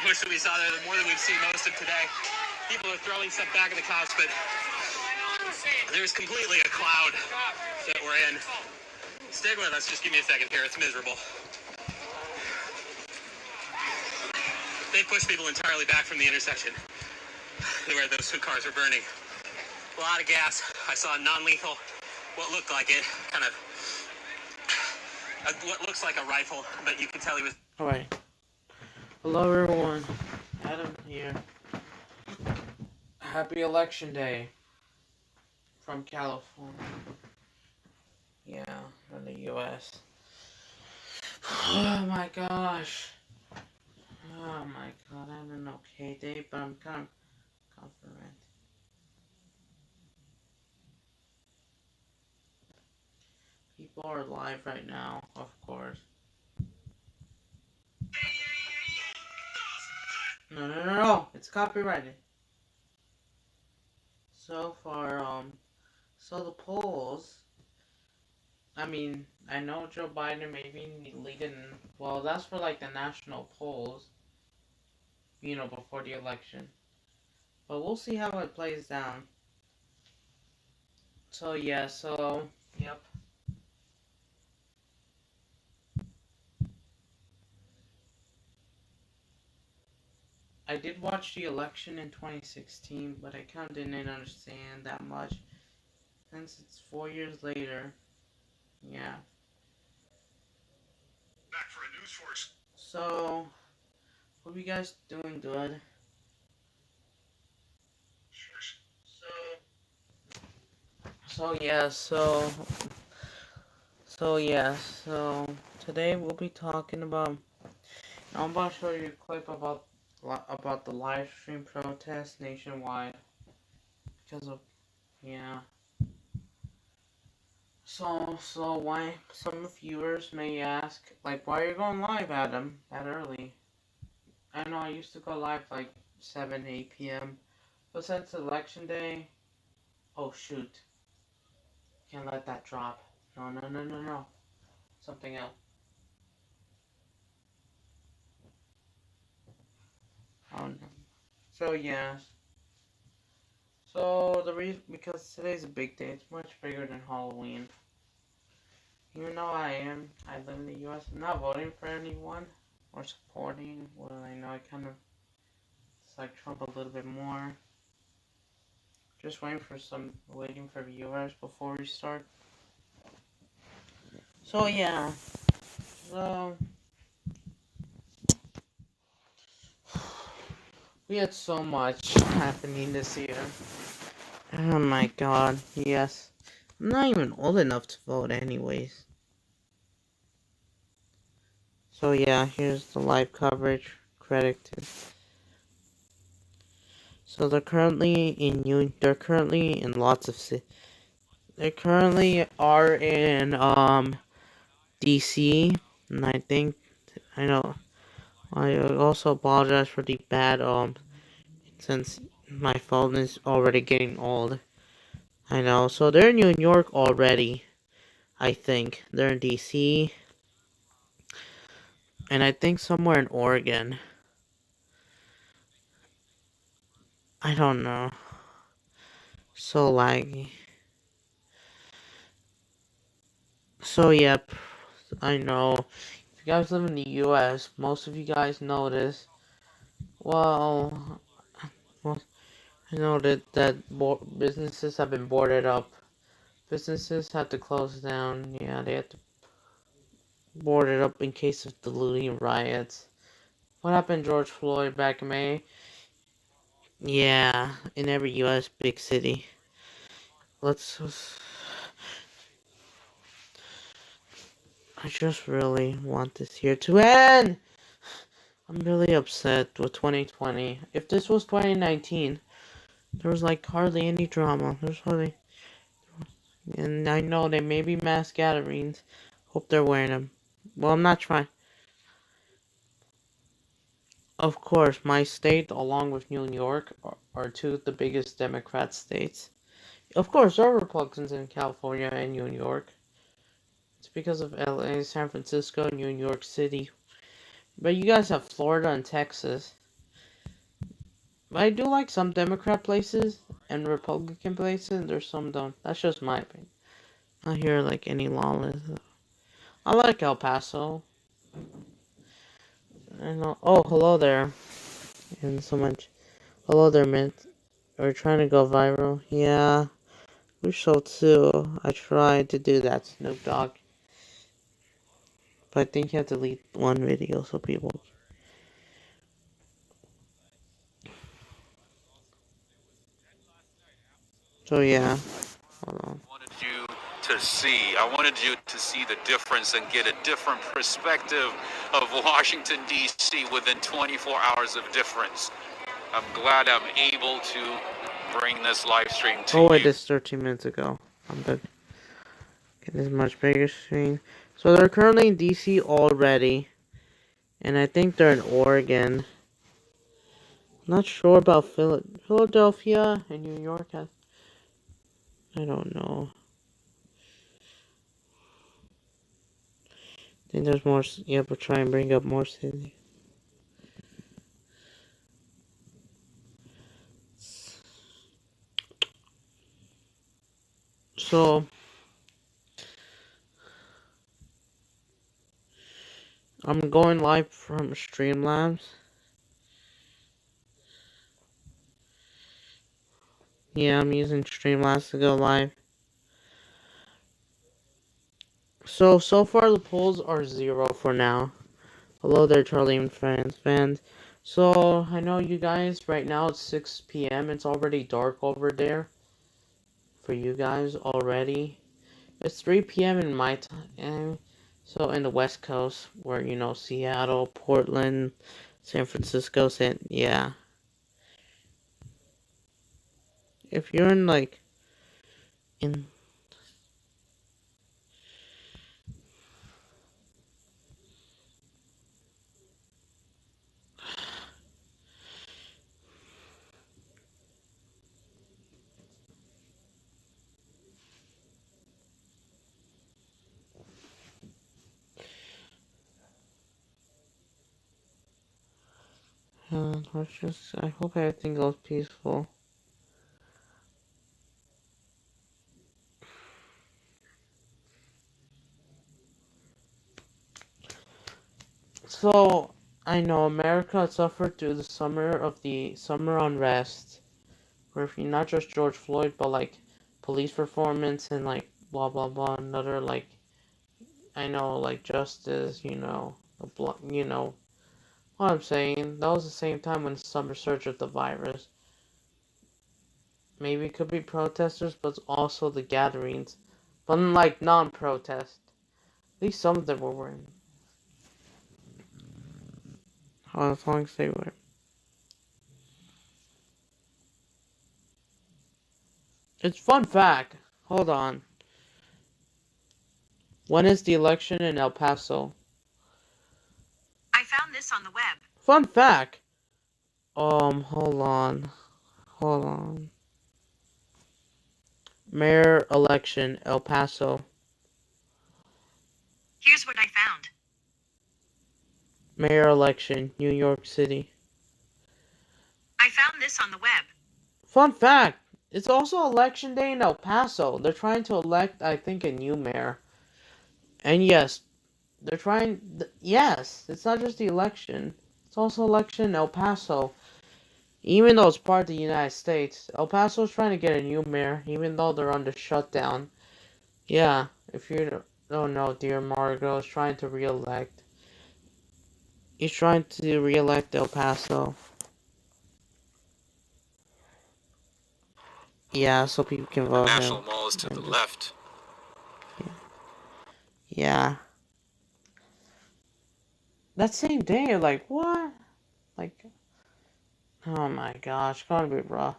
push that we saw there, more than we've seen most of today. People are throwing stuff back at the cops, but there's completely a cloud that we're in. Stick with us, just give me a second here, it's miserable. They pushed people entirely back from the intersection where those two cars were burning. A lot of gas. I saw non-lethal, what looked like it, kind of, what looks like a rifle, but you can tell he was... Alright. Hello everyone, Adam here. Happy Election Day from California. Yeah, from the US. Oh my gosh. Oh my god, I had an okay day, but I'm kind of confident. People are live right now, of course. No, it's copyrighted. So far, so the polls, I mean, I know Joe Biden may be leading, well, that's for like the national polls, you know, before the election. But we'll see how it plays down. So yeah, yep. I did watch the election in 2016, but I kind of didn't understand that much. Since it's 4 years later, yeah. Back for a news force. So, hope you guys doing good. So today we'll be talking about, I'm about to show you a clip about the live stream protest nationwide, because of, yeah. So why, some viewers may ask, like, why are you going live, Adam, that early? I know I used to go live like 7, 8 p.m. But since election day, oh shoot. Can't let that drop. No. Something else. Oh no. So yeah. So the reason, because today's a big day, it's much bigger than Halloween. Even though I live in the US, I'm not voting for anyone or supporting. Well, I know I kind of dislike Trump a little bit more. Just waiting for viewers before we start. So yeah. So we had so much happening this year. Oh my god, yes. I'm not even old enough to vote anyways. So yeah, here's the live coverage. Credit to. So they're currently in lots of cities. They currently are in DC, and I know. I also apologize for the bad since my phone is already getting old. I know. So they're in New York already. I think they're in DC, and I think somewhere in Oregon. I don't know. So laggy. So yep, I know. If you guys live in the US, most of you guys know this. Well, I know that businesses have been boarded up. Businesses had to close down. Yeah, they had to board it up in case of the looting riots. What happened to George Floyd back in May? Yeah, in every US big city. I just really want this year to end! I'm really upset with 2020. If this was 2019, there was like hardly any drama. And I know they may be mass gatherings. Hope they're wearing them. Well, I'm not trying. Of course, my state, along with New York, are two of the biggest Democrat states. Of course, there are Republicans in California and New York. It's because of LA, San Francisco, New York City. But you guys have Florida and Texas. I do like some Democrat places and Republican places. There's some don't. That's just my opinion. I don't hear like any lawless. I like El Paso. I know. Oh, hello there. And so much. Hello there, Mint. We're trying to go viral. Yeah, we so too. I tried to do that, Snoop Dogg. But I think you have to delete one video so people. So yeah. Hold on. Wanted you to see. I wanted you to see the difference and get a different perspective of Washington, D.C. within 24 hours of difference. I'm glad I'm able to bring this live stream to Oh wait, you. this is 13 minutes ago. I'm good. Get this much bigger screen. So they're currently in DC already. And I think they're in Oregon. Not sure about Philadelphia and New York. I don't know. I think there's more. Yeah, but try and bring up more cities. So I'm going live from Streamlabs. Yeah, I'm using Streamlabs to go live. So far the polls are 0 for now. Hello there, Charlie and fans. So, I know you guys, right now it's 6 p.m. It's already dark over there. For you guys already. It's 3 p.m. in my time. So, in the West Coast, where, you know, Seattle, Portland, San Francisco, yeah. If you're in, like, in... I hope everything goes peaceful. So, I know America suffered through the summer unrest, where not just George Floyd, but like police performance and like blah blah blah, another like I know like justice, you know, you know what I'm saying. That was the same time when the summer surge of the virus. Maybe it could be protesters, but also the gatherings, but like non-protest. At least some of them were wearing. As long as they were. It's fun fact. Hold on. When is the election in El Paso? I found this on the web. Fun fact. Hold on. Hold on. Mayor election, El Paso. Here's what I found. Mayor election, New York City. I found this on the web. Fun fact. It's also election day in El Paso. They're trying to elect, I think, a new mayor. And yes, they're trying... Yes, it's not just the election. It's also election in El Paso. Even though it's part of the United States, El Paso's trying to get a new mayor, even though they're under shutdown. Yeah, if you don't know, dear Margot is trying to re-elect. He's trying to re-elect El Paso. Yeah, so people can vote National him. Mall is to the left. Yeah. That same day, like, what? Like, oh my gosh, gotta be rough.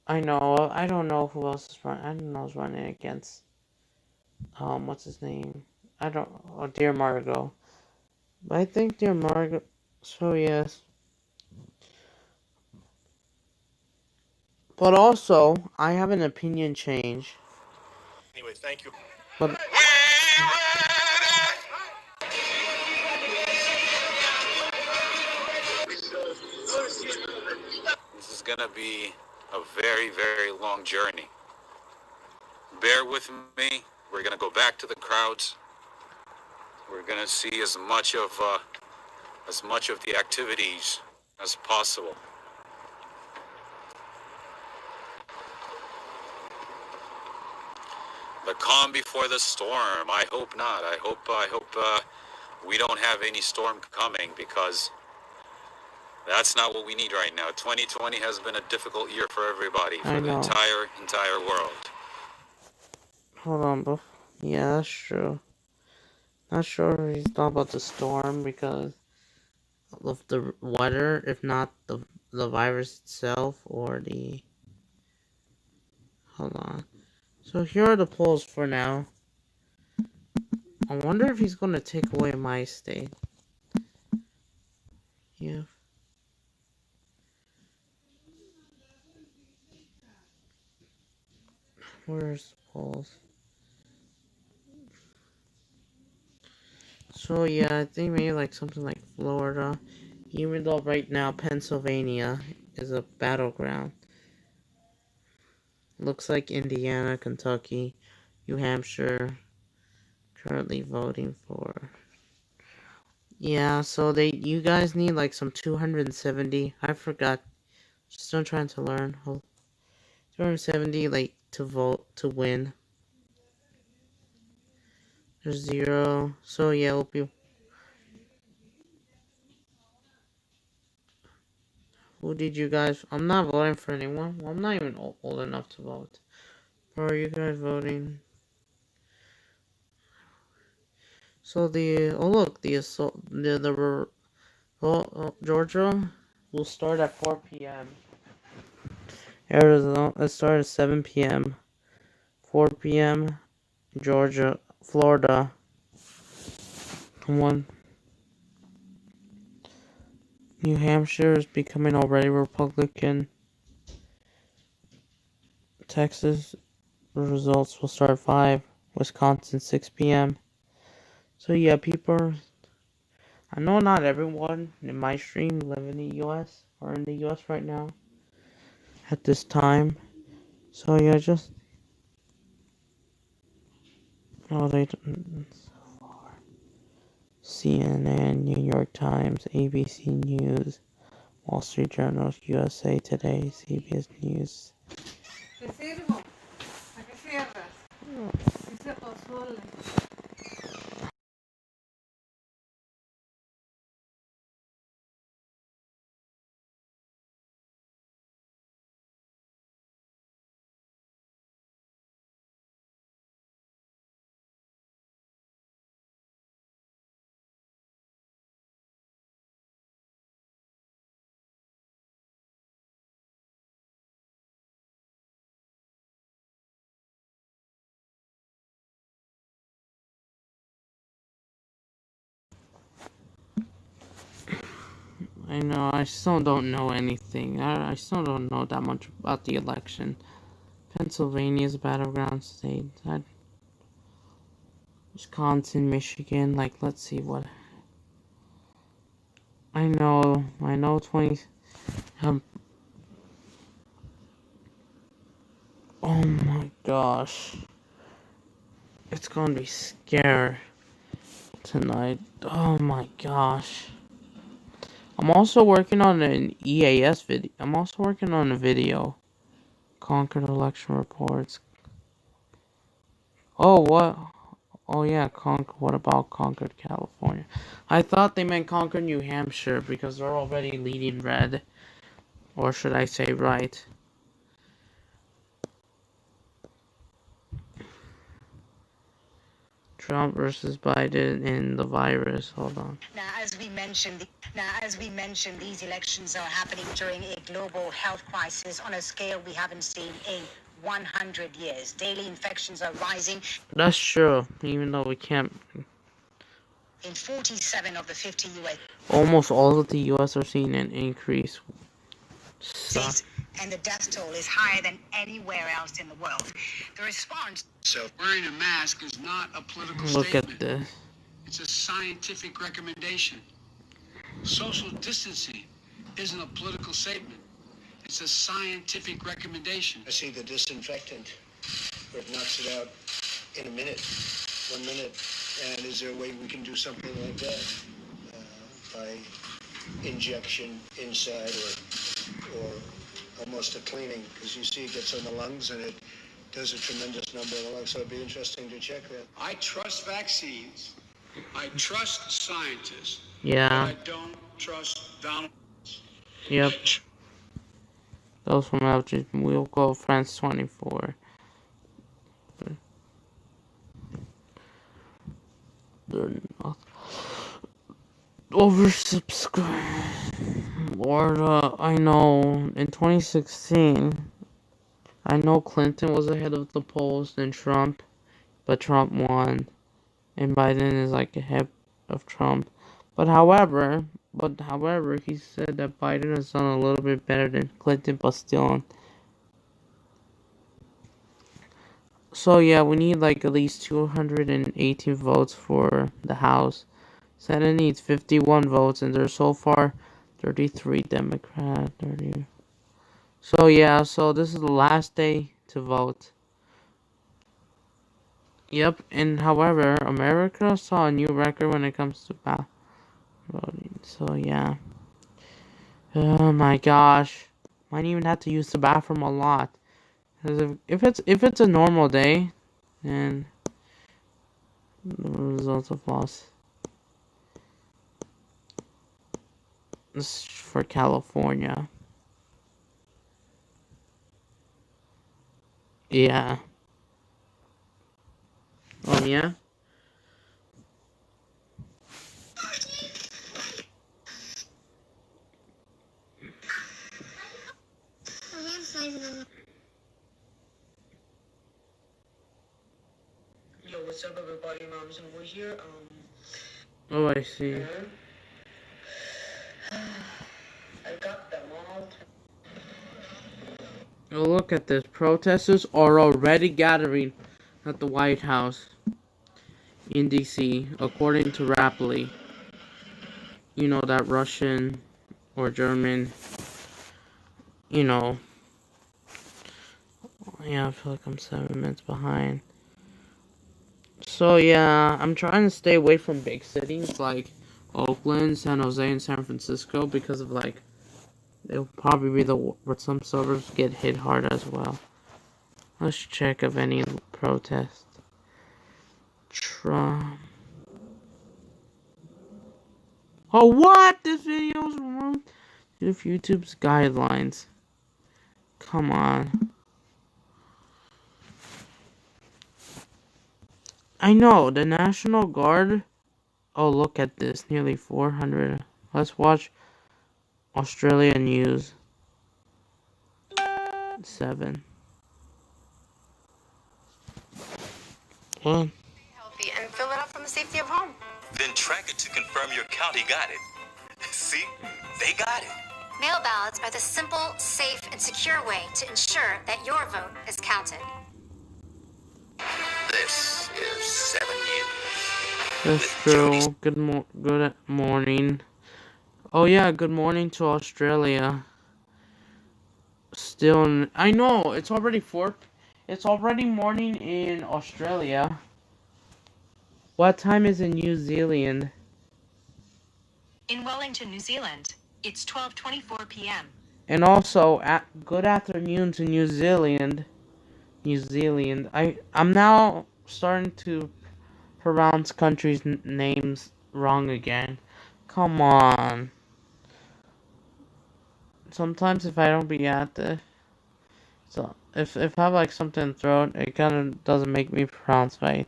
I know, I don't know who else is running. I don't know who's running against, what's his name? I don't, oh, dear Margot. But I think dear Margot, so yes. But also, I have an opinion change. Anyway, thank you. But going to be a very, very long journey. Bear with me. We're going to go back to the crowds. We're going to see as much of the activities as possible. The calm before the storm. I hope not. I hope we don't have any storm coming, because that's not what we need right now. 2020 has been a difficult year for everybody, for the entire world. Hold on, bro. Yeah, that's true. Not sure if he's talking about the storm because of the weather, if not the virus itself or the. Hold on. So here are the polls for now. I wonder if he's gonna take away my state. Yeah. Where's the polls? So yeah, I think maybe like something like Florida. Even though right now Pennsylvania is a battleground. Looks like Indiana, Kentucky, New Hampshire currently voting for. Yeah, so you guys need like some 270. I forgot. Still trying to learn. 270 like to vote to win. There's 0. So yeah, it'll be. Who did you guys? I'm not voting for anyone. Well, I'm not even old enough to vote. Or are you guys voting? So look, the assault Georgia will start at 4 p.m. Arizona it started at 7 p.m. 4 p.m. Georgia, Florida. Come on. New Hampshire is becoming already Republican. Texas results will start at 5. Wisconsin 6 p.m. So yeah, people. I know not everyone in my stream live in the U.S. or in the U.S. right now at this time. So yeah, just they so far. CNN, New York Times, ABC News, Wall Street Journal, USA Today, CBS News. ¿Qué sirvo? ¿A qué cierras? Dice pozole. I know, I still don't know anything. I still don't know that much about the election. Pennsylvania is a battleground state. Wisconsin, Michigan, like, let's see what. I know 20. Oh my gosh. It's gonna be scary tonight. Oh my gosh. I'm also working on an EAS video. I'm also working on a video. Concord election reports. Oh, what? Oh, yeah, what about Concord, California? I thought they meant Concord, New Hampshire, because they're already leading red. Or should I say right? Trump versus Biden in the virus. Hold on. Now, as we mentioned, these elections are happening during a global health crisis on a scale we haven't seen in 100 years. Daily infections are rising. That's true, even though we can't. In 47 of the 50 U.S. Almost all of the U.S. are seeing an increase. states, and the death toll is higher than anywhere else in the world. The response. So wearing a mask is not a political Look statement. at this. It's a scientific recommendation. Social distancing isn't a political statement. It's a scientific recommendation. I see the disinfectant, where it knocks it out in a minute, 1 minute. And is there a way we can do something like that by injection inside or almost a cleaning? Because you see it gets on the lungs and it does a tremendous number of the lungs. So it'd be interesting to check that. I trust vaccines. I trust scientists. Yeah. But I don't trust Donald. Yep. Those from Algae, we'll go France 24. They're not oversubscribed. Lord, I know in 2016, I know Clinton was ahead of the polls than Trump, but Trump won, and Biden is like ahead of Trump. But however, he said that Biden has done a little bit better than Clinton, but still. So yeah, we need like at least 218 votes for the House. Senate needs 51 votes, and there's so far 33 Democrat, 30. So yeah, so this is the last day to vote. Yep, and however, America saw a new record when it comes to voting. So yeah. Oh my gosh, might even have to use the bathroom a lot. Because if it's a normal day, then the results of loss. This is for California. Yeah. Oh yeah. Yo, what's up, everybody? Moms and we're here. Oh, I see. I got them all. Oh, look at this. Protesters are already gathering at the White House in D.C., according to Rapley. You know, that Russian or German, you know. Yeah, I feel like I'm 7 minutes behind. So, yeah, I'm trying to stay away from big cities like Oakland, San Jose, and San Francisco because of, like, they'll probably be where some suburbs get hit hard as well. Let's check if any protest. Trump. Oh, what? This video's removed due to YouTube's guidelines. Come on. I know, the National Guard. Oh, look at this. Nearly 400. Let's watch Australia News. 7. Well, Healthy and fill it up from the safety of home. Then track it to confirm your county got it. See? They got it. Mail ballots are the simple, safe, and secure way to ensure that your vote is counted. This is 7 News. that's true. Good morning. Oh yeah, good morning to Australia. Still, I know it's already It's already morning in Australia. What time is in New Zealand? In Wellington, New Zealand, it's 12:24 p.m. And also, good afternoon to New Zealand. I'm now starting to pronounce countries' names wrong again. Come on. Sometimes if I don't be at the... So, if I have like something in the throat, it kind of doesn't make me pronounce right.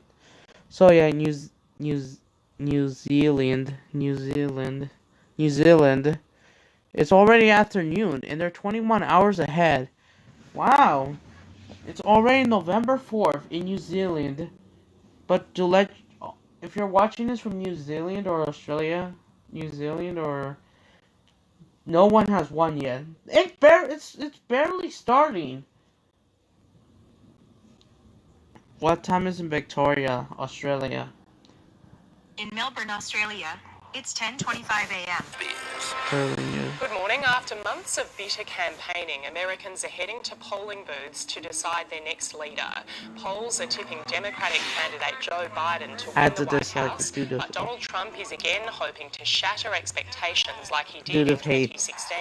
So yeah, New Zealand. It's already afternoon, and they're 21 hours ahead. Wow. It's already November 4th in New Zealand. But if you're watching this from New Zealand or Australia, no one has won yet. It's barely starting. What time is in Victoria, Australia? In Melbourne, Australia, it's 10:25 a.m. Early news. Good morning. morning. After months of bitter campaigning, Americans are heading to polling booths to decide their next leader. Polls are tipping Democratic candidate Joe Biden to win the White House, but Donald Trump is again hoping to shatter expectations like he did in 2016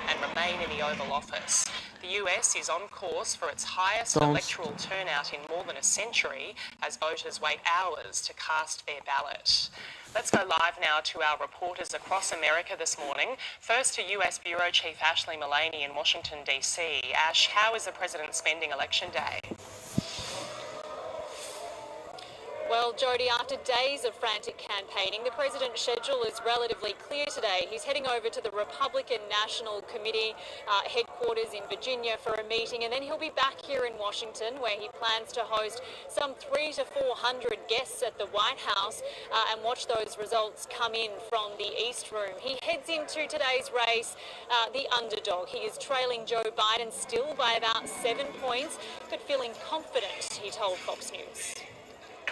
and remain in the Oval Office. The US is on course for its highest electoral turnout in more than a century as voters wait hours to cast their ballot. Let's go live now to our reporters across America this morning. First to US Bureau Chief Ashley Mullaney in Washington, D.C. Ash, how is the President spending Election Day? Well, Jody, after days of frantic campaigning, the President's schedule is relatively clear today. He's heading over to the Republican National Committee headquarters in Virginia for a meeting, and then he'll be back here in Washington where he plans to host some 300 to 400 guests at the White House and watch those results come in from the East Room. He heads into today's race the underdog. He is trailing Joe Biden still by about 7 points, but feeling confident, he told Fox News.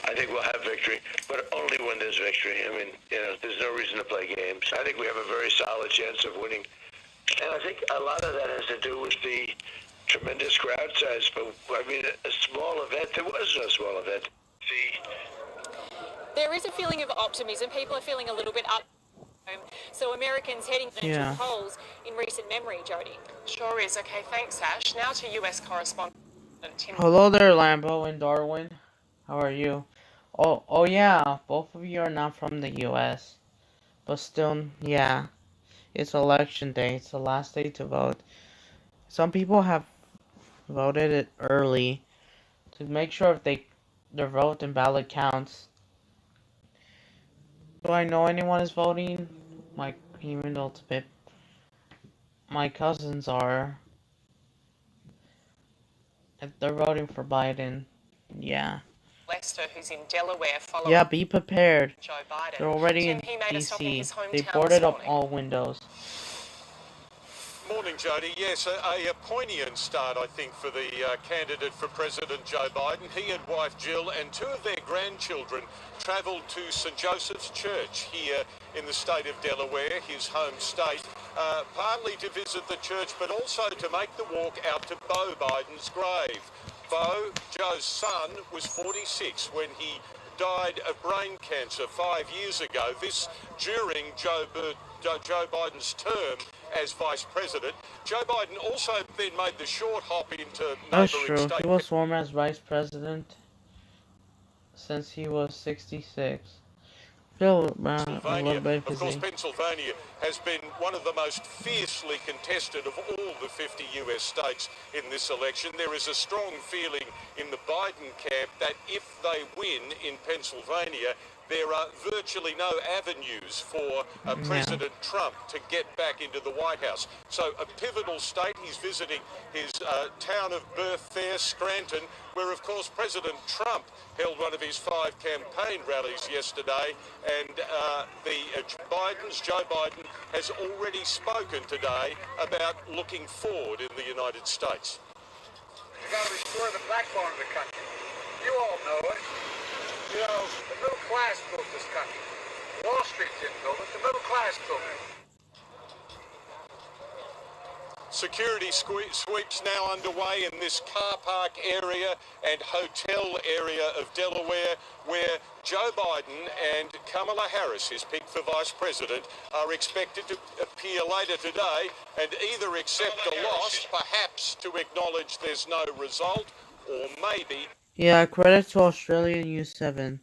I think we'll have victory, but only when there's victory. I mean, there's no reason to play games. I think we have a very solid chance of winning. And I think a lot of that has to do with the tremendous crowd size. But, I mean, a small event, there was no small event. There is a feeling of optimism. People are feeling a little bit up. So Americans heading to polls in recent memory, Jody. Sure is. Okay, thanks, Ash. Now to US correspondent Tim. Hello there, Lambo and Darwin. How are you? Oh yeah, both of you are not from the US. But still, yeah. It's election day. It's the last day to vote. Some people have voted it early to make sure if their vote and ballot counts. Do I know anyone is voting? Even though it's a bit... My cousins are. If they're voting for Biden, yeah. Lester, who's in Delaware, following. Yeah, be prepared. Joe Biden. They're already in D.C. They boarded up all windows. Morning, Jody. Yes, a poignant start, I think, for the candidate for President Joe Biden. He and wife Jill and two of their grandchildren travelled to St Joseph's Church here in the state of Delaware, his home state, partly to visit the church, but also to make the walk out to Beau Biden's grave. Beau, Joe's son, was 46 when he died of brain cancer 5 years ago. This during Joe Biden's term as Vice President. Joe Biden also then made the short hop into neighbouring states. That's true. He was sworn as Vice President since he was 66. Pennsylvania. Of course, Pennsylvania has been one of the most fiercely contested of all the 50 US states in this election. There is a strong feeling in the Biden camp that if they win in Pennsylvania, there are virtually no avenues for President Trump to get back into the White House. So a pivotal state. He's visiting his town of birth there, Scranton, where, of course, President Trump held one of his 5 campaign rallies yesterday. And Joe Biden has already spoken today about looking forward in the United States. We've got to restore the backbone of the country. You all know it. You know, the middle class built this country. Wall Street didn't build it. The middle class built it. Security sweeps now underway in this car park area and hotel area of Delaware, where Joe Biden and Kamala Harris, his pick for Vice President, are expected to appear later today and either accept a loss, perhaps to acknowledge there's no result, or maybe... Yeah, credit to Australian News 7.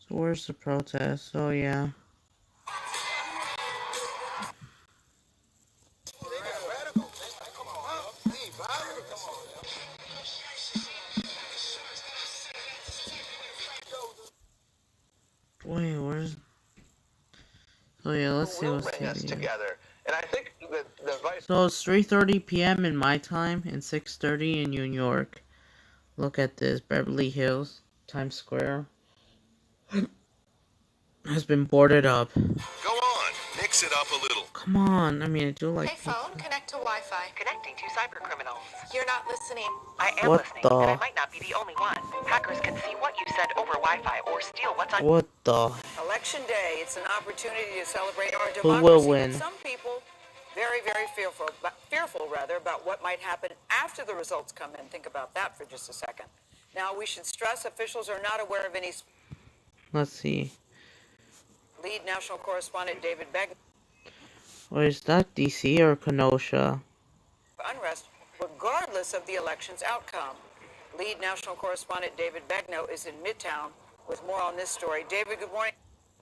So where's the protest? Oh yeah. Wait, where's... Oh yeah, let's see what's together. And I think that the vice... So it's 3:30 p.m. in my time and 6:30 in New York. Look at this. Beverly Hills, Times Square has been boarded up. Go on, mix mix it up a little. Come on, I mean, I do like Hey phone, connect to Wi-Fi. Connecting to cyber criminals. You're not listening. I am listening, and I might not be the only one. Hackers can see what you said over Wi-Fi or steal what's on. What the? Election day, it's an opportunity to celebrate our Who democracy. will win? Some people very, very fearful about what might happen after the results come in. Think about that for just a second. Now, we should stress officials are not aware of any. Let's see. Lead national correspondent David Begg. Or is that DC or Kenosha? Unrest, regardless of the election's outcome. Lead national correspondent David Begno is in Midtown with more on this story. David, good morning.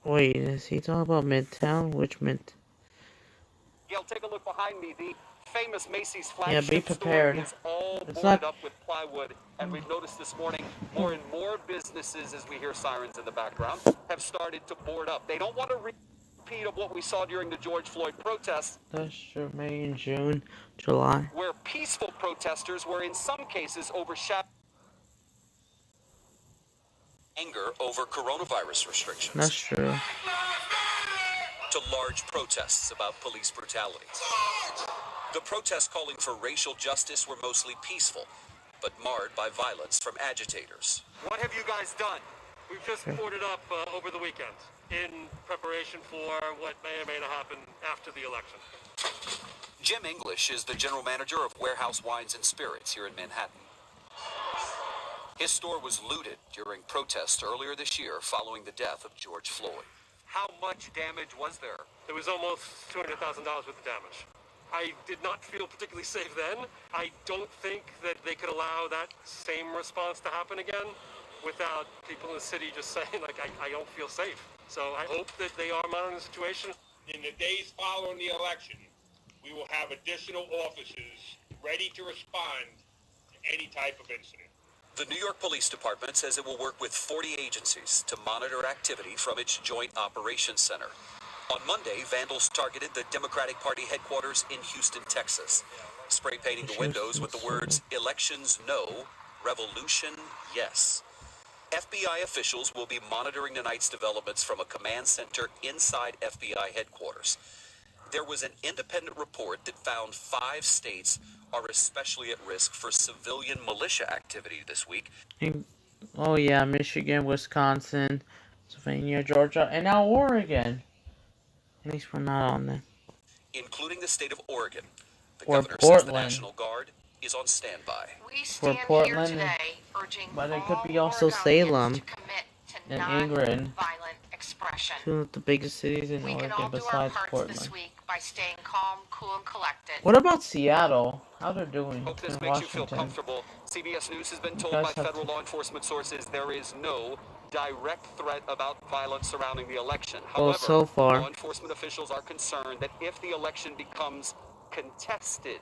Wait, is he talking about Midtown? Which Mid? Gail, take a look behind me. The famous Macy's Yeah, flagship be prepared. store is all It's boarded not- up with plywood, and we've noticed this morning more and more businesses, as we hear sirens in the background, have started to board up. They don't want to repeat of what we saw during the George Floyd protests, That's true. May and June, July. where peaceful protesters were in some cases overshadowed. Anger over coronavirus restrictions. That's true. To large protests about police brutality. The protests calling for racial justice were mostly peaceful, but marred by violence from agitators. What have you guys done? We've just boarded up over the weekend in preparation for what may or may not happen after the election. Jim English is the general manager of Warehouse Wines and Spirits here in Manhattan. His store was looted during protests earlier this year following the death of George Floyd. How much damage was there? There was almost $200,000 worth of damage. I did not feel particularly safe then. I don't think that they could allow that same response to happen again without people in the city just saying, like, I don't feel safe. So I hope that they are monitoring the situation. In the days following the election, we will have additional officers ready to respond to any type of incident. The New York Police Department says it will work with 40 agencies to monitor activity from its Joint Operations Center. On Monday, vandals targeted the Democratic Party headquarters in Houston, Texas, spray painting the windows with the words, "Elections no, revolution yes." FBI officials will be monitoring tonight's developments from a command center inside FBI headquarters. There was an independent report that found 5 states are especially at risk for civilian militia activity this week. Oh yeah, Michigan, Wisconsin, Pennsylvania, Georgia, and now Oregon. At least we're not on there. Including the state of Oregon. The Or governor says the Portland. National Guard is on standby. We For stand Portland, here today urging but it could be all also Oregonians Salem to commit to and Ingrid. non-violent expression. Two of the biggest cities in We can Oregon all do our besides parts Portland. this week by staying calm, cool, and collected. What about Seattle? How they're doing Hope this in makes you feel Washington? comfortable. CBS News has been told guys by have federal law enforcement sources there is no direct threat about violence surrounding the election. Well, However, so far. law enforcement officials are concerned that if the election becomes contested,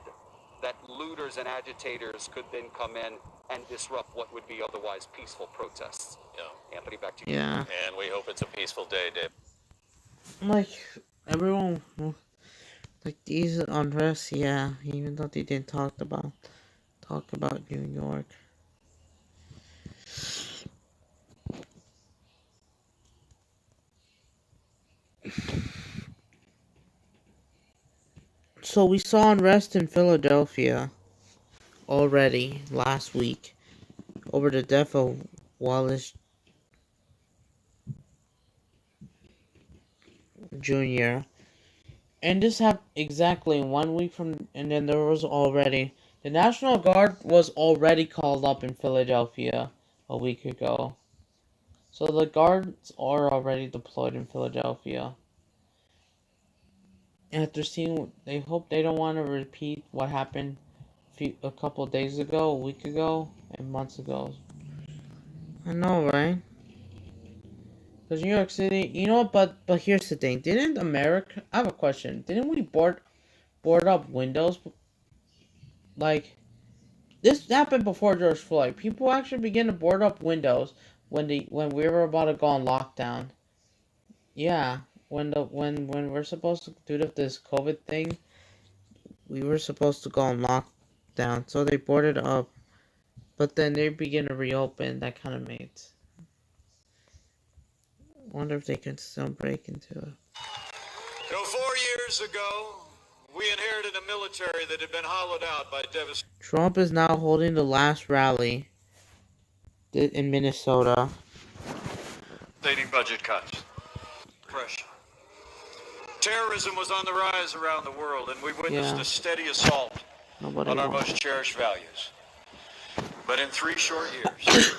that looters and agitators could then come in and disrupt what would be otherwise peaceful protests. Yeah. Anthony, back to you. Yeah. And we hope it's a peaceful day, Dave. Like, everyone, like these unrest, yeah, even though they didn't talk about New York. So we saw unrest in Philadelphia already last week over the death of Wallace Jr. And this happened exactly 1 week from, and then there was already, the National Guard was already called up in Philadelphia a week ago. So the guards are already deployed in Philadelphia. After seeing, they hope they don't want to repeat what happened a couple of days ago, a week ago, and months ago. I know, right? Because New York City, you know, but here's the thing. Didn't America, I have a question. Didn't we board up windows? Like, this happened before George Floyd. People actually began to board up windows when we were about to go on lockdown. Yeah, when we're supposed to do this COVID thing, we were supposed to go on lockdown. So they boarded up, but then they begin to reopen. That kind of made. Wonder if they can still break into it. 4 years ago, we inherited a military that had been hollowed out by devastating Trump is now holding the last rally in Minnesota. budget cuts. Depression. Terrorism was on the rise around the world, and we witnessed a steady assault on our most cherished values. But in 3 short years,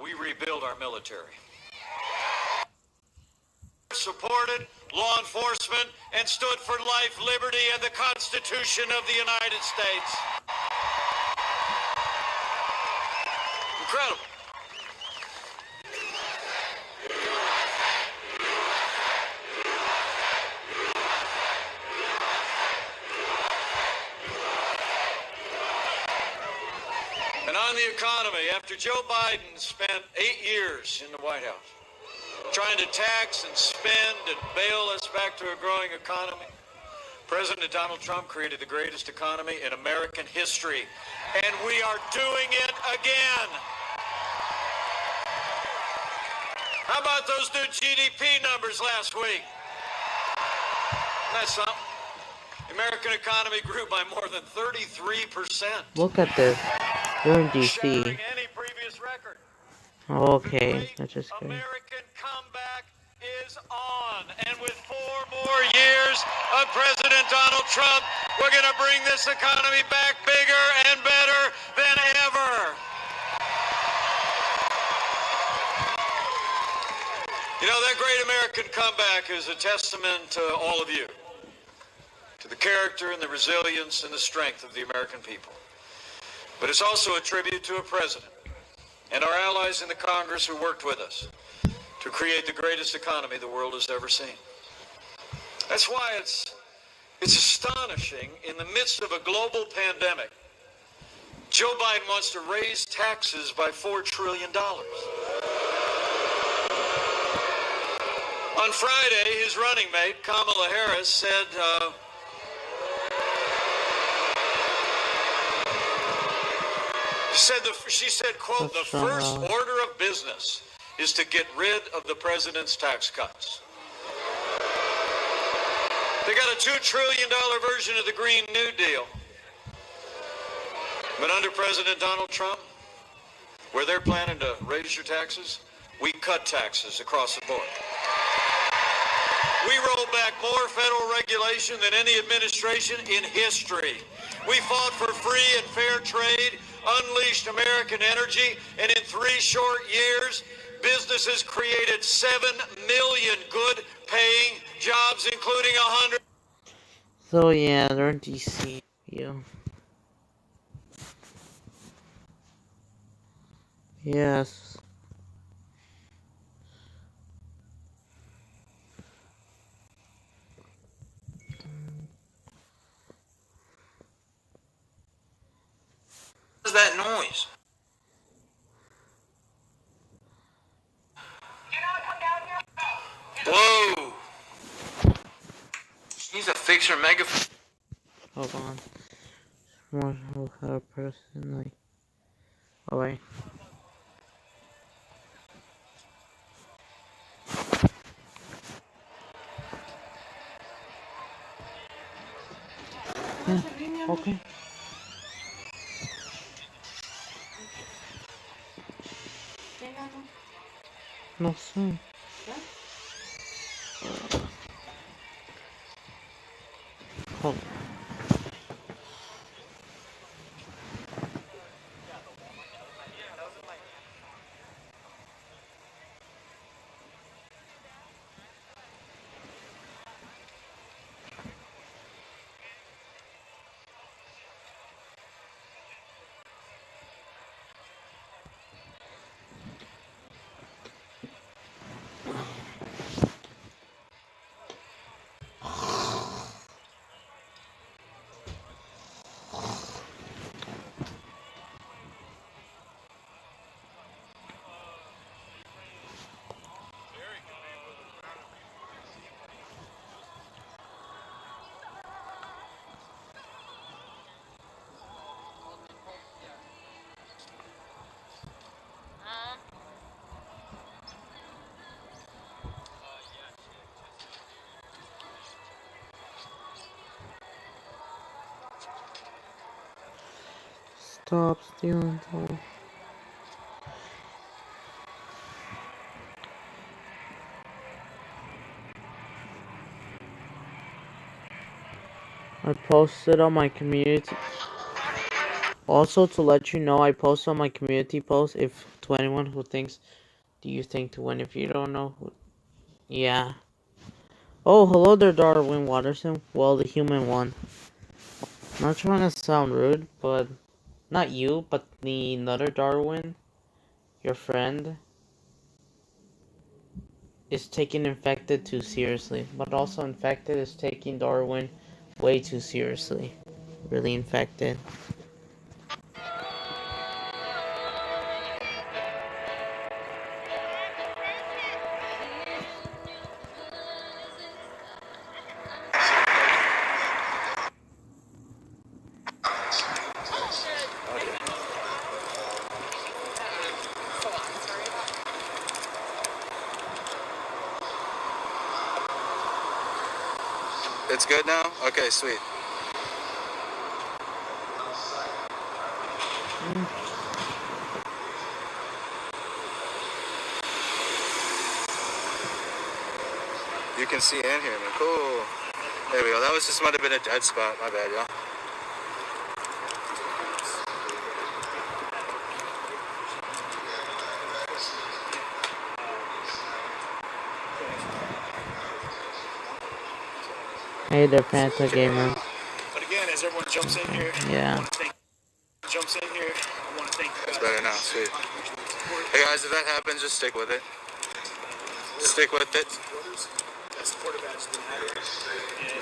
we rebuilt our military. Supported law enforcement and stood for life, liberty, and the Constitution of the United States. Incredible. And on the economy, after Joe Biden spent 8 years in the White House, trying to tax and spend and bail us back to a growing economy, President Donald Trump created the greatest economy in American history, and we are doing it again. How about those new GDP numbers last week? That's something. The American economy grew by more than 33%. Look at this. You're in DC. Any previous record. Okay, that's just kidding. American comeback is on. And with 4 more years of President Donald Trump, we're going to bring this economy back bigger and better than ever. You know, that great American comeback is a testament to all of you, to the character and the resilience and the strength of the American people. But it's also a tribute to a president and our allies in the Congress who worked with us to create the greatest economy the world has ever seen. That's why it's astonishing, in the midst of a global pandemic, Joe Biden wants to raise taxes by $4 trillion. On Friday, his running mate, Kamala Harris, said, she said, quote, "The first order of business is to get rid of the president's tax cuts." They got a $2 trillion version of the Green New Deal. But under President Donald Trump, where they're planning to raise your taxes, we cut taxes across the board. We rolled back more federal regulation than any administration in history. We fought for free and fair trade, unleashed American energy, and in 3 short years, businesses created 7 million good-paying jobs, including 100. So yeah, they're in DC. Yeah. Yes. What is that noise? Whoa! She needs to fix her megaphone. Hold on. More other person, like. Alright. Yeah, okay. No sé. Hold on. Stop stealing. I posted on my community. Also, to let you know, I posted on my community post if to anyone who thinks, do you think to win? If you don't know, yeah. Oh, hello there, Darwin Watterson. Well, the human one. I'm not trying to sound rude, but not you, but the another Darwin, your friend, is taking infected too seriously. But also, infected is taking Darwin way too seriously. Really infected. It's good now? Okay, sweet. You can see and hear me. Cool. There we go. That was just might have been a dead spot. My bad, y'all. Hey there, Panta Gamer. But again, as everyone jumps in here, Yeah. I want to thank It's better now. Sweet. Hey guys, if that happens, just stick with it. Stick with it.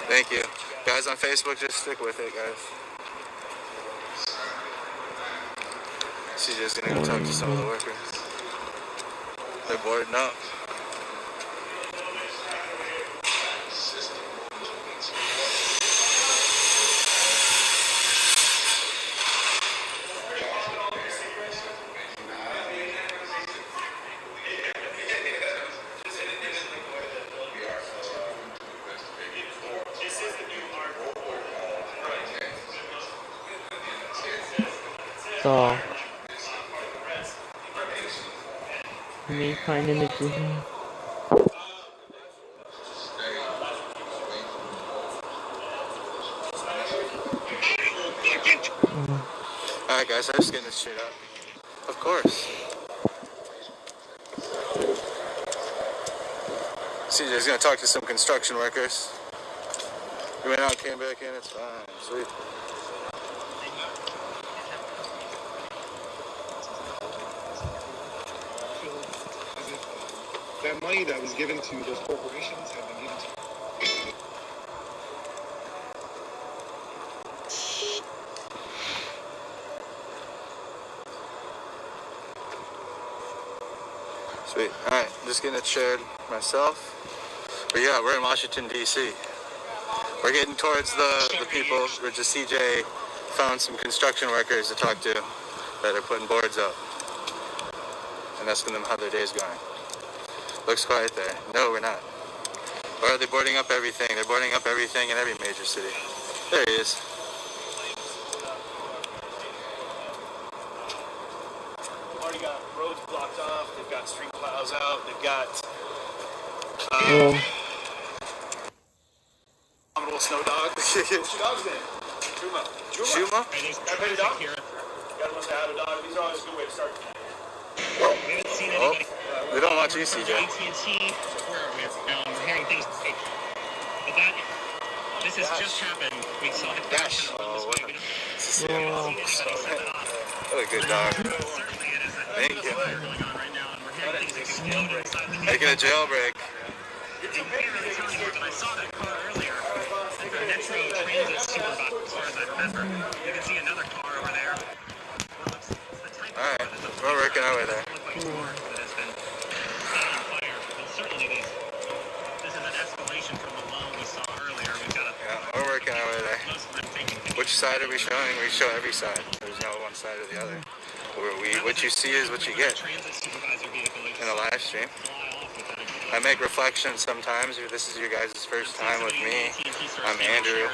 Thank you. Guys on Facebook, just stick with it, guys. CJ's gonna go talk to some of the workers. They're boarding up. So, me finding the Alright guys, I'm just getting this shit up. Of course. CJ's gonna talk to some construction workers. We went out, came back in, it's fine. Sweet. That money that was given to those corporations have been given to Sweet. Alright, just getting it shared myself. But yeah, we're in Washington, D.C. We're getting towards the people. We're just CJ found some construction workers to talk to that are putting boards up. And asking them how their day's going. Looks quiet there. No, we're not. Or are they boarding up everything? They're boarding up everything in every major city. There he is. already got roads blocked off. They've got street plows out. They've got little snow dog. What's your dog's name? Juma. Juma? Got a petty dog? Got one to have a dog. These are always a good way to start. We haven't seen anybody. We don't watch you, CJ. AT&T, we're hearing things. But this has just happened. We saw it dash and run this way. We haven't seen anybody set it off. What a good dog. Thank you. Making a jailbreak. I saw that car earlier. The Metro Transit sewer box, as far as I remember. You can see another car over there. Alright, we're working our way there. We're working our way there. Which side are we showing? We show every side. There's no one side or the other. What you see is what you get in the live stream. I make reflections sometimes. If this is your guys' first time with me, I'm Andrew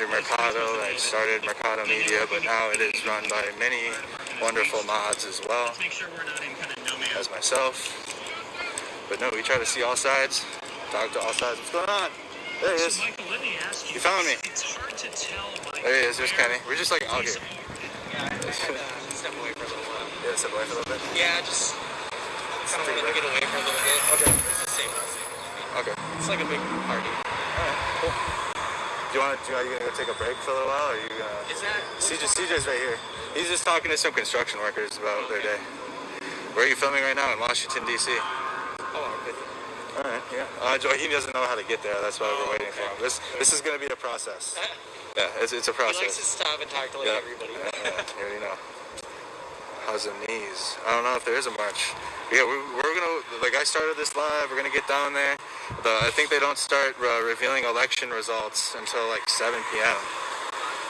Mercado. I started Mercado Media, but now it is run by many wonderful mods as well as myself. But no, we try to see all sides, talk to all sides. What's going on? There he is. You found me. There he is. There's Kenny. We're just like out here. Step away for a little while. Yeah, step away for a little bit. Yeah, just kind of wanted to get away for a little bit. Okay. It's the same house. Okay. It's like a big party. Alright, cool. Are you gonna go take a break for a little while, or are you gonna... Is that... CJ's right here. He's just talking to some construction workers about their day. Where are you filming right now? In Washington, D.C. Oh, okay. Alright, yeah. He doesn't know how to get there. That's why we're waiting for him. This is gonna be a process. Yeah, it's a process. He likes to stop and talk to like everybody. Yeah, you already know. How's the knees? I don't know if there is a march. Yeah, we're gonna, like, I started this live. We're gonna get down there. I think they don't start revealing election results until like 7 p.m.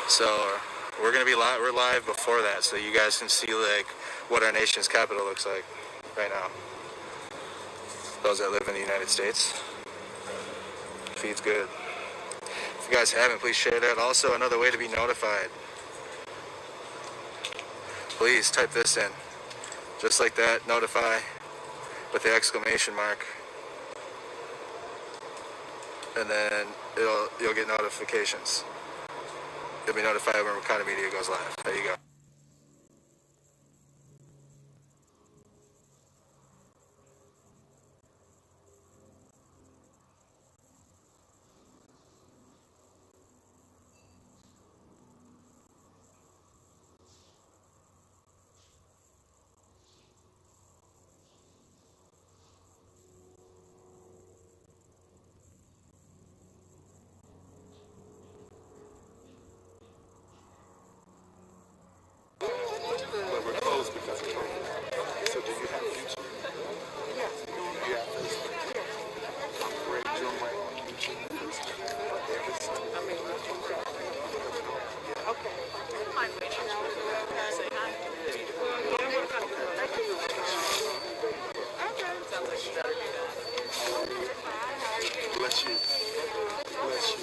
So we're gonna be live. We're live before that, so you guys can see like what our nation's capital looks like right now. Those that live in the United States. Feed's good. If you guys haven't, please share that. Also, another way to be notified. Please type this in. Just like that, notify with the exclamation mark. And then you'll get notifications. You'll be notified when Mercado Media goes live. There you go. Bless you. Bless you.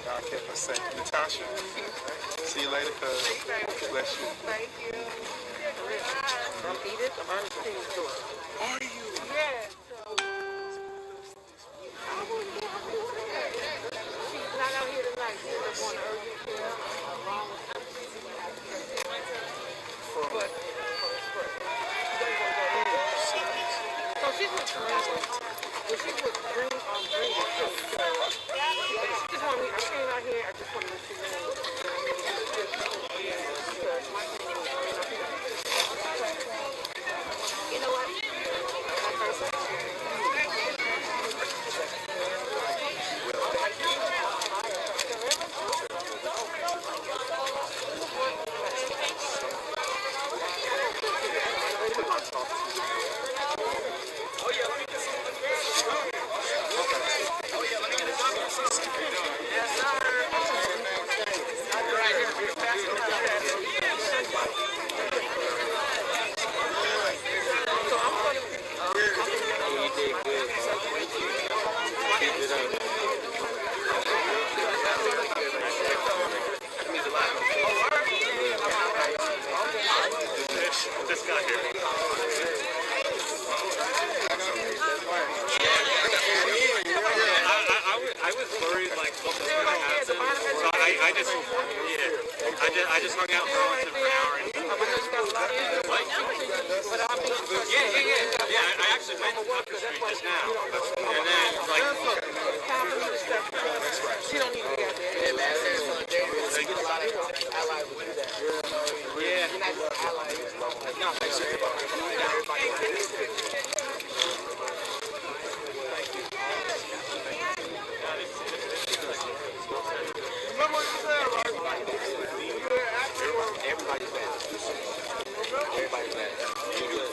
God kept us safe. Natasha, see you later, cuz. Bless you. Thank you. I'm Edith. I'm on the cream store. Are you? Yeah. She's not out here tonight. She's just going to urgent care. Wrong with but so she's with she's with Green Green. Just want me. I came out here. I just want to let you know. You know what? This guy here. I was worried like what was going to happen, so I just hung out for almost an hour and I actually went to Tucker Street just now, and then like She don't need to be out there. No, thanks. Everybody's mad. Everybody's mad. You good.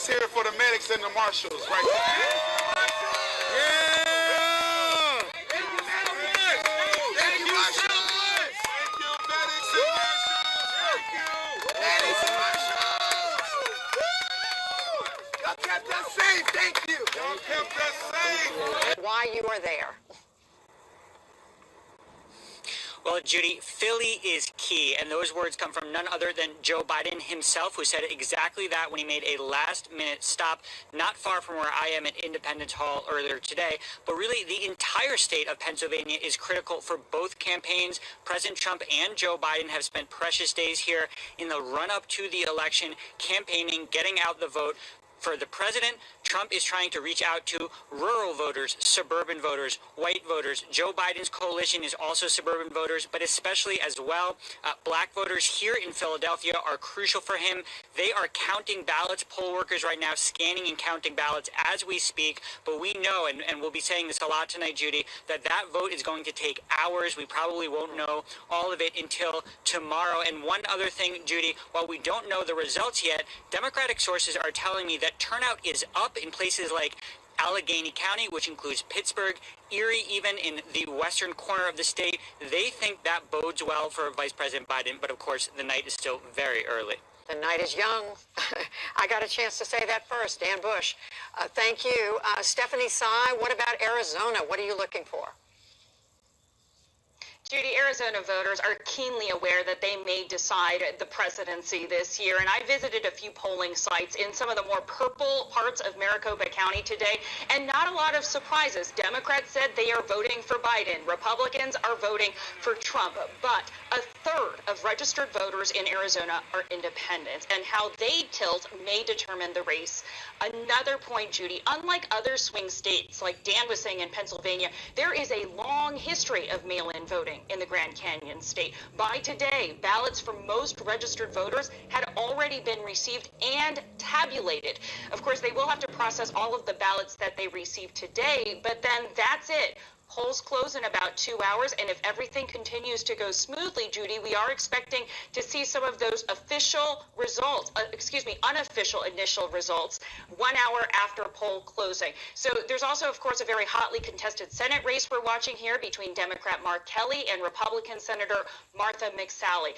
Let's hear it for the medics and the marshals right there. Yeah! Thank you, medics. Thank you, marshals. Thank you, medics and marshals. Thank you. Medics and marshals. Y'all kept us safe. Thank you. Y'all kept us safe. Why you are there. Well, Judy, Philly is key, and those words come from none other than Joe Biden himself, who said exactly that when he made a last-minute stop not far from where I am at Independence Hall earlier today. But really, the entire state of Pennsylvania is critical for both campaigns. President Trump and Joe Biden have spent precious days here in the run-up to the election, campaigning, getting out the vote. For the president, Trump is trying to reach out to rural voters, suburban voters, white voters. Joe Biden's coalition is also suburban voters, but especially as well, black voters here in Philadelphia are crucial for him. They are counting ballots, poll workers right now scanning and counting ballots as we speak. But we know, and we'll be saying this a lot tonight, Judy, that vote is going to take hours. We probably won't know all of it until tomorrow. And one other thing, Judy, while we don't know the results yet, Democratic sources are telling me that turnout is up in places like Allegheny County, which includes Pittsburgh, Erie, even in the western corner of the state. They think that bodes well for Vice President Biden, but of course the night is still very early. The night is young. I got a chance to say that first. Dan Bush, thank you. Stephanie Sy, what about Arizona? What are you looking for? Judy, Arizona voters are keenly aware that they may decide the presidency this year, and I visited a few polling sites in some of the more purple parts of Maricopa County today, and not a lot of surprises. Democrats said they are voting for Biden. Republicans are voting for Trump, but a third of registered voters in Arizona are independents, and how they tilt may determine the race. Another point, Judy, unlike other swing states, like Dan was saying in Pennsylvania, there is a long history of mail-in voting in the Grand Canyon state. By today, ballots from most registered voters had already been received and tabulated. Of course, they will have to process all of the ballots that they received today, but then that's it. Polls close in about 2 hours, and if everything continues to go smoothly, Judy, we are expecting to see some of those official results, unofficial initial results 1 hour after poll closing. So there's also, of course, a very hotly contested Senate race we're watching here between Democrat Mark Kelly and Republican Senator Martha McSally.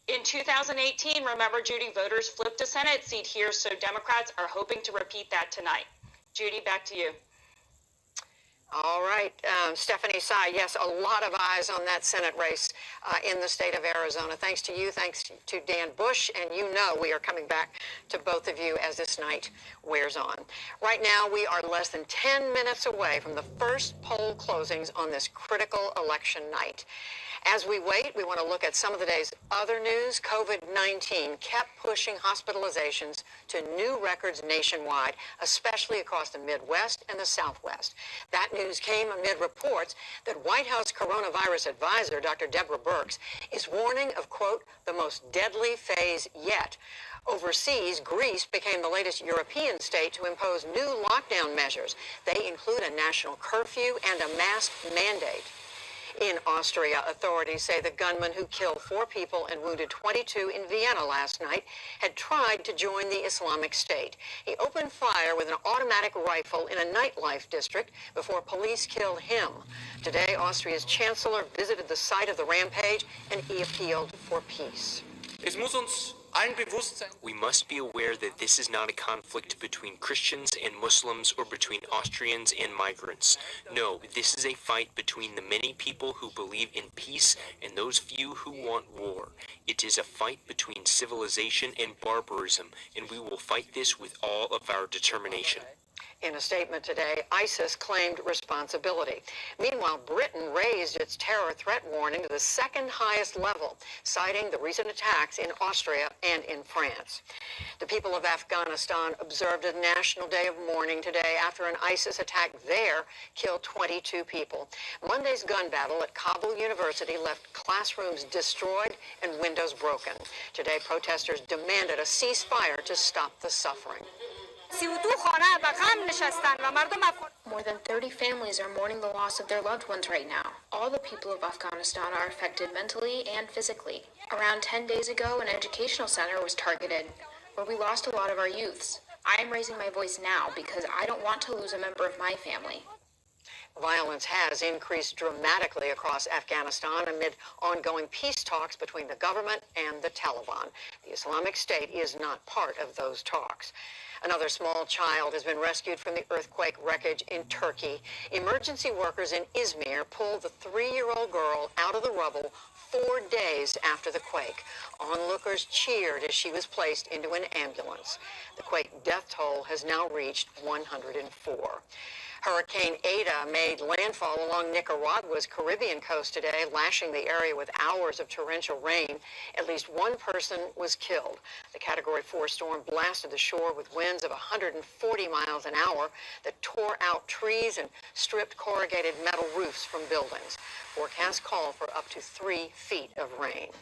In 2018, remember, Judy, voters flipped a Senate seat here, so Democrats are hoping to repeat that tonight. Judy, back to you. All right, Stephanie Sy, yes, a lot of eyes on that Senate race in the state of Arizona. Thanks to you, thanks to Dan Bush, and you know we are coming back to both of you as this night wears on. Right now, we are less than 10 minutes away from the first poll closings on this critical election night. As we wait, we want to look at some of the day's other news. COVID-19 kept pushing hospitalizations to new records nationwide, especially across the Midwest and the Southwest. That news came amid reports that White House coronavirus advisor, Dr. Deborah Birx, is warning of, quote, the most deadly phase yet. Overseas, Greece became the latest European state to impose new lockdown measures. They include a national curfew and a mask mandate. In Austria, authorities say the gunman who killed 4 people and wounded 22 in Vienna last night had tried to join the Islamic State. He opened fire with an automatic rifle in a nightlife district before police killed him. Today, Austria's chancellor visited the site of the rampage and he appealed for peace. We must be aware that this is not a conflict between Christians and Muslims or between Austrians and migrants. No, this is a fight between the many people who believe in peace and those few who want war. It is a fight between civilization and barbarism, and we will fight this with all of our determination. In a statement today, ISIS claimed responsibility. Meanwhile, Britain raised its terror threat warning to the second highest level, citing the recent attacks in Austria and in France. The people of Afghanistan observed a national day of mourning today after an ISIS attack there killed 22 people. Monday's gun battle at Kabul University left classrooms destroyed and windows broken. Today, protesters demanded a ceasefire to stop the suffering. More than 30 families are mourning the loss of their loved ones right now. All the people of Afghanistan are affected mentally and physically. Around 10 days ago, an educational center was targeted, where we lost a lot of our youths. I am raising my voice now because I don't want to lose a member of my family. Violence has increased dramatically across Afghanistan amid ongoing peace talks between the government and the Taliban. The Islamic State is not part of those talks. Another small child has been rescued from the earthquake wreckage in Turkey. Emergency workers in Izmir pulled the 3-year-old girl out of the rubble 4 days after the quake. Onlookers cheered as she was placed into an ambulance. The quake death toll has now reached 104. Hurricane Eta made landfall along Nicaragua's Caribbean coast today, lashing the area with hours of torrential rain. At least one person was killed. The Category 4 storm blasted the shore with winds of 140 miles an hour that tore out trees and stripped corrugated metal roofs from buildings. Forecasts call for up to 3 feet of rain.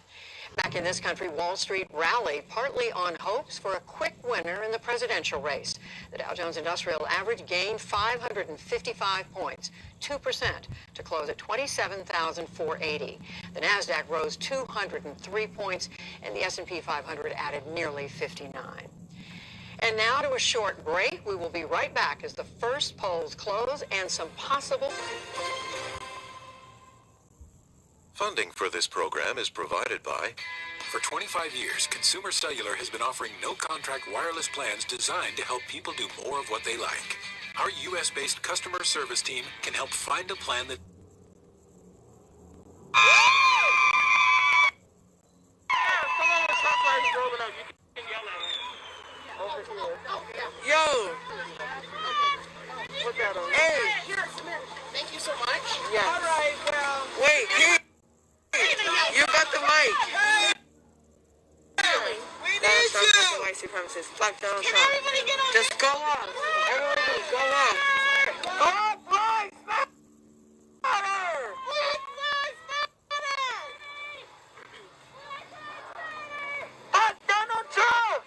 Back in this country, Wall Street rallied partly on hopes for a quick winner in the presidential race. The Dow Jones Industrial Average gained 555 points, 2%, to close at 27,480. The Nasdaq rose 203 points, and the S&P 500 added nearly 59. And now to a short break. We will be right back as the first polls close and some possible... Funding for this program is provided by... For 25 years, Consumer Cellular has been offering no-contract wireless plans designed to help people do more of what they like. Our U.S.-based customer service team can help find a plan that... Yo! Hey! Thank you so much. Yeah. All right, well... Wait, hey! You got the mic! We need you! White supremacists. Fuck Donald Can Trump. everybody get on? Just go off. Everybody go off. Black Lives Matter! Black Lives Matter! Fuck Donald Trump!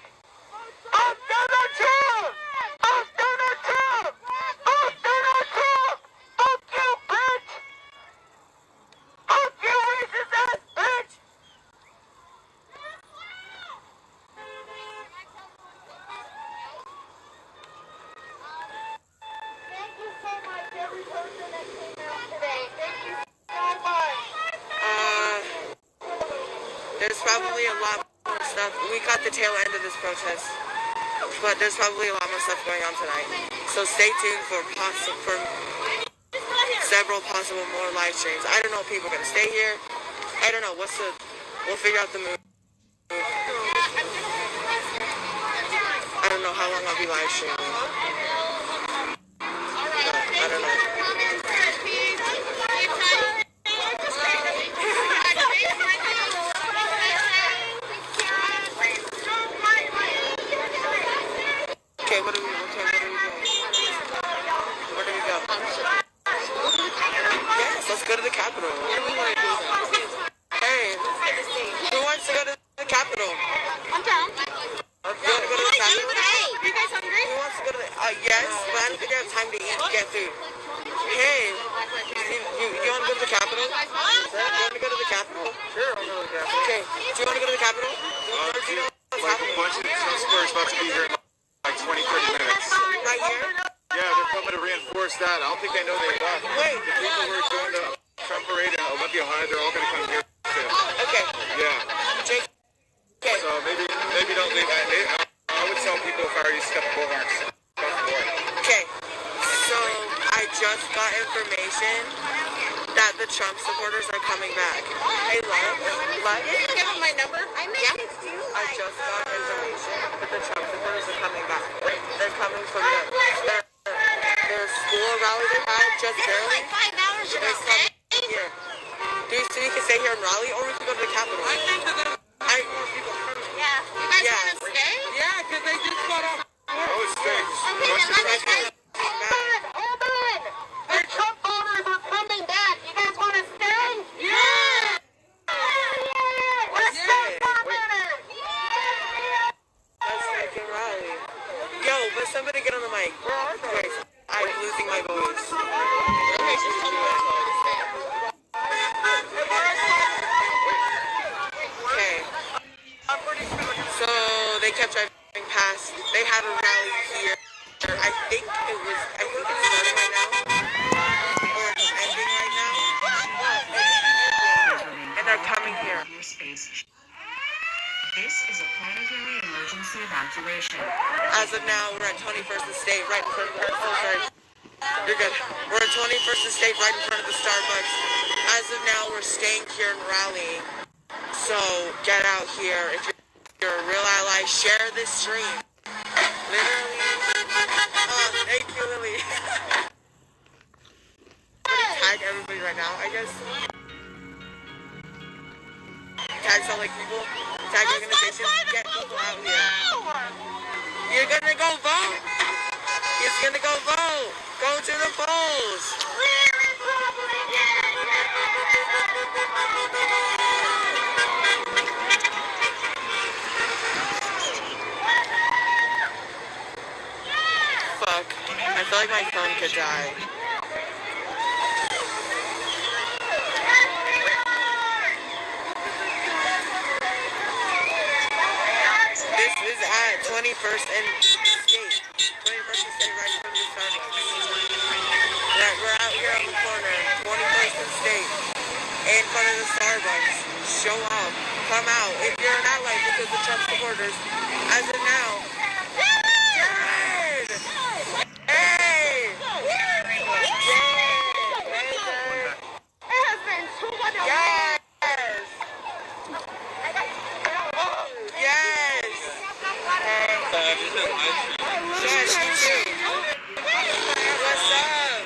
Fuck Donald Trump! Fuck Donald Trump! Fuck Donald Trump! Fuck you, bitch! Fuck you, racist ass bitch! Thank you so much, every person that came out today. Thank you so much. There's probably a lot more stuff. We caught the tail end of this protest, but there's probably a lot more stuff going on tonight. So stay tuned for several possible more live streams. I don't know if people are gonna stay here. I don't know. We'll figure out the move. I don't know how long I'll be live streaming. I don't know. Okay, what do we doing? Where do we go? Yes, let's go to the Capitol. Hey, who wants to go to the Capitol? I'm down. You want to go to the Capitol? You guys hungry? Who wants to go to the... yes, but I don't think I have time to eat and get food. Hey, you want to go to the Capitol? You want to go to the Capitol? Sure, I'll go to the Capitol. Okay, do you want to go to the Capitol? Or do you know what's happening? Square's about to be here in like 20, 30 minutes. Right here? Yeah, they're coming to reinforce that. I don't think they know they left. Wait. The people who are doing the Trump parade in Olympia High, they're all going to come here soon. Okay. Yeah. Okay. So maybe don't leave. I would tell people if I were you to step bullhorns. Okay. So I just got information that the Trump supporters are coming back. Hey, love. Did you give them my number? I messaged you. I just got information that the Trump supporters are coming back. They're coming from their school rally they had just barely. Like 5 hours ago. They're coming here. So we can stay here in Raleigh, or we can go to the Capitol. I think they're gonna more people. Yeah. You guys want to stay? Yeah, because they just got off. Oh, it stinks. Okay, then let me stay. Hold on. The Trump voters are coming back. You guys want to stay? Yeah. Let's stay for a minute. That's freaking Raleigh. Yo, but somebody get on the mic. Where are they? Wait, I'm losing my voice. Okay, just tell me where to stay. Okay. So they kept driving past. They had a rally here. I think it started right now. Or it's ending right now. And they're coming here. This is a planetary emergency evacuation. As of now, we're at 21st and State, right in front of the... Oh, sorry. You're good. We're at 21st and State, right in front of the Starbucks. As of now, we're staying here and rallying. So, get out here. If you're a real ally, share this stream. Literally. Oh, thank you, Lily. I'm gonna tag everybody right now, I guess. Tag some like people, tag organizations, get people out here. You're gonna go vote. He's gonna go vote. Go to the polls. Fuck. I feel like my phone could die. This is at 21st and State. 21st and State, right in front of the Starbucks. We're out here on the corner. 21st and State. In front of the Starbucks. Show up. Come out. If you're an ally because of Trump supporters. As of now. Jared! Hey! It has been 2 Yes! Yes! Yes, you too. What's up?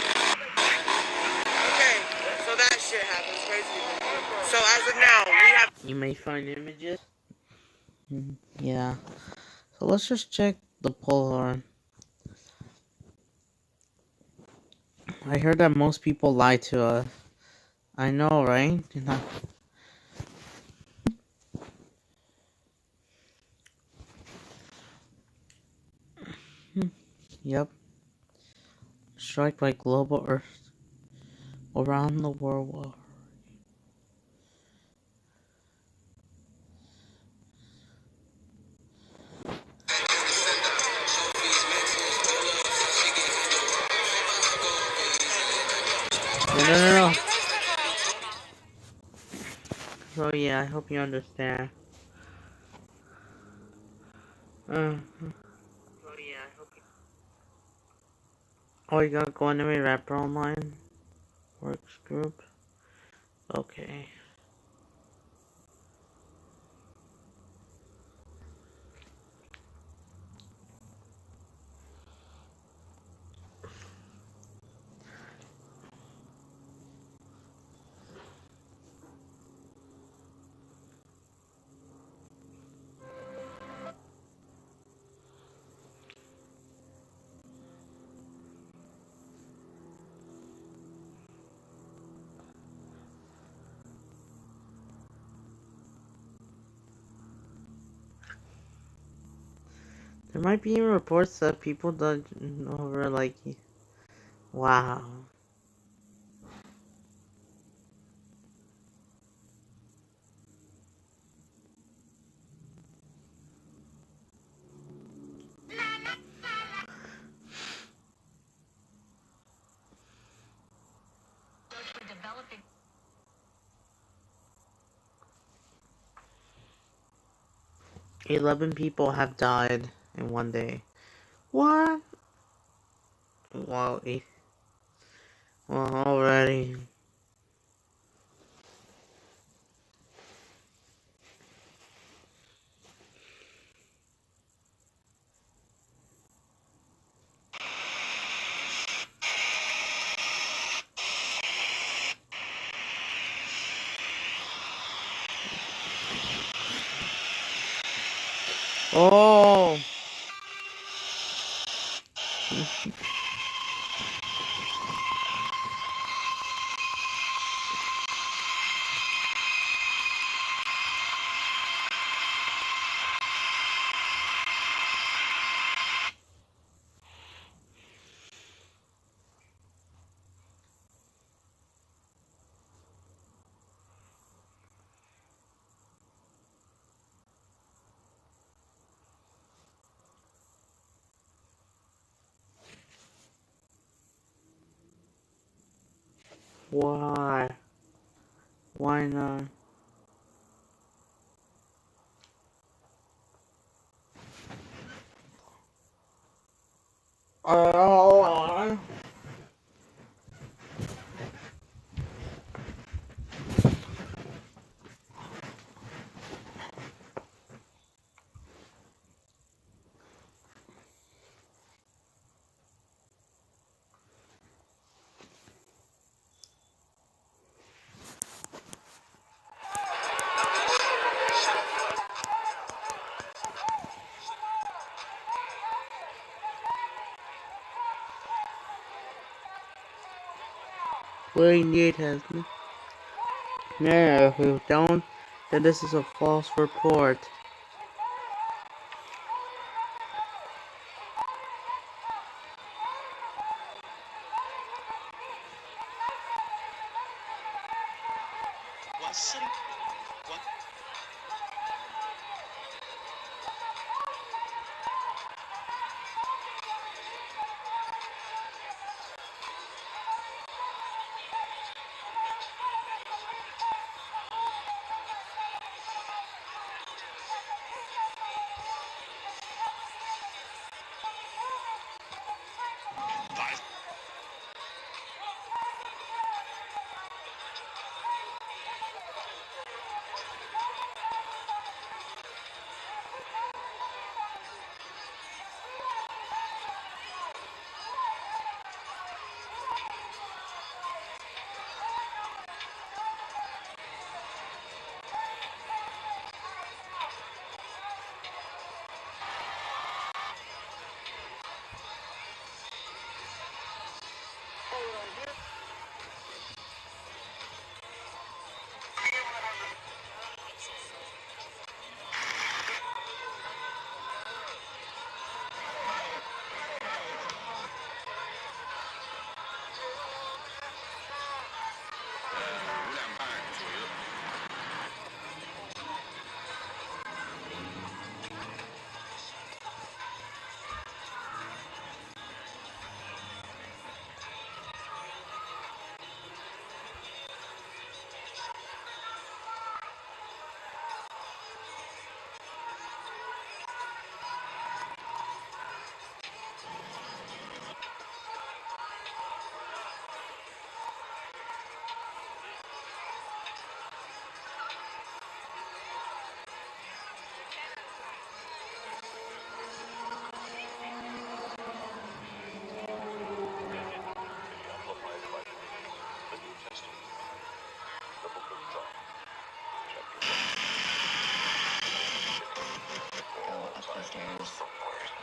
Okay, so that shit happens, crazy. So as of now, we have... You may find images. Yeah. So let's just check the poll. I heard that most people lie to us. I know, right? Yep. Strike by global Earth around the world. No. So yeah, I hope you understand. Oh, you gotta go into my Rapper Online Works group. Okay. There might be reports that people don't over like, wow. Developing 11 people have died in one day. What? Wow. Well, already. Oh. Why? Why not? We need him. No, if we don't, then this is a false report.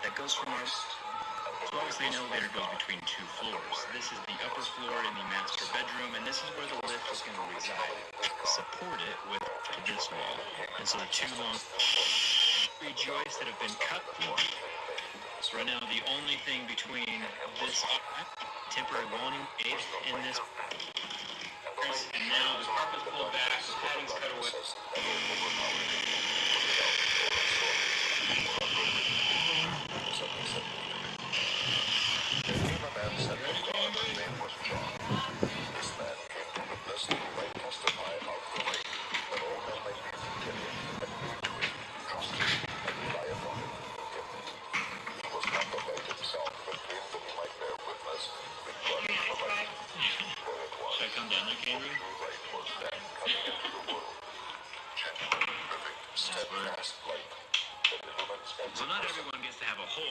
That goes from our... So obviously an elevator goes between two floors. This is the upper floor in the master bedroom, and this is where the lift is going to reside. Support it with this wall. And so the two long joists that have been cut through. So right now the only thing between this temporary awning gate and this... And now the carpet's pulled back, the padding's cut away. Should I come down there, Candy? So not everyone gets to have a hole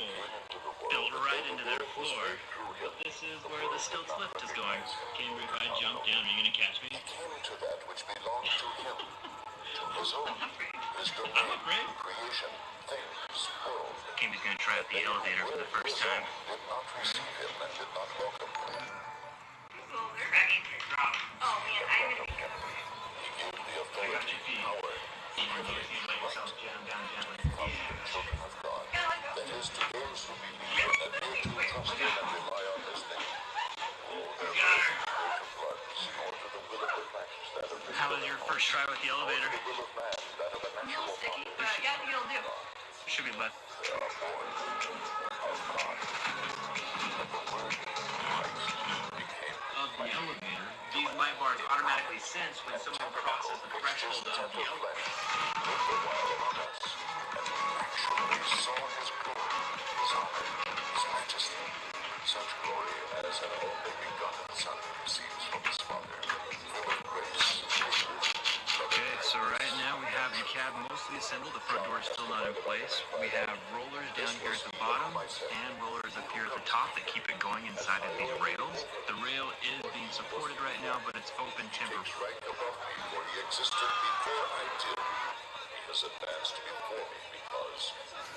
built right into their floor. But this is where the stilts lift is going. Candy, if I jump down, are you going to catch me? I'm afraid. Candy's going to try out the elevator for the first time. Oh man, I'm gonna be I got your feet. You let yourself jam down gently. How was your first try with the elevator? a little sticky, but yeah, I think it'll do. Should be left. Of the elevator, these might majesty, such glory as an only begotten Son receives from his Father, full of grace and truth. Okay, so right now we have the cab mostly assembled. The front door is still not in place. We have rollers down here at the bottom and rollers up here at the top that keep it going inside of these rails. The rail is being supported right now, but it's open timber. Right above me, for he existed before I did. He has advanced before me because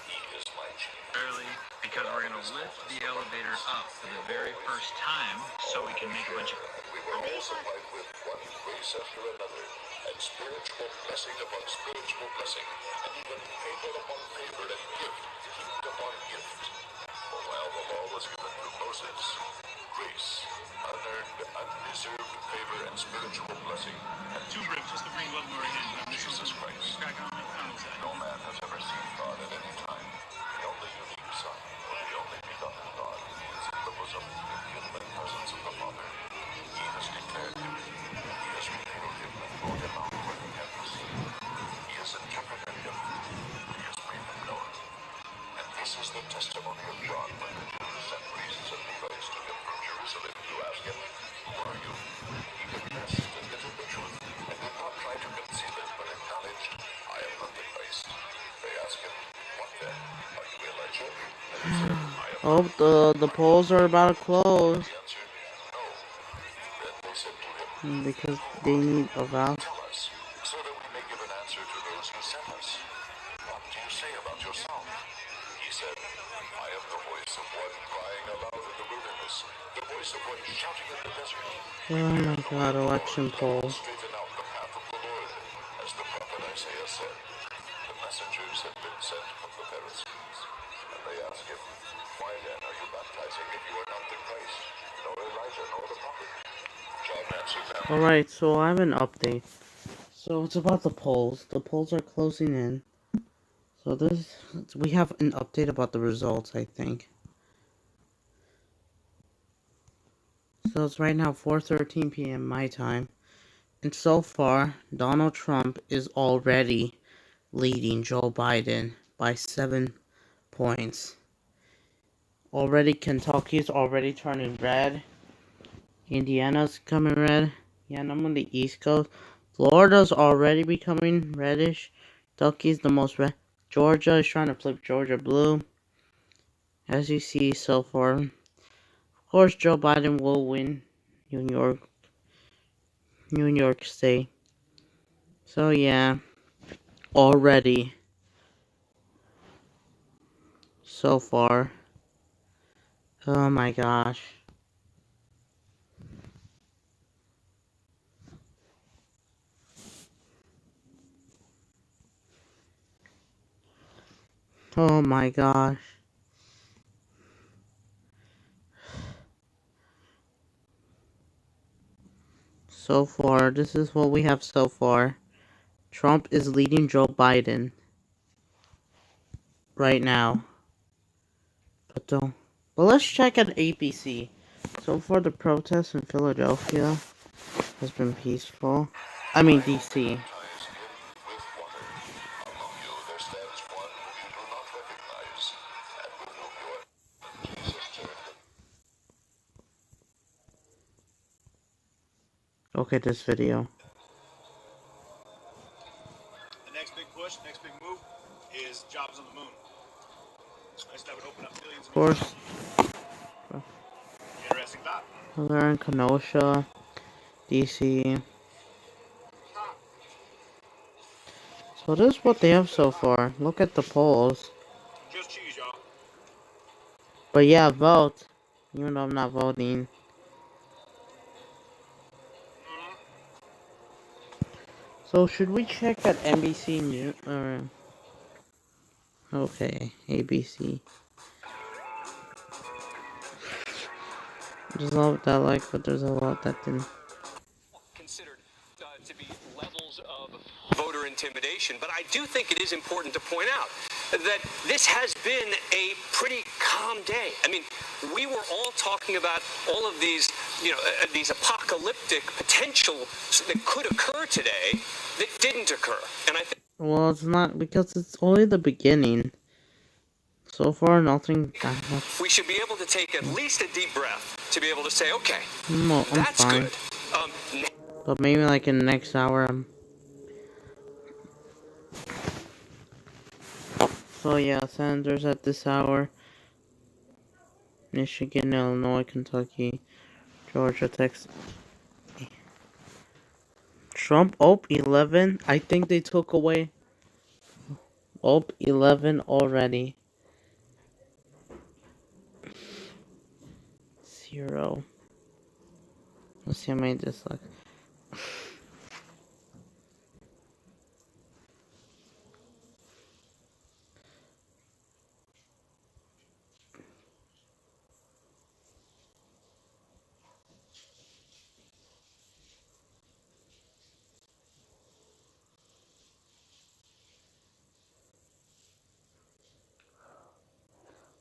he is my chief. Early, because we're going to lift the elevator up for the very first time so we can make a bunch of... We were all supplied with one grace after another, and spiritual blessing upon spiritual blessing, and even favor upon favor, and gift heaped upon gift. For while the law was given through Moses, grace, unearned, undeserved favor, and spiritual blessing, and Two bricks, just to bring a little more in. Jesus Christ. No man has ever seen God at any time. The only unique Son, of the only begotten God, is in the bosom of the infinite presence of the Father. He has declared him. He has revealed him and brought him out where he can be seen. He has interpreted him. He has made him known. And this is the testimony of John when the Jews and priests and Levites took him from Jerusalem to ask him, "Who are you?" He confessed and admitted the truth, and did not try to conceal it, but acknowledged, "I am not the Christ." They asked him, "What then? Are you Elijah?" And he said, "I am Oh, the polls are about to close. He answered, "No." Then they said to him, Because they need a vow. "Tell us, so that we may give an answer to those who sent us. What do you say about yourself?" He said, "I am the voice of one crying aloud in the wilderness, the voice of one shouting in the desert. Oh my god, election poll. Straighten out the path of the Lord, as the prophet Isaiah said." The messengers had been sent from the Pharisees, and they asked him, "Why then are you baptizing if you are not the Christ, nor Elijah, nor the prophet?" John answered them, Alright, so I have an update. So it's about the polls. The polls are closing in. So we have an update about the results, I think. So it's right now 4:13 p.m. my time. And so far, Donald Trump is already leading Joe Biden by 7 points. Already Kentucky's already turning red. Indiana's coming red. Yeah, and I'm on the East Coast. Florida's already becoming reddish. Kentucky's the most red. Georgia is trying to flip Georgia blue. As you see so far. Of course, Joe Biden will win New York State. So yeah, already. So far. Oh my gosh. Oh my gosh. So far, this is what we have so far. Trump is leading Joe Biden right now. But let's check at ABC. So far, the protests in Philadelphia has been peaceful. I mean, DC. Okay, this video. The next big push, next big move is jobs on the moon. That would open up millions Of course. Interesting thought. They're in Kenosha, DC. So this is what they have so far. Look at the polls. Just cheese, y'all. But yeah, vote. Even though I'm not voting. So should we check at NBC News? Okay, ABC. There's a lot that I like, but there's a lot that didn't. Considered to be levels of voter intimidation, but I do think it is important to point out that this has been a pretty calm day. I mean, we were all talking about all of these, these apocalyptic potentials that could occur today that didn't occur, and I think. Well, it's not, because it's only the beginning. So far, nothing that much. We should be able to take at least a deep breath to be able to say, okay, No, I'm that's fine. good. But maybe like in the next hour. So yeah, senators at this hour. Michigan, Illinois, Kentucky, Georgia, Texas. Trump, 11. I think they took away 11 already. 0. Let's see how many dislikes.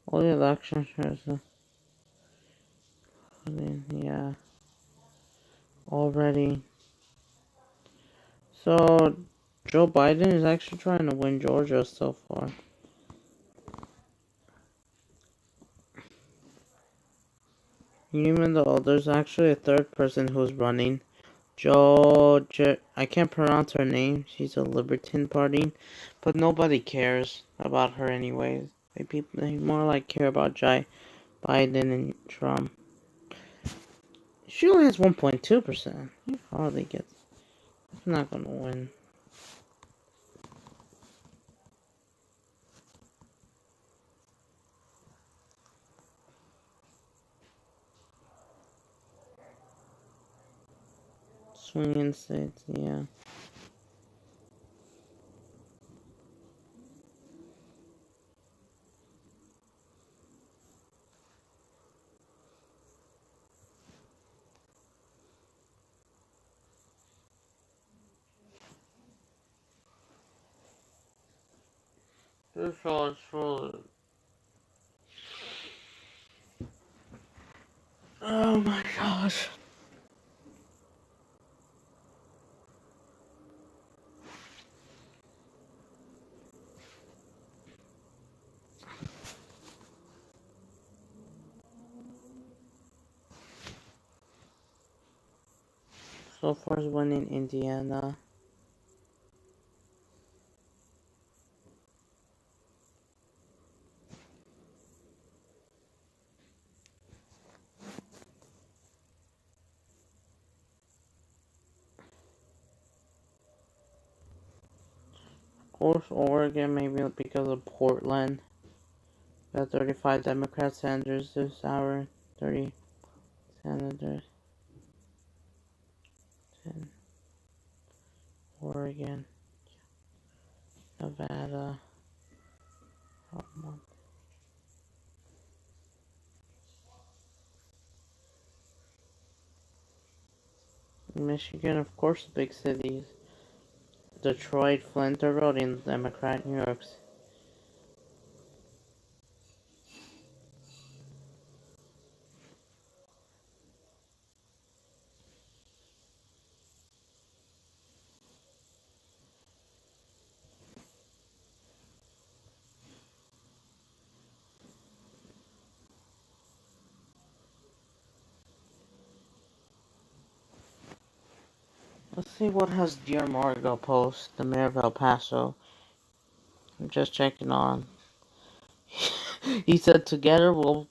All the election shares. Yeah. Already. So, Joe Biden is actually trying to win Georgia so far. Even though there's actually a third person who's running. I can't pronounce her name. She's a Libertine Party. But nobody cares about her anyways. They more like care about Biden and Trump. She only has 1.2%. He hardly gets. He's not gonna win. Swinging states, yeah. This is for. Oh my gosh. So far is winning Indiana. Of course, Oregon, maybe because of Portland. Got 35 Democrat senators this hour. 30 senators. 10. Oregon. Nevada. Michigan, of course, big cities. Detroit, Flint are voting Democrat. New York's. Let's see what has Dear Margo post, the mayor of El Paso. I'm just checking on. He said, together we'll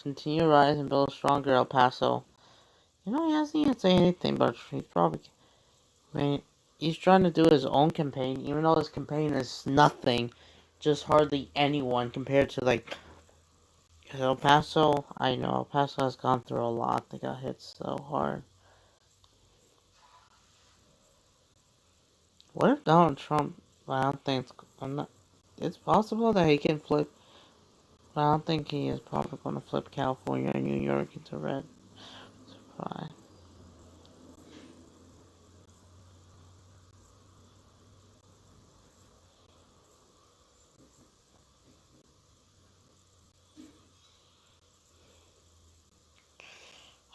continue to rise and build a stronger El Paso. You know, he hasn't even said anything, but he's probably. I mean, he's trying to do his own campaign, even though his campaign is nothing. Just hardly anyone compared to, like. Because El Paso, I know, El Paso has gone through a lot. They got hit so hard. What if Donald Trump, I don't think it's possible that he can flip, but I don't think he is probably going to flip California and New York into red. Surprise.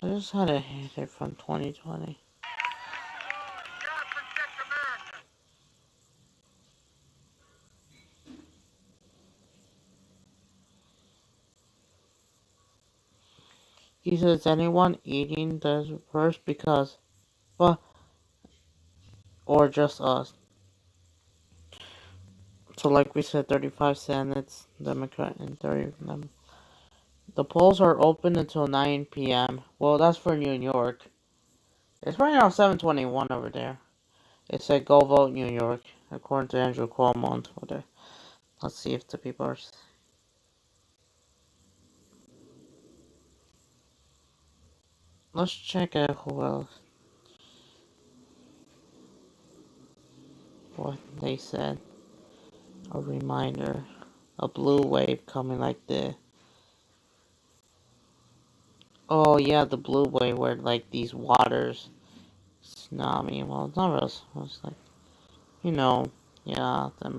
I just had a hit from 2020. He says, anyone eating this first because, well, or just us. So like we said, 35 Senate's Democrat and 30 of them. The polls are open until 9 p.m. Well, that's for New York. It's right now 7:21 over there. It said go vote New York, according to Andrew Cuomo on Twitter. Let's see if the people are... Let's check out who else. What they said. A reminder. A blue wave coming like this. Oh yeah, the blue wave where like these waters tsunami. Well, it's not real. It's like, you know, yeah, the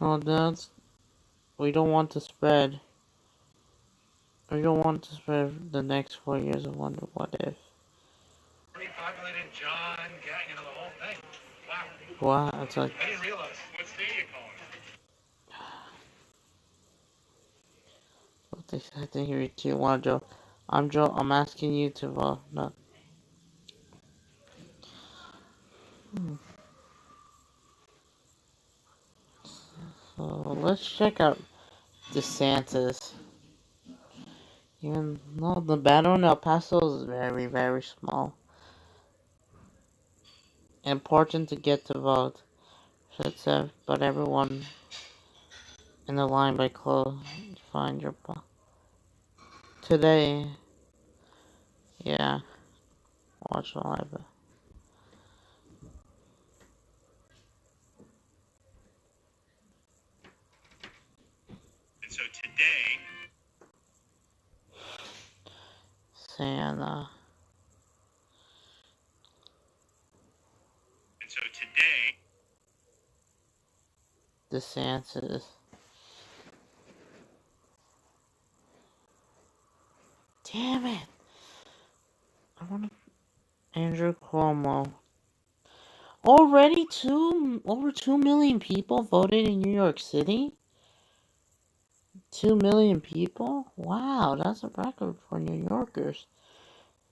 no, that's we don't want to spread. We don't want to spread the next 4 years of Wonder What If. Repopulated John, you know, the whole thing. Wow. Wow, it's like I didn't realize. What state are you calling? what they said. I think you too want Joe. I'm Joe. I'm asking you to vote. No. So let's check out DeSantis. Even though the battle in El Paso is very, very small. Important to get to vote. Should say, but everyone in the line by close. Find your today. Yeah, watch live. And so today, Santa. and so today, DeSantis. Damn it! I want to. Andrew Cuomo. Already over 2 million people voted in New York City? 2 million people? Wow, that's a record for New Yorkers.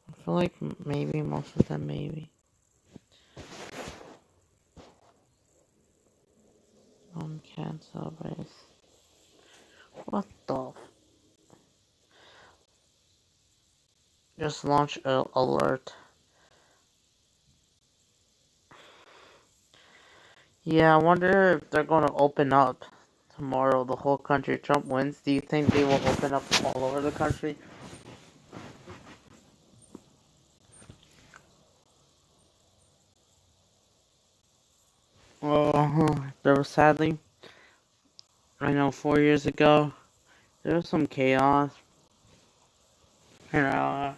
I feel like maybe most of them, maybe. Cancel race. What the? Just launch a alert. Yeah, I wonder if they're gonna open up tomorrow the whole country. Trump wins. Do you think they will open up all over the country? There was sadly, I know 4 years ago, there was some chaos. And,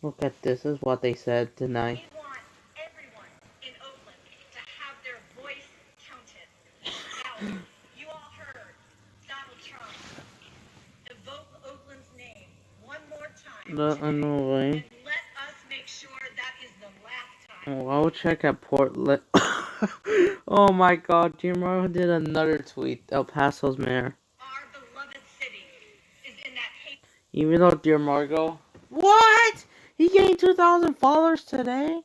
look at this, is what they said tonight. We want everyone in Oakland to have their voice counted. Now, you all heard Donald Trump evoke Oakland's name one more time Annoying. and let us make sure that is the last time. Oh, I'll check at Portland. Oh my god, Jim Rowe did another tweet. El Paso's mayor. Our beloved city is in that hate. Even though Dear Margot. What? He gained 2,000 followers today?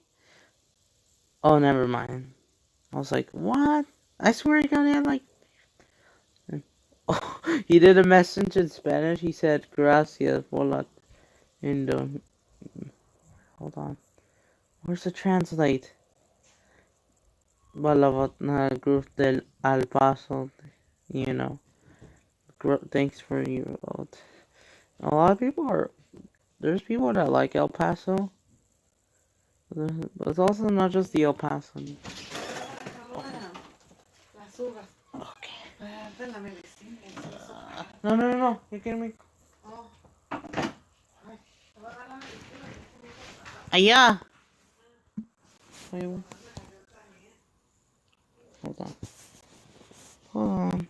Oh, never mind. I was like, what? I swear he got like... Oh, he did a message in Spanish. He said, gracias por la... Hold on. Where's the translate? Group del El Paso. You know. Thanks for your vote. A lot of people are... There's people that like El Paso. But it's also not just the El Paso. Okay. No. You're kidding me? Yeah. Wait, hold on. Hold on.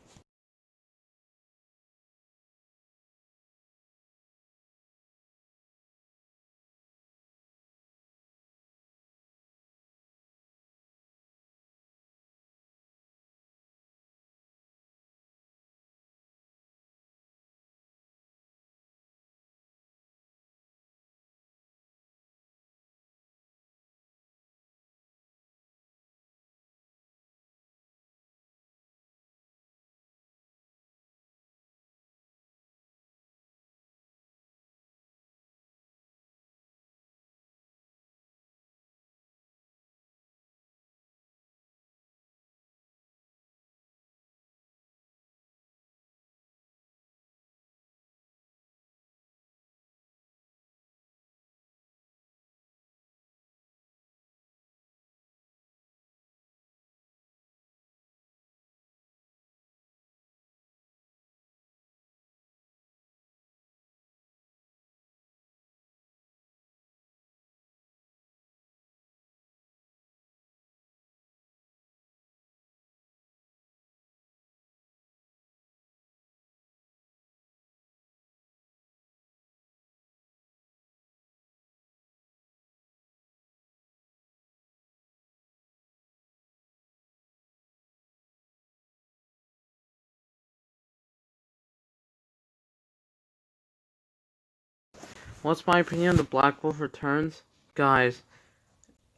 What's my opinion on the Black Wolf Returns? Guys,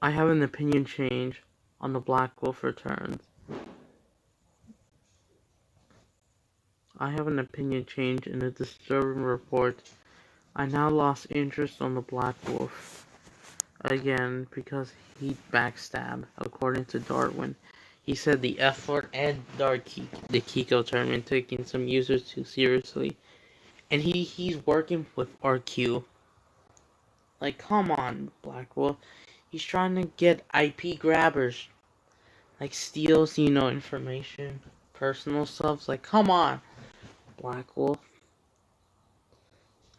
I have an opinion change on the Black Wolf Returns. I have an opinion change in a disturbing report. I now lost interest on the Black Wolf again because he backstabbed, according to Darwin. He said the F word and the Kiko tournament taking some users too seriously. And he's working with RQ. Like, come on, Black Wolf. He's trying to get IP grabbers. Like, steals, information. Personal stuff. Like, come on, Black Wolf.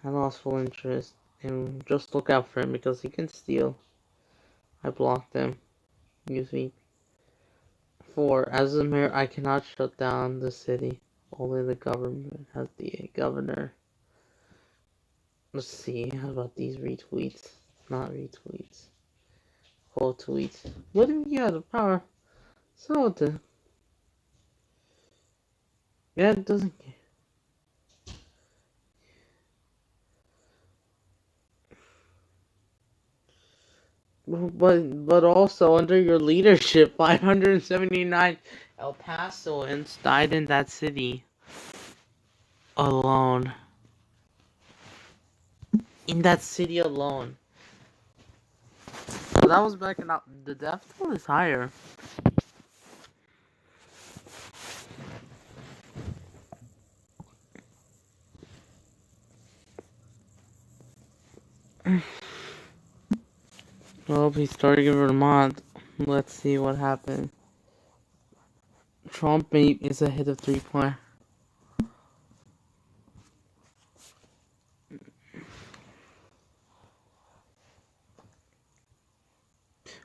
I lost full interest. And just look out for him because he can steal. I blocked him. Newsweek. 4. As a mayor, I cannot shut down the city. Only the government has the governor. Let's see. How about these retweets? Not retweets. Quote tweets. What do we got? The power. So the. Yeah, it doesn't. But also under your leadership, 579 El Pasoans died in that city alone. In that city alone. So that was back in the death toll is higher. Well, he's starting in Vermont. Let's see what happens. Trump is ahead of 3 point.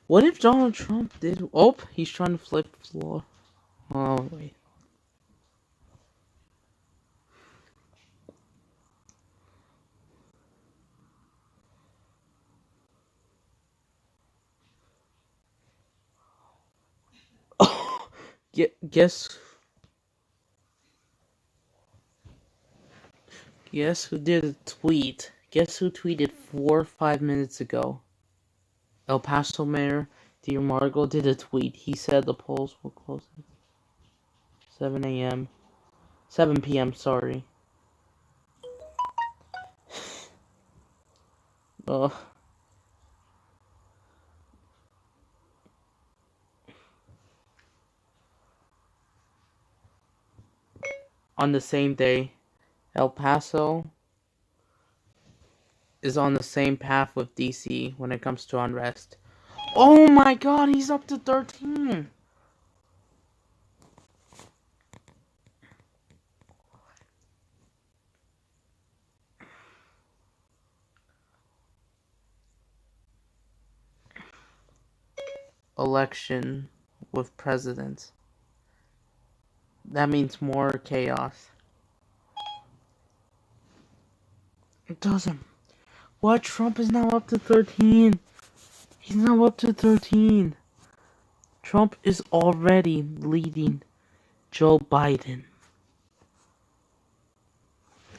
What if Donald Trump did? Oh, he's trying to flip floor. Oh, wait. Oh, guess who did a tweet? Guess who tweeted 4 or 5 minutes ago? El Paso Mayor Margo did a tweet. He said the polls will close at 7 a.m. 7 p.m. Sorry. On the same day, El Paso is on the same path with DC when it comes to unrest. Oh my god, he's up to 13! election with presidents. That means more chaos. It doesn't. What? Trump is now up to 13. He's now up to 13. Trump is already leading Joe Biden.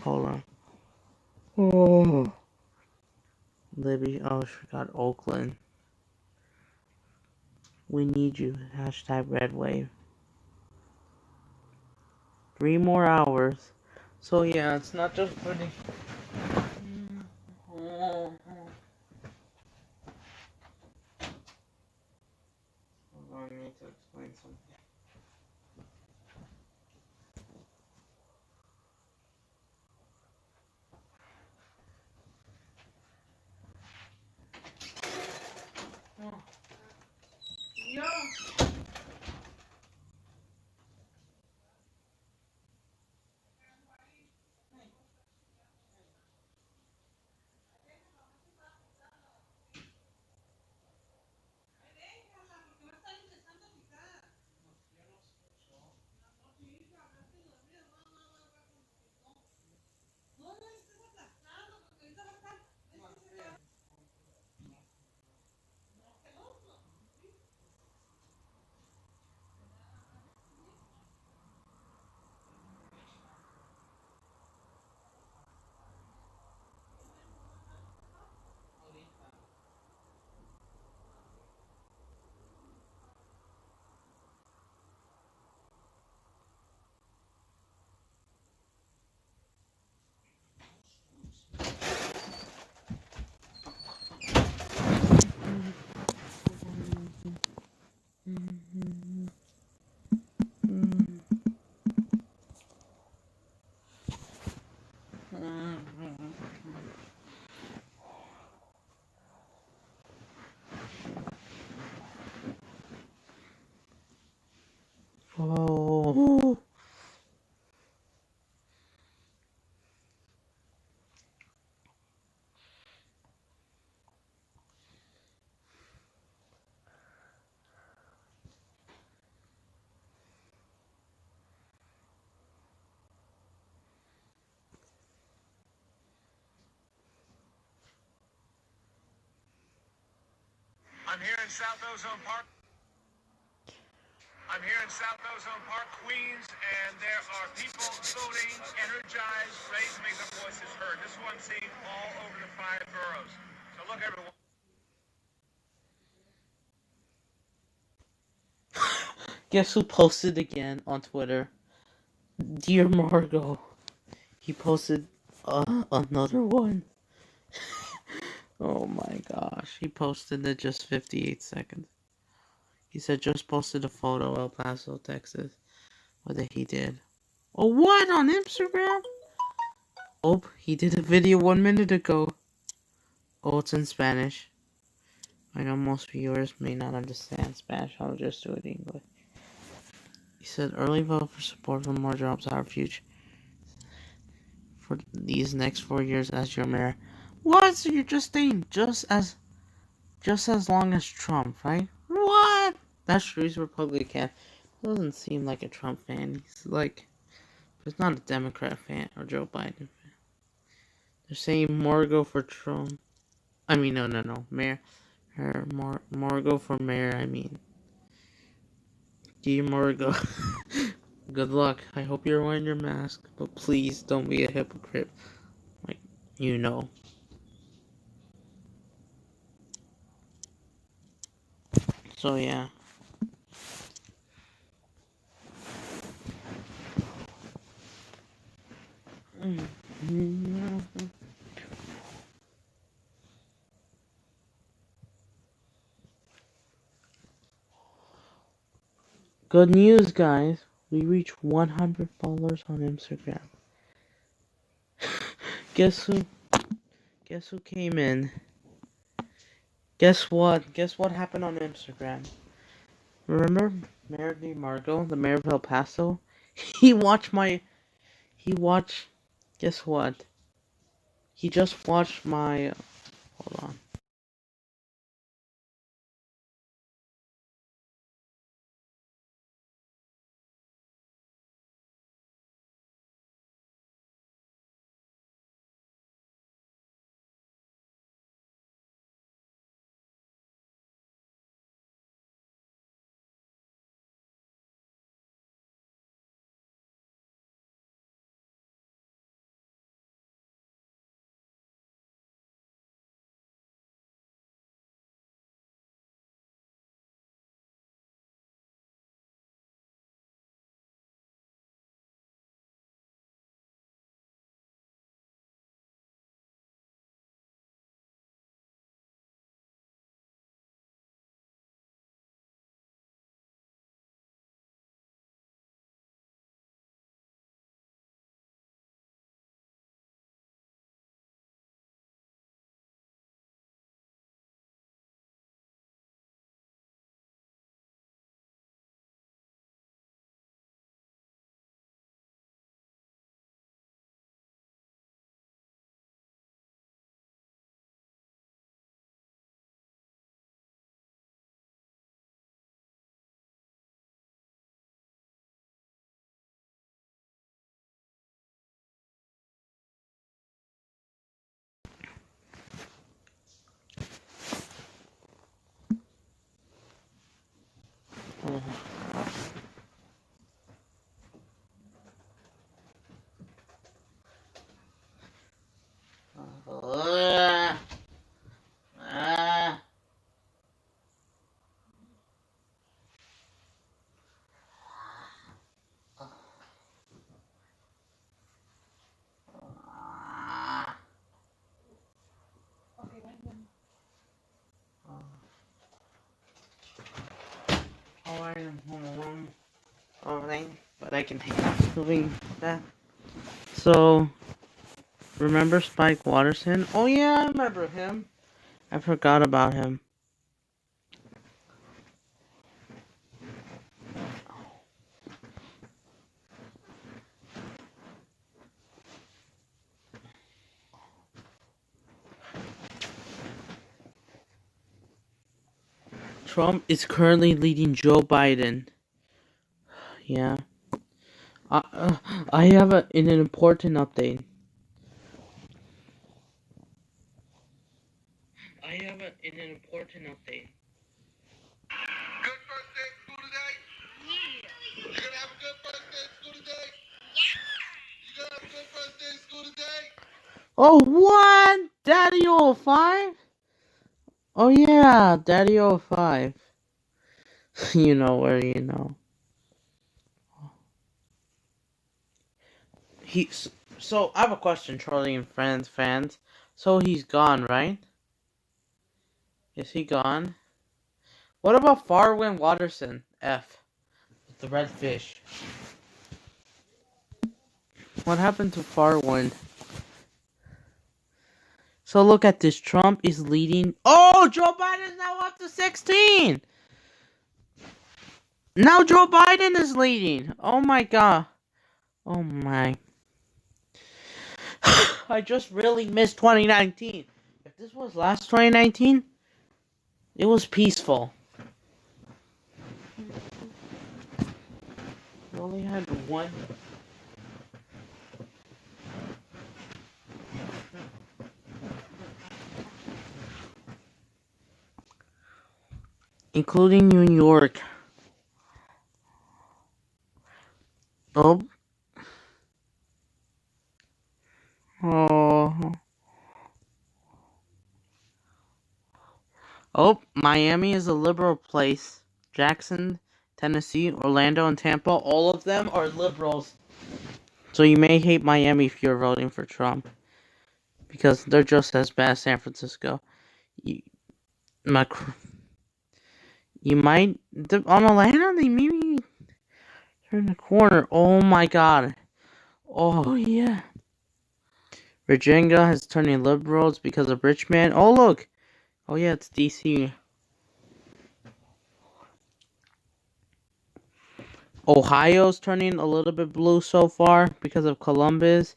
Hold on. Oh. Libby, oh, I forgot Oakland. We need you. Hashtag red wave. 3 more hours. So yeah, it's not just putting. Hold on, I need to explain something. Yeah. Oh. I'm here in South Ozone Park. I'm here in South Ozone Park, Queens, and there are people voting, energized, ready to make their voices heard. This is what I'm seeing all over the 5 boroughs. So look, everyone. Guess who posted again on Twitter? Dear Margot. He posted another one. Oh my gosh. He posted it just 58 seconds. He said just posted a photo, El Paso, Texas. What did he did? Oh, what? On Instagram? Oh, he did a video 1 minute ago. Oh, it's in Spanish. I know most viewers may not understand Spanish. I'll just do it in English. He said, early vote for support for more jobs, our future. For these next 4 years as your mayor. What? So you're just staying just as long as Trump, right? What? That's true. He's a Republican. Doesn't seem like a Trump fan. He's like, he's not a Democrat fan or Joe Biden fan. They're saying Margot for Trump. I mean, no, mayor. Margot for mayor. I mean, dear Margot. Good luck. I hope you're wearing your mask, but please don't be a hypocrite. Like, you know. So yeah. Good news, guys. We reached 100 followers on Instagram. Guess who came in? Guess what? Guess what happened on Instagram? Remember Mayor DeMarco, the mayor of El Paso? He watched. Guess what? He just watched my. Hold on. Alright, I'm home alone. Alright, but I can hang out doing that. So, remember Spike Watterson? Oh yeah, I remember him. I forgot about him. Trump is currently leading Joe Biden. Yeah. I have an important update. An important update. Good first day at school today? Yeah. You gonna have a good first day at school today? Yeah. You gonna have a good first day at school today? Oh, what? Daddy 05? Oh, yeah, Daddy 05. You know where you know. So, I have a question, Charlie and Friends fans. So, he's gone, right? Is he gone? What about Farwin Watterson? F. The red fish. What happened to Farwin? So look at this. Trump is leading. Oh, Joe Biden's now up to 16. Now Joe Biden is leading. Oh my god. Oh my. I just really missed 2019. If this was last 2019, it was peaceful. We only had one. Including New York. Oh. Oh. Oh, Miami is a liberal place. Jackson, Tennessee, Orlando, and Tampa, all of them are liberals. So you may hate Miami if you're voting for Trump. Because they're just as bad as San Francisco. You might... On Atlanta, they maybe turn the corner. Oh my god. Oh yeah. Virginia is turning liberals because of Richmond. Oh look. Oh yeah, it's DC. Ohio's turning a little bit blue so far because of Columbus,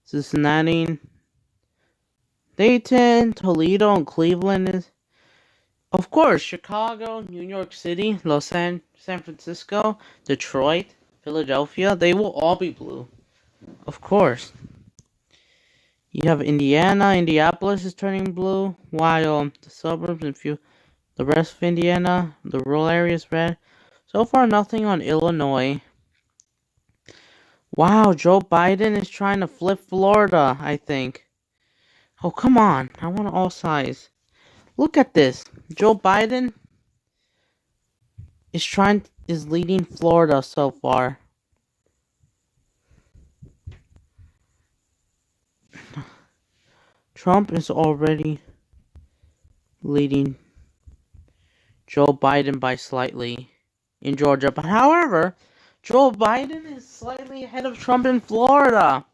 Cincinnati, Dayton, Toledo, and Cleveland is. Of course, Chicago, New York City, San Francisco, Detroit, Philadelphia, they will all be blue. Of course. You have Indiana, Indianapolis is turning blue, while the suburbs and the rest of Indiana, the rural areas red. So far, nothing on Illinois. Wow, Joe Biden is trying to flip Florida, I think. Oh, come on. I want all sides. Look at this. Joe Biden is leading Florida so far. Trump is already leading Joe Biden by slightly in Georgia. But however, Joe Biden is slightly ahead of Trump in Florida.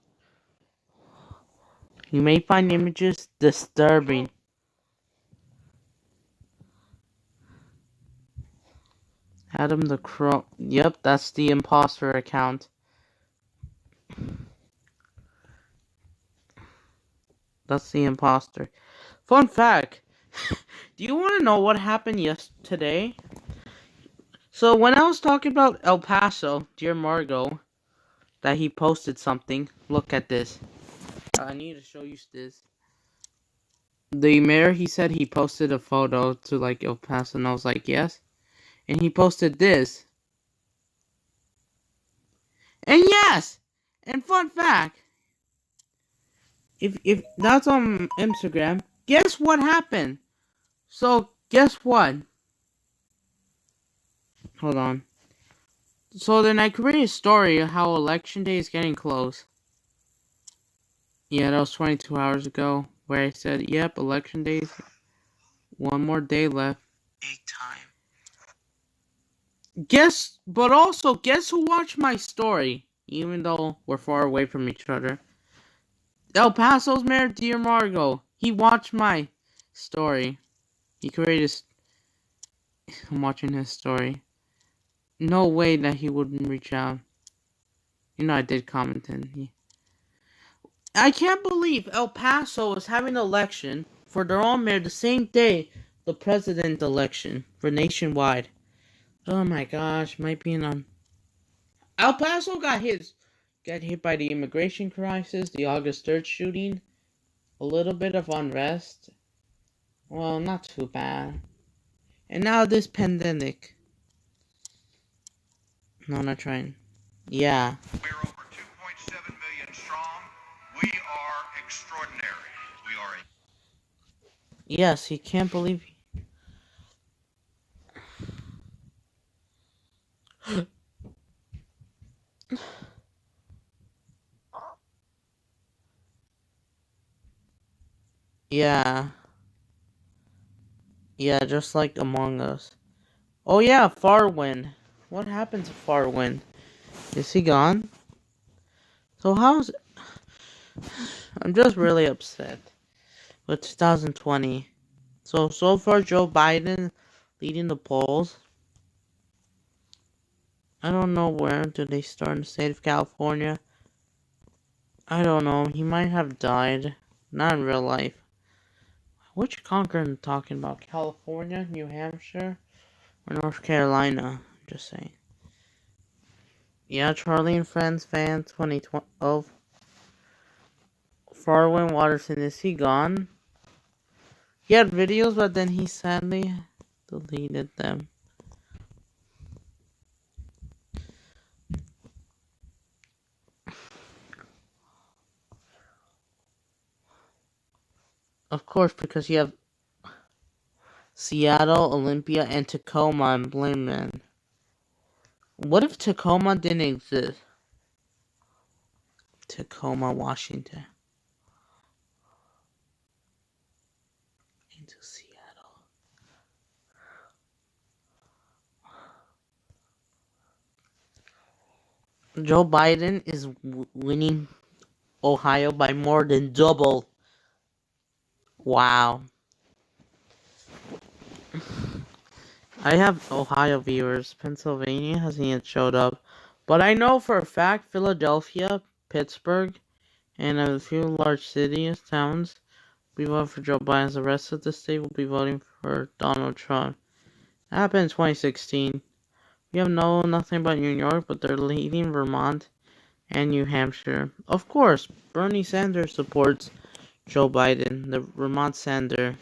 You may find images disturbing. Adam the Crow. Yep, that's the imposter account. That's the imposter. Fun fact. Do you want to know what happened yesterday? So when I was talking about El Paso, dear Margot, that he posted something. Look at this. I need to show you this. The mayor, he said he posted a photo to like El Paso, and I was like, yes. And he posted this. And yes! And fun fact. If that's on Instagram, guess what happened? So guess what? Hold on. So then I created a story of how election day is getting close. Yeah, that was 22 hours ago, where I said, yep, election days, one more day left. But also, guess who watched my story? Even though we're far away from each other. El Paso's Mayor, Dear Margot. He watched my story. He created. I'm watching his story. No way that he wouldn't reach out. You know, I did comment and I can't believe El Paso is having an election for their own mayor the same day the president election for nationwide. Oh my gosh, might be on. El Paso got hit by the immigration crisis, the August 3rd shooting, a little bit of unrest. Well, not too bad. And now this pandemic. No, not trying. Yeah. We're over 2.7 million strong. We are extraordinary. We are a Yes, he can't believe. Yeah. Yeah, just like Among Us. Oh yeah, Farwin. What happened to Farwin? Is he gone? So how's... I'm just really upset with 2020. So far Joe Biden leading the polls. I don't know where do they start in the state of California. I don't know. He might have died. Not in real life. Which Concord am I talking about? California, New Hampshire, or North Carolina? Just saying. Yeah, Charlie and Friends fan 2012. Farwin Watterson, is he gone? He had videos, but then he sadly deleted them. Of course, because you have Seattle, Olympia, and Tacoma and Blaine. What if Tacoma didn't exist? Tacoma, Washington. Into Seattle. Joe Biden is winning Ohio by more than double. Wow. I have Ohio viewers. Pennsylvania hasn't yet showed up. But I know for a fact Philadelphia, Pittsburgh, and a few large cities, towns, will be voting for Joe Biden. The rest of the state will be voting for Donald Trump. That happened in 2016. We have nothing about New York, but they're leading Vermont and New Hampshire. Of course, Bernie Sanders supports Joe Biden. The Vermont Senator.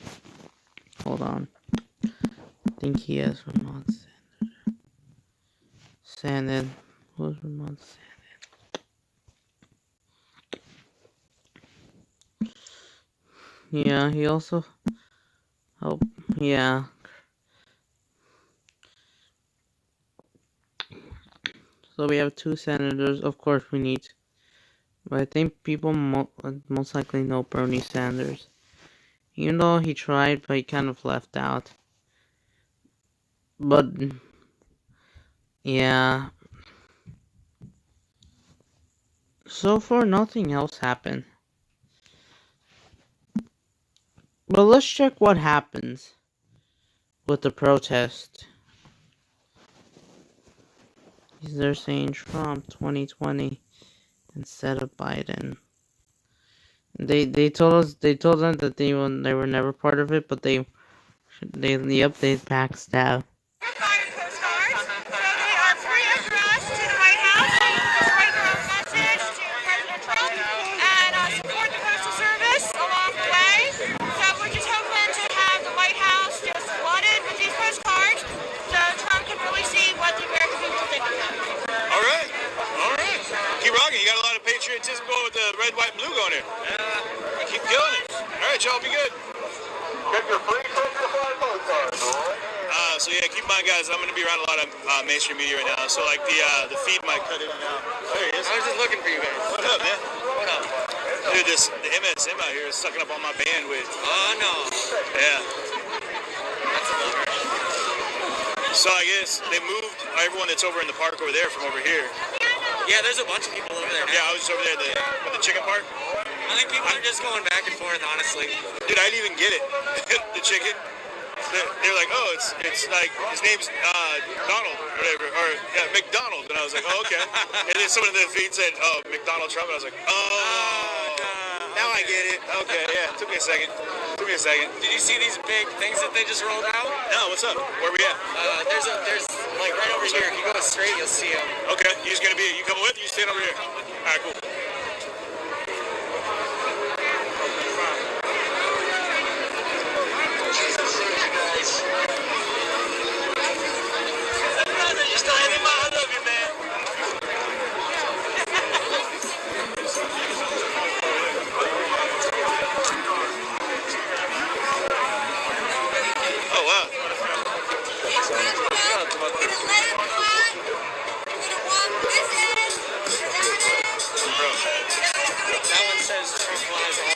Hold on. I think he is Vermont Senator. Who's Vermont Senator? Yeah, he also... Oh, yeah. So we have two senators. Of course we need... But I think people most likely know Bernie Sanders. Even though he tried, but he kind of left out. But... yeah. So far, nothing else happened. But let's check what happens with the protest. They're saying Trump 2020 instead of Biden. They told them that they were never part of it, but they backed out. You got a lot of patriotism going with the red, white, and blue going here. Keep killing it. All right, y'all, be good. Get your free postcard, so yeah, keep in mind, guys, I'm going to be around a lot of mainstream media right now, so like the feed might cut in and out. There he is. I was just looking for you guys. What up, man? What up? Dude, the MSM out here is sucking up all my bandwidth. Oh, no. Yeah. That's a bummer. So I guess they moved everyone that's over in the park over there from over here. Yeah, there's a bunch of people over there now. Yeah, I was just over there at the chicken park. I think people are just going back and forth, honestly. Dude, I didn't even get it. The chicken. They're like, oh, it's like his name's Donald or whatever, or yeah, McDonald, and I was like, oh, okay. And then someone in the feed said, oh, McDonald Trump, and I was like, oh, now I get it. Okay, yeah, took me a second. Did you see these big things that they just rolled out? No, what's up? Where we at? There's like right over here. If you go straight, you'll see them. Okay, you coming with? You stand over here. All right, cool. That one says Trump flies all.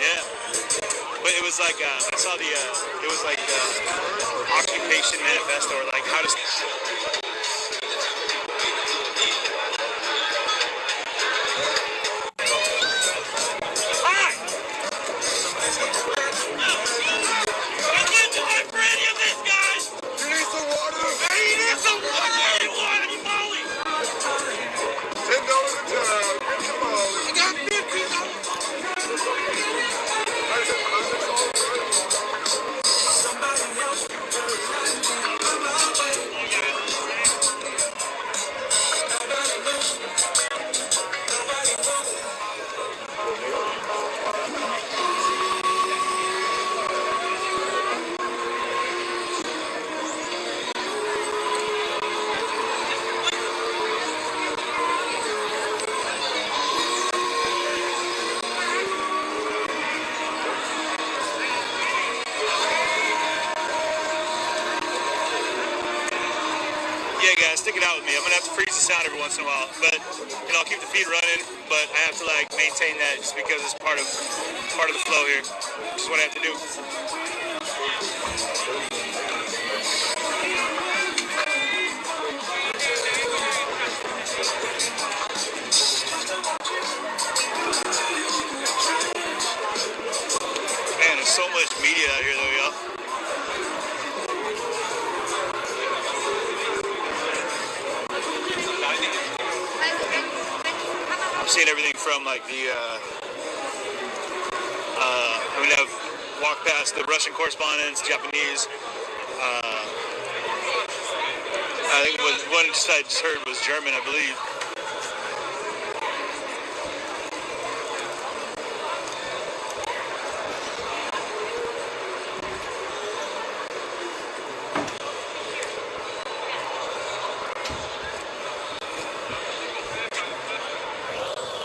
Yeah. But it was like, I saw it was like occupation manifesto, or like how to... Yeah, guys, stick it out with me. I'm gonna have to freeze the sound every once in a while, but I'll keep the feed running. But I have to like maintain that just because it's part of the flow here. Just what I have to do. Man, there's so much media out here, though, y'all. I'm seeing everything from like I've walked past the Russian correspondents, Japanese. I think one I just heard was German, I believe.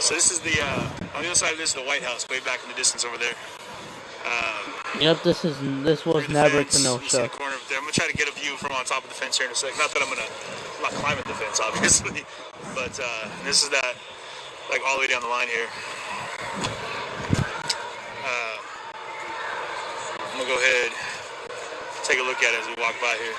So this is on the other side of this is the White House, way back in the distance over there. Yep, this was never Kenosha. I'm gonna try to get a view from on top of the fence here in a sec. Not that I'm not climbing the fence, obviously, but this is that, like all the way down the line here. I'm gonna go ahead, take a look at it as we walk by here.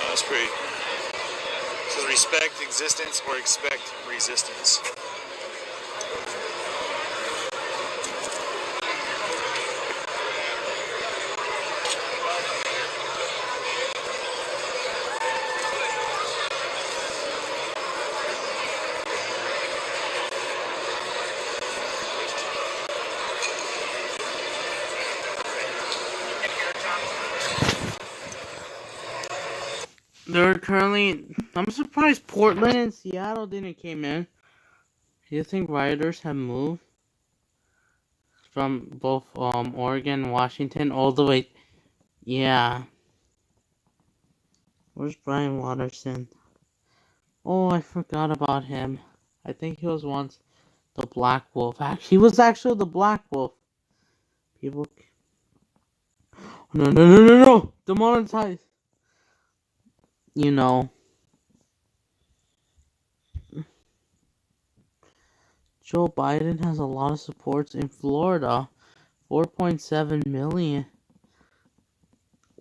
That's pretty. It says respect existence or expect resistance. They're currently. I'm surprised Portland and Seattle didn't came in. Do you think rioters have moved from both Oregon and Washington all the way? Yeah. Where's Brian Watterson? Oh, I forgot about him. I think he was once the Black Wolf. He was actually the Black Wolf. People. No. Demonetized. You know. Joe Biden has a lot of supports in Florida. 4.7 million.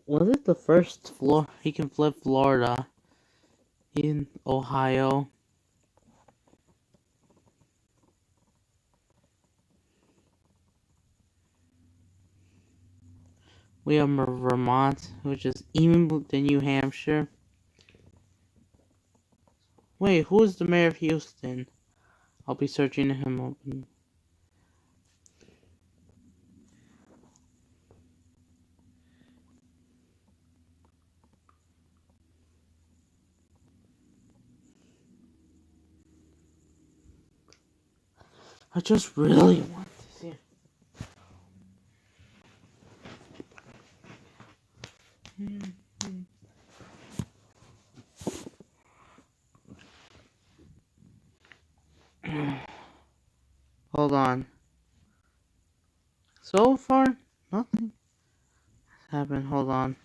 Was it the first floor? He can flip Florida in Ohio. We have Vermont, which is even than New Hampshire. Wait, who is the mayor of Houston? I'll be searching him up. I just really want to see. Hold on. So far, nothing happened. Hold on.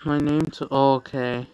My name's okay.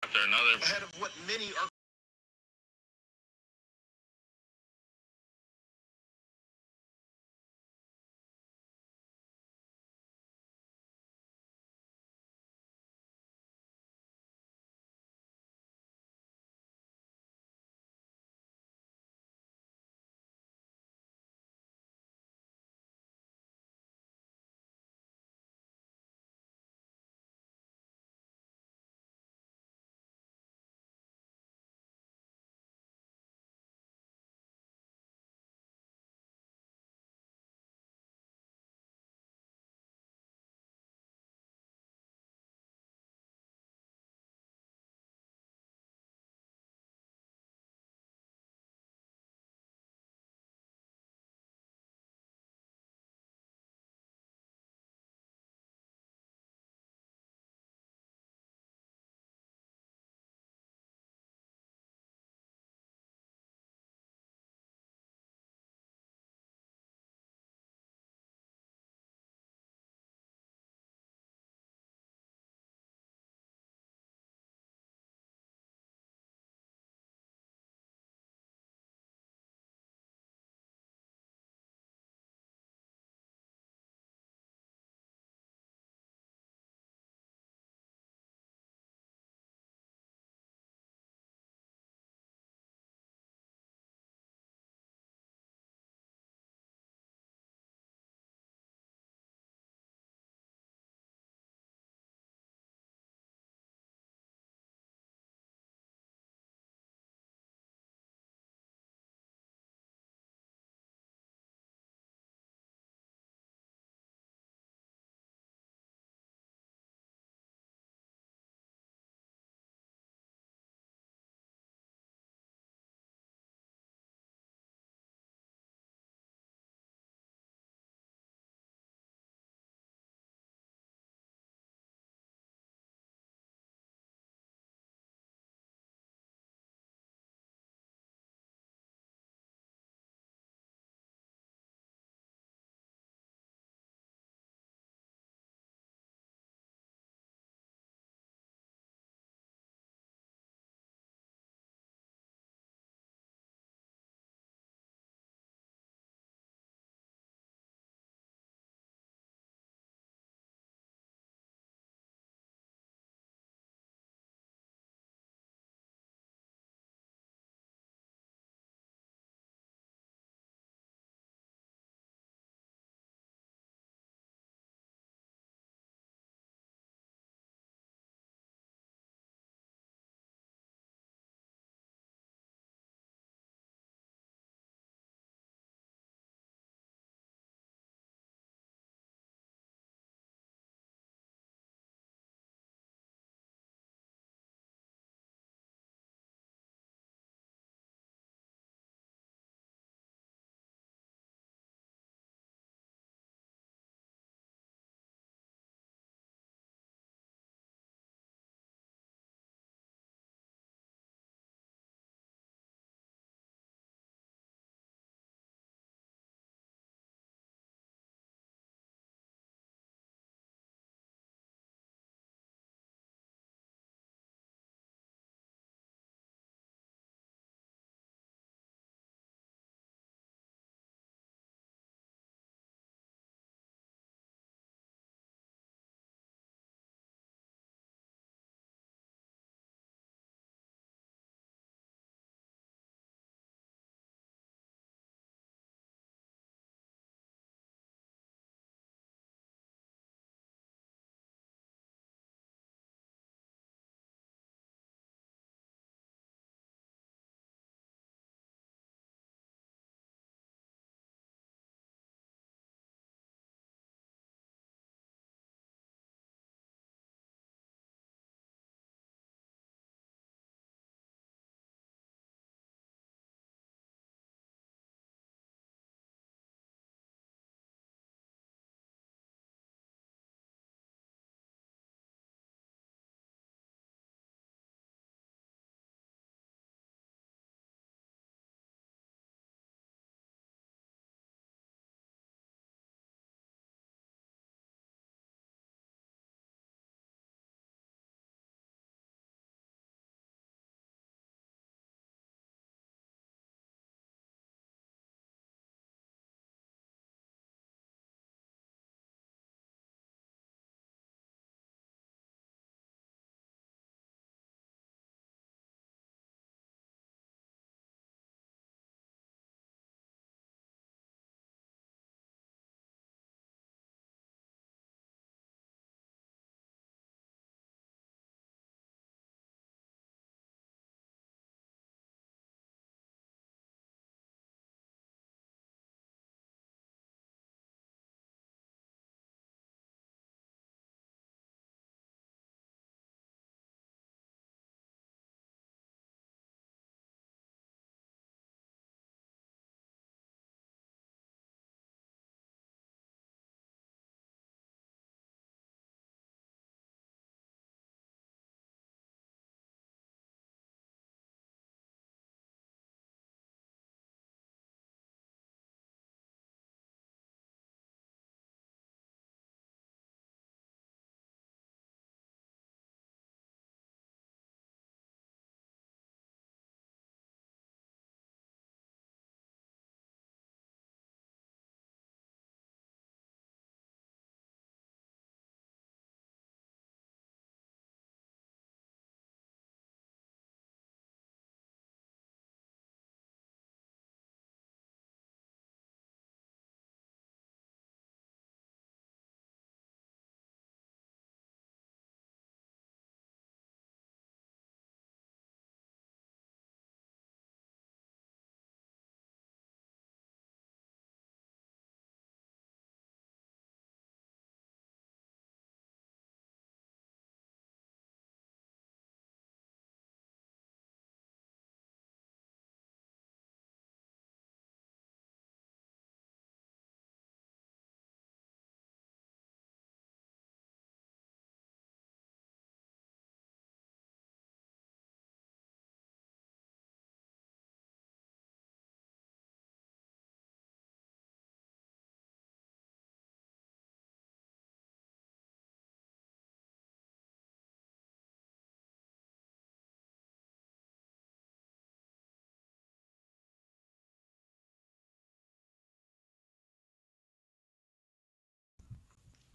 After another ahead of what many are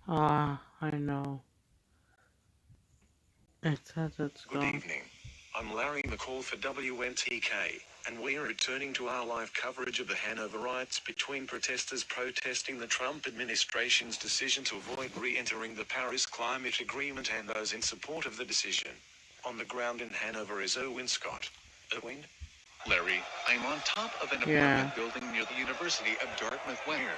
I know. It says it's Good gone. evening. I'm Larry McCall for WNTK, and we are returning to our live coverage of the Hanover riots between protesters protesting the Trump administration's decision to avoid re-entering the Paris Climate Agreement and those in support of the decision. On the ground in Hanover is Erwin Scott. Erwin? Larry, I'm on top of an Yeah. apartment building near the University of Dartmouth where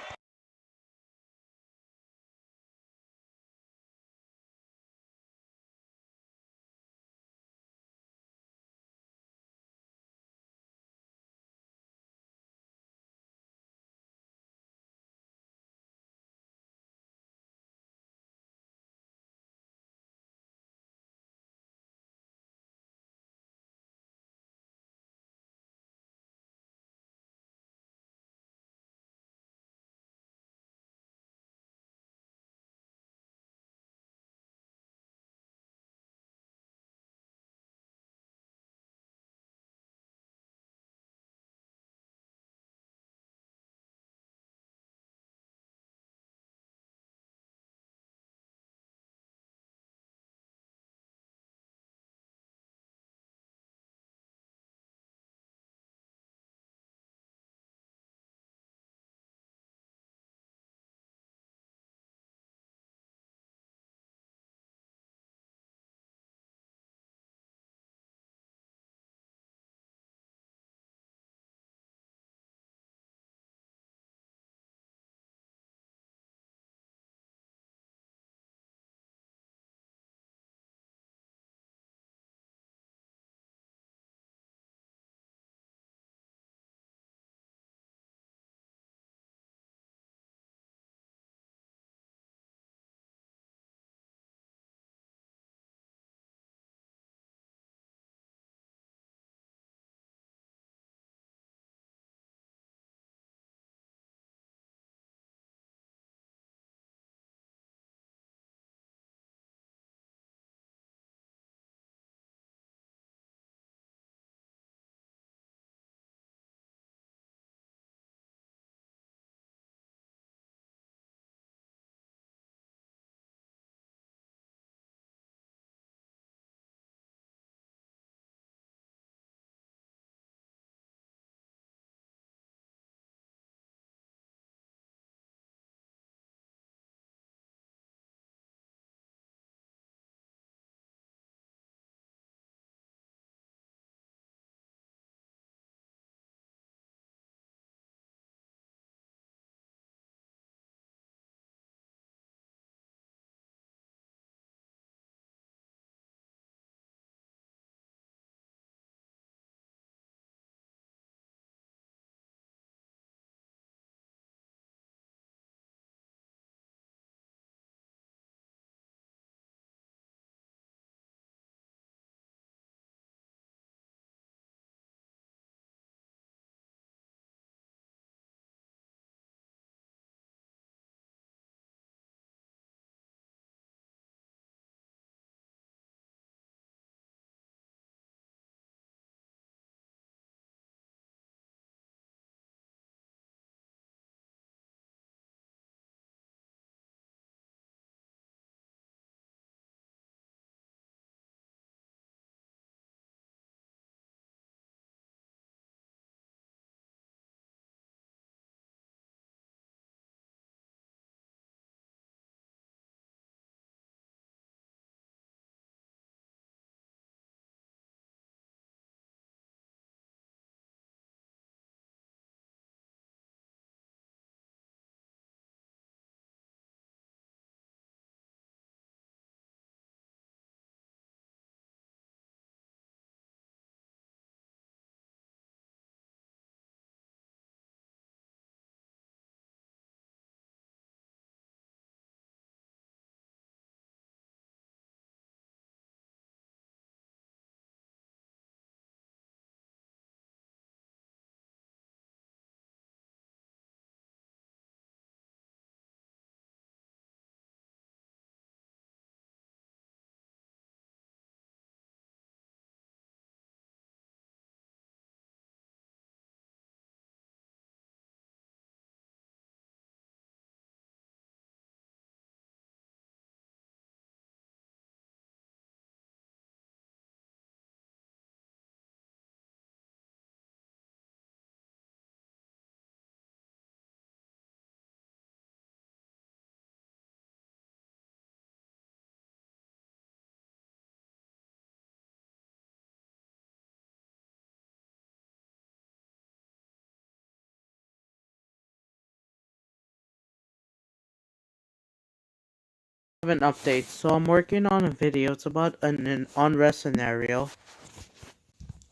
an update. So I'm working on a video. It's about an unrest scenario,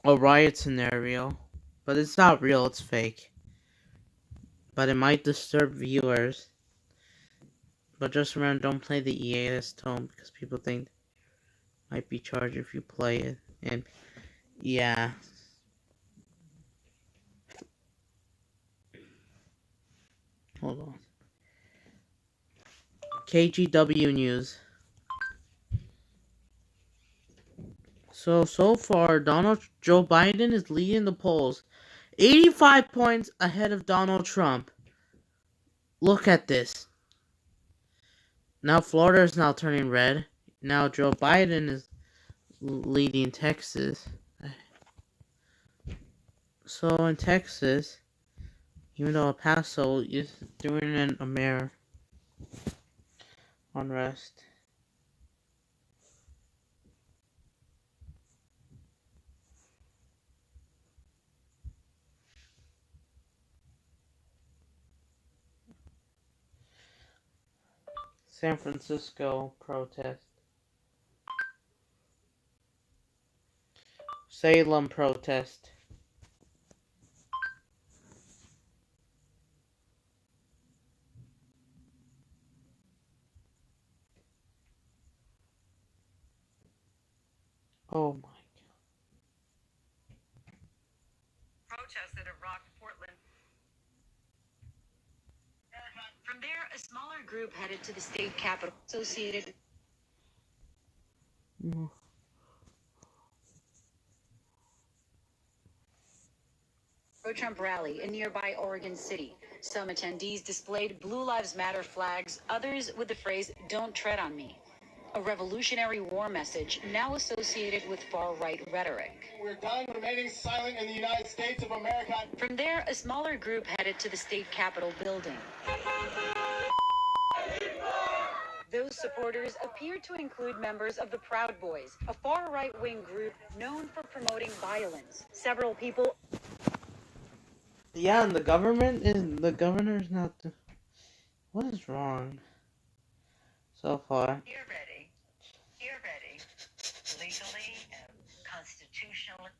a riot scenario, but it's not real. It's fake. But it might disturb viewers. But just remember, don't play the EAS tone because people think might be charged if you play it. And yeah. Hold on. KGW News. So far, Joe Biden is leading the polls. 85 points ahead of Donald Trump. Look at this. Now Florida is now turning red. Now Joe Biden is leading Texas. So in Texas, even though El Paso is doing a mayor unrest. San Francisco protest. Salem protest. Oh my. Protests that have rocked Portland. From there, a smaller group headed to the state capitol associated. Pro-Trump rally in nearby Oregon City. Some attendees displayed Blue Lives Matter flags, others with the phrase, "Don't tread on me." A revolutionary war message now associated with far-right rhetoric. We're done remaining silent in the United States of America. From there, a smaller group headed to the state capitol building. Those supporters appeared to include members of the Proud Boys, a far right-wing group known for promoting violence. Several people. Yeah, and the governor's not. What is wrong? So far. You're ready. Legally and constitutionally.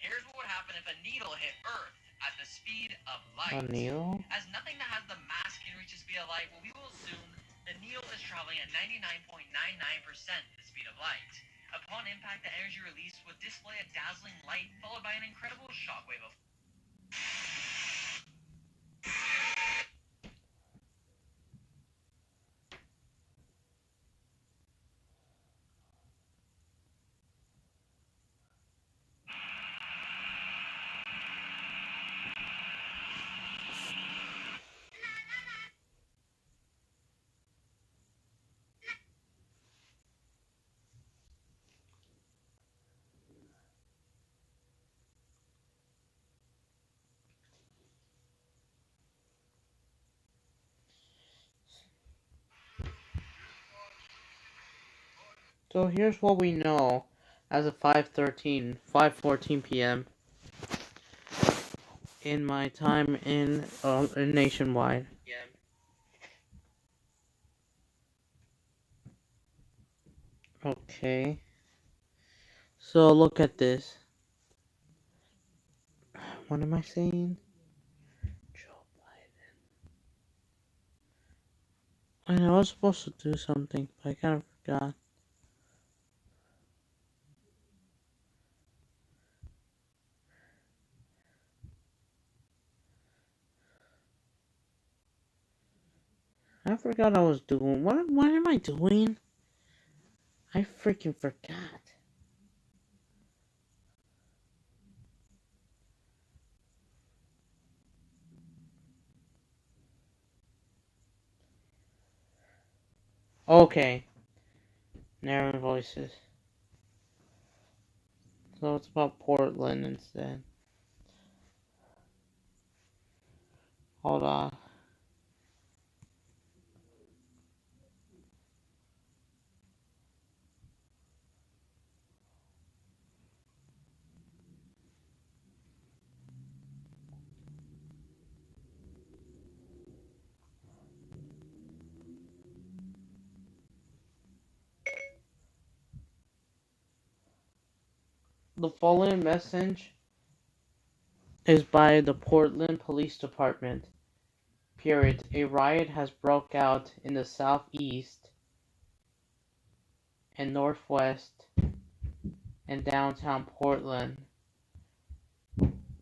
Here's what would happen if a needle hit Earth at the speed of light. A needle? As nothing that has the mass can reach the speed of light, well, we will assume the needle is traveling at 99.99% the speed of light. Upon impact, the energy released would display a dazzling light, followed by an incredible shockwave of. So here's what we know as of 5:14 p.m. in my time in nationwide. Okay. So look at this. What am I saying? Joe Biden. I know I was supposed to do something, but I kind of forgot. I forgot I was doing. What am I doing? I freaking forgot. Okay. Narrowing voices. So it's about Portland instead. Hold on. The following message is by the Portland Police Department. Period. A riot has broke out in the southeast and northwest and downtown Portland.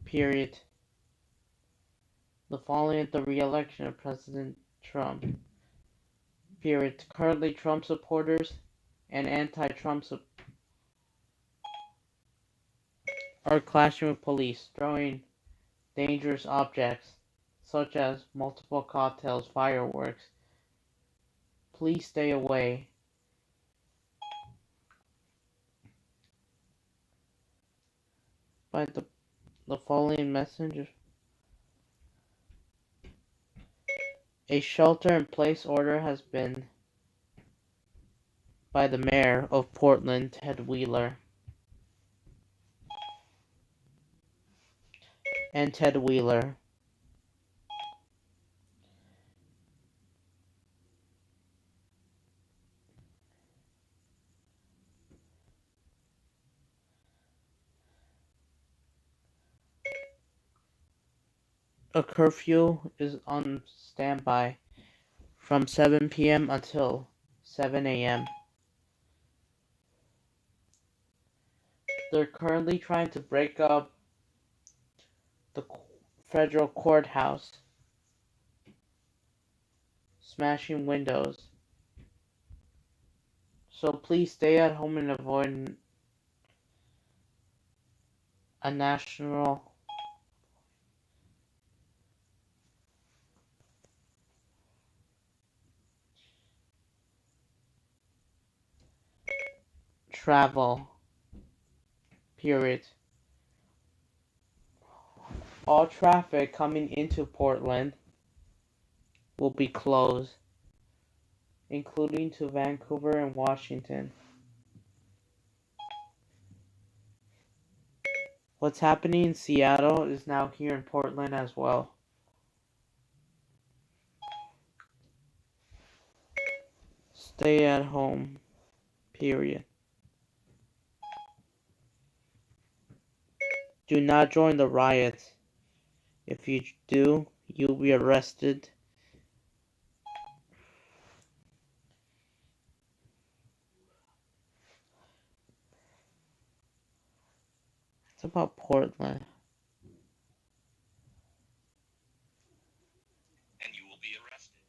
Period. The following is the re-election of President Trump. Period. Currently, Trump supporters and anti-Trump are clashing with police, throwing dangerous objects such as multiple cocktails, fireworks. Please stay away. By the following message. A shelter-in-place order has been by the mayor of Portland, Ted Wheeler. And Ted Wheeler. A curfew is on standby from 7 p.m. until 7 a.m. They're currently trying to break up the federal courthouse, smashing windows. So please stay at home and avoid a national travel. Period. All traffic coming into Portland will be closed, including to Vancouver and Washington. What's happening in Seattle is now here in Portland as well. Stay at home. Period. Do not join the riots. If you do, you'll be arrested. It's about Portland. And you will be arrested.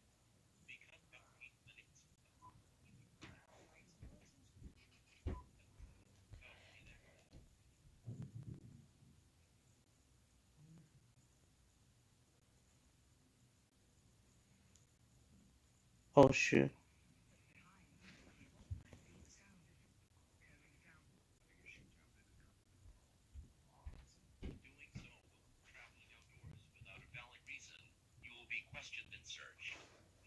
Oh shoot. You will be questioned and searched.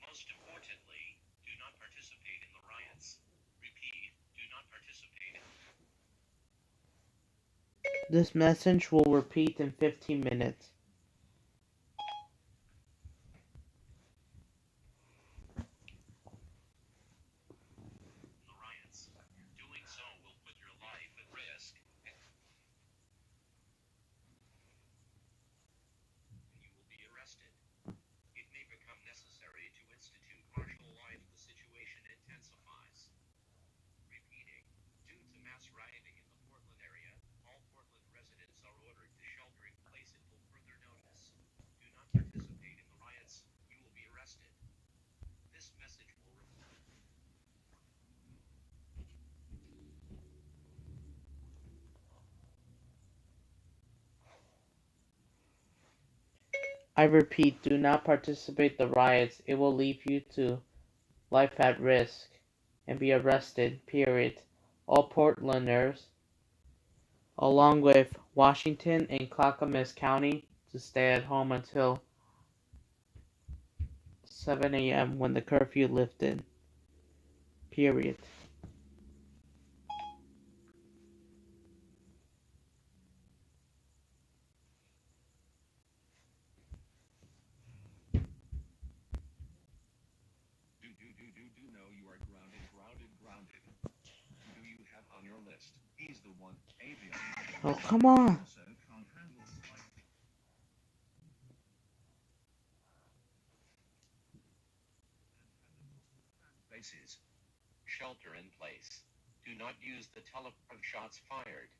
Most importantly, do not participate in the riots. Repeat, do not participate in This message will repeat in 15 minutes. the riots. Doing so will put your life at risk. And you will be arrested. It may become necessary to institute martial law if the situation intensifies. Repeating, due to mass rioting in the Portland area, all Portland residents are ordered to shelter in place until further notice. Do not participate in the riots. You will be arrested. This message will I repeat, do not participate in the riots. It will leave you to life at risk and be arrested. Period. All Portlanders, along with Washington and Clackamas County, to stay at home until 7 a.m. when the curfew lifted. Period. Do know you are grounded? Do you have on your list. He's the one avion. Oh, come on. Bases. Shelter in place. Do not use the telephone shots fired.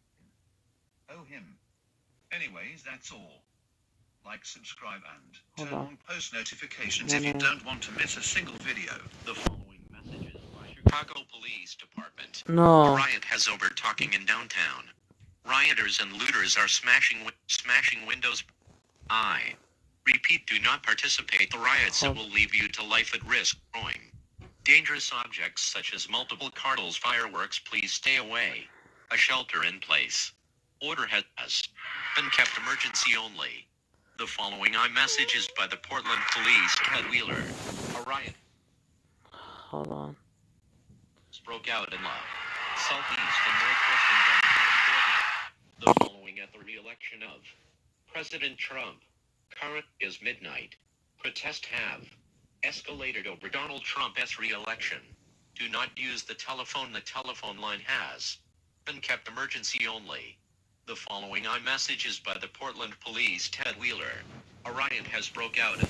Oh, him. Anyways, that's all. Like, subscribe, and Hold turn on. on post notifications if you don't want to miss a single video. The following messages by Chicago Police Department. No. A riot has over talking in downtown. Rioters and looters are smashing windows. I repeat, do not participate. The riots that will leave you to life at risk. Throwing dangerous objects such as multiple cardles, fireworks. Please stay away. A shelter in place. Order has been kept emergency only. The following iMessage is by the Portland Police. Ted Wheeler. A riot Hold on. broke out in southeast and northwestern downtown Portland. The following at the re-election of President Trump. Current is midnight. Protest have escalated over Donald Trump's re-election. Do not use the telephone. The telephone line has been kept emergency only. The following iMessage is by the Portland Police. Ted Wheeler. A riot has broke out in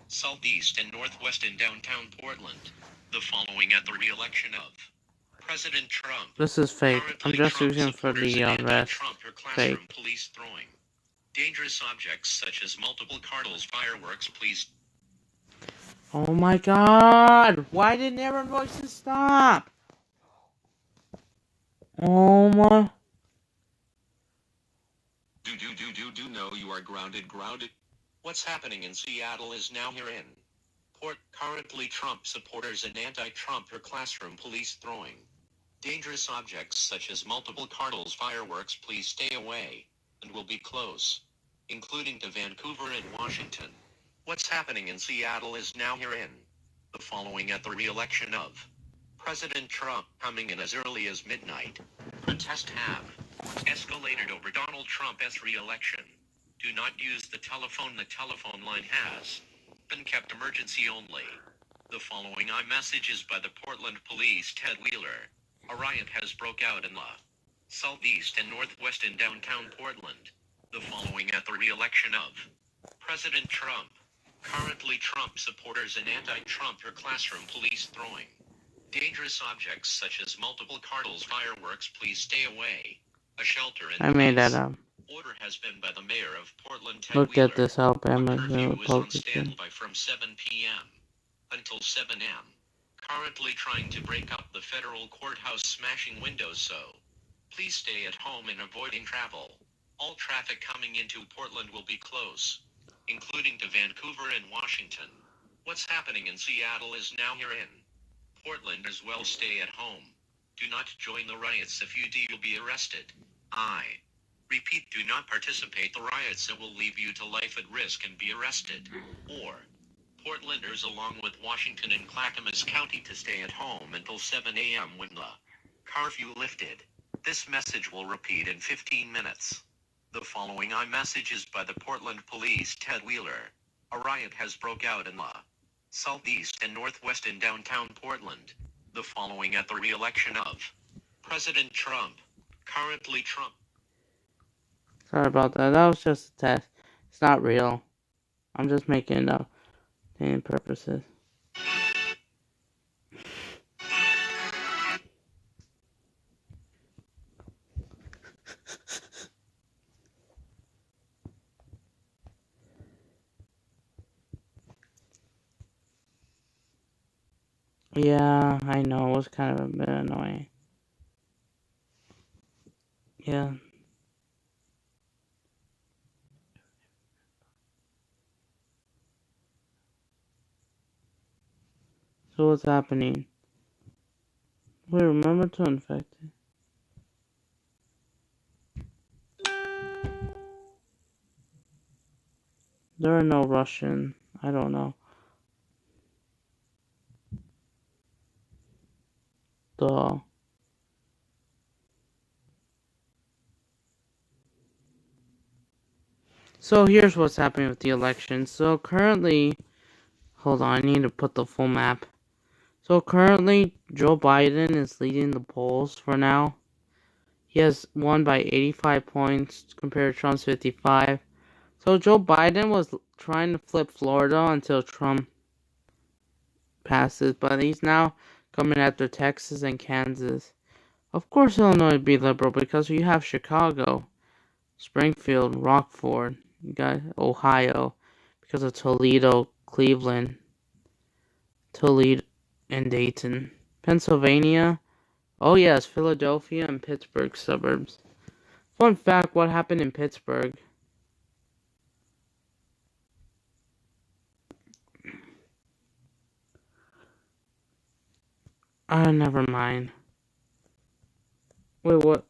southeast and northwest in downtown Portland. The following at the re-election of President Trump. This is fake. I'm just using for the rest. Fake. Police throwing dangerous objects such as multiple cardles, fireworks. Please. Oh my god! Why did Aaron voices stop? Oh my. Do know you are grounded. What's happening in Seattle is now herein. Currently Trump supporters and anti-Trump are classroom police throwing dangerous objects such as multiple cardles, fireworks. Please stay away and will be close, including to Vancouver and Washington. What's happening in Seattle is now herein. The following at the re-election of President Trump coming in as early as midnight. Protest have escalated over Donald Trump's re-election. Do not use the telephone. The telephone line has been kept emergency only. The following iMessage is by the Portland Police. Ted Wheeler. A riot has broke out in southeast and northwest in downtown Portland. The following at the re-election of President Trump. Currently Trump supporters and anti-Trump are classroom police throwing dangerous objects such as multiple cardles, fireworks. Please stay away. A shelter in I made that up. Order has been by the mayor of Portland, Ted Look Wheeler. at this Alabama Curfew is on Republican. standby from 7 p.m. until 7 a.m. Currently trying to break up the federal courthouse, smashing windows, so please stay at home and avoiding travel. All traffic coming into Portland will be close, including to Vancouver and Washington. What's happening in Seattle is now herein. Portland as well. Stay at home. Do not join the riots. If you do, you'll be arrested. I repeat, do not participate the riots that will leave you to life at risk and be arrested. Or Portlanders along with Washington and Clackamas County to stay at home until 7 a.m. when the curfew lifted. This message will repeat in 15 minutes. The following iMessage is by the Portland Police. Ted Wheeler. A riot has broke out in southeast and northwest in downtown Portland. The following at the re-election of President Trump. Currently Trump. Sorry about that. That was just a test. It's not real. I'm just making it up. For purposes. Yeah, I know. It was kind of a bit annoying. Yeah. So what's happening? Wait, remember to infect it. There are no Russian. I don't know. Duh. So here's what's happening with the election. So currently, hold on, I need to put the full map. So currently, Joe Biden is leading the polls for now. He has won by 85 points compared to Trump's 55. So Joe Biden was trying to flip Florida until Trump passes, but he's now coming after Texas and Kansas. Of course Illinois would be liberal because you have Chicago, Springfield, Rockford. You got Ohio because of Toledo, Cleveland, Toledo, and Dayton. Pennsylvania. Oh yes, Philadelphia and Pittsburgh suburbs. Fun fact, what happened in Pittsburgh? Never mind. Wait, what?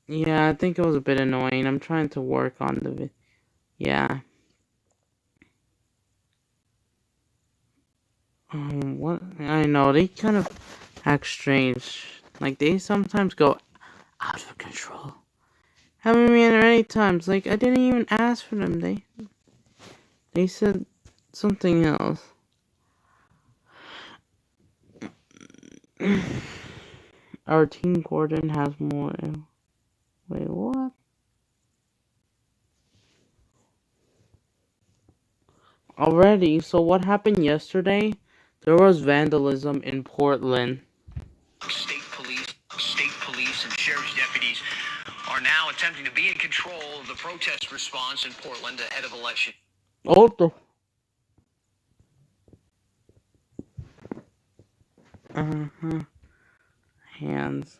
Yeah, I think it was a bit annoying. I'm trying to work on the yeah. What? I know, they kind of act strange. Like, they sometimes go out of control. Haven't been many times. Like, I didn't even ask for them. They said something else. Our team Gordon has more. Wait, what? Already? So what happened yesterday? There was vandalism in Portland. State police, and sheriff's deputies are now attempting to be in control of the protest response in Portland ahead of election. Oh, the... Hands.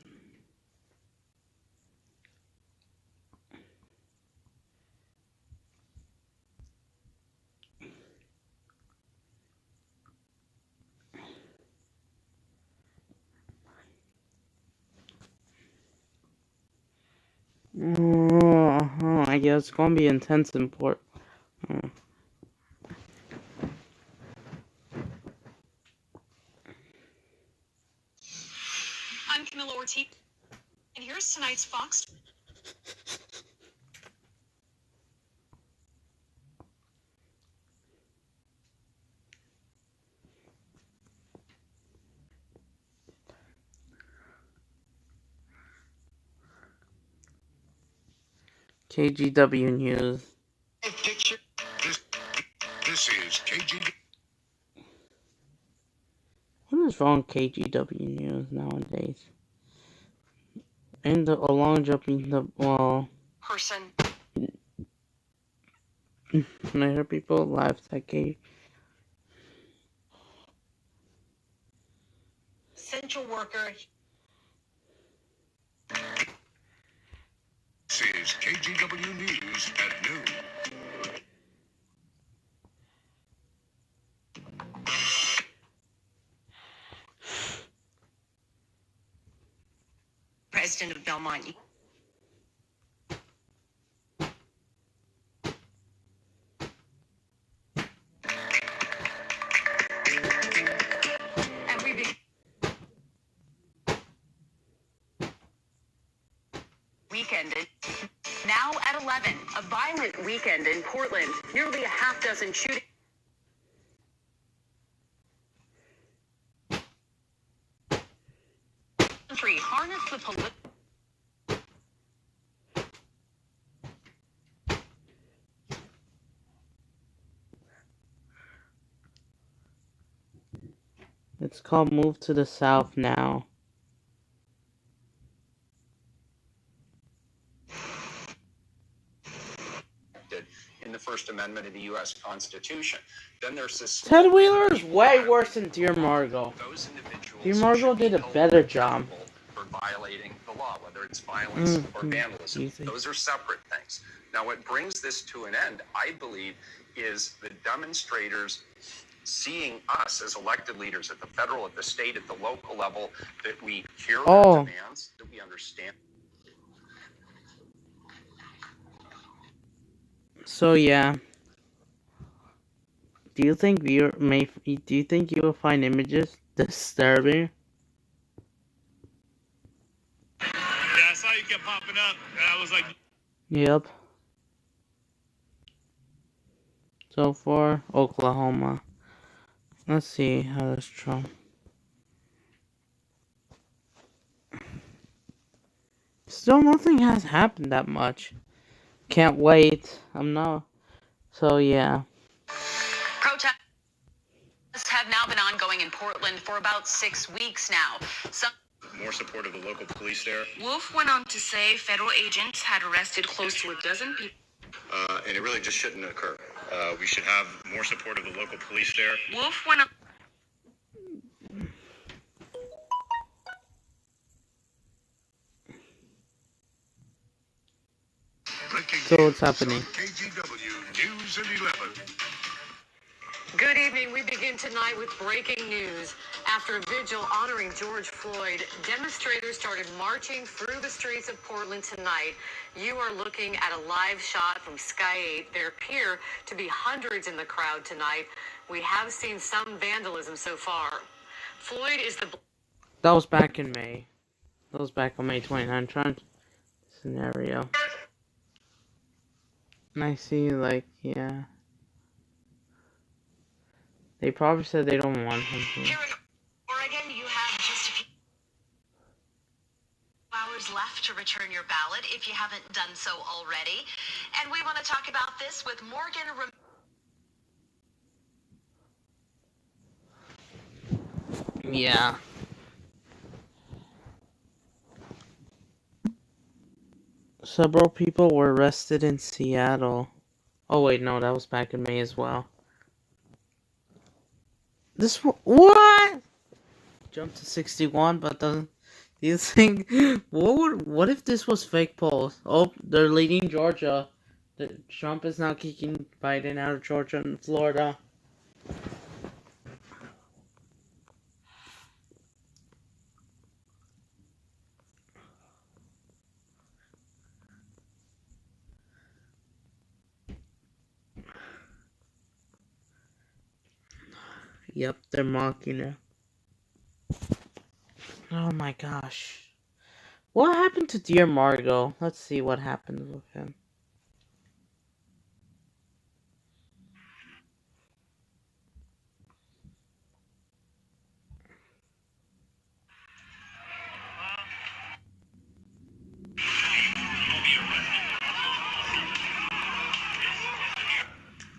I guess it's gonna be intense in Port. I'm Camilla Ortiz, and here's tonight's Fox. KGW News. This is KGW. What is wrong with KGW News nowadays? And along jumping the wall. Person. I hear people laugh at K. Essential worker. This is KGW News at noon. President of Belmont. And we weekended. Now at 11, a violent weekend in Portland. Nearly a half dozen shootings. Harness the police. It's called Move to the South Now. In the First Amendment of the U.S. Constitution. Then there's this... Ted Wheeler is way worse than Dear Margot. Dear Margot did a better job. For violating the law, whether it's violence or vandalism. Easy. Those are separate things. Now, what brings this to an end, I believe, is the demonstrators seeing us as elected leaders at the federal, at the state, at the local level, that we hear their demands, that we understand. So yeah, do you think you will find images disturbing? Yeah, I saw you kept popping up, and I was like... Yep. So for Oklahoma, let's see how does Trump still nothing has happened that much. Can't wait. I'm not. So yeah. Protests have now been ongoing in Portland for about 6 weeks now. More support of the local police there. Wolf went on to say federal agents had arrested close to a dozen people. And it really just shouldn't occur. We should have more support of the local police there. Wolf went on. So what's happening? KGW News at 11. Good evening. We begin tonight with breaking news. After a vigil honoring George Floyd, demonstrators started marching through the streets of Portland tonight. You are looking at a live shot from Sky 8. There appear to be hundreds in the crowd tonight. We have seen some vandalism so far. Floyd is the... That was back in May. That was back on May 29th. Trump scenario. And I see, like, yeah. They probably said they don't want him to. Here in Oregon, you have just a few hours left to return your ballot if you haven't done so already. And we want to talk about this with Morgan. Yeah. Several people were arrested in Seattle. Oh wait, no, that was back in May as well. This what? Jumped to 61, but doesn't. Do you think what if this was fake polls? Oh, they're leading Georgia. Trump is now kicking Biden out of Georgia and Florida. Yep, they're mocking her. Oh my gosh. What happened to Dear Margot? Let's see what happened with him.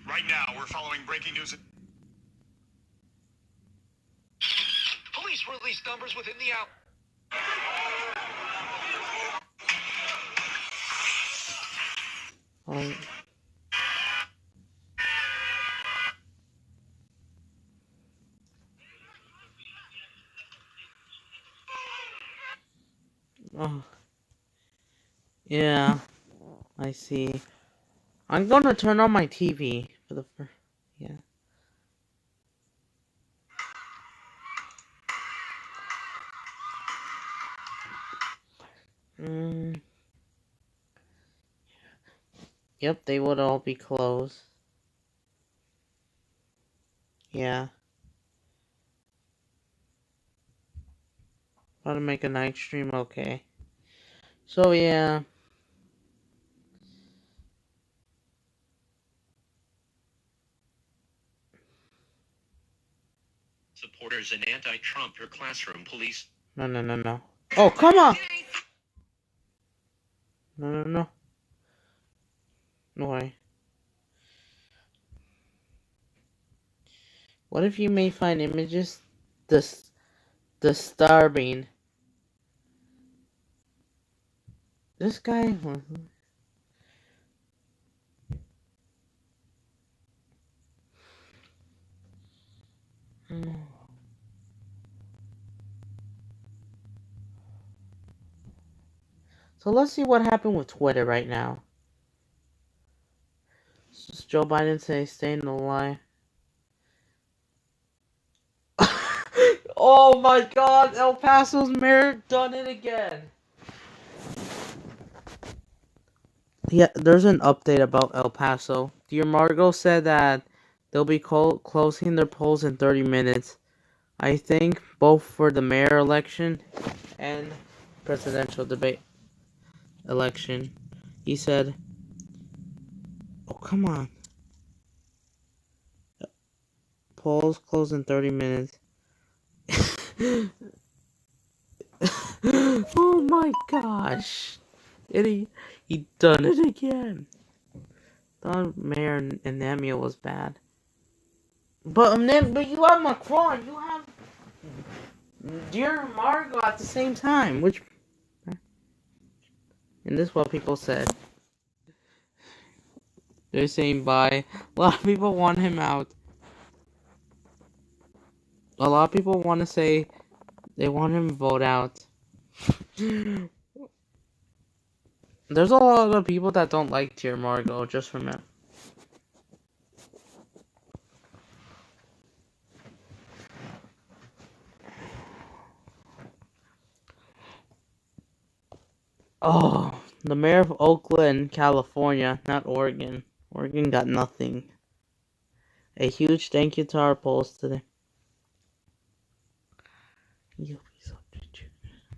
Right now, we're following breaking news. Police released numbers within the hour. Oh. Yeah. I see. I'm gonna turn on my TV for the first. Yeah. Yep, they would all be closed. Yeah. How to make a night stream, okay. So yeah. Supporters and anti-Trump your classroom police. No. Oh, come on! No. No way. What if you may find images disturbing? This guy. So let's see what happened with Twitter right now. Does Joe Biden say stay in the line? Oh my god, El Paso's mayor done it again. Yeah, there's an update about El Paso. Dear Margot said that they'll be closing their polls in 30 minutes. I think both for the mayor election and presidential debate election. He said, oh, come on. Polls close in 30 minutes. Oh my gosh. He done it again. The mayor and Namio was bad. But you have Macron, you have dear Margot at the same time, which, and this is what people said. They're saying bye. A lot of people want him out. A lot of people want to say they want him to vote out. There's a lot of people that don't like Dear Margot just from it. Oh, the mayor of Oakland, California, not Oregon. Oregon got nothing. A huge thank you to our polls today.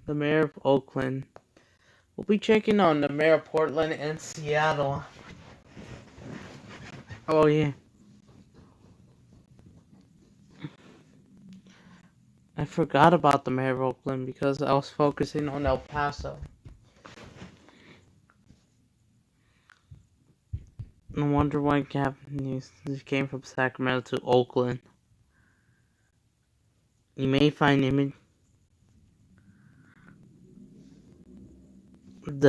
The mayor of Oakland. We'll be checking on the mayor of Portland and Seattle. Oh, yeah. I forgot about the mayor of Oakland because I was focusing on El Paso. No wonder why Japanese came from Sacramento to Oakland. You may find image We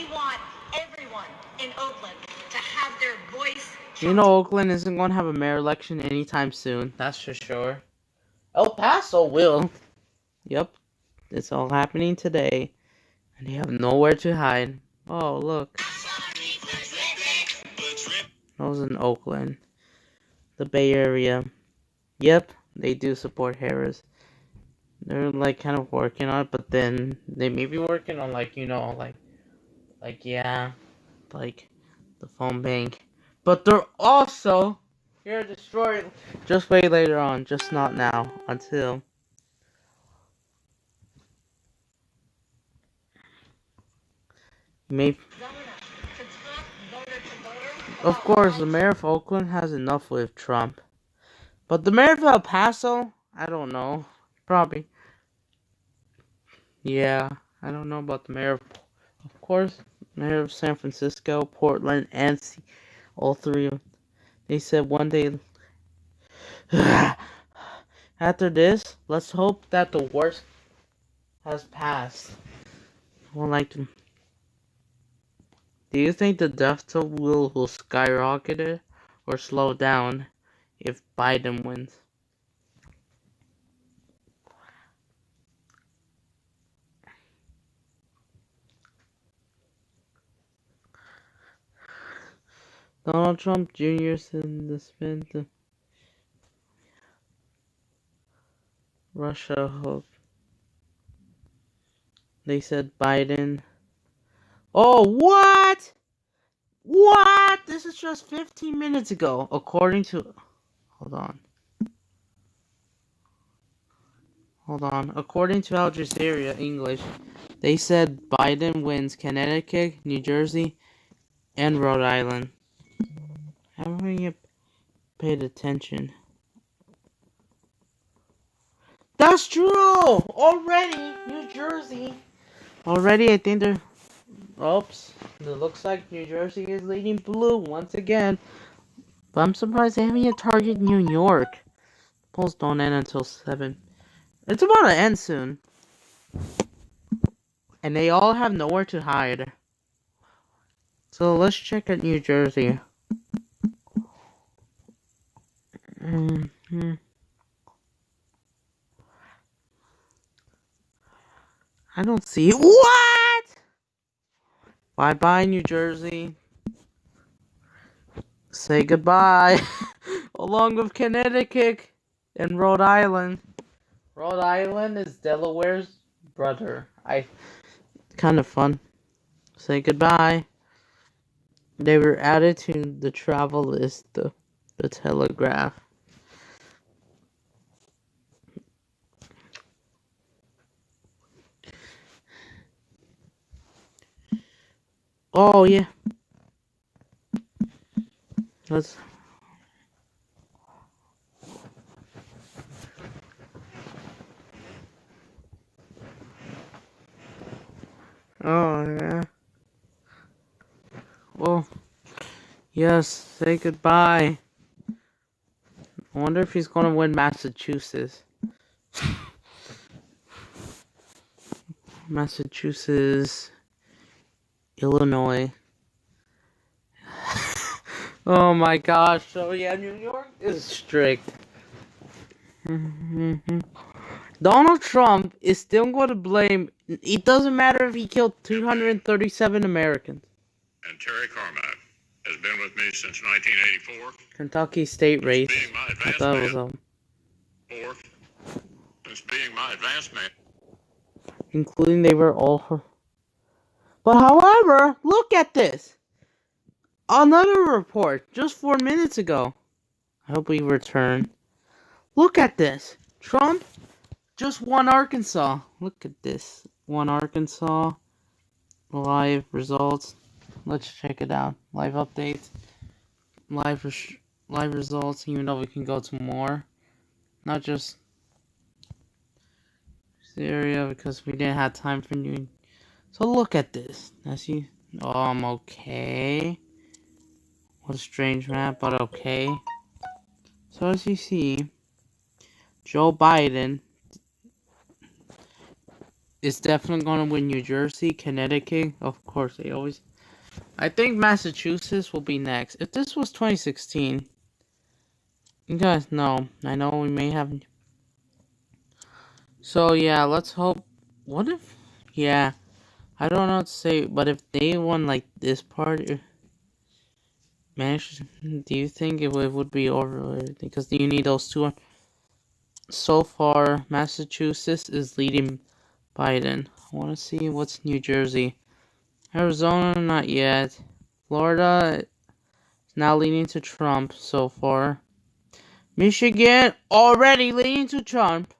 want everyone in Oakland to have their voice. You know Oakland isn't going to have a mayor election anytime soon. That's for sure. El Paso will. Yep. It's all happening today. And they have nowhere to hide. Oh, look. That was in Oakland. The Bay Area. Yep. They do support Harris. They're like kind of working on it, but then they may be working on like the phone bank. But they're also here to destroy it. Just wait later on, just not now. Until maybe. Of course, the mayor of Oakland has enough with Trump. But the mayor of El Paso, I don't know. Probably. Yeah, I don't know about the mayor of course, mayor of San Francisco, Portland, and all three of them. They said one day. After this, let's hope that the worst has passed. Well, like, do you think the death toll will skyrocket it or slow down if Biden wins? Donald Trump Jr. said the spin to Russia hope. They said Biden. Oh, what? What? This is just 15 minutes ago, according to. Hold on. According to Al Jazeera English, they said Biden wins Connecticut, New Jersey, and Rhode Island. Haven't you paid attention? That's true! Already! New Jersey! Already, I think they're. Oops. It looks like New Jersey is leading blue once again. But I'm surprised they haven't yet targeted New York. Polls don't end until 7. It's about to end soon. And they all have nowhere to hide. So let's check at New Jersey. I don't see it. What? Bye-bye, New Jersey. Say goodbye. Along with Connecticut and Rhode Island. Rhode Island is Delaware's brother. Kind of fun. Say goodbye. They were added to the travel list, the Telegraph. Oh, yeah. Let's. Oh, Yes, say goodbye. I wonder if he's gonna win Massachusetts. Massachusetts, Illinois. Oh my gosh, so yeah, New York is strict. Donald Trump is still going to blame. It doesn't matter if he killed 237 Americans. And Terry Carmack has been with me since 1984. Kentucky state race. Being my I advanced thought it was man. Fourth, since being my advanced man. including they were all her. But however, look at this. Another report just 4 minutes ago. I hope we return. Look at this. Trump just won Arkansas. Look at this. Won Arkansas. Live results. Let's check it out. Live updates. Live results. Even though we can go to more. Not just Syria because we didn't have time for new. So look at this. I see. Oh, I'm okay. What a strange map, but okay. So as you see, Joe Biden is definitely going to win New Jersey, Connecticut. Of course, they always... I think Massachusetts will be next. If this was 2016, you guys know. I know we may have... So yeah, let's hope... What if... Yeah, I don't know what to say, but if they won like this part... Do you think it would be over? Because you need those two. So far, Massachusetts is leading Biden. I want to see what's New Jersey. Arizona, not yet. Florida is now leading to Trump so far. Michigan, already leading to Trump.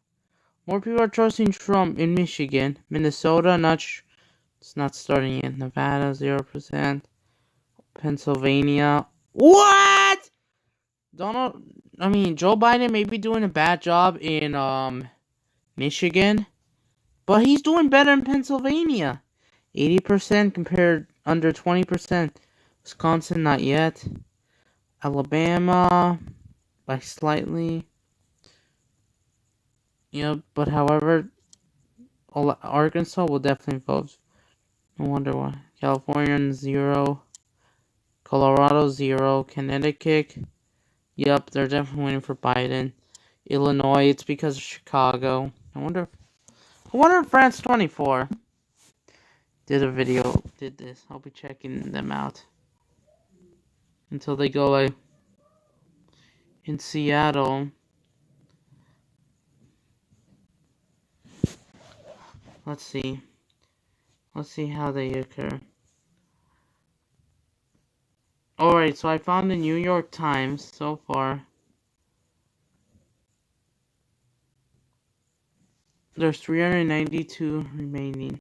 More people are trusting Trump in Michigan. Minnesota, it's not starting yet. Nevada, 0%. Pennsylvania. What? Joe Biden may be doing a bad job in Michigan, but he's doing better in Pennsylvania. 80% compared under 20%. Wisconsin, not yet. Alabama, by slightly. Yep, but however, Arkansas will definitely vote. No wonder why. California, 0. Colorado, 0. Connecticut, yep, they're definitely waiting for Biden. Illinois, it's because of Chicago. I wonder if France 24 did this. I'll be checking them out until they go in Seattle. Let's see how they occur. Alright, so I found the New York Times so far. There's 392 remaining.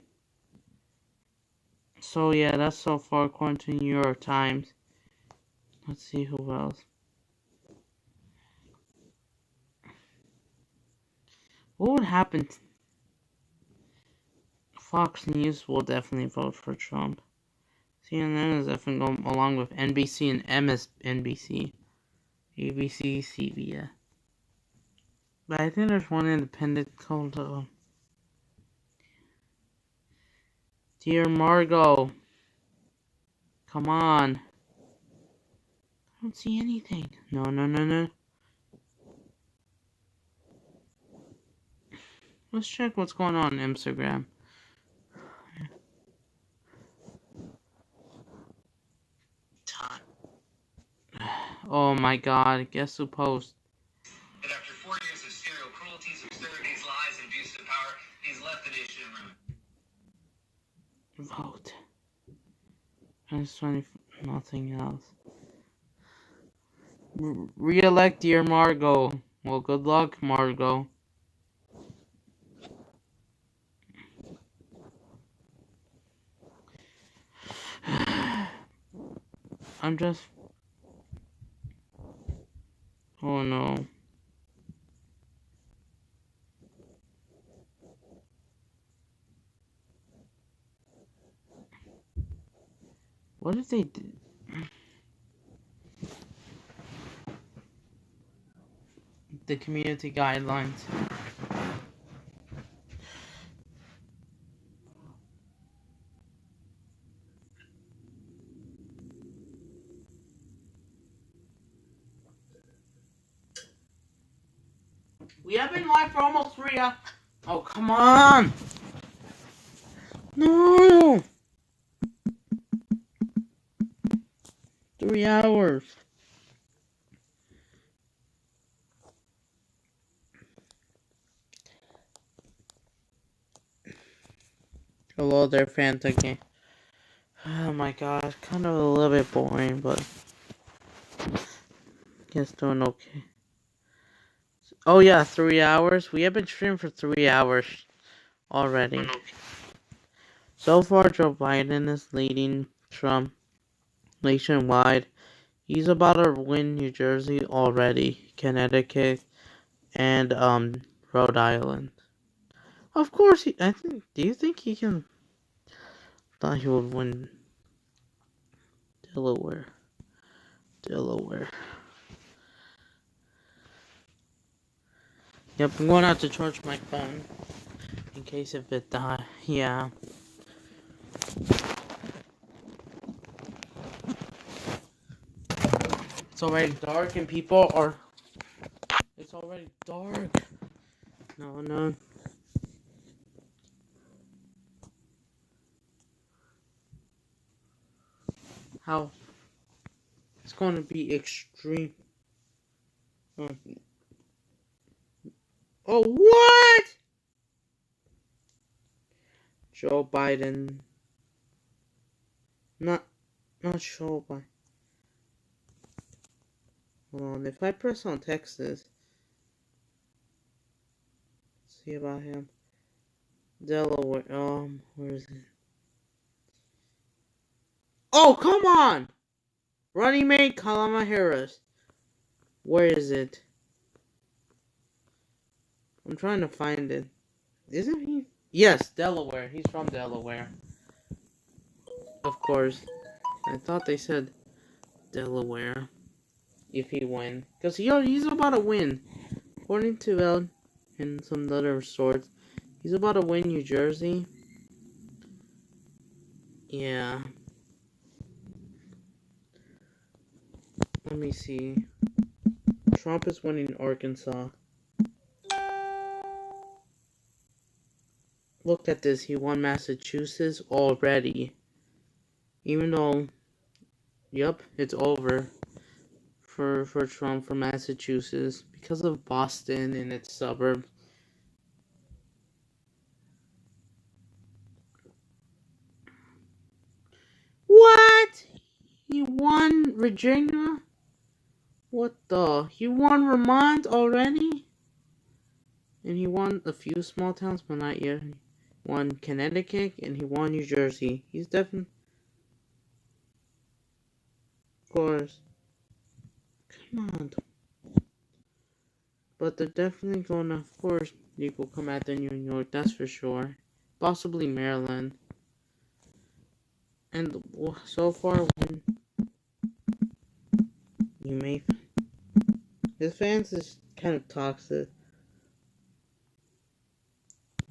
So yeah, that's so far according to New York Times. Let's see who else. What would happen? Fox News will definitely vote for Trump. CNN is definitely going along with NBC and MSNBC. ABC, CBS. But I think there's one independent called Dear Margot. Come on. I don't see anything. No. Let's check what's going on Instagram. Oh my god, guess who posts? And after 4 years of serial cruelties, absurdities, lies, and abuse of power, he's left the nation in ruin. Vote. There's nothing else. Re-elect Dear Margot. Well, good luck, Margot. I'm just... Oh no. What if they did? the community guidelines. We have been live for almost 3 hours. Oh, come on! No! 3 hours. Hello there, Fanta game. Oh my god, kind of a little bit boring, but guess doing okay. Oh yeah, 3 hours. We have been streaming for 3 hours already. So far, Joe Biden is leading Trump nationwide. He's about to win New Jersey already, Connecticut, and Rhode Island. Of course, I think. Do you think he can? Thought he would win Delaware. Yep, I'm going to have to charge my phone in case if it dies. Yeah. It's already dark and people are. It's already dark. No. How? It's going to be extreme. Oh, what? Joe Biden. Not Joe Biden. Hold on. If I press on Texas, see about him. Delaware. Where is it? Oh, come on! Running mate Kamala Harris. Where is it? I'm trying to find it. Isn't he? Yes, Delaware. He's from Delaware. Of course. I thought they said Delaware. If he win. Because he's about to win. According to El and some other sorts, he's about to win New Jersey. Yeah. Let me see. Trump is winning Arkansas. Look at this. He won Massachusetts already. Even though, yep, it's over for Trump for Massachusetts because of Boston and its suburb. What? He won Virginia? What the? He won Vermont already? And he won a few small towns, but not yet. He won Connecticut and he won New Jersey. He's definitely... Of course. Come on. But they're definitely gonna, of course, you will come after New York, that's for sure. Possibly Maryland. And so far, when you may... His fans is kind of toxic.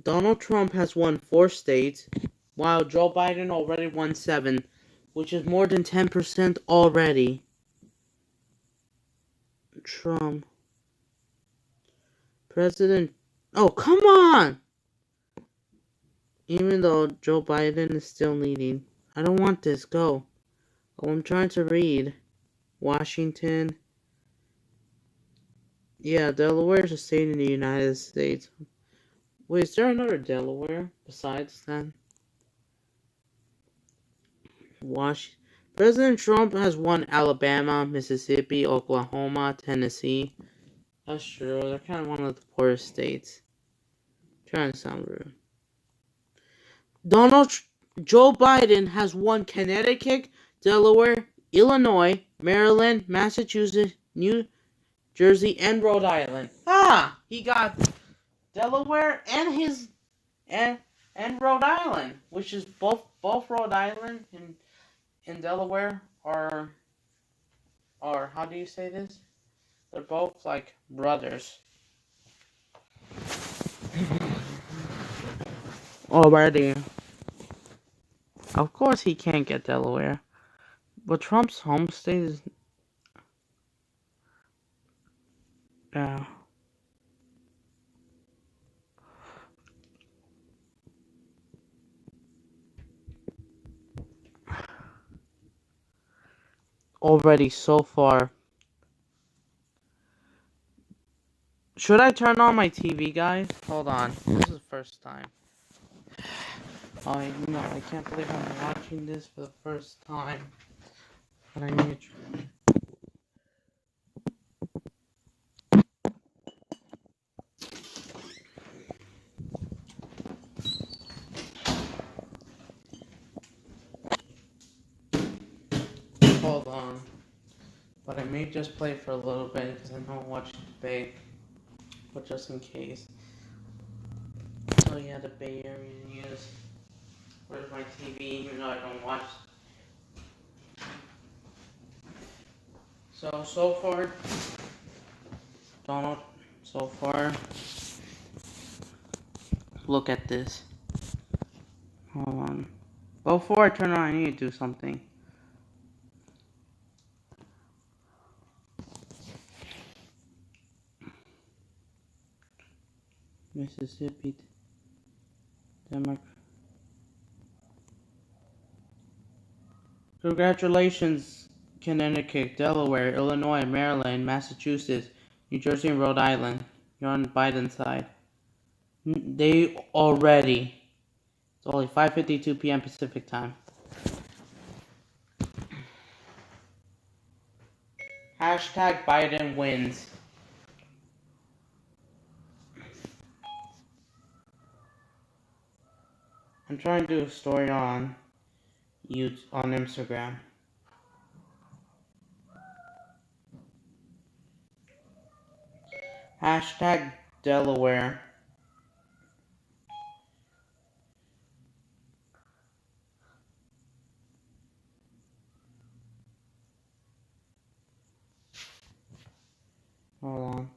Donald Trump has won 4 states, while Joe Biden already won 7, which is more than 10% already. Trump. President... Oh, come on! Even though Joe Biden is still leading. I don't want this. Go. Oh, I'm trying to read. Washington. Yeah, Delaware is a state in the United States. Wait, is there another Delaware besides that? President Trump has won Alabama, Mississippi, Oklahoma, Tennessee. That's true. They're kind of one of the poorest states. Trying to sound rude. Joe Biden has won Connecticut, Delaware, Illinois, Maryland, Massachusetts, New Jersey, and Rhode Island. Ah! He got Delaware and Rhode Island, which is both Rhode Island and Delaware are how do you say this? They're both like brothers. Already. Of course he can't get Delaware. But Trump's home state is... Yeah. Already so far. Should I turn on my TV, guys? Hold on. This is the first time. Oh, no, I can't believe I'm watching this for the first time. But I need to... Hold on. But I may just play for a little bit because I don't watch the debate. But just in case. So yeah, the Bay Area news. Where's my TV? Even though I don't watch. So far, Donald, so far, look at this. Hold on. Before I turn on, I need to do something. Mississippi, Democrat. Congratulations, Connecticut, Delaware, Illinois, Maryland, Massachusetts, New Jersey, and Rhode Island. You're on Biden's side. They already. It's only 5:52 p.m. Pacific time. Hashtag Biden wins. I'm trying to do a story on Instagram. Hashtag Delaware. Hold on.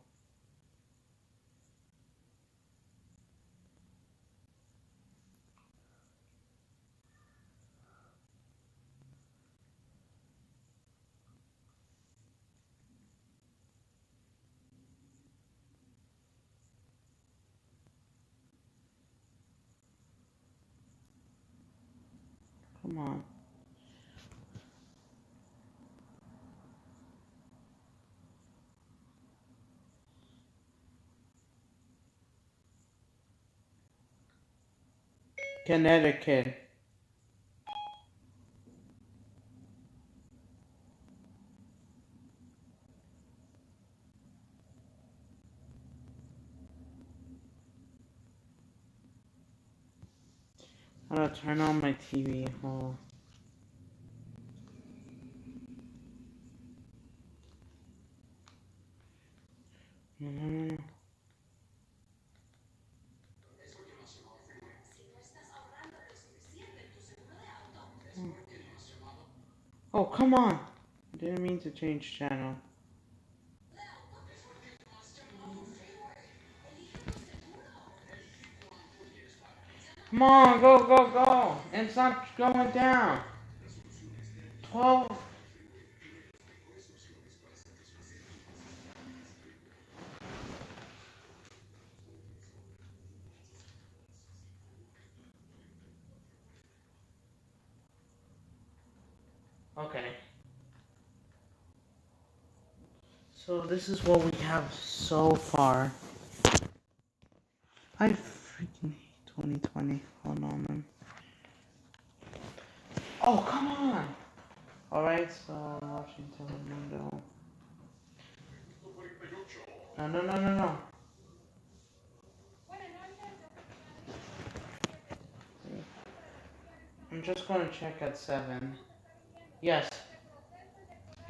Come on. Connecticut. I'm gonna turn on my TV. Hold on. Oh, come on! I didn't mean to change channel. Come on, go! And stop going down. 12. Okay. So this is what we have so far. I freaking hate 2020. Hold on, man. Oh, come on! Alright, so I'm watching Telemundo. No. I'm just gonna check at 7. Yes.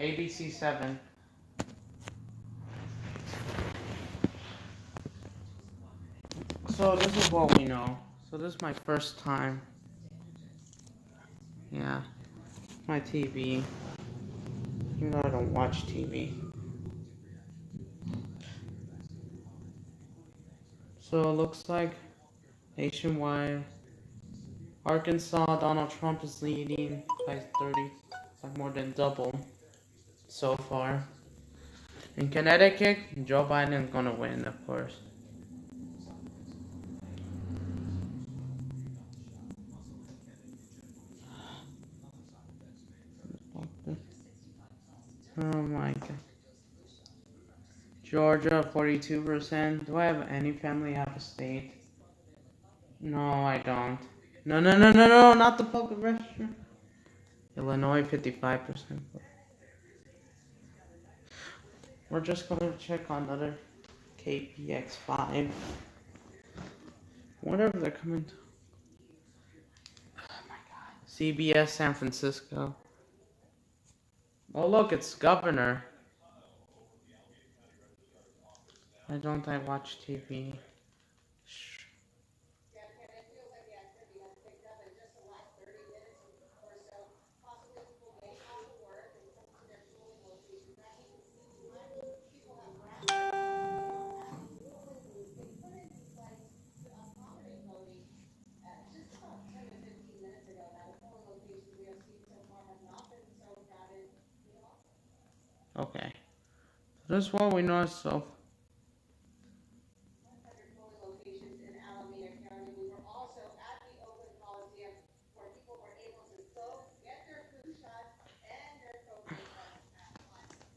ABC 7. So this is what we know. So this is my first time. Yeah. My TV. Even though I don't watch TV. So it looks like nationwide, Arkansas, Donald Trump is leading by 30, by more than double so far. In Connecticut, Joe Biden is gonna win, of course. Oh my god. Georgia, 42%. Do I have any family out of state? No, I don't. No, no, no, no, no, not the public restroom. Illinois, 55%. We're just gonna check on another KPX5. Whatever they're coming to. CBS San Francisco. Oh look, it's Governor. Why don't I watch TV? Okay. This one we know so.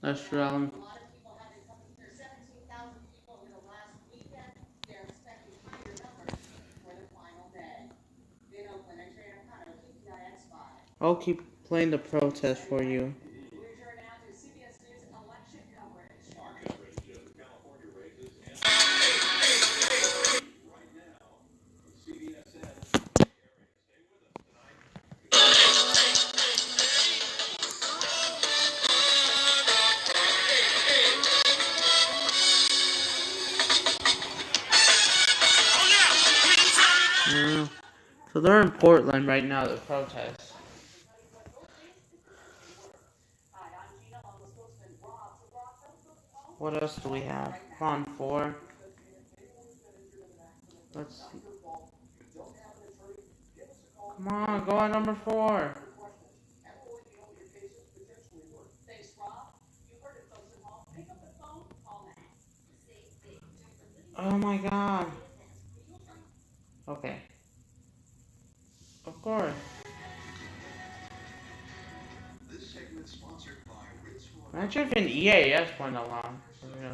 That's true. I'll keep playing the protest for you. So they're in Portland right now, the protests. What else do we have? On 4. Let's see. Come on, go on number 4. Oh my god. Okay. Of course. Imagine if an EAS went along. Yeah.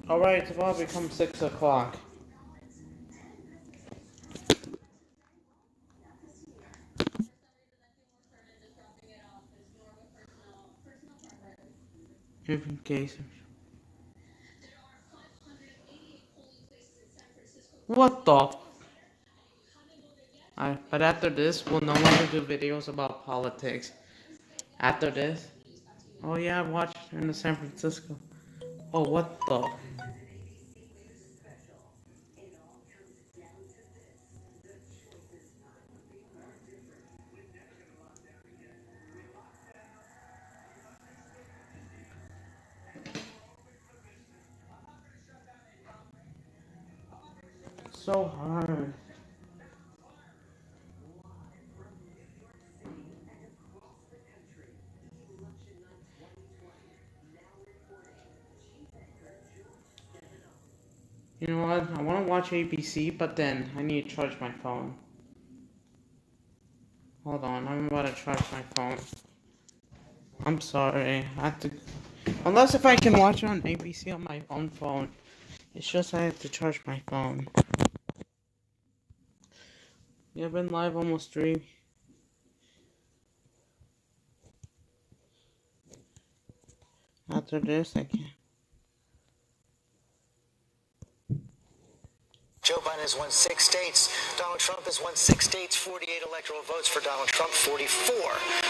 Alright, it's about to become 6 o'clock. Just in case. What the? But after this, we'll no longer do videos about politics. After this. Oh yeah, I watched in the San Francisco. Oh, what the? So hard. You know what? I want to watch ABC, but then I need to charge my phone. Hold on, I'm about to charge my phone. I'm sorry. I have to. Unless if I can watch it on ABC on my own phone. It's just I have to charge my phone. Yeah, I've been live almost 3. After this, I can't. Joe Biden has won 6 states. Donald Trump has won 6 states, 48 electoral votes for Donald Trump, 44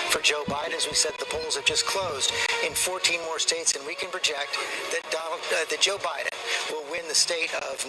for Joe Biden. As we said, the polls have just closed in 14 more states, and we can project that that Joe Biden will win the state of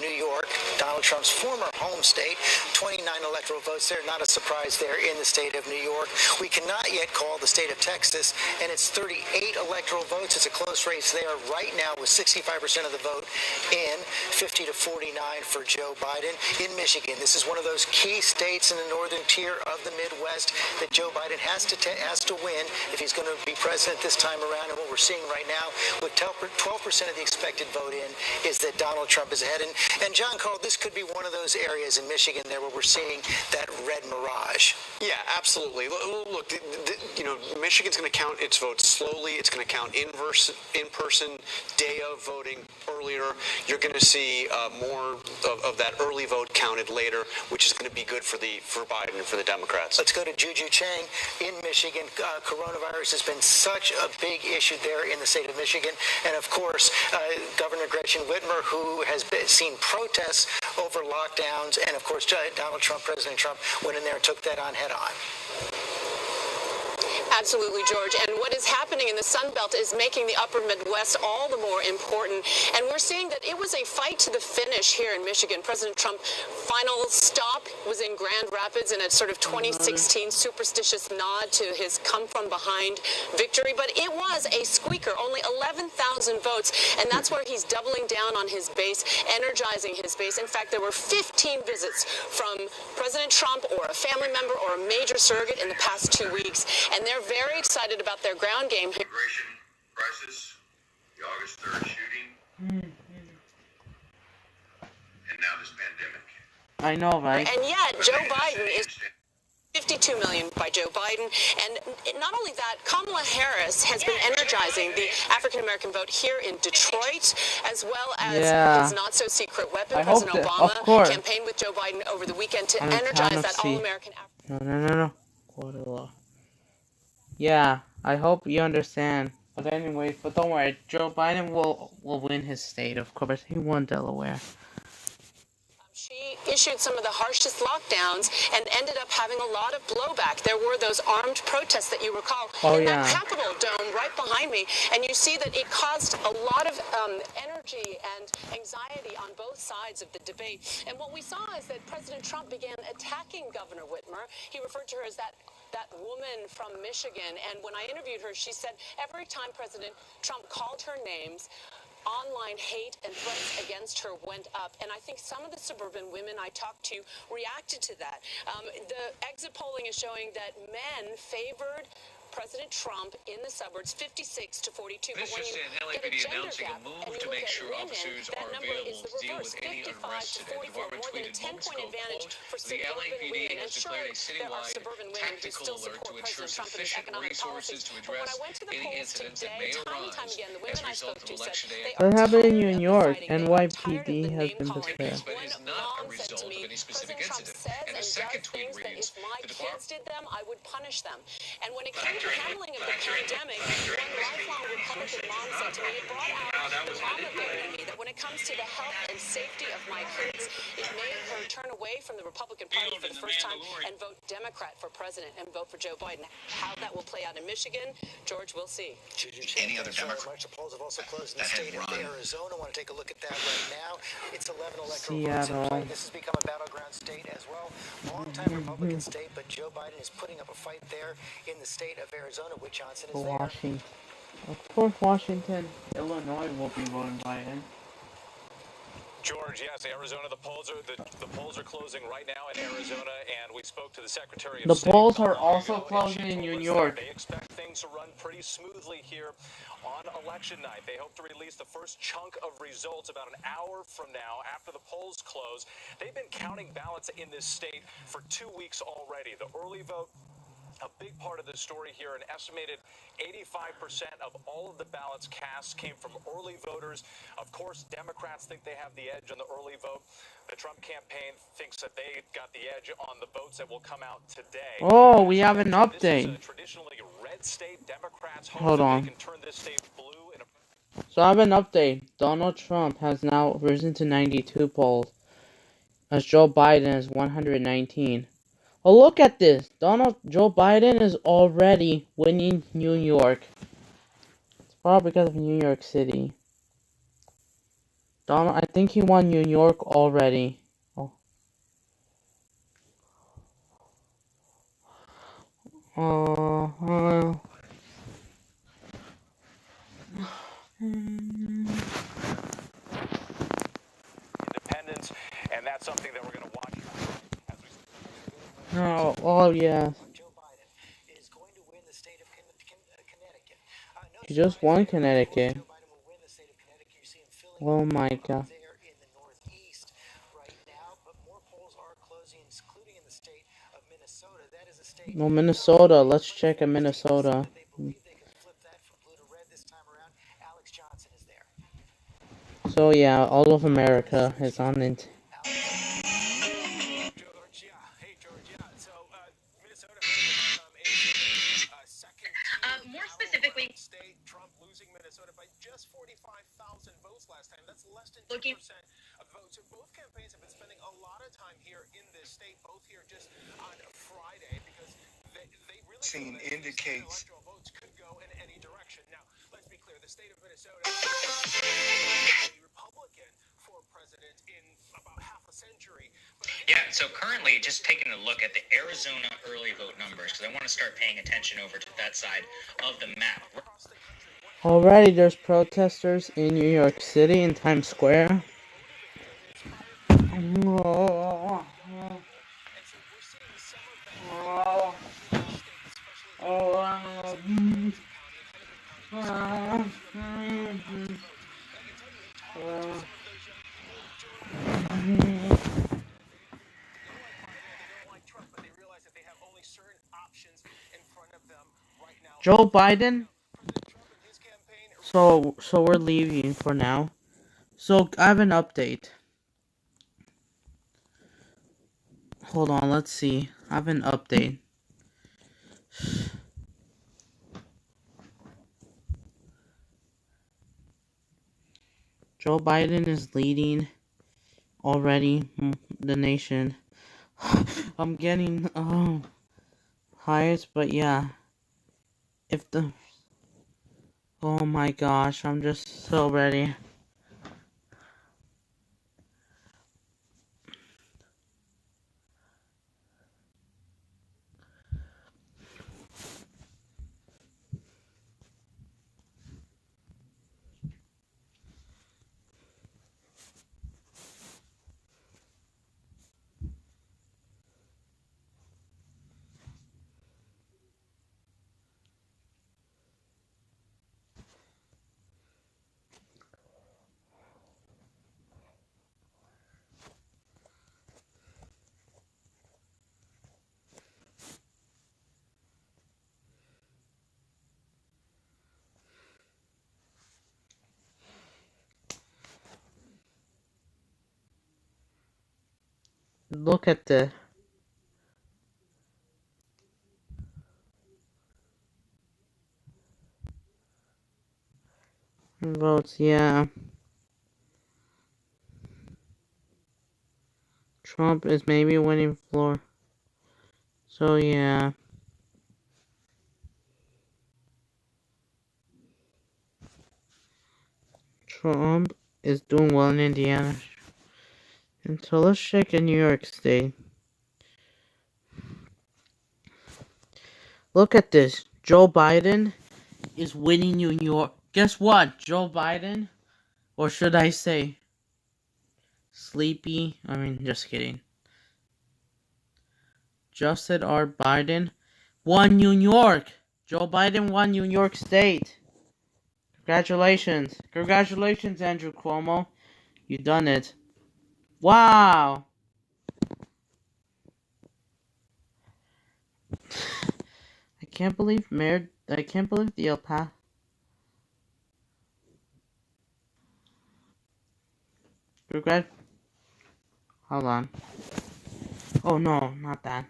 New York, Donald Trump's former home state. 29 electoral votes there, not a surprise there in the state of New York. We cannot yet call the state of Texas, and it's 38 electoral votes. It's a close race there right now with 65% of the vote in, 50 to 49 for Joe Biden. In Michigan, this is one of those key states in the northern tier of the Midwest that Joe Biden has to win if he's going to be president this time around. And what we're seeing right now with 12% of the expected vote in is that Donald Trump is ahead. And John Carl, this could be one of those areas in Michigan there where we're seeing that red mirage. Yeah, absolutely. Look, Michigan's going to count its votes slowly. It's going to count in-person day of voting earlier. You're going to see more of that early vote counted later, which is going to be good for Biden and for the Democrats. Let's go to Juju Chang in Michigan. Coronavirus has been such a big issue there in the state of Michigan. And of course, Governor Gretchen Whitmer, who has seen protests over lockdowns. And of course, President Trump went in there and took that on head on. Absolutely, George. And what is happening in the Sun Belt is making the upper Midwest all the more important. And we're seeing that it was a fight to the finish here in Michigan. President Trump's final stop was in Grand Rapids in a sort of 2016 superstitious nod to his come-from-behind victory. But it was a squeaker, only 11,000 votes. And that's where he's doubling down on his base, energizing his base. In fact, there were 15 visits from President Trump or a family member or a major surrogate in the past 2 weeks. And they're very excited about their ground game here. Immigration crisis, the August 3rd shooting, and now this pandemic. I know, right? And yet, Joe Biden is 52 million by Joe Biden. And not only that, Kamala Harris has been energizing the African-American vote here in Detroit, as well as his not-so-secret weapon. President Obama campaigned with Joe Biden over the weekend to energize that all-American No. Court of law. Yeah, I hope you understand. But anyway, but don't worry, Joe Biden will win his state, of course. He won Delaware. She issued some of the harshest lockdowns and ended up having a lot of blowback. There were those armed protests that you recall in that Capitol dome right behind me, and you see that it caused a lot of energy and anxiety on both sides of the debate. And what we saw is that President Trump began attacking Governor Whitmer. He referred to her as that woman from Michigan, and when I interviewed her, she said every time President Trump called her names, online hate and threats against her went up. And I think some of the suburban women I talked to reacted to that. The exit polling is showing that men favored President Trump in the suburbs, 56 to 42. This just in, LAPD announcing a move to make sure officers are available to deal with any unrest. The department tweeted months ago, quote, the LAPD has declared a citywide tactical alert to ensure sufficient resources to address any incidents that may arise as a result of Election Day. What happened in New York? NYPD has been declared. But is not a result of any specific incident. And a second tweet reads, the department... did them, I would punish them. And when it came to handling of the pandemic, one lifelong Republican mom said to me, it brought out the mama bear in me, that when it comes to the health and safety of my kids, it made her turn away from the Republican Party for the first time and vote Democrat for president and vote for Joe Biden. How that will play out in Michigan, George, we'll see. Any other Democrat? The polls have also closed in the state of Arizona. I want to take a look at that right now. It's 11 electoral votes in play. This has become a battleground state as well. Long-time Republican state, but Joe Biden is putting up a fight there in the state of Arizona. Whit Johnson is there. Washington. Of course, Washington, Illinois will be voting Biden. George, yes, Arizona, the polls are closing right now in Arizona, and we spoke to the Secretary of The State polls not are long also ago, and closing she in told New us that York. they expect things to run pretty smoothly here on election night. They hope to release the first chunk of results about an hour from now after the polls close. They've been counting ballots in this state for 2 weeks already. The early vote, a big part of the story here. An estimated 85% of all of the ballots cast came from early voters. Of course, Democrats think they have the edge on the early vote. The Trump campaign thinks that they got the edge on the votes that will come out today. Oh, we have an This is update. a traditionally red state. Democrats hope Hold that they on. can turn this state blue in a... So I have an update. Donald Trump has now risen to 92 polls, as Joe Biden is 119. Oh, look at this. Joe Biden is already winning New York. It's probably because of New York City. I think he won New York already. Oh. Independence, and that's something that we're going to watch. No, oh yeah. He just won Connecticut. Oh my god. No, Minnesota. Let's check in Minnesota. So yeah, all of America is on it. More specifically, Trump losing Minnesota by just 45,000 votes last time. That's less than 2% of votes. So both campaigns have been spending a lot of time here in this state, both here just on Friday, because they really Scene indicates electoral votes could go in any direction. Now, let's be clear, the state of Minnesota a Republican for president in about half a century. Yeah, so currently, just taking a look at the Arizona early vote numbers, because I want to start paying attention over to that side of the map. Already there's protesters in New York City in Times Square. Joe Biden. So we're leaving for now. So I have an update. Hold on, let's see. I have an update. Joe Biden is leading already the nation. I'm getting highest, but yeah. Oh my gosh, I'm just so ready. Look at the votes, yeah. Trump is maybe winning Florida. So yeah. Trump is doing well in Indiana. And so let's check in New York State. Look at this. Joe Biden is winning New York. Guess what? Joe Biden, or should I say Sleepy. I mean, just kidding. Justin R. Biden won New York. Joe Biden won New York State. Congratulations. Congratulations, Andrew Cuomo. You done it. Wow. I can't believe the El Paso. Hold on. Oh no, not that.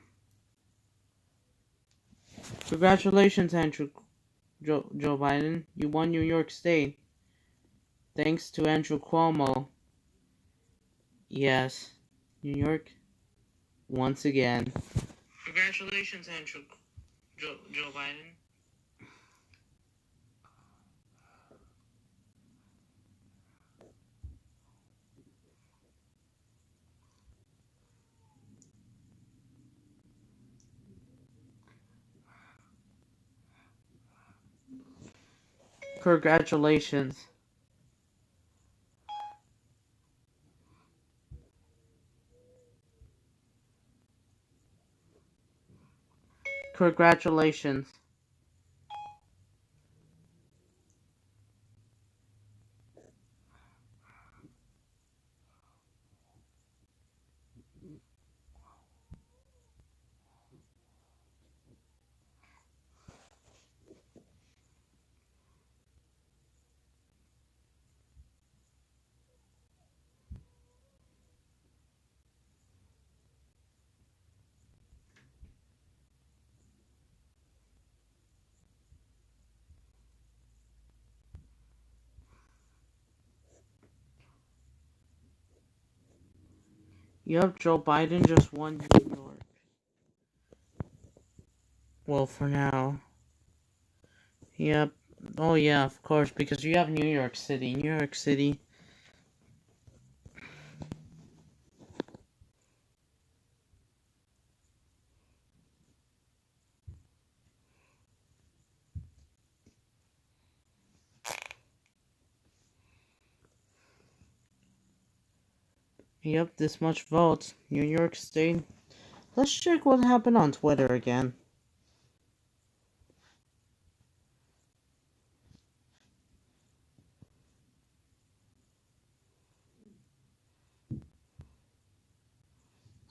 Congratulations, Joe Biden. You won New York State. Thanks to Andrew Cuomo. Yes. New York. Once again. Congratulations, Joe Biden. Congratulations. Congratulations. Yep, Joe Biden just won New York. Well, for now. Yep. Oh yeah, of course, because you have New York City. New York City. Yep, this much votes. New York State. Let's check what happened on Twitter again.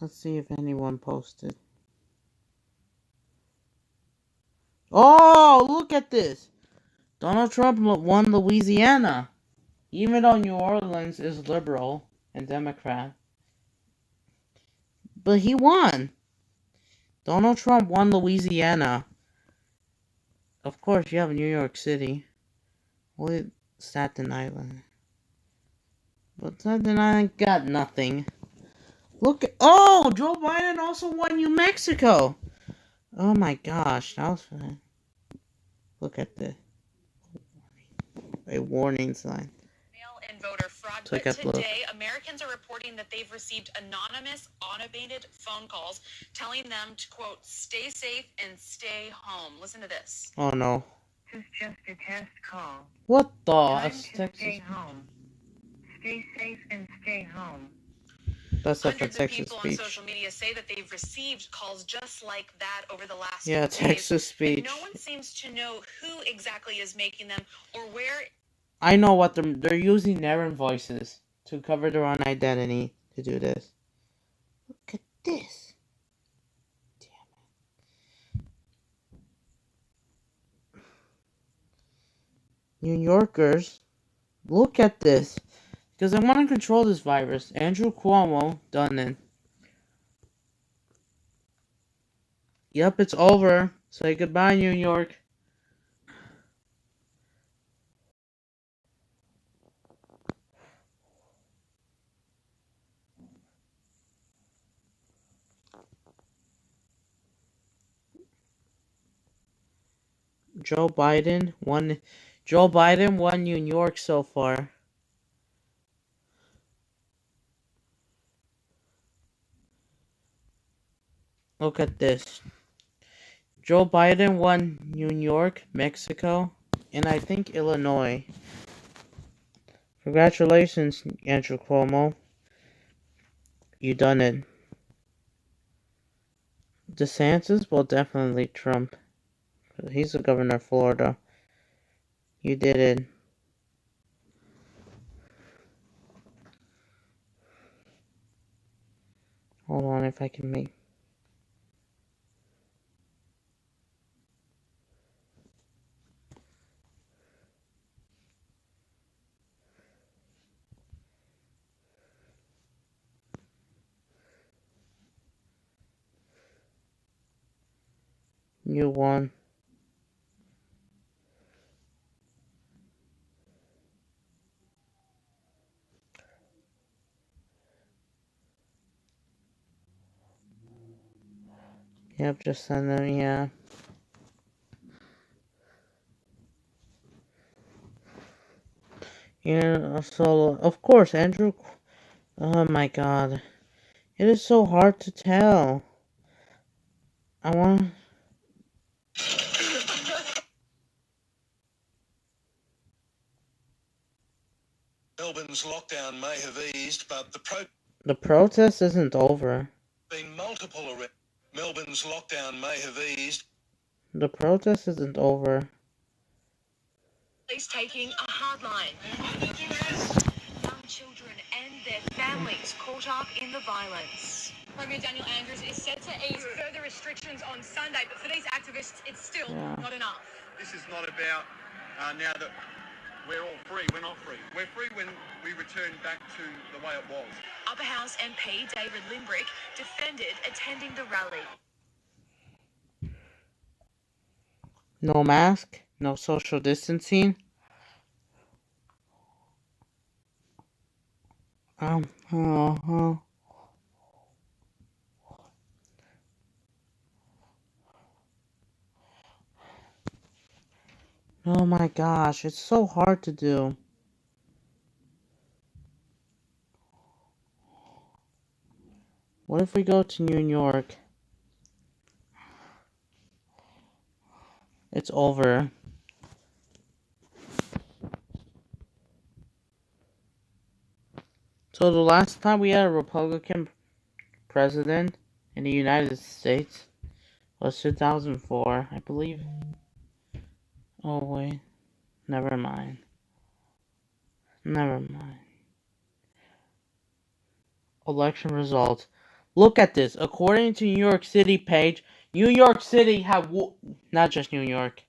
Let's see if anyone posted. Oh, look at this. Donald Trump won Louisiana. Even though New Orleans is liberal and Democrat. But he won. Donald Trump won Louisiana. Of course, you have New York City. Well, Staten Island. But Staten Island got nothing. Look at... Oh! Joe Biden also won New Mexico! Oh my gosh, that was fun. Look at this. A warning sign. Mail-in voter fraud. Take But a look. today, Americans are reporting that they've received anonymous, automated phone calls telling them to, quote, stay safe and stay home. Listen to this. Oh no. This is just a test call. What the? Time That's to Texas. stay home. Stay safe and stay home. That's for Hundreds of Texas people on speech. social media say that they've received calls just like that over the last Yeah, few Texas days. speech. And no one seems to know who exactly is making them or where. I know what they're using their voices to cover their own identity to do this. Look at this. New Yorkers, look at this. Because I want to control this virus. Andrew Cuomo done it. Yep, it's over. Say goodbye, New York. Joe Biden won New York so far. Look at this. Joe Biden won New York, Mexico, and I think Illinois. Congratulations, Andrew Cuomo. You done it. DeSantis? Well, definitely Trump. He's the governor of Florida. You did it. Hold on if I can make... You won. Yep, just send them, yeah. Yeah, so, of course, Andrew... Oh my god. It is so hard to tell. I want... Melbourne's lockdown may have eased, but The protest isn't over. been multiple arrests. Melbourne's lockdown may have eased. The protest isn't over. Police taking a hard line. Young children and their families caught up in the violence. Premier Daniel Andrews is set to ease further restrictions on Sunday, but for these activists, it's still not enough. This is not about now that we're all free. We're not free. We're free when we return back to the way it was. Upper House MP David Limbrick defended attending the rally. No mask, no social distancing. Oh my gosh, it's so hard to do. What if we go to New York? It's over. So the last time we had a Republican president in the United States was 2004, I believe. Oh wait, never mind. Never mind. Election results. Look at this. According to New York City page, New York City had not just New York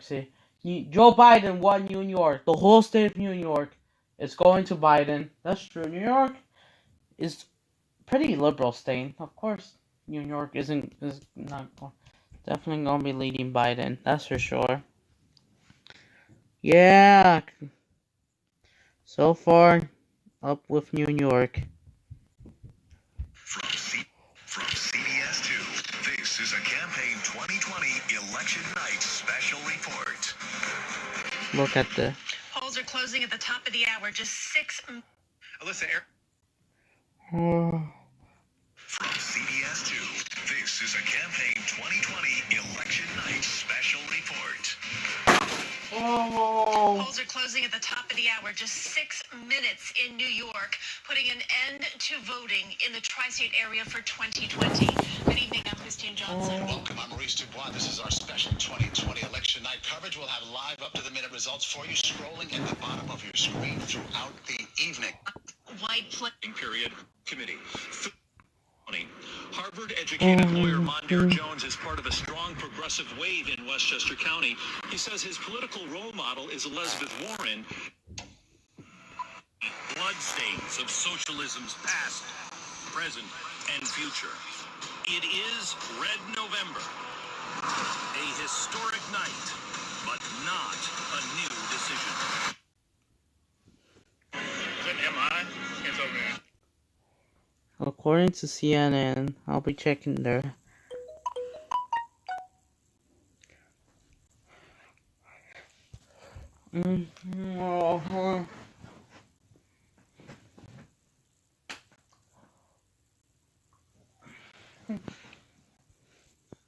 City. Joe Biden won New York. The whole state of New York is going to Biden. That's true. New York is pretty liberal state. Of course, New York is not definitely gonna be leading Biden. That's for sure. Yeah. So far, up with New York. From CBS 2, this is a Campaign 2020 Election Night Special Report. Look at the... Polls are closing at the top of the hour, just 6... Alyssa, From CBS 2, this is a Campaign 2020 Election Night Special Report. Polls are closing at the top of the hour, just 6 minutes in New York, putting an end to voting in the tri-state area for 2020. Good evening, I'm Christine Johnson. Welcome, I'm Maurice Dubois. This is our special 2020 election night coverage. We'll have live up-to-the-minute results for you, scrolling at the bottom of your screen throughout the evening. White playing period committee. Harvard-educated lawyer Mondir Jones is part of a strong progressive wave in Westchester County. He says his political role model is Elizabeth Warren. Bloodstains of socialism's past, present, and future. It is Red November. A historic night, but not a new decision. Is that MI? It's over there. According to CNN, I'll be checking there.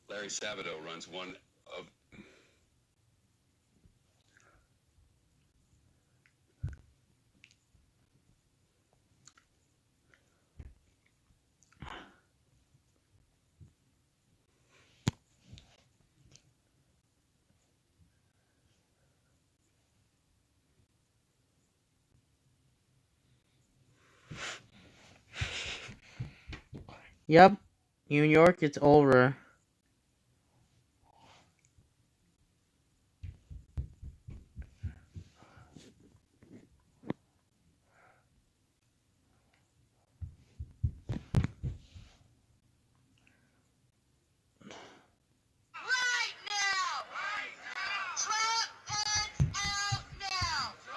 Larry Sabato runs one of... Yep, New York, it's over.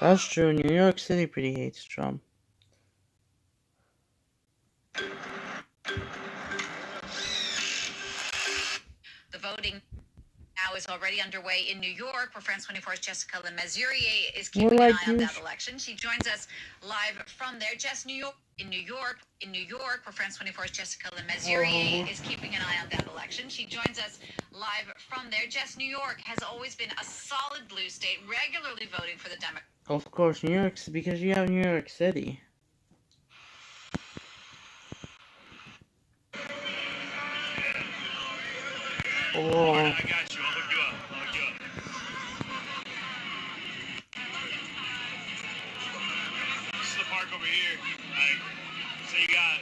That's true. New York City pretty hates Trump. The voting now is already underway in New York, where France 24's Jessica Lemezurier is More keeping an like eye on you. that election. She joins us live from there. Jess, New York, in New York, where France 24's Jessica Lemezurier is keeping an eye on that election. She joins us live from there. Jess, New York has always been a solid blue state, regularly voting for the Democrats. Of course, New York, because you have New York City. Oh. I got you. I'll hook you up. This is the park over here. So you got,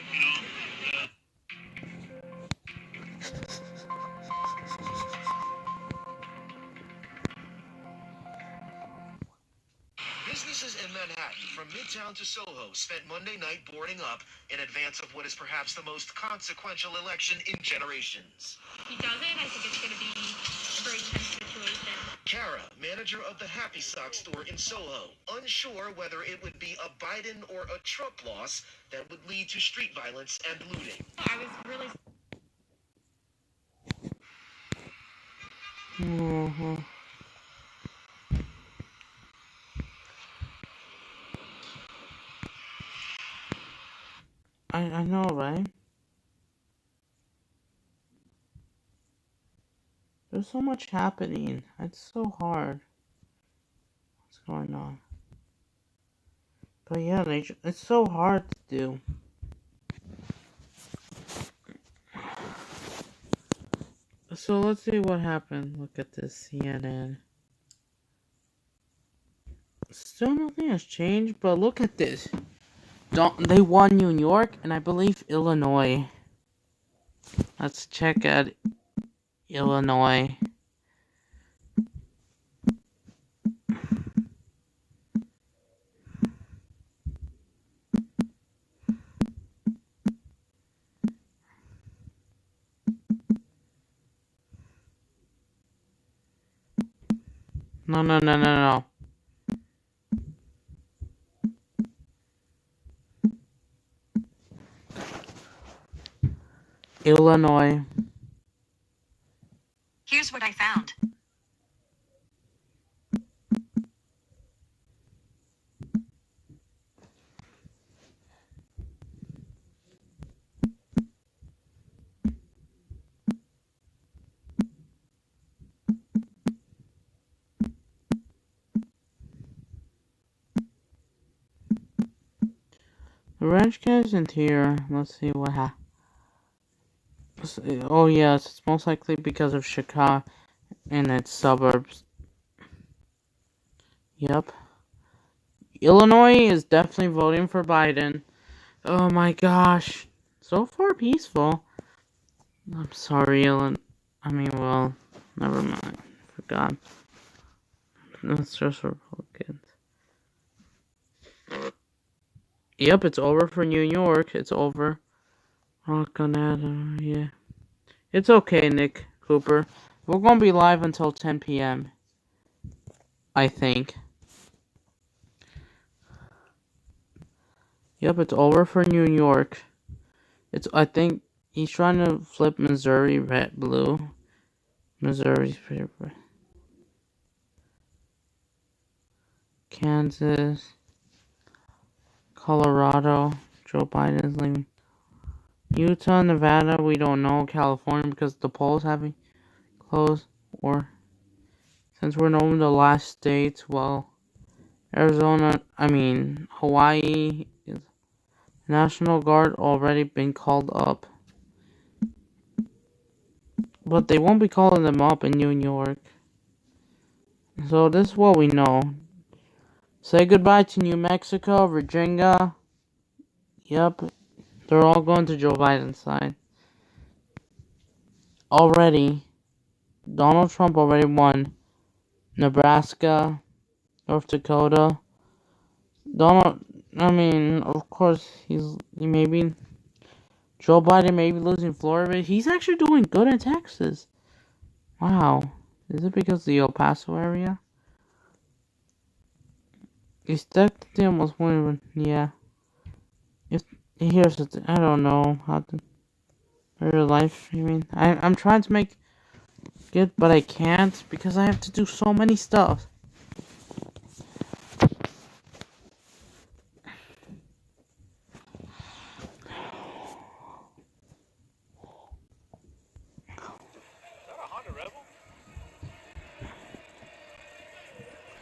Businesses in Manhattan, from Midtown to Soho, spent Monday night boarding up in advance of what is perhaps the most consequential election in generations. He does it, I think it's going to be a very tense situation. Kara, manager of the Happy Sock store in Soho, unsure whether it would be a Biden or a Trump loss that would lead to street violence and looting. I was really... Mm-hmm. I know, right? There's so much happening. It's so hard. What's going on? But yeah, it's so hard to do. So let's see what happened. Look at this CNN. Still nothing has changed, but look at this. They won New York and I believe Illinois. Let's check out Illinois. No. Illinois. Here's what I found. The ranch cat isn't here. Let's see what happened. Oh yes, it's most likely because of Chicago and its suburbs. Yep. Illinois is definitely voting for Biden. Oh my gosh. So far peaceful. I'm sorry, never mind. Forgot. That's just Republicans. Yep, it's over for New York. It's over. Yeah. It's okay, Nick Cooper. We're gonna be live until 10 p.m. I think. Yep, it's over for New York. I think he's trying to flip Missouri red blue. Missouri's favorite. Kansas. Colorado. Joe Biden's leaving. Utah, Nevada, we don't know. California, because the polls haven't closed. Or since we're knowing the last states, well, Hawaii is National Guard already been called up. But they won't be calling them up in New York. So this is what we know. Say goodbye to New Mexico, Virginia. Yep. They're all going to Joe Biden's side. already, Donald Trump already won Nebraska, North Dakota. Of course, he maybe Joe Biden may be losing Florida, but he's actually doing good in Texas. Wow. Is it because of the El Paso area? He's technically almost winning, yeah. Here's the thing, I don't know how to... Real life, I'm trying to make good, but I can't because I have to do so many stuff.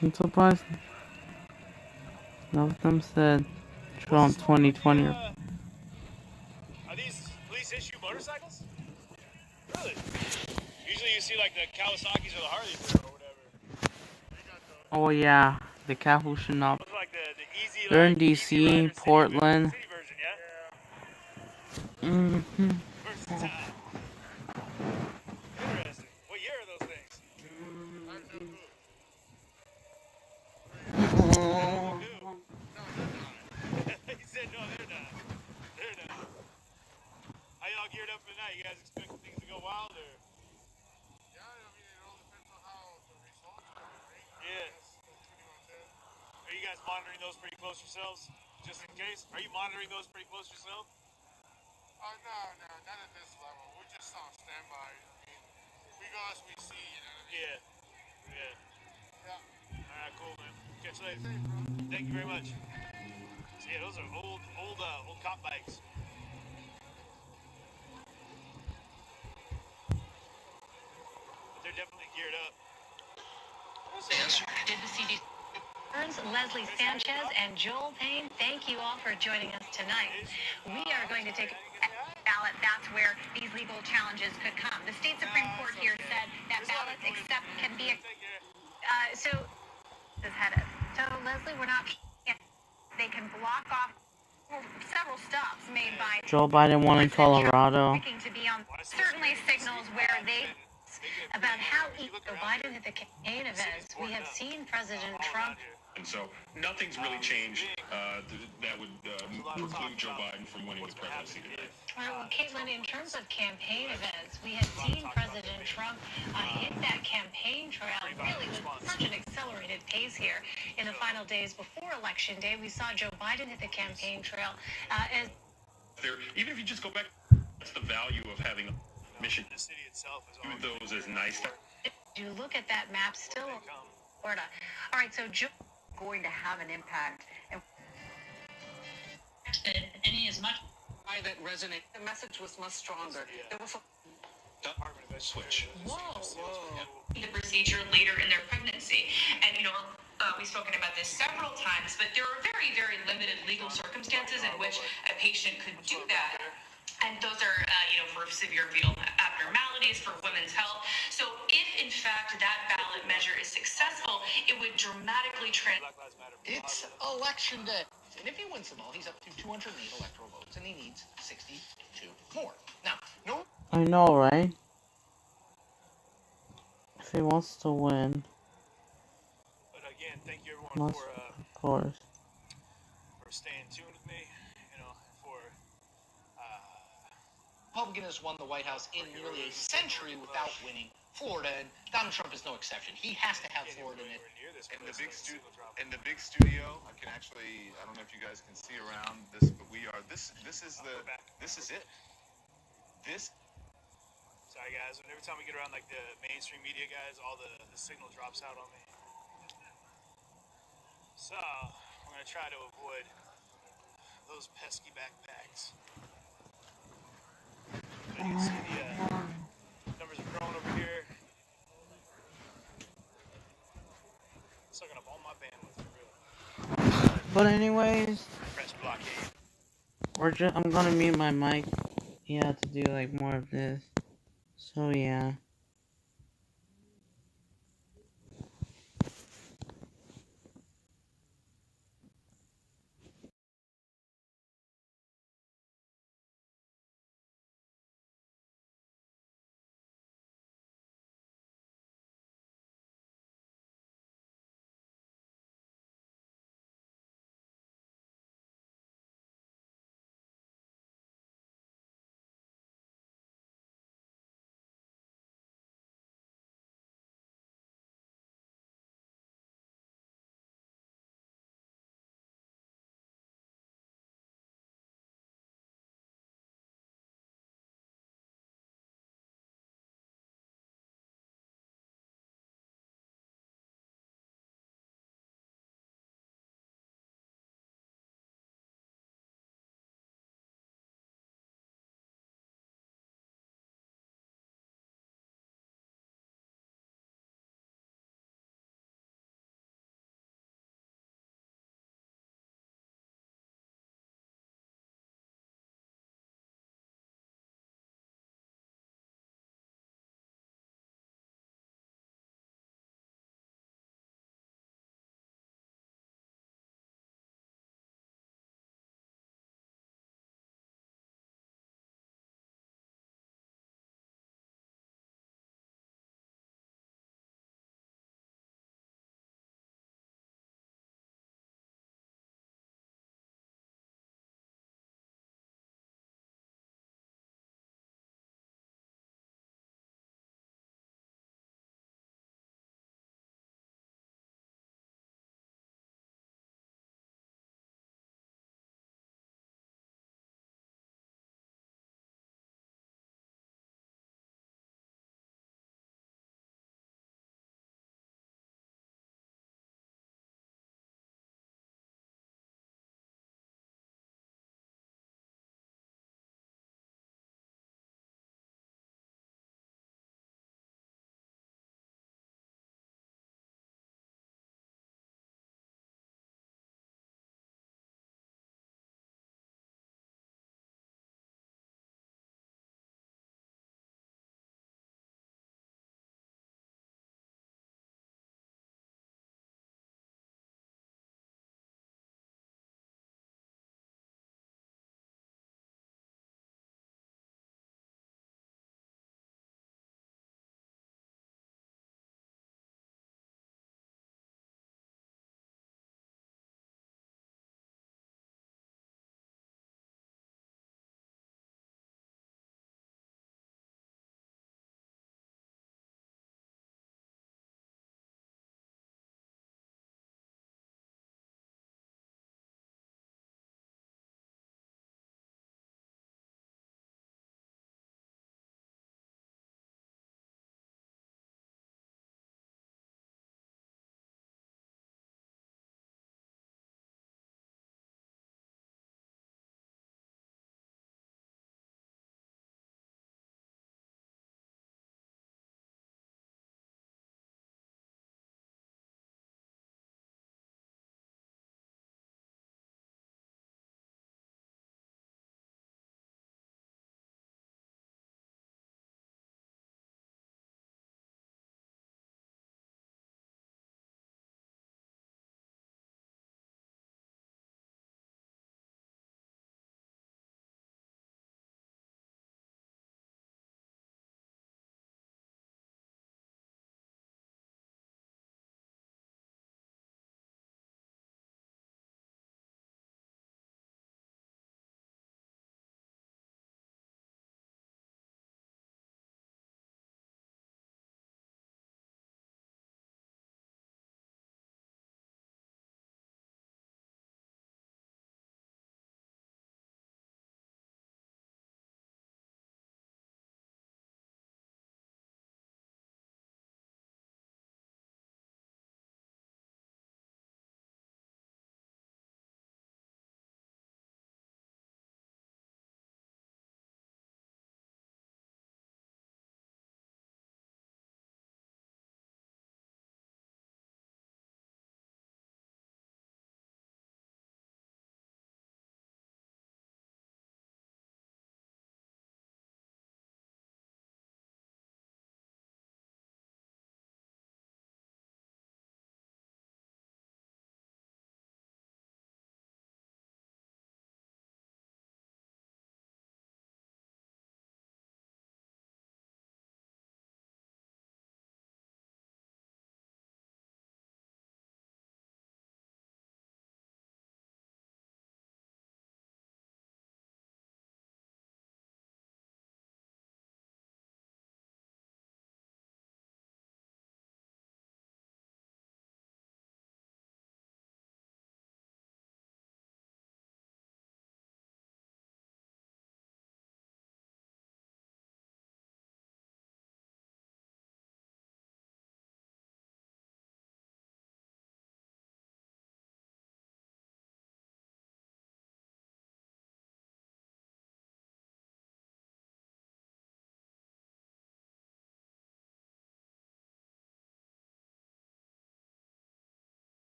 I'm surprised none of them said Trump 2020. Are these police issue motorcycles? Really? Usually you see like the Kawasaki's or the Harleys or whatever. Oh yeah, the Capuchin up. Like the easy, They're in like, DC, Portland. city version, yeah? Mm-hmm. Versatile. Interesting. What year are those things? He said no, they're not. They're not. How y'all geared up for tonight? You guys expect things to go wild or? Yeah, I mean it all depends on how the results come, right? Yeah. That's pretty much it. Are you guys monitoring those pretty close yourselves? Just in case? Are you monitoring those pretty close yourself? No, not at this level. We're just on standby. I mean, we go as we see, you know what I mean? Yeah. Alright, cool, man. Catch you later. Thank you very much. So, yeah, those are old cop bikes. But they're definitely geared up. Did the CDC? Leslie Sanchez and Joel Payne, thank you all for joining us tonight. We are going to take a ballot. That's where these legal challenges could come. The state Supreme Court here said that ballots can be so is headed. So Leslie, we're not. They can block off several stops made by Joe Biden won in Colorado. to be on certainly signals where they about how Joe Biden at the campaign events. We have seen President Trump. And so nothing's really changed that would preclude Joe Biden from winning the presidency today. Well, Caitlin, in terms of campaign events, we have seen President Trump hit that campaign trail really with such an accelerated pace here in the final days before Election Day. We saw Joe Biden hit the campaign trail as Even if you just go back, that's the value of having a mission. The city itself is do those as nice. you look at that map, still Florida. All right, so Joe going to have an impact. And any as much That resonate. The message was much stronger. There was switch. The procedure later in their pregnancy. And, we've spoken about this several times, but there are very, very limited legal circumstances in which a patient could do that. And those are, for severe fetal abnormalities, for women's health. So if, in fact, that ballot measure is successful, it would dramatically It's Election Day. And if he wins them all, he's up to 208 electoral votes, and he needs 62 more. Now, no... I know, right? If he wants to win. But again, thank you everyone Of course. for staying tuned with me, for... Republican has won the White House in nearly a century without winning Florida, and Donald Trump is no exception. He has to have Florida in it. In the big studio, I can actually, I don't know if you guys can see around this, but this is it. Sorry guys, every time we get around like the mainstream media guys, all the signal drops out on me. So, I'm going to try to avoid those pesky backpacks. But you can see the numbers are growing over here. Sucking up all my bandwidth for real. But anyways, Press blockade. I'm gonna mute my mic. Yeah, to do like more of this. So yeah.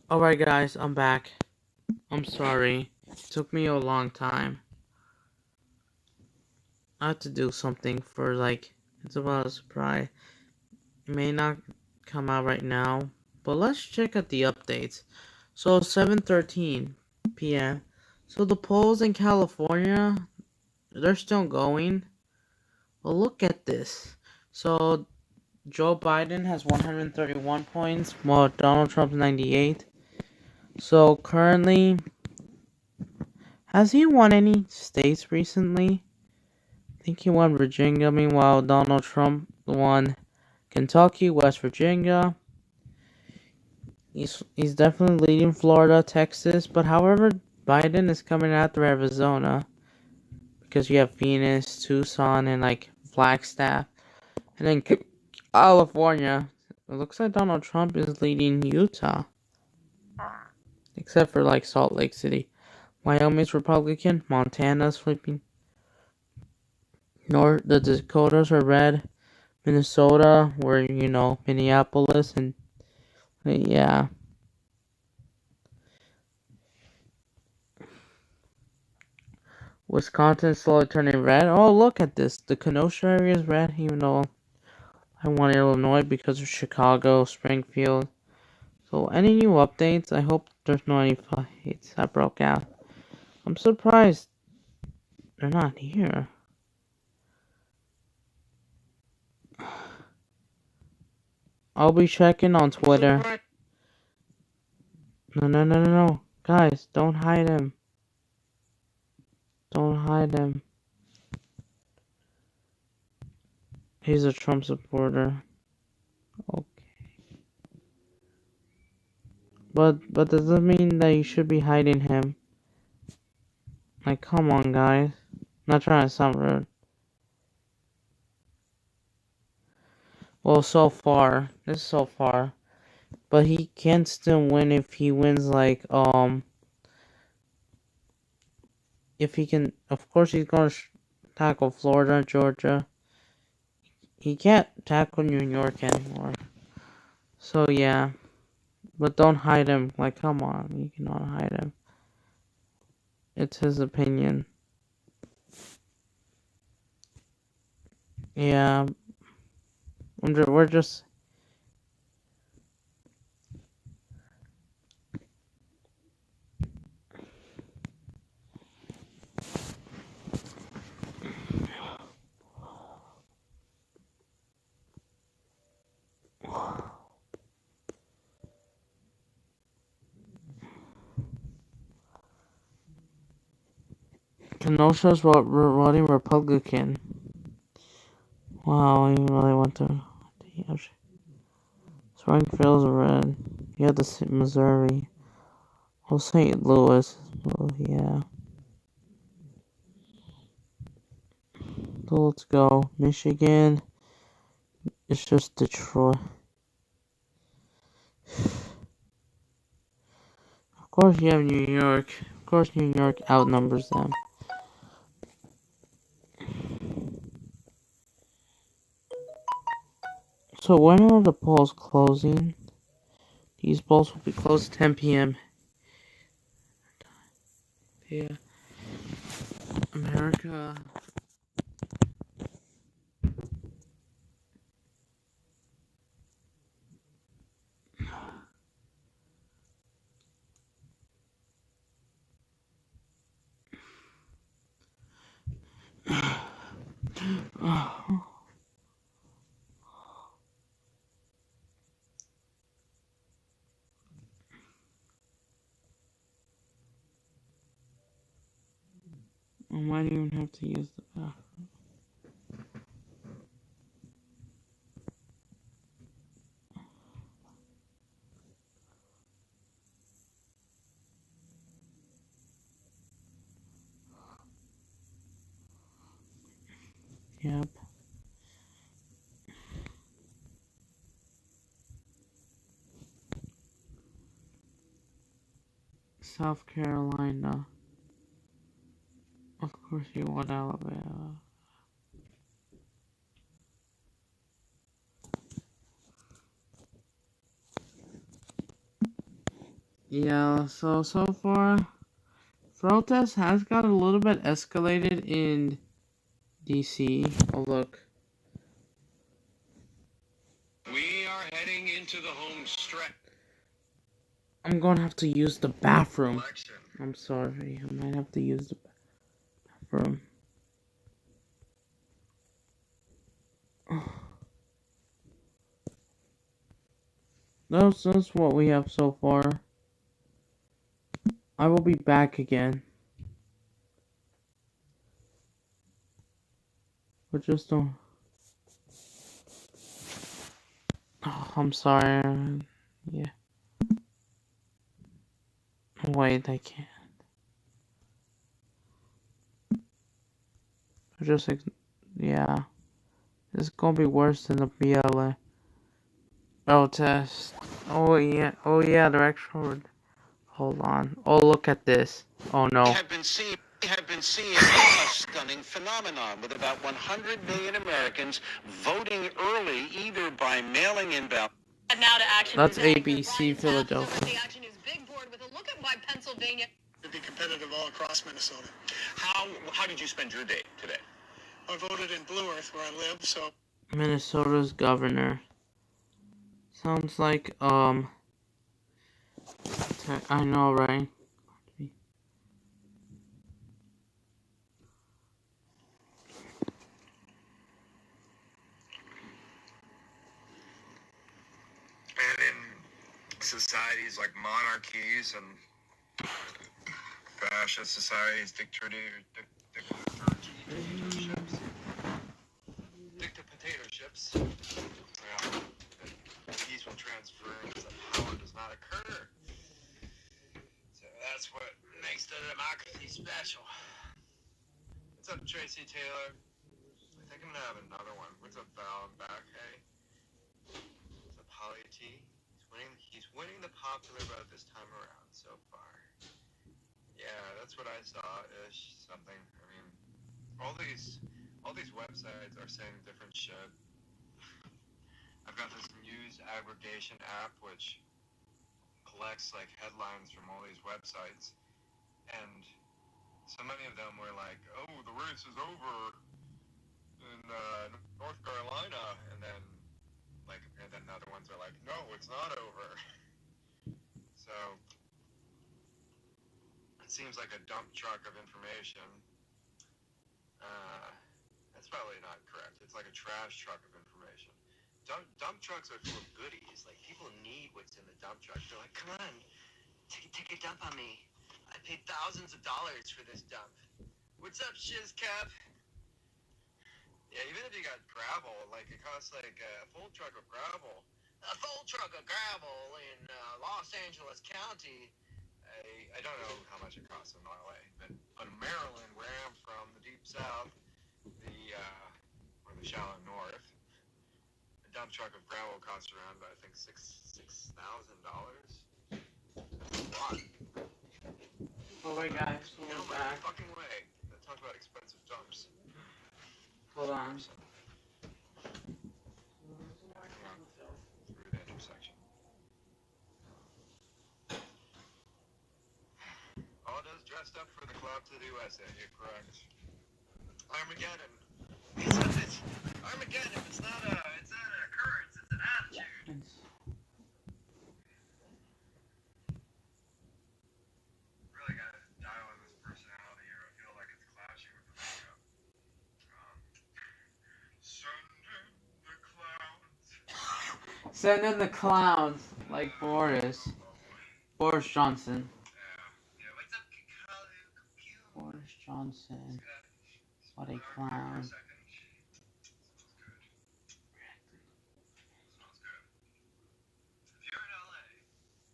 Alright guys, I'm back. I'm sorry. It took me a long time. I had to do something for it's about a surprise. It may not come out right now, but let's check out the updates. So 7:13 p.m. So the polls in California, they're still going. Well, look at this. So Joe Biden has 131 points, while Donald Trump's 98. So currently, has he won any states recently? I think he won Virginia, meanwhile Donald Trump won Kentucky, West Virginia. He's definitely leading Florida, Texas, but however, Biden is coming after Arizona. Because you have Phoenix, Tucson, and Flagstaff. And then California, it looks like Donald Trump is leading Utah. Except for Salt Lake City. Wyoming's Republican, Montana's flipping. The Dakotas are red. Minnesota, where Minneapolis, and yeah. Wisconsin's slowly turning red. Oh, look at this. The Kenosha area is red, even though I want Illinois because of Chicago, Springfield. So, any new updates? I hope there's no any fights that broke out. I'm surprised they're not here. I'll be checking on Twitter. No. Guys, don't hide him. Don't hide him. He's a Trump supporter. Okay. But does that mean that you should be hiding him? Come on, guys. Not trying to sound rude. Well, so far. This is so far. But he can still win if he wins, if he can. Of course, he's going to tackle Florida, Georgia. He can't tackle New York anymore. So, yeah. But don't hide him. Come on. You cannot hide him. It's his opinion. Yeah. We're just... Kenosha's voting Republican. Wow, he really went to... Springfield's red. You have the Missouri. Well, St. Louis. Well, yeah. So let's go. Michigan. It's just Detroit. Of course you have New York. Of course New York outnumbers them. So when are the polls closing? These polls will be closed 10 p.m. Yeah. America. I might even have to use the bathroom. Yep. South Carolina. Of course you want Alabama. Yeah, so far, protest has got a little bit escalated in DC. Oh, look. We are heading into the home stretch. I'm going to have to use the bathroom. I'm sorry. I might have to use the bathroom. That's what we have so far. I will be back again. But just don't... Oh, I'm sorry. Yeah. Wait, I can't. Just yeah. This is gonna be worse than the BLA protest. Oh yeah, they're actually... Hold on. Oh, look at this. Oh no. We have been seeing a stunning phenomenon with about 100 million Americans voting early either by mailing in ballots. And now to action. That's ABC Philadelphia. The Action News Big Board with a look at why Pennsylvania To be competitive all across Minnesota. How did you spend your day today? I voted in Blue Earth where I live, so. Minnesota's governor. Sounds like I know, right? And in societies like monarchies and fascist societies, dictatorships, peaceful transference of power does not occur. So that's what makes the democracy special. What's up, Tracy Taylor? I think I'm gonna have another one. What's up, Val? I'm back. Hey. What's up, Holly T? He's winning the popular vote this time around so far. Yeah, that's what I saw. Ish something. I mean, all these websites are saying different shit. I've got this news aggregation app which collects like headlines from all these websites, and so many of them were like, "Oh, the race is over in North Carolina," and then other ones are like, "No, it's not over." So it seems like a dump truck of information. That's probably not correct. It's like a trash truck of information. Dump trucks are full of goodies. Like, people need what's in the dump truck. They're like, "Come on, take a dump on me. I paid thousands of dollars for this dump. What's up, shiz cap?" Yeah, even if you got gravel, like, it costs like a full truck of gravel. A full truck of gravel in Los Angeles County. I don't know how much it costs in LA, but in Maryland, where I'm from, the deep south, or the shallow north, a dump truck of gravel costs around, I think, $6,000. That's a lot. Oh my guys, No back. fucking way. Let's talk about expensive dumps. Hold on. Through the intersection. All those dressed up for the club to the USA. You're correct. Armageddon. It's Armageddon. It's not an occurrence. It's an attitude. Really gotta dial in this personality here. I feel like it's clashing with the makeup. Send in the clowns, like Boris Johnson. Boris Johnson. What a clown.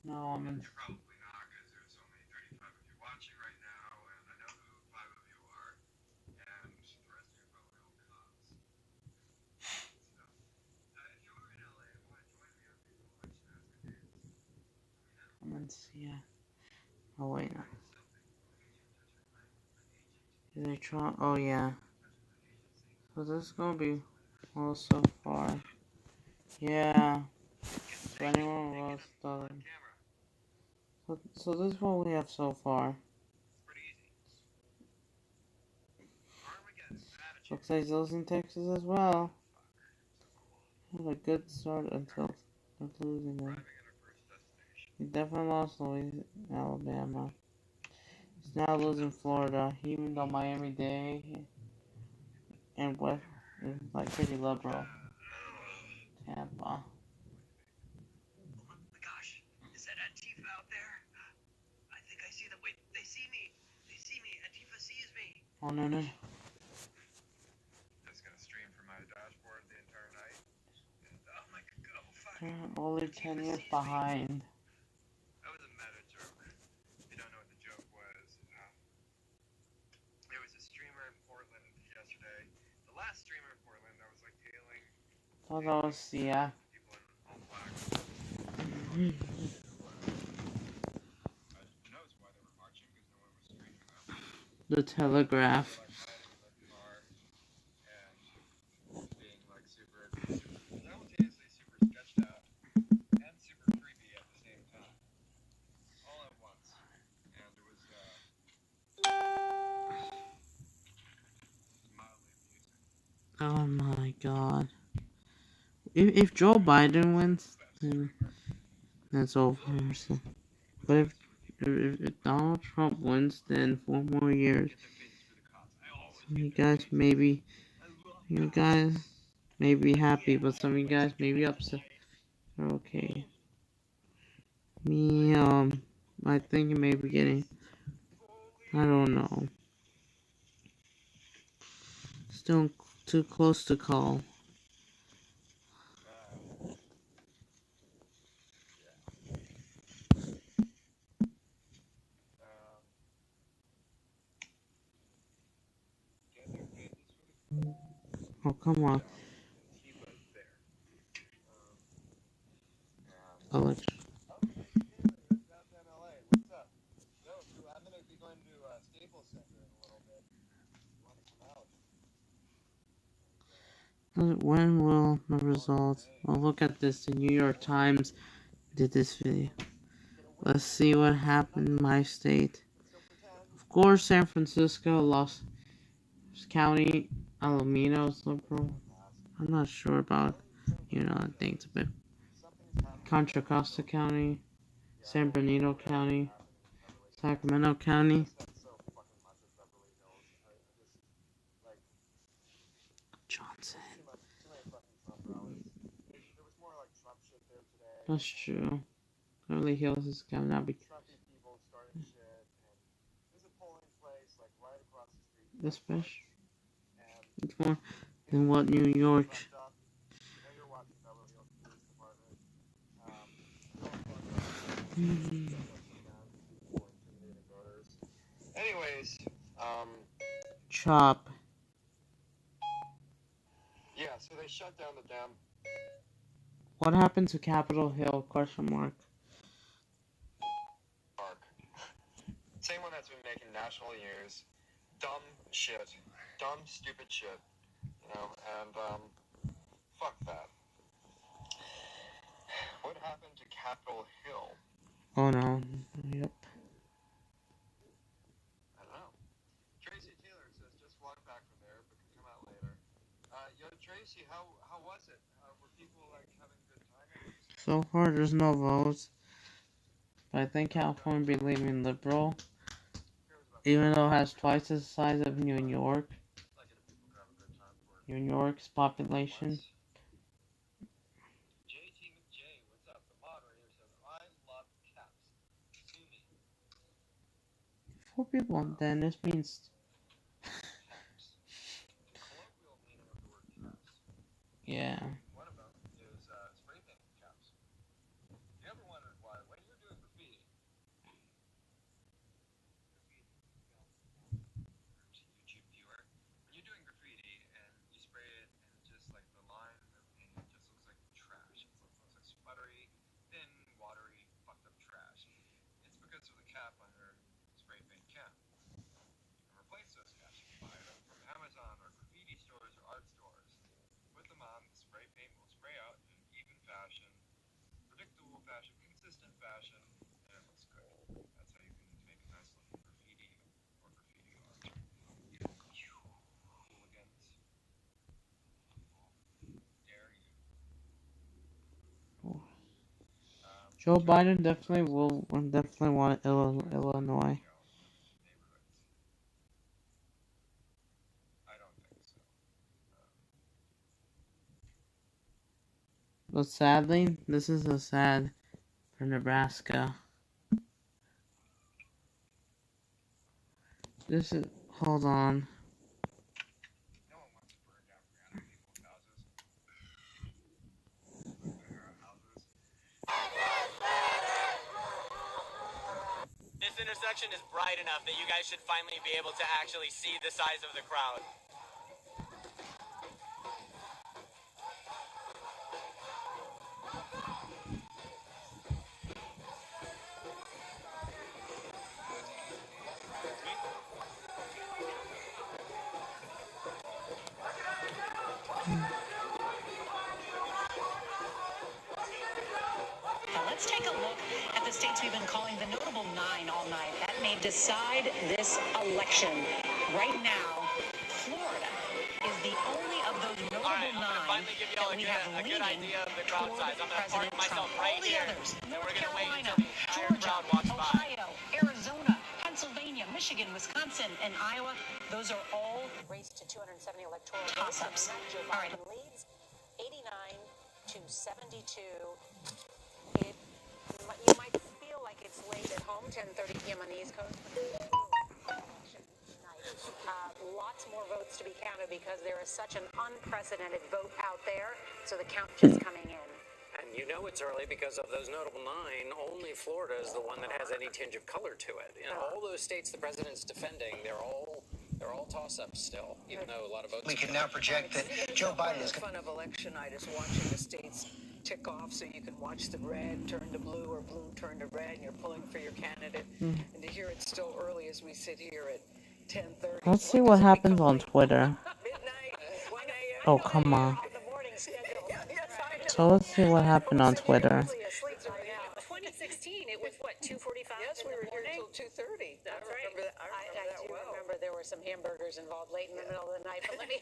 No, I'm in. You're probably not, because there's only 35 of you watching right now, and I know who 5 of you are, and the rest of you are probably all cops. So, if you are in LA and want to join me on these election afternoons, I'm in. Yeah. Oh wait. No. Did they try? Oh yeah. So this is gonna be well so far. Yeah. So anyone else So this is what we have so far. Looks like those in Texas as well. Had a good start until losing them. He definitely lost Louisiana, Alabama. He's now losing Florida, even though Miami-Dade and West is like pretty liberal. Tampa. Gosh, is that Antifa out there? I think I see them. Wait, they see me. They see me. Antifa sees me. Oh no no. Just gonna stream from my dashboard the entire night. And, oh my god, oh fuck. They're only 10 years behind. That was a meta joke. If you don't know what the joke was, there was a streamer in Portland yesterday. The last streamer in Portland that was like tailing Oh, that was yeah. people in all black. Who knows why they were marching because no one was streaming them. The Telegraph. Being like super simultaneously super sketched out and super creepy at the same time. All at once. And it was mildly amusing. Oh my god. If Joe Biden wins, then that's over. So. But if Donald Trump wins, then 4 more years. Some of you guys may be happy, but some of you guys may be upset. Okay. Me, I think it may be getting, I don't know. Still too close to call. Oh, come on. Election. When will the results? Well, look at this. The New York Times did this video. Let's see what happened in my state. Of course, San Francisco, Los County, Alameda was liberal. I'm not sure about, I think it's a bit. Contra Costa County, San Bernardino County, Sacramento County. Johnson. That's true. Beverly Hills is coming out. This fish. It's more than what New York. Anyways, Chop. yeah, so they shut down the dam. What happened to Capitol Hill? Question mark. Same one that's been making national news. Dumb shit. Dumb, stupid shit. And, fuck that. What happened to Capitol Hill? Oh no. Yep. I don't know. Tracy Taylor says just walk back from there, but can come out later. Yo, Tracy, how was it? Were people, like, having a good time? So far, there's no votes. But I think California will be leaving liberal. Even though it has twice the size of New York. New York's population. Four people, then this means. Yeah. One of them is spray painting caps. You ever wondered why, when you're doing graffiti, YouTube viewer, when you're doing graffiti and you spray it and just like the line of the paint just looks like trash. It looks like sputtery, thin, watery, fucked up trash. It's because of the cap on your spray paint cap. And Joe Biden definitely want Illinois. But sadly, this is so sad for Nebraska. This is, hold on. This intersection is bright enough that you guys should finally be able to actually see the size of the crowd. Now let's take a look at the states we've been calling the notable nine all night. That may decide this election. Right now, Florida is the only of those notable nine that we have leaning toward President Trump. All the others, North Carolina, Georgia, Ohio, Arizona, Pennsylvania, Michigan, Wisconsin, and Iowa, those are all Race to 270 electoral toss-ups. Joe All right. Biden leads 89 to 72. You might feel like it's late at home, 10:30 p.m. on the East Coast. Lots more votes to be counted because there is such an unprecedented vote out there. So the count just coming in. And you know it's early because of those notable nine. Only Florida is the one that has any tinge of color to it. In all those states the president's defending, they're all toss-ups still, even though a lot of votes. We can now project that Joe Biden is. The fun of election night is watching the states tick off, so you can watch the red turn to blue or blue turn to red, and you're pulling for your candidate. And to hear it's still early as we sit here at 10:30. Let's see what happens on Twitter. Oh, come on. So let's see what happened on Twitter. 2016, it was what, 2:45? Yes, we were here until 2:30. That's right. I do remember there were some hamburgers involved late in the middle of the night. But let me,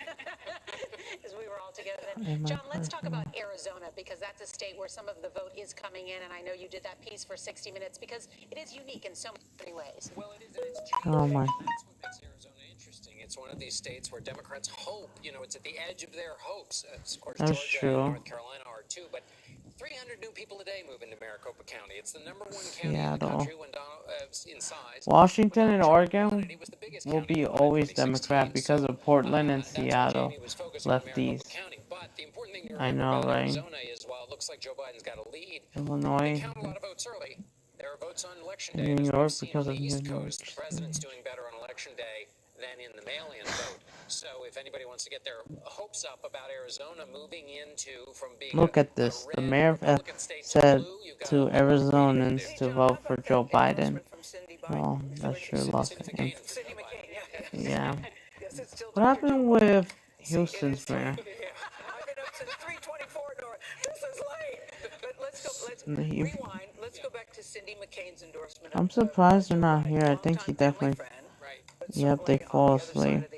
as we were all together then. John, let's talk about Arizona, because that's a state where some of the vote is coming in, and I know you did that piece for 60 Minutes because it is unique in so many ways. Well, it is, and it's Oh my. That's what makes Arizona interesting. It's one of these states where Democrats hope, it's at the edge of their hopes. Of course, That's Georgia true. and North Carolina are too, but 300 new people a day move into Maricopa County. It's the #1 county in the country when in size. Washington and Oregon will be always Democrat because of Portland and Seattle lefties. But the important thing to I remember know, about right? Arizona is while it looks like Joe Biden's got a lead, Illinois they count a lot of votes early. There are votes on election day. and New As York we've seen because on of the New East York. Coast, the president's doing better on election day than in the mail-in vote. So if anybody wants to get their hopes up about Arizona moving into from being Look at this. The mayor said to Arizonans to vote for Joe Biden. Well, that sure lost him. Yeah. What happened with Houston's mayor? I've been up since 3:24, Nora. This is late. But let's rewind. Let's go back to Cindy McCain's endorsement. I'm surprised they're not here. I think he definitely. Yep, they fall asleep.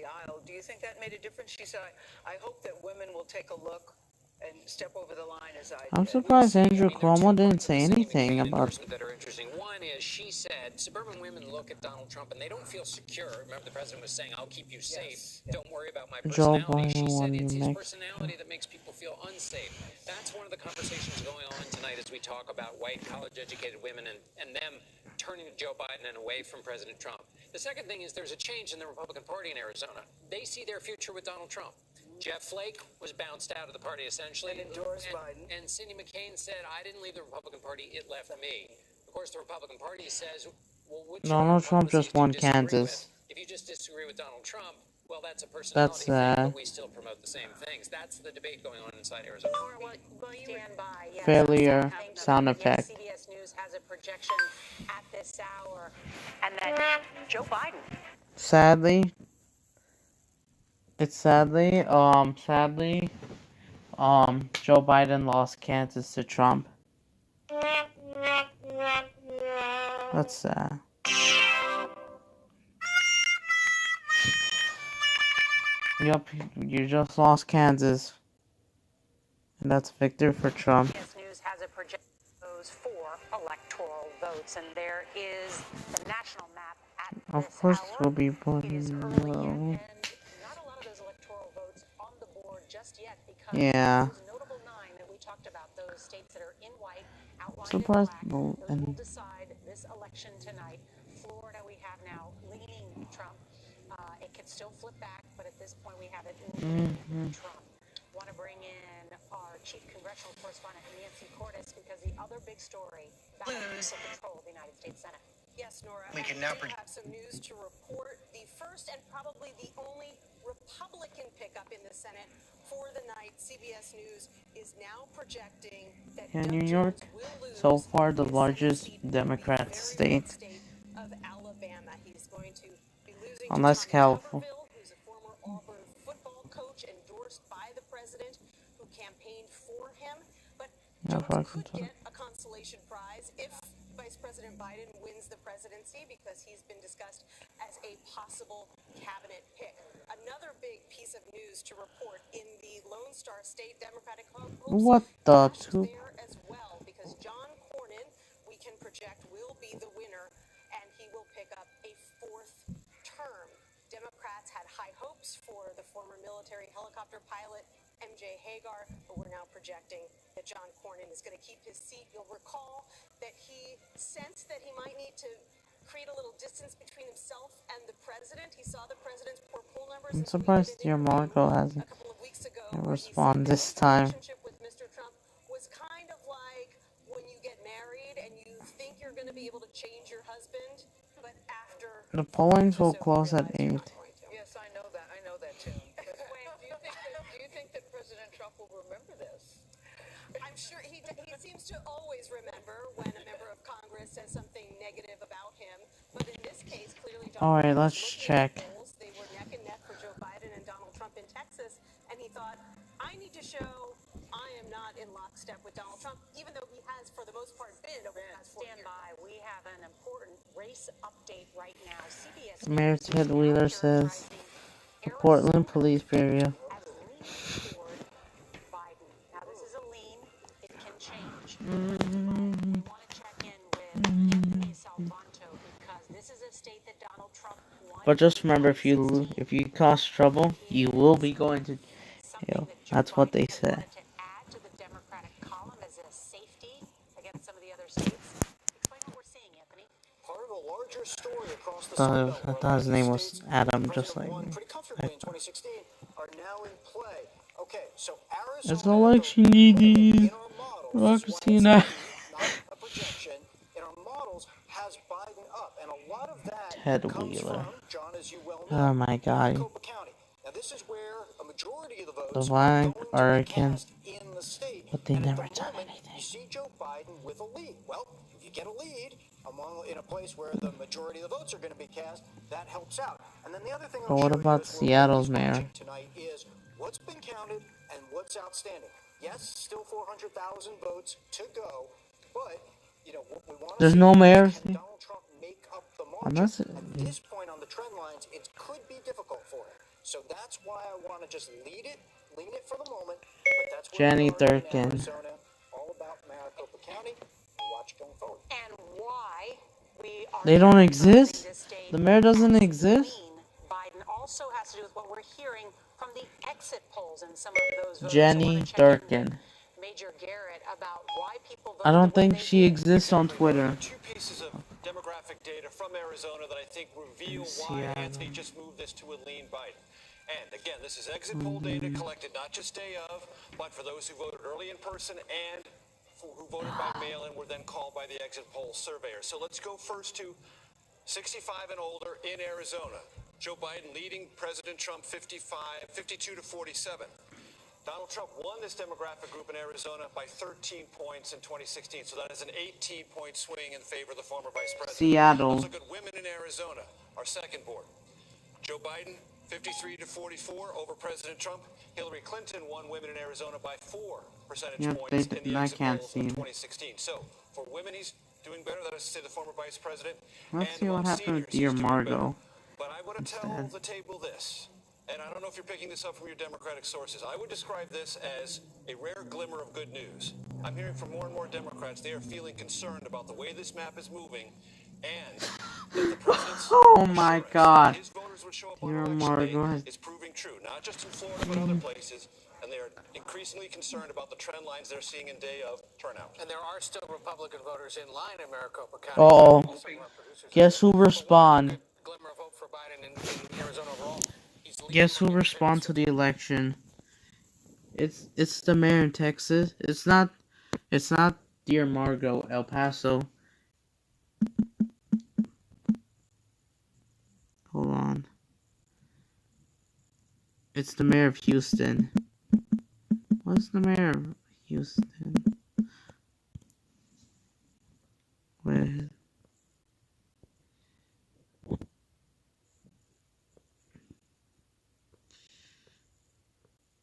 Do you think that made a difference? She said, I hope that women will take a look and step over the line as I I'm did. surprised Andrew Cuomo didn't say anything about. that are interesting. One is she said suburban women look at Donald Trump and they don't feel secure. Remember, the president was saying, "I'll keep you safe. Don't worry about my Joe personality." She Biden said won it's New his Mexico. personality that makes people feel unsafe. That's one of the conversations going on tonight as we talk about white college-educated women and them turning to Joe Biden and away from President Trump. The second thing is there's a change in the Republican Party in Arizona. They see their future with Donald Trump. Jeff Flake was bounced out of the party essentially. And endorsed Biden. And Cindy McCain said, I didn't leave the Republican Party, it left me. Of course, the Republican Party says, well, which Donald Trump just won Kansas. if you just disagree with Donald Trump, well, that's a personality thing, but we still promote the same things. That's the debate going on inside Arizona. Stand by. Yes. Failure sound effect. CBS News has a projection at this hour, and that Joe Biden. Sadly, Joe Biden lost Kansas to Trump. That's sad. Yup, you just lost Kansas. And that's victory for Trump. CBS News has a projection those four. Oh, votes, and there is the national map at Of this course, hour. will be It is putting. early yet, and not a lot of those electoral votes on the board just yet because Yeah. those notable 9 that we talked about, those states that are in white, outlined in Surprised. black, those will And decide this election tonight. Florida, we have now leaning Trump. It could still flip back, but at this point we have it leaning Trump. Want to bring in our chief congressional correspondent, Nancy Cordes, because the other big story, lose control of the United States Senate. Yes, Nora. We can now have some news to report. The first and probably the only Republican pickup in the Senate for the night. CBS News is now projecting that yeah, Doug New Jones York, will lose so far the his Senate largest seat in the Democrat very state, red state of Alabama. He's going to be losing to unless Tommy California. Tuberville, who's a former Auburn football coach endorsed by the president, who campaigned for him. But Yeah, Jones could get a consolation prize if Vice President Biden wins the presidency, because he's been discussed as a possible cabinet pick. Another big piece of news to report in the Lone Star State Democratic hopes What the two? there as well, because John Cornyn, we can project, will be the winner, and he will pick up a 4th term. Democrats had high hopes for the former military helicopter pilot MJ Hagar, but we're now projecting that John Cornyn is going to keep his seat. You'll recall that he sensed that he might need to create a little distance between himself and the president. He saw the president's poor poll numbers. I'm surprised your Marco hasn't responded this time. With Mr. Trump was kind of like when you get married and you think you're going to be able to change your husband, but after The pollings will close at 8. Yes, I know that. I know that tune. Do you think that President Trump will remember this? I'm sure he seems to always remember when a member of Congress says something negative about him. But in this case, clearly, Alright, let's check. they were neck and neck for Joe Biden and Donald Trump in Texas, and he thought, I need to show I am not in lockstep with Donald Trump, even though he has, for the most part, been over the past 4 years. Stand by. We have an important race update right now. CBS Mayor Ted Wheeler says the Portland Police Bureau. Now, this is a lean. It can change. We want to check in with Anthony Salvanto, because this is a state that Donald Trump won. But just remember, if you cause trouble, you will be going to jail. That's what they said. To add to the Democratic column as a safety against some of the other states. Explain what we're seeing, Anthony. Part of a larger story across the I thought his name was Adam, just like me. pretty comfortably in 2016 are now in play. Okay, so Arizona, it's election needy. Democracy now. not a projection, in our models has Biden up, and a lot of that Ted comes Wheeler. from, John, as you well know, Oh my God. Maricopa County. Now this is where a majority of the votes The are Black going are to be again, cast in the state. but they And never at the done moment, anything. you see Joe Biden with a lead. Well, if you get a lead in a place where the majority of the votes are going to be cast, that helps out. And then the other thing But what about Seattle's mayor? tonight is what's been counted and what's outstanding. Yes, still 400,000 votes to go, but what we want to There's see no is, mayors. can Donald Trump make up the margin? Unless it, At this point on the trend lines, it could be difficult for him. So that's why I want to just lean it for the moment. But that's where Jenny we are in Durkin. Arizona, all about Maricopa County. And watch going forward. And why we are they don't exist? this state The mayor doesn't exist? Biden also has to do with what we're hearing from the exit polls and some of those voters. Jenny Durkin. Major Garrett about why people I don't think she exists on Twitter. Two pieces of demographic data from Arizona that I think reveal why Anthony just moved this to a lean Biden. And again, this is exit poll data collected not just day of, but for those who voted early in person and who voted by mail and were then called by the exit poll surveyors. So let's go first to 65 and older in Arizona. Joe Biden leading President Trump 52 to 47. Donald Trump won this demographic group in Arizona by 13 points in 2016. So that is an 18-point swing in favor of the former vice president. Seattle. Let's look at women in Arizona, our second board. Joe Biden, 53 to 44 over President Trump. Hillary Clinton won women in Arizona by 4 percentage points in the exit polls in 2016. So for women, he's doing better. That is to say, the former vice president. Let's and see what happened with dear Margot. But I want to tell the table this. And I don't know if you're picking this up from your Democratic sources. I would describe this as a rare glimmer of good news. I'm hearing from more and more Democrats they are feeling concerned about the way this map is moving and that the president's Oh my assurance God. that his voters would show up on Dear election day Margot has... is proving true, not just in Florida but other places, and they are increasingly concerned about the trend lines they're seeing in day of turnout. And there are still Republican voters in line in Maricopa County. Uh-oh. Guess who respond? Guess who respond to the election? It's the mayor in Texas. It's not Dear Margot, El Paso. Hold on. It's the mayor of Houston. What's the mayor of Houston? Wait.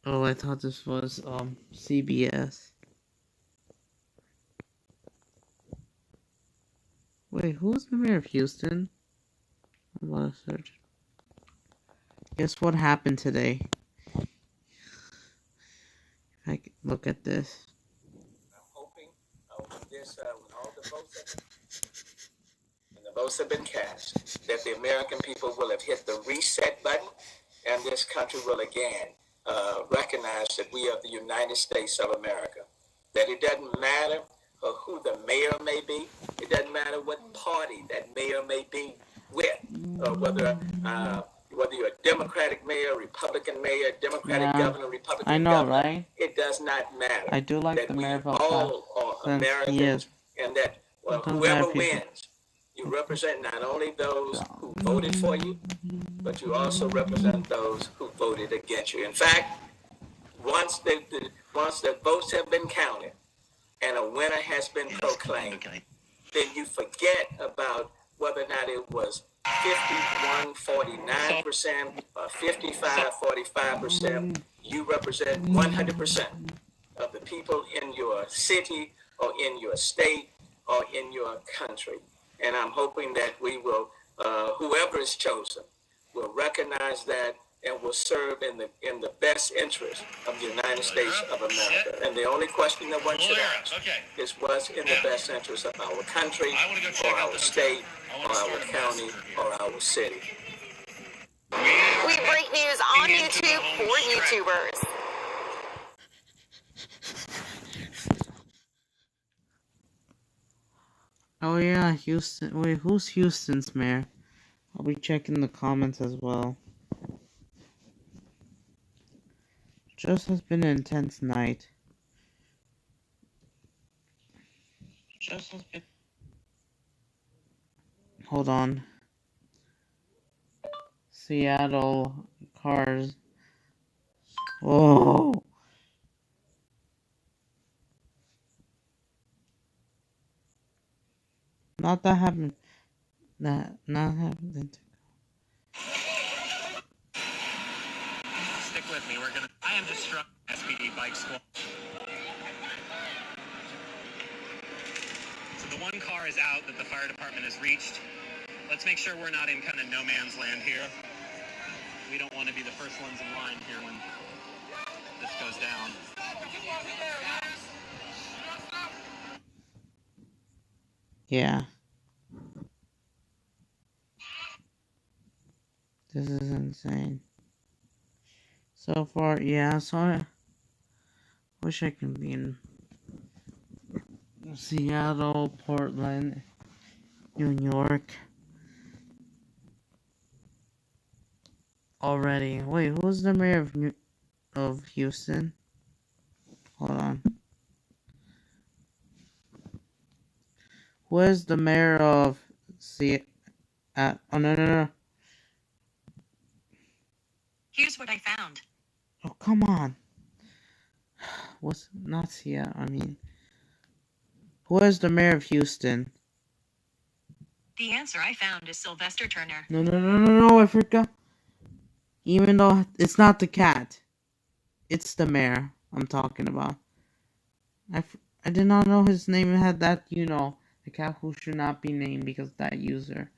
Oh, I thought this was CBS. Wait, who's the mayor of Houston? I'm gonna search. Guess what happened today? I can look at this. I'm hoping when all the votes have been cast, that the American people will have hit the reset button, and this country will again recognize that we are the United States of America. That it doesn't matter who the mayor may be. It doesn't matter what party that mayor may be with, whether you're a Democratic mayor, Republican mayor, Democratic governor, Republican I know, governor. right? It does not matter. I do like that the we mayor of El all Paso are Americans, and that whoever wins, you represent not only those who voted for you, but you also represent those who voted against you. In fact, once the votes have been counted and a winner has been proclaimed, then you forget about whether or not it was 51-49% or 55-45%. You represent 100% of the people in your city or in your state or in your country. And I'm hoping that we will, whoever is chosen, will recognize that and will serve in the best interest of the United States of America. And the only question that one should ask is what's in the best interest of our country, or our state, or our county, or our city. We break news on YouTube for YouTubers. Oh yeah, Houston. Wait, who's Houston's mayor? I'll be checking the comments as well. Just has been an intense night. Just has been... Hold on. Seattle cars. Whoa. Not that happened. That not happened. Stick with me. I am just struck SPD bike squad. So the one car is out that the fire department has reached. Let's make sure we're not in kind of no man's land here. We don't want to be the first ones in line here when this goes down. Yeah. This is insane. So far, yeah, so I wish I could be in Seattle, Portland, New York already. Wait, who's the mayor of Houston? Hold on. Who is the mayor of oh no. Here's what I found. Oh, come on. What's not Seattle? I mean, who is the mayor of Houston? The answer I found is Sylvester Turner. No, I forgot. Even though it's not the cat. It's the mayor I'm talking about. I did not know his name had that, the cat who should not be named because that user.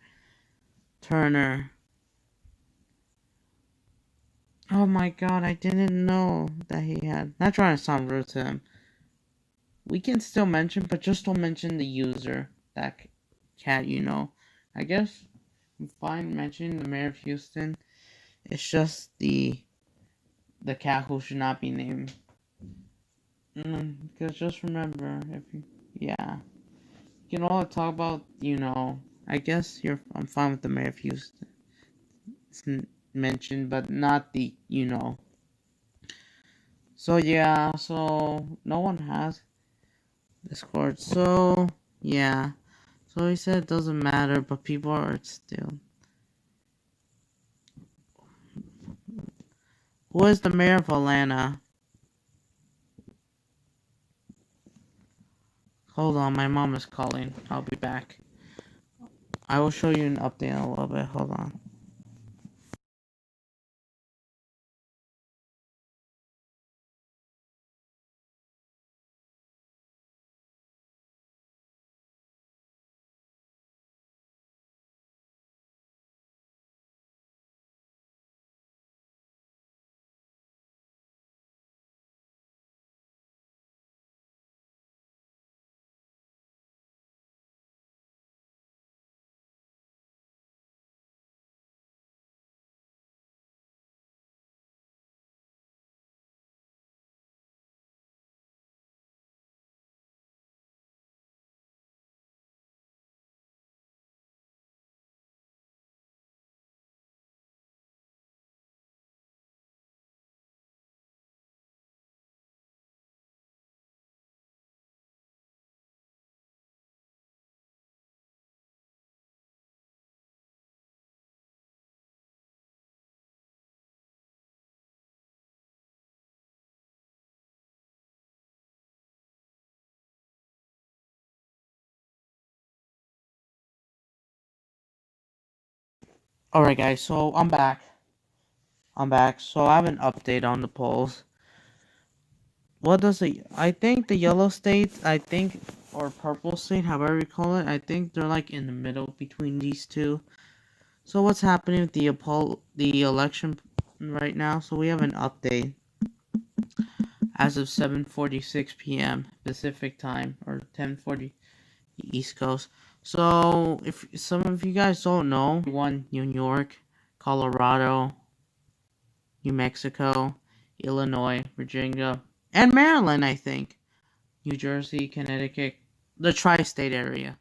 Turner. Oh my god, I didn't know that he had... Not trying to sound rude to him. we can still mention, but just don't mention the user, that cat, you know. I guess I'm fine mentioning the mayor of Houston. It's just the cat who should not be named. Because just remember, if you, yeah, you can all talk about, you know. I guess I'm fine with the mayor of Houston. It's mentioned, but not the, you know. So yeah, so no one has Discord. So yeah, so he said it doesn't matter, but people are still. Who is the mayor of Atlanta? Hold on, my mom is calling. I'll be back. I will show you an update in a little bit. Hold on. Alright guys, so I'm back. So I have an update on the polls. What does I think the yellow states, or purple state, however you call it, I think they're like in the middle between these two. So what's happening with the election right now? So we have an update as of 7:46 p.m. Pacific time, or 10:40 East Coast. So if some of you guys don't know, won New York, Colorado, New Mexico, Illinois, Virginia, and Maryland, I think. New Jersey, Connecticut, the tri-state area.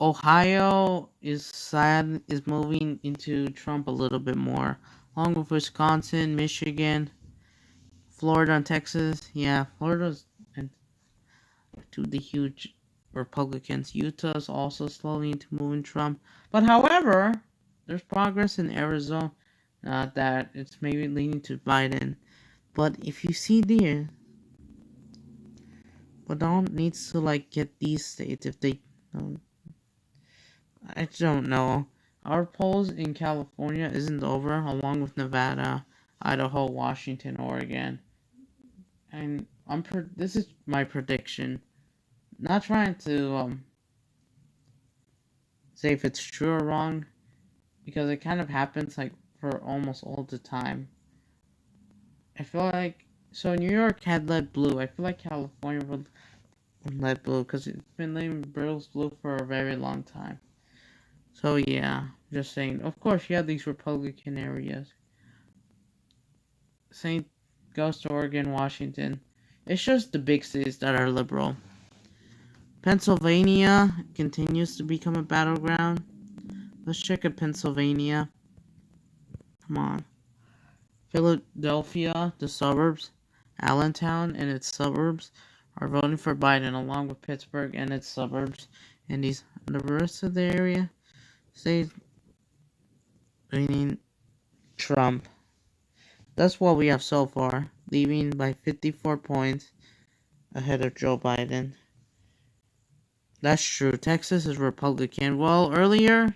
Ohio is moving into Trump a little bit more, along with Wisconsin, Michigan, Florida, and Texas. Yeah, Florida's and to the huge Republicans. Utah's also slowly into moving Trump. But however, there's progress in Arizona that it's maybe leaning to Biden. But if you see there, but Donald needs to like get these states if they I don't know. Our polls in California isn't over, along with Nevada, Idaho, Washington, Oregon. And this is my prediction. Not trying to say if it's true or wrong, because it kind of happens like for almost all the time. I feel like New York had lead blue. I feel like California would lead blue because it's been named Brill's blue for a very long time. So yeah, just saying. Of course, you have these Republican areas. Same goes to Oregon, Washington. It's just the big cities that are liberal. Pennsylvania continues to become a battleground. Let's check at Pennsylvania. Come on. Philadelphia, the suburbs, Allentown and its suburbs are voting for Biden, along with Pittsburgh and its suburbs. And the rest of the area say leaning Trump. That's what we have so far, leaving by 54 points ahead of Joe Biden. That's true. Texas is Republican. Well, earlier,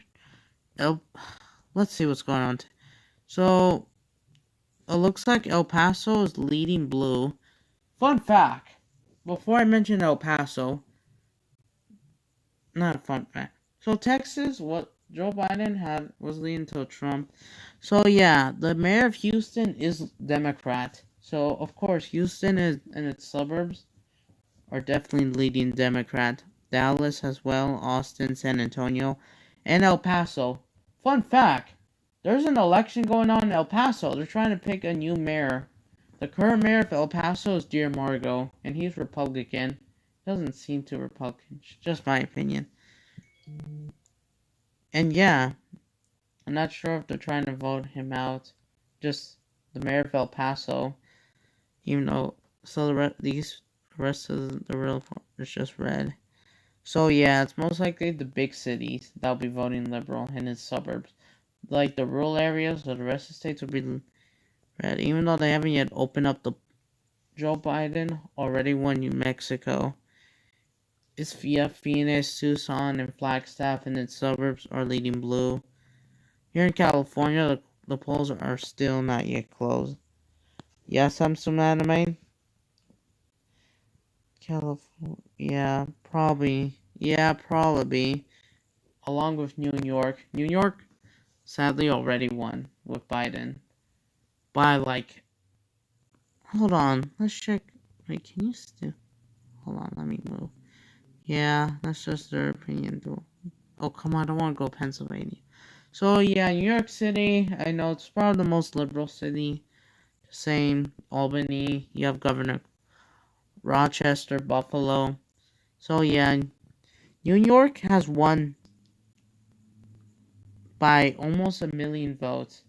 let's see what's going on. So, it looks like El Paso is leading blue. Fun fact. Before I mention El Paso, not a fun fact. So, Texas, what Joe Biden was leading to Trump. So, yeah, the mayor of Houston is Democrat. So, of course, Houston and its suburbs are definitely leading Democrat. Dallas as well, Austin, San Antonio, and El Paso. Fun fact, there's an election going on in El Paso. They're trying to pick a new mayor. The current mayor of El Paso is Dear Margo, and he's Republican. Doesn't seem too Republican, just my opinion. And yeah, I'm not sure if they're trying to vote him out. Just the mayor of El Paso, even though the rest of the real is just red. So yeah, it's most likely the big cities that'll be voting liberal in its suburbs. Like the rural areas or the rest of the states will be red, even though they haven't yet opened up the Joe Biden already won New Mexico. It's via Phoenix, Tucson, and Flagstaff in its suburbs are leading blue. Here in California, the polls are still not yet closed. Yes, I'm some anime. California, yeah, probably. Yeah, probably. Along with New York. New York, sadly, already won with Biden. By, like... Hold on, let's check. Wait, can you still... Hold on, let me move. Yeah, that's just their opinion, though. Oh, come on, I don't want to go Pennsylvania. So, yeah, New York City, I know it's probably the most liberal city. Same, Albany, you have Governor Rochester, Buffalo. So, yeah, New York has won by almost 1 million votes.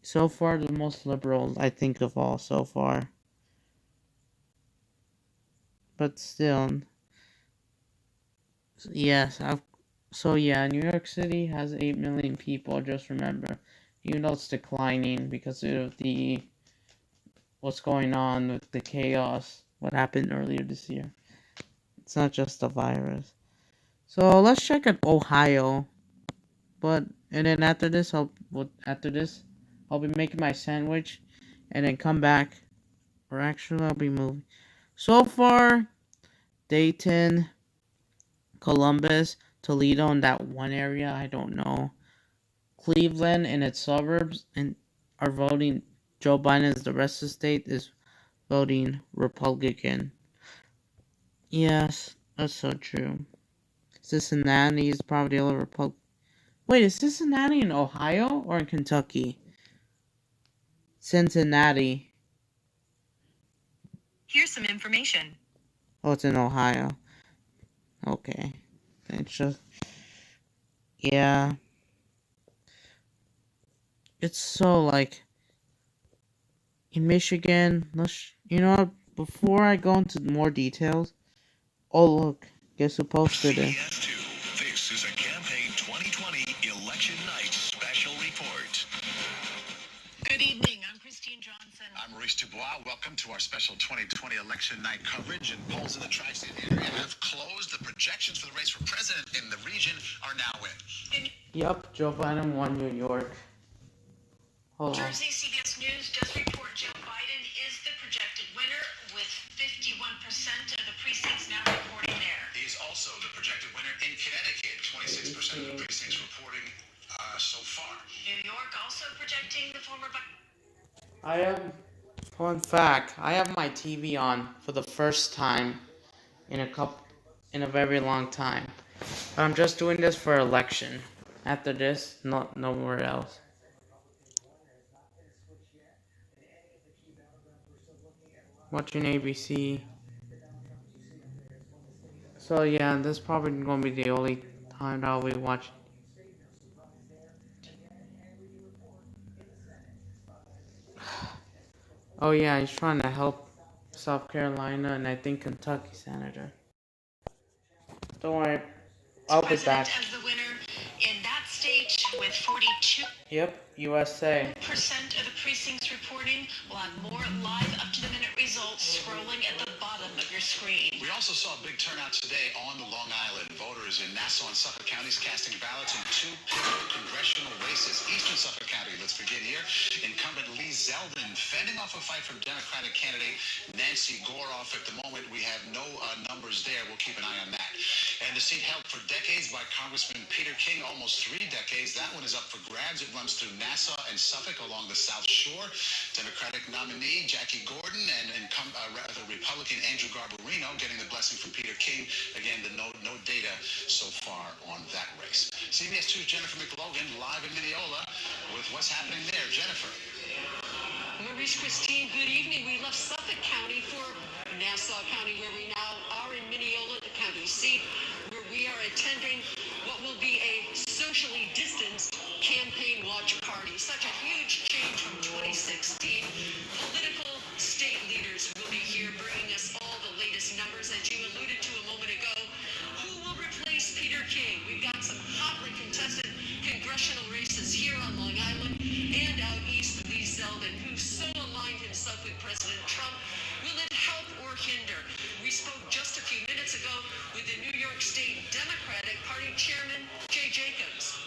So far, the most liberal, I think, of all so far. But still, yes. So yeah, New York City has 8 million people. Just remember, even though it's declining because of the what's going on with the chaos, what happened earlier this year. It's not just the virus. So let's check at Ohio. And then after this, I'll be making my sandwich, and then come back. Or actually, I'll be moving. So far, Dayton, Columbus, Toledo, and that one area, I don't know. Cleveland and its suburbs are voting Joe Biden, as the rest of the state is voting Republican. Yes, that's so true. Cincinnati is probably all Republican. Wait, is Cincinnati in Ohio or in Kentucky? Cincinnati. Here's some information. Oh, it's in Ohio. Okay. It's just... Yeah. It's so, like... In Michigan, before I go into more details... Oh, look. Guess who posted it? This is a Campaign 2020 Election Night Special Report. Good evening. I'm Christine Johnson. I'm Maurice Dubois. Welcome to our special 2020 Election Night coverage. And polls in the tri-state area have closed. The projections for the race for president in the region are now in. Yep, Joe Biden won New York. Hold on. Jersey CBS News just report Joe Biden is the projected winner with 51% of the precincts now reporting there. He is also the projected winner in Connecticut. 26% of the precincts reporting so far. New York also projecting the former Fun fact, I have my TV on for the first time in a very long time. But I'm just doing this for election. After this, nowhere else. Watching ABC. So yeah, this is probably gonna be the only time that I'll be watching. Oh yeah, he's trying to help South Carolina and I think Kentucky senator. Don't worry, I'll be back. As the winner in that state with 42%. Yep, USA. Percent of the precincts reporting. We'll have more live up-to-the-minute results scrolling at the bottom of your screen. We also saw a big turnout today on Long Island. Voters in Nassau and Suffolk counties casting ballots in 2 pivotal congressional races. Eastern Suffolk County, let's begin here. Incumbent Lee Zeldin fending off a fight from Democratic candidate Nancy Goroff. At the moment, we have no numbers there. We'll keep an eye on that. And the seat held for decades by Congressman Peter King, almost 3 decades. That one is up for grabs. It runs through Nassau and Suffolk along the South Shore. Democratic nominee Jackie Gordon and the Republican Andrew Garbarino getting the blessing from Peter King. Again, no data so far on that race. CBS 2's Jennifer McLogan live in Mineola with what's happening there. Jennifer. Maurice, Christine, good evening. We left Suffolk County for Nassau County, where we now are in Mineola, the county seat, where we are attending what will be a socially distanced campaign watch party. Such a huge change from 2016. Political state leaders will be here bringing us all the latest numbers, as you alluded to a moment ago. Who will replace Peter King? We've got some hotly contested congressional races here on Long Island and out east. Lee Zeldin, who so aligned himself with President Trump. Will it help or hinder? We spoke just a few minutes ago with the New York State Democratic Party Chairman, Jay Jacobs.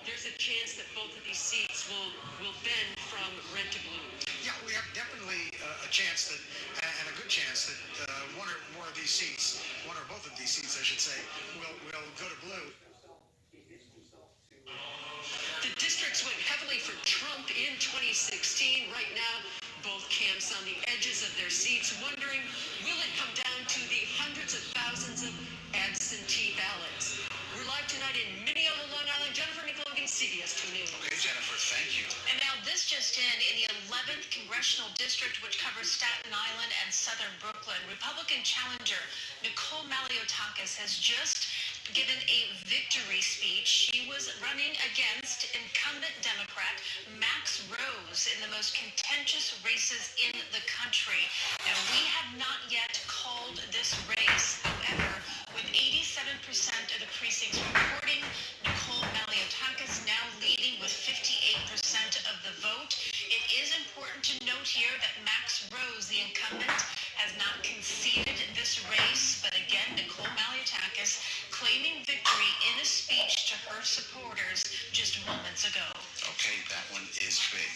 There's a chance that both of these seats will bend from red to blue. Yeah, we have definitely a chance that, and a good chance that one or more of these seats, one or both of these seats, I should say, will go to blue. The districts went heavily for Trump in 2016. Right now, both camps on the edges of their seats, wondering, will it come down to the hundreds of thousands of absentee ballots? We're live tonight in Mineola, Long Island. Jennifer McLogan, CBS 2 News. Okay, Jennifer, thank you. And now this just in the 11th congressional district, which covers Staten Island and southern Brooklyn, Republican challenger Nicole Maliotakis has just given a victory speech. She was running against incumbent Democrat Max Rose in the most contentious races in the country. Now, we have not yet called this race. However, with 87% of the precincts reporting, Nicole Maliotakis now leading with 58% of the vote. It is important to note here that Max Rose, the incumbent, has not conceded this race, but again, Nicole Maliotakis claiming victory in a speech to her supporters just moments ago. Okay, that one is big.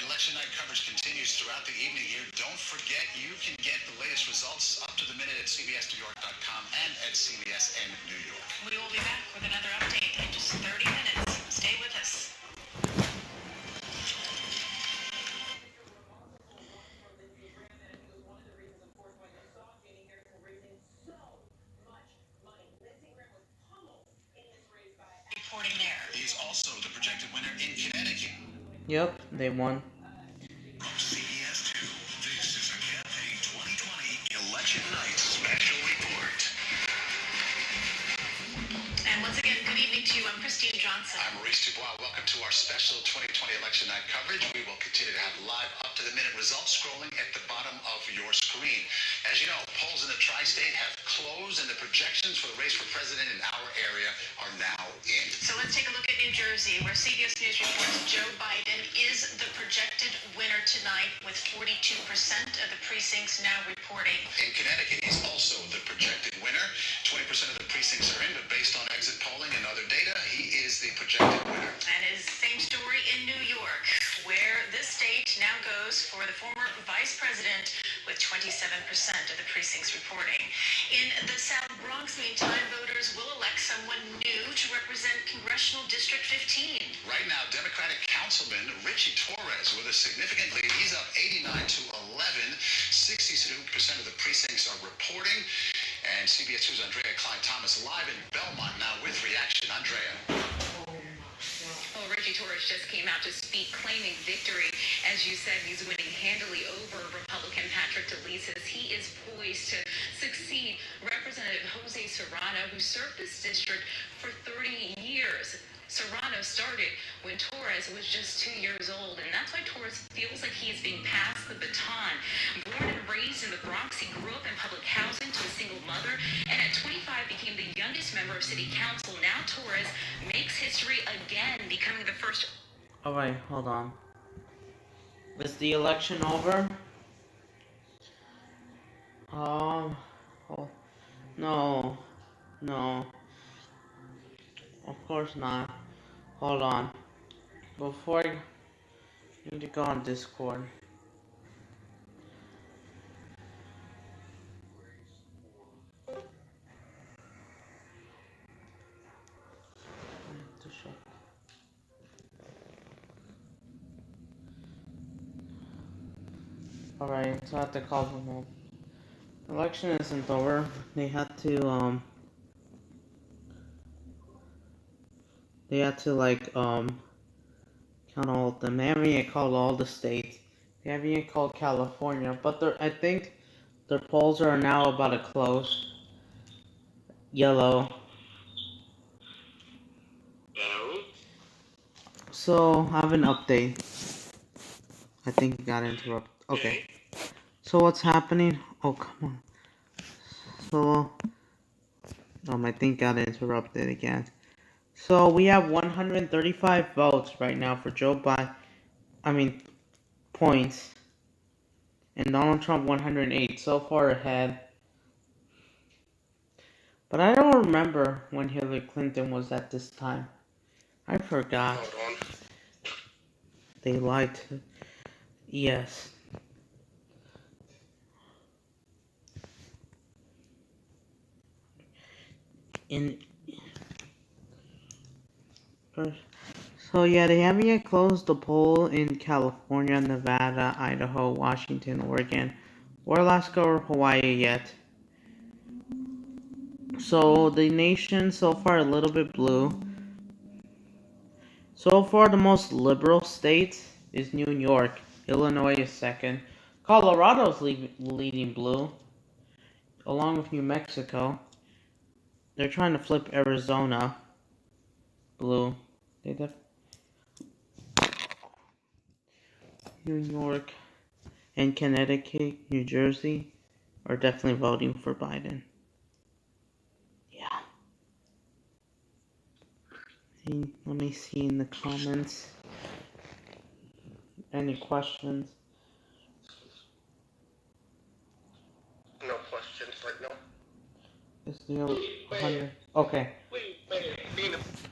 Election night coverage continues throughout the evening here. Don't forget, you can get the latest results up to the minute at cbsnewyork.com and at CBSN New York. We will be back with another update in just 30 minutes. Stay with us. Reporting there. He's also the projected winner in Connecticut. Yep, they won. From CBS 2, this is a Campaign 2020 Election Night Special Report. And once again, good evening to you. I'm Christine Johnson. I'm Maurice Dubois. Welcome to our special 2020 Election Night coverage. We will continue to have live up-to-the-minute results scrolling at the bottom of your screen. As you know, polls in the tri-state have closed, and the projections for the race for president in our area are now in. So let's take a look at New Jersey, where CBS News reports Joe Biden is the projected winner tonight with 42% of the precincts now reporting. In Connecticut, he's also the projected winner. 20% of the precincts are in, but based on exit polling and other data, he is the projected winner. And his same story in New York, where this state now goes for the former vice president with 27% of the precincts reporting. In the South Bronx, meantime, voters will elect someone new to represent Congressional District 15. Right now, Democratic Councilman Richie Torres with a significant lead. He's up 89 to 11. 62% of the precincts are reporting. And CBS 2's Andrea Klein-Thomas live in Belmont now with reaction. Andrea. Well, Richie Torres just came out to speak, claiming victory. As you said, he's winning handily over Republican Patrick DeLisis. He is poised to succeed Representative Jose Serrano, who served this district for 30 years. Serrano started when Torres was just 2 years old, and that's why Torres feels like he is being passed the baton. Born and raised in the Bronx, he grew up in public housing to a single mother, and at 25 became the youngest member of city council. Now Torres makes history again, becoming the first. Alright, hold on. Is the election over? Oh, no. No. Of course not. Hold on. Before I need to go on Discord. Alright, so I have to call them home. Election isn't over. They had to count all of them. They haven't yet called all the states. They haven't yet called California, but I think their polls are now about to close. Yellow. So I have an update. I think it got interrupted. Okay. So what's happening? Oh, come on. So I think got interrupted again. So we have 135 votes right now for Joe Biden. I mean, points. And Donald Trump 108. So far ahead. But I don't remember when Hillary Clinton was at this time. I forgot. Hold on. They lied to. Yes. So yeah, they haven't yet closed the poll in California, Nevada, Idaho, Washington, Oregon, or Alaska or Hawaii yet. So the nation so far a little bit blue. So far the most liberal state is New York. Illinois is second. Colorado's leading blue, along with New Mexico. They're trying to flip Arizona blue. New York and Connecticut, New Jersey are definitely voting for Biden. Yeah. Let me see in the comments. Any questions? No questions right now. Is there 100? Okay.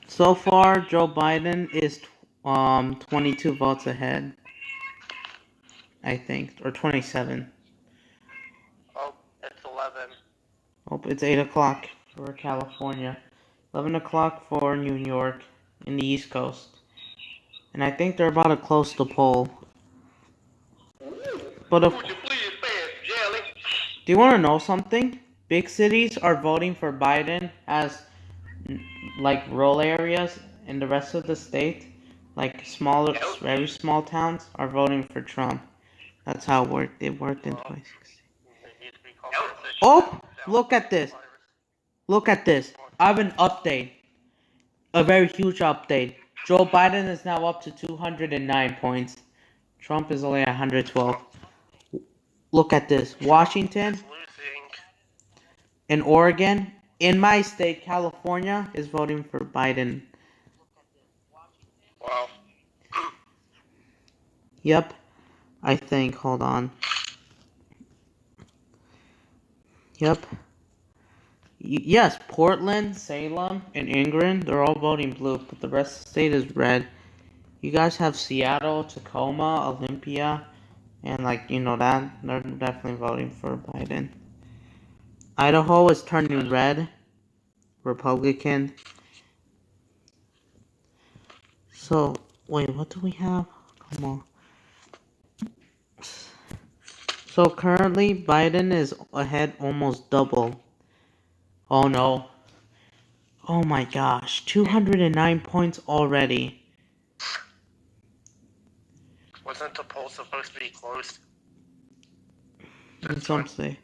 So far, Joe Biden is 22 votes ahead. I think, or 27. Oh, it's 11. Oh, it's 8 o'clock for California. 11 o'clock for New York in the East Coast. And I think they're about to close the poll. But if, do you want to know something? Big cities are voting for Biden as like rural areas, and the rest of the state, like smaller, very small towns, are voting for Trump. That's how it worked. It worked in 2016. Oh, look at this. Look at this. I have an update. A very huge update. Joe Biden is now up to 209 points. Trump is only at 112. Look at this. Washington and Oregon, in my state, California, is voting for Biden. Wow. Yep. I think. Hold on. Yep. Yes, Portland, Salem, and Ingrid, they're all voting blue, but the rest of the state is red. You guys have Seattle, Tacoma, Olympia, and that, they're definitely voting for Biden. Idaho is turning red, Republican. So, wait, what do we have? Come on. So currently, Biden is ahead almost double. Oh no. Oh my gosh, 209 points already. Wasn't the poll supposed to be closed? Some say.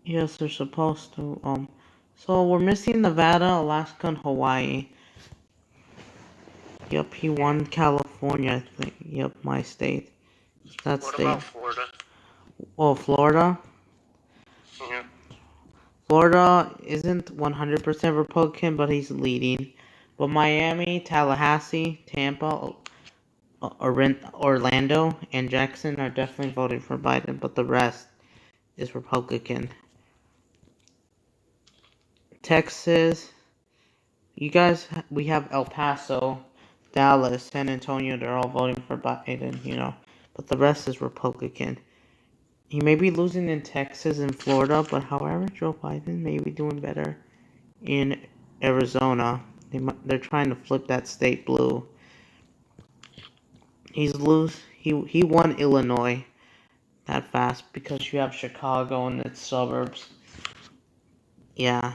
Yes, they're supposed to, so we're missing Nevada, Alaska, and Hawaii. Yep, he won California, I think. Yep, my state. That what state. About Florida? Oh, Florida? Yeah. Florida isn't 100% Republican, but he's leading. But Miami, Tallahassee, Tampa, Orlando, and Jackson are definitely voting for Biden, but the rest is Republican. Texas, we have El Paso, Dallas, San Antonio, they're all voting for Biden, but the rest is Republican. He may be losing in Texas and Florida, but however, Joe Biden may be doing better in Arizona. They're trying to flip that state blue. He won Illinois that fast because you have Chicago and its suburbs. Yeah.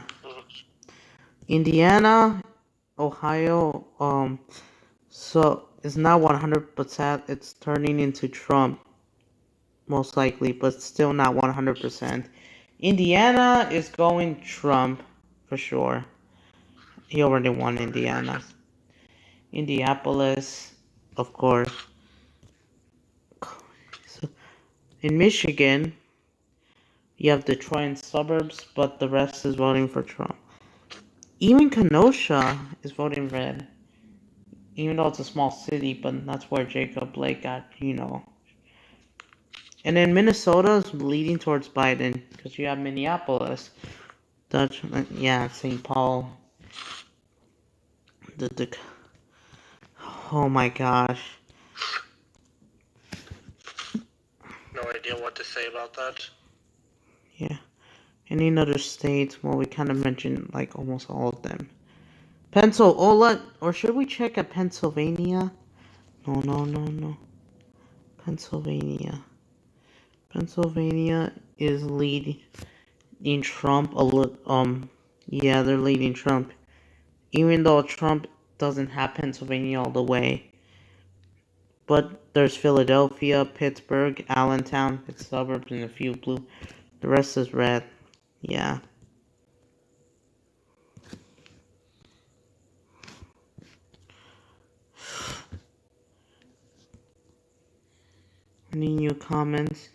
Indiana, Ohio, so it's not 100%. It's turning into Trump, most likely, but still not 100%. Indiana is going Trump, for sure. He already won Indiana. Indianapolis, of course. So, in Michigan, you have Detroit and suburbs, but the rest is voting for Trump. Even Kenosha is voting red. Even though it's a small city, but that's where Jacob Blake got, And then Minnesota is leading towards Biden, because you have Minneapolis. St. Paul. Oh my gosh. No idea what to say about that. Yeah. Any other states? Well, we kind of mentioned, like, almost all of them. Or should we check at Pennsylvania? No. Pennsylvania is leading Trump a little. Yeah, they're leading Trump. Even though Trump doesn't have Pennsylvania all the way. But there's Philadelphia, Pittsburgh, Allentown, its suburbs, and a few blue. The rest is red. Yeah. Any new comments?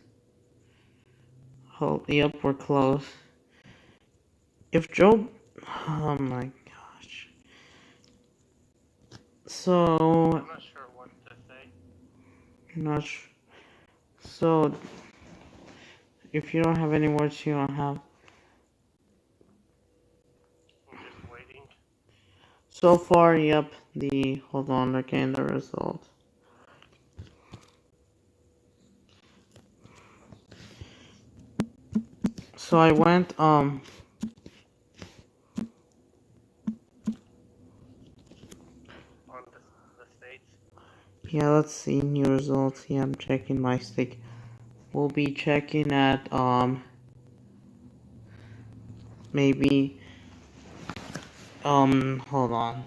Oh, yep, we're close. If Joe... Oh my gosh. So... I'm not sure what to say. Not sure. So... If you don't have any words, you don't have... I'm just waiting. So far, yep, hold on, they're getting the result. So I went, On the states. Yeah, let's see, new results. Yeah, I'm checking my state. We'll be checking at, maybe, hold on.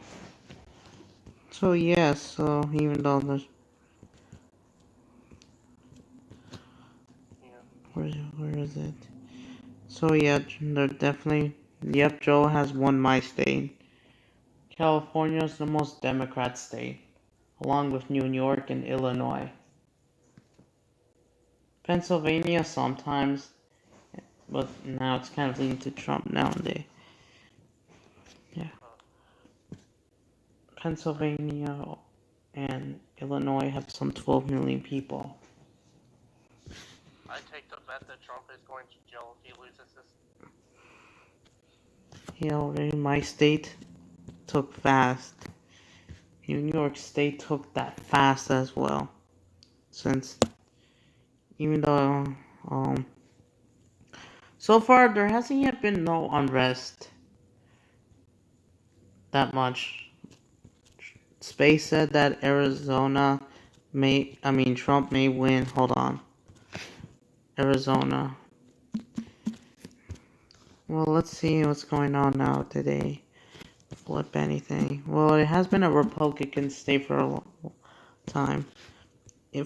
So yeah, so even though there's... Where is it? So yeah, they're definitely... Yep, Joe has won my state. California is the most Democrat state, along with New York and Illinois. Pennsylvania sometimes, but now it's kind of leading to Trump nowadays. Yeah. Pennsylvania and Illinois have some 12 million people. I take the bet that Trump is going to jail if he loses this. Yeah, already my state took fast. New York State took that fast as well. Since, even though, so far there hasn't yet been no unrest that much. Space said that Trump may win. Hold on. Arizona. Well, let's see what's going on now today. Flip anything. Well, it has been a Republican state for a long time.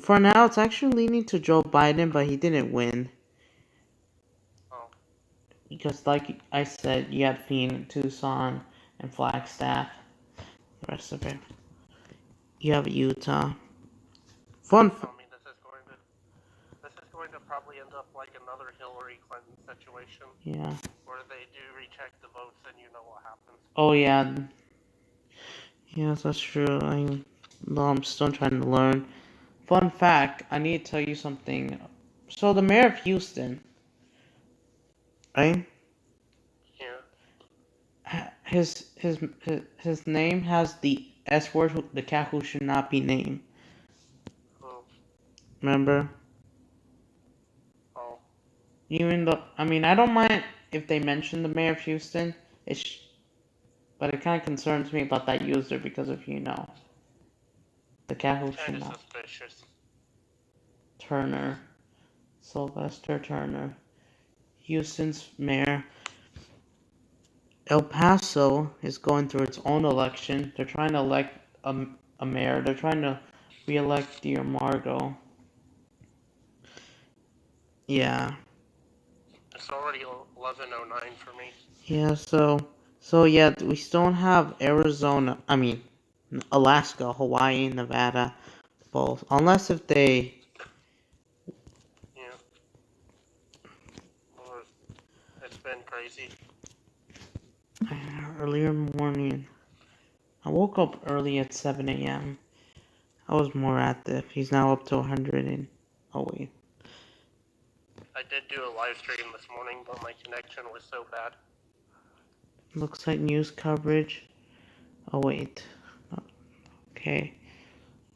For now, it's actually leaning to Joe Biden, but he didn't win. Oh. Because, like I said, you had Phoenix, Tucson, and Flagstaff. The rest of it. You have Utah. Fun. This is going to probably end up like another Hillary Clinton situation. Yeah. Where they do recheck the votes and you know what happens. Oh, yeah. Yes, that's true. I'm still trying to learn. Fun fact, I need to tell you something. So the mayor of Houston, right? Yeah. His name has the S word, the cat who should not be named. Oh. Remember? Oh. Even though, I don't mind if they mention the mayor of Houston. But it kind of concerns me about that user because of, the Kind of Kahushima suspicious. Turner, Sylvester Turner, Houston's mayor. El Paso is going through its own election. They're trying to elect a mayor. They're trying to re-elect Margot. Yeah. It's already 11:09 for me. Yeah, so yeah, we still don't have Alaska, Hawaii, Nevada, both. Unless if they... Yeah. Well, it's been crazy. Earlier morning. I woke up early at 7 a.m. I was more active. He's now up to 100 and... Oh, wait. I did do a live stream this morning, but my connection was so bad. Looks like news coverage. Oh, wait. Okay.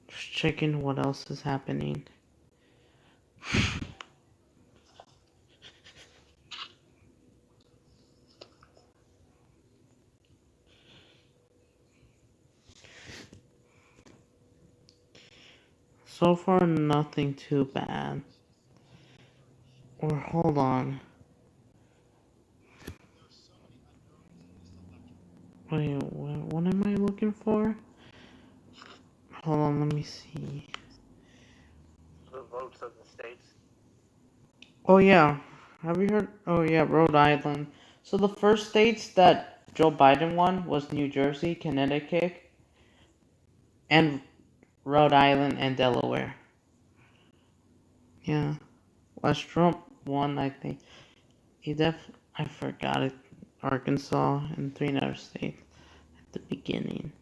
Just checking what else is happening. So far, nothing too bad. Or, hold on. Wait, what am I looking for? Hold on, let me see. The votes of the states. Oh, yeah. Have you heard? Oh, yeah, Rhode Island. So the first states that Joe Biden won was New Jersey, Connecticut, and Rhode Island and Delaware. Yeah. Last Trump won, I think. I forgot it. Arkansas and 3 other states at the beginning.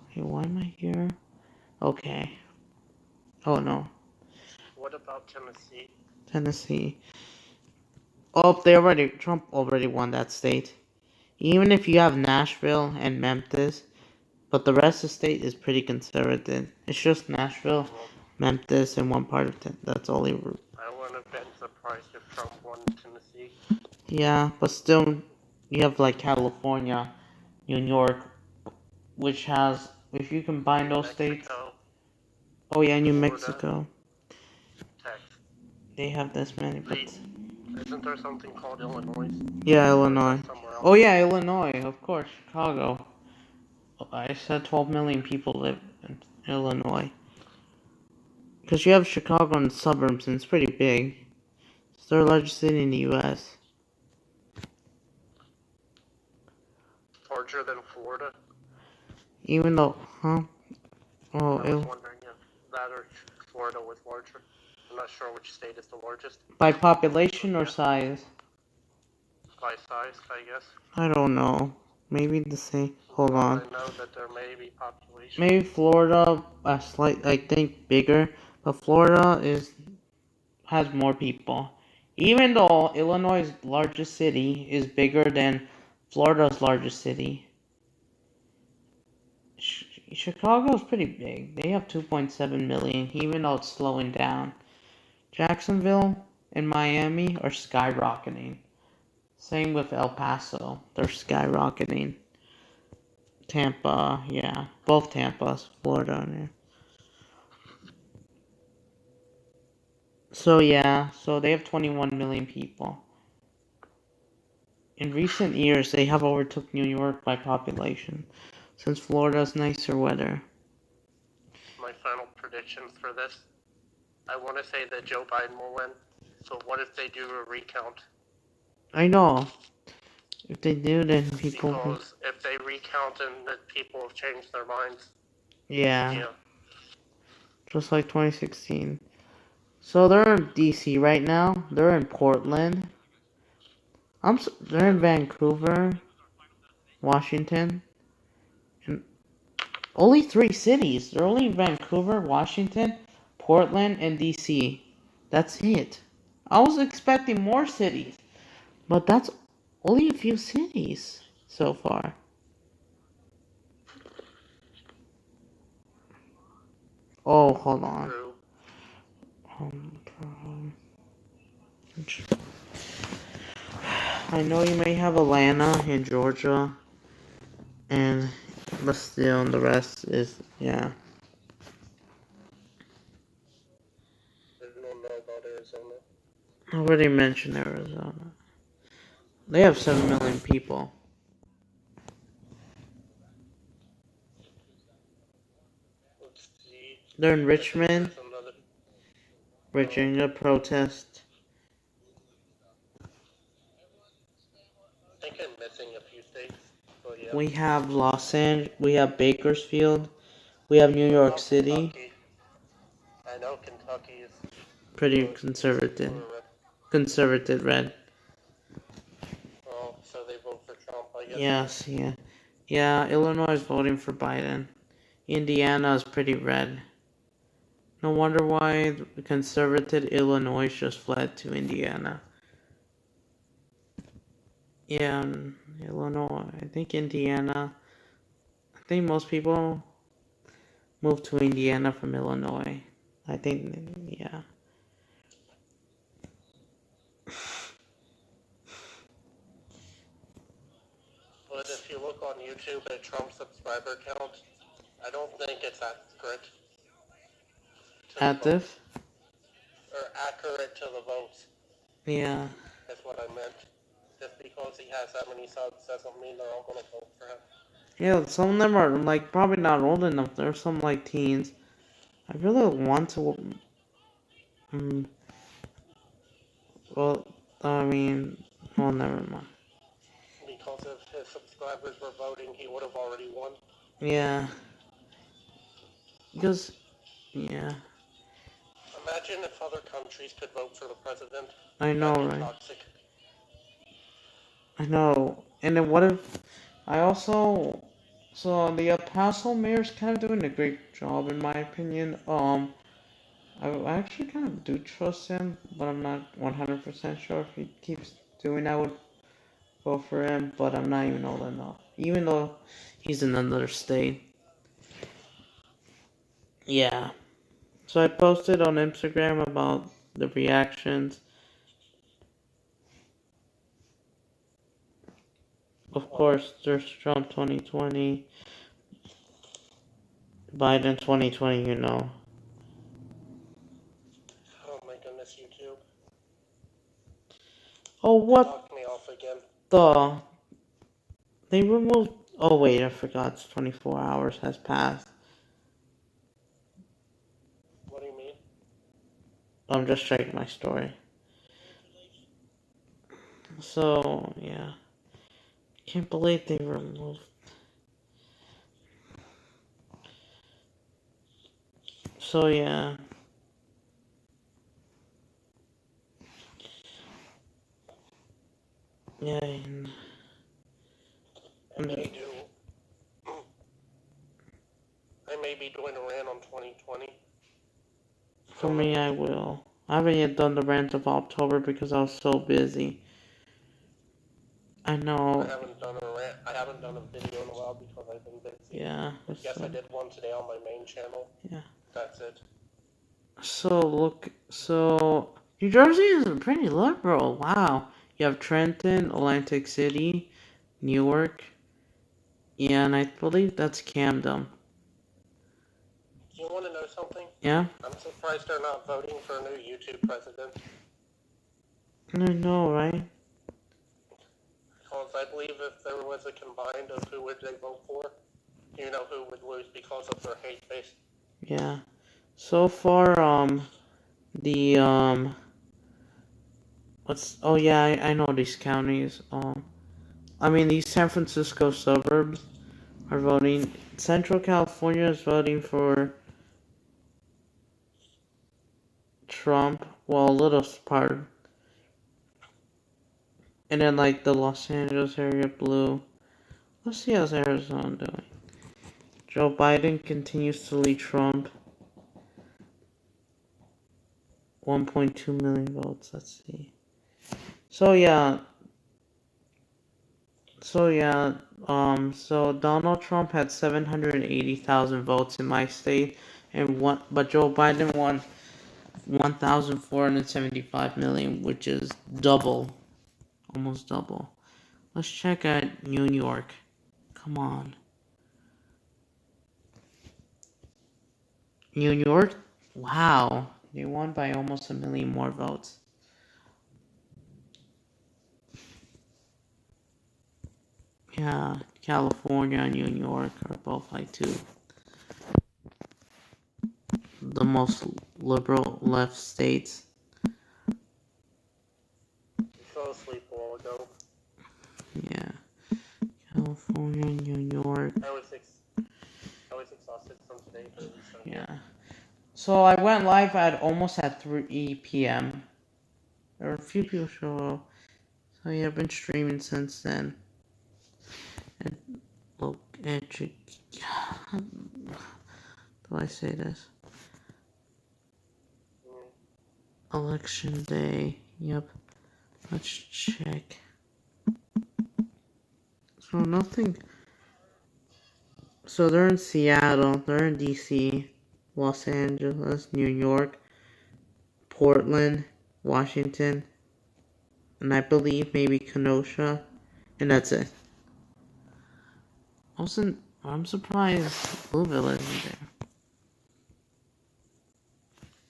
Hey, why am I here? Okay. Oh, no. What about Tennessee? Tennessee. Oh, Trump already won that state. Even if you have Nashville and Memphis, but the rest of the state is pretty conservative. It's just Nashville, Memphis, and one part of that's all he... I wouldn't have been surprised if Trump won Tennessee. Yeah, but still, you have like California, New York, which has, if you combine those states... Oh yeah, New Mexico. Texas. They have this many, but... Isn't there something called Illinois? Yeah, Illinois. Oh yeah, Illinois, of course, Chicago. I said 12 million people live in Illinois. Because you have Chicago and the suburbs, and it's pretty big. It's the largest city in the U.S. Larger than Florida? Even though, huh? Oh, I was wondering if that or Florida was larger. I'm not sure which state is the largest. By population or size? By size, I guess. I don't know. Maybe the same. Hold on. I know that there may be population. Maybe Florida, I think bigger, but Florida has more people. Even though Illinois' largest city is bigger than Florida's largest city. Chicago is pretty big. They have 2.7 million, even though it's slowing down. Jacksonville and Miami are skyrocketing. Same with El Paso. They're skyrocketing. Tampa, yeah. Both Tampas, Florida. Yeah. So yeah, so they have 21 million people. In recent years, they have overtook New York by population, since Florida's nicer weather. My final predictions for this. I want to say that Joe Biden will win, but what if they do a recount? I know. If they do, then people... Because if they recount and that people have changed their minds. Yeah. Just like 2016. So they're in DC right now. They're in Portland. They're in Vancouver, Washington. And only 3 cities. They're only in Vancouver, Washington, Portland, and DC. That's it. I was expecting more cities. But that's only a few cities so far. Oh, hold on. I know you may have Atlanta and Georgia, and but still, the rest is yeah. I don't know about Arizona. I already mentioned Arizona. They have 7 million people. Let's see. They're in Richmond, There's another. Virginia protest. I think I'm missing a few states. But yeah. We have Los Angeles. We have Bakersfield. We have New York City. Kentucky? I know Kentucky is Pretty is conservative. super red. Conservative red. Oh, so they vote for Trump, I guess. Yes, yeah. Yeah, Illinois is voting for Biden. Indiana is pretty red. No wonder why the conservative Illinois just fled to Indiana. Yeah, Illinois. I think Indiana. I think most people move to Indiana from Illinois. I think, yeah. But if you look on YouTube at Trump's subscriber count, I don't think it's accurate to the votes. Active? Or accurate to the votes. Yeah. That's what I meant. Just because he has that many subs doesn't mean they're all gonna vote for him. Yeah, some of them are like probably not old enough. There's some like teens. I really want to. Well, I mean, well, never mind. Because if his subscribers were voting, he would have already won. Yeah. Because, yeah. Imagine if other countries could vote for the president. I know, That'd be right? toxic. I know. And then what if I also so the El Paso mayor's kind of doing a great job in my opinion. I actually kind of do trust him, but I'm not 100% sure if he keeps doing that. I would go for him, but I'm not even old enough. Even though he's in another state. Yeah. So I posted on Instagram about the reactions. Of course, there's Trump 2020. Biden 2020, you know. Oh my goodness, YouTube. Oh, what Knocked me off again. They removed... Oh, wait, I forgot. It's 24 hours has passed. What do you mean? I'm just checking my story. So, yeah. Can't believe they removed... So, yeah. Yeah, I may be doing a rant on 2020. for me, I will. I haven't yet done the rant of October because I was so busy. I know. I haven't done a rant. I haven't done a video in a while because I've been busy. Yeah. Yes, I did one today on my main channel. Yeah. That's it. So, look. So, New Jersey is pretty liberal. Wow. You have Trenton, Atlantic City, Newark. Yeah, and I believe that's Camden. Do you want to know something? Yeah? I'm surprised they're not voting for a new YouTube president. I know, right? Because I believe if there was a combined of who would they vote for, you know who would lose because of their hate base. Yeah. So far, oh yeah, I know these counties. I mean, these San Francisco suburbs are voting. Central California is voting for Trump. Well, a little part. And then, like, the Los Angeles area blue. Let's see how's Arizona doing. Joe Biden continues to lead Trump. 1.2 million votes. Let's see. So yeah. So Donald Trump had 780,000 votes in my state, but Joe Biden won 1,475 million, which is double, almost double. Let's check at New York. Come on. New York? Wow. They won by almost 1 million more votes. Yeah, California and New York are both like the most liberal left states. I fell asleep a while ago. Yeah. California, New York. I was exhausted from today, but at least I'm here. Yeah. So I went live almost at 3 p.m. There were a few people show up. So yeah, I've been streaming since then. And look, do I say this? Election day. Yep. Let's check. So nothing. So they're in Seattle, they're in DC, Los Angeles, New York, Portland, Washington, and I believe maybe Kenosha, and that's it. I'm surprised Louisville isn't there.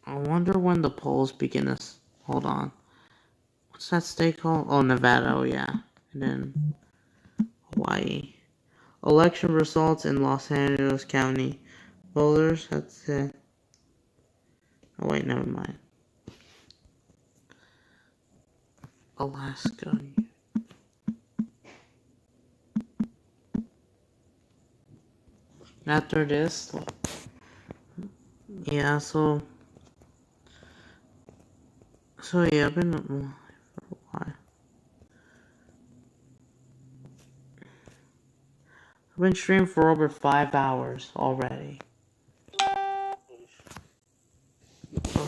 I wonder when the polls begin us. Hold on. What's that state called? Oh, Nevada, oh yeah. And then Hawaii. Election results in Los Angeles County. Voters, that's it. Oh wait, never mind. Alaska. After this, yeah, so yeah, I've been live for a while. I've been streaming for over 5 hours already.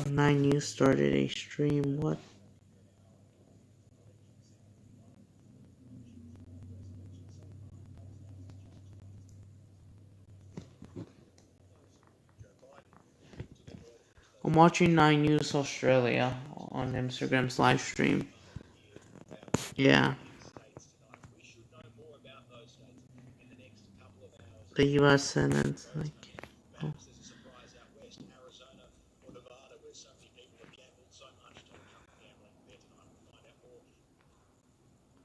9 News started a stream, what? I'm watching 9 News Australia on Instagram's live stream. Yeah. The US Senate, like, oh.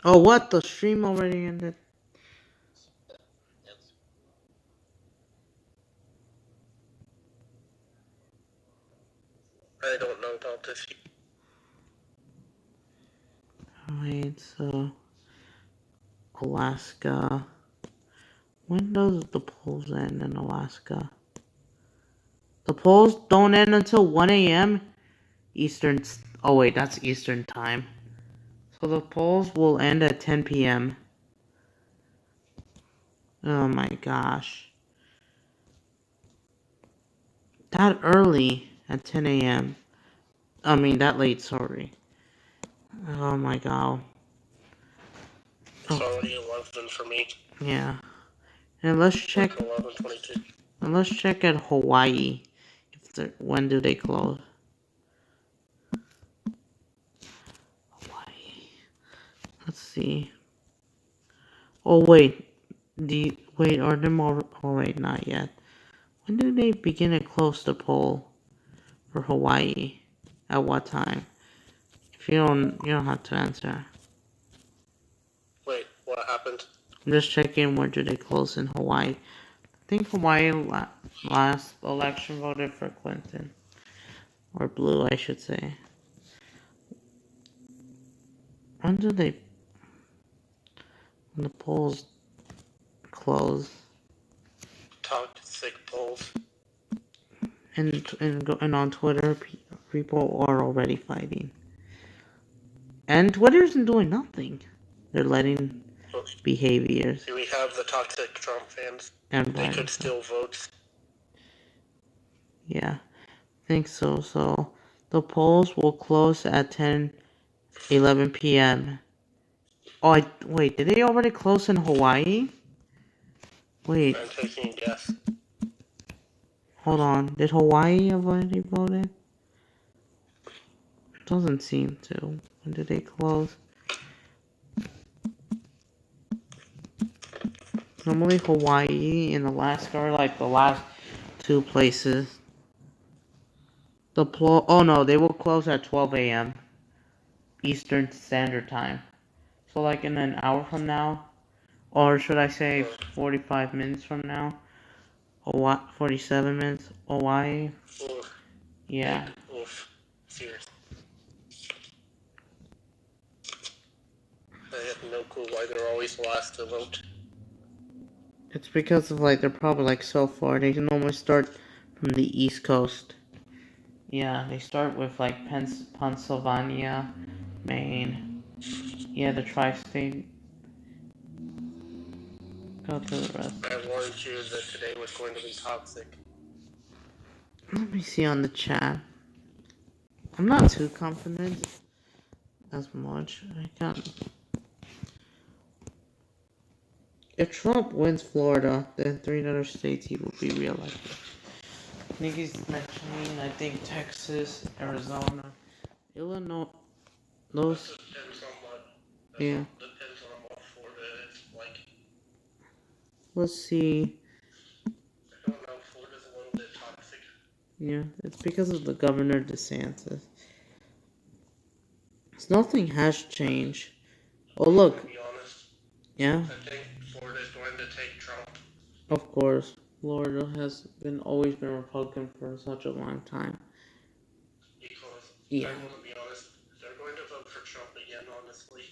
Oh, what? The stream already ended? I don't know about this. Wait, so Alaska. When does the polls end in Alaska? The polls don't end until 1 a.m. Eastern. Oh wait, that's Eastern time. So the polls will end at 10 p.m. Oh my gosh. That early at 10 a.m. I mean, that late, sorry. Oh my god. It's already 11 for me. Yeah. And let's check. 11:22. And let's check at Hawaii. When do they close? Hawaii. Let's see. Oh wait. Wait, are them all? Oh wait, not yet. When do they begin to close the poll for Hawaii? At what time? If you don't have to answer. Wait, what happened? I'm just checking when do they close in Hawaii. I think Hawaii last election voted for Clinton. Or blue, I should say. When do they... When the polls close? Toxic polls. And on Twitter, people are already fighting. And Twitter isn't doing nothing. They're letting behaviors. Do we have the toxic Trump fans? And they could still vote. Yeah, I think so. So the polls will close at 11 p.m. Oh, wait, did they already close in Hawaii? Wait. I'm taking a guess. Hold on. Did Hawaii already voted? Doesn't seem to. When did they close? Normally Hawaii and Alaska are like the last two places. Oh no, they will close at 12 a.m. Eastern Standard Time. So like in an hour from now, or should I say 45 minutes from now? 47 minutes, Hawaii? Oof. Yeah. Oof. Seriously. I have no clue why they're always last to vote. It's because of like, they're probably like so far. They can almost start from the East Coast. Yeah, they start with like Pennsylvania, Maine. Yeah, the tri-state. Go to the rest. I warned you that today was going to be toxic. Let me see on the chat. I'm not too confident as much. I can't. If Trump wins Florida, then 3 other states he will be reelected. I think he's mentioning, I think, Texas, Arizona, Illinois, those. Depends on what. Yeah. Depends on what Florida is like. Let's see. I don't know. Florida's a little bit toxic. Yeah, it's because of the Governor DeSantis. So nothing has changed. Oh look. To be honest, Yeah. I think Florida's going to take Trump. Of course, Florida has always been Republican for such a long time. Because yeah. I want to be honest, they're going to vote for Trump again. Honestly.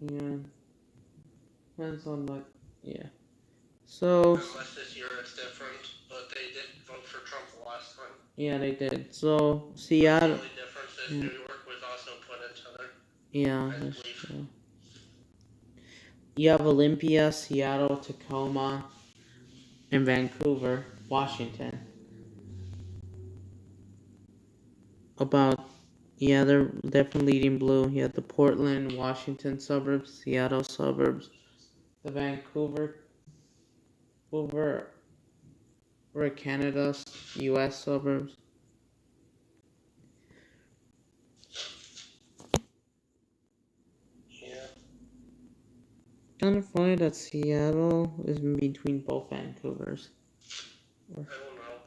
Yeah. Depends on like yeah. So. Unless this year it's different, but they did vote for Trump the last time. Yeah, they did. So Seattle. The only difference is New York was also put into there. Yeah, that's true. You have Olympia, Seattle, Tacoma, and Vancouver, Washington. Yeah, they're definitely leading blue. You have the Portland, Washington suburbs, Seattle suburbs, the Vancouver, Canada, U.S. suburbs. Yeah. Kind of funny that Seattle is in between both Vancouvers. I don't know.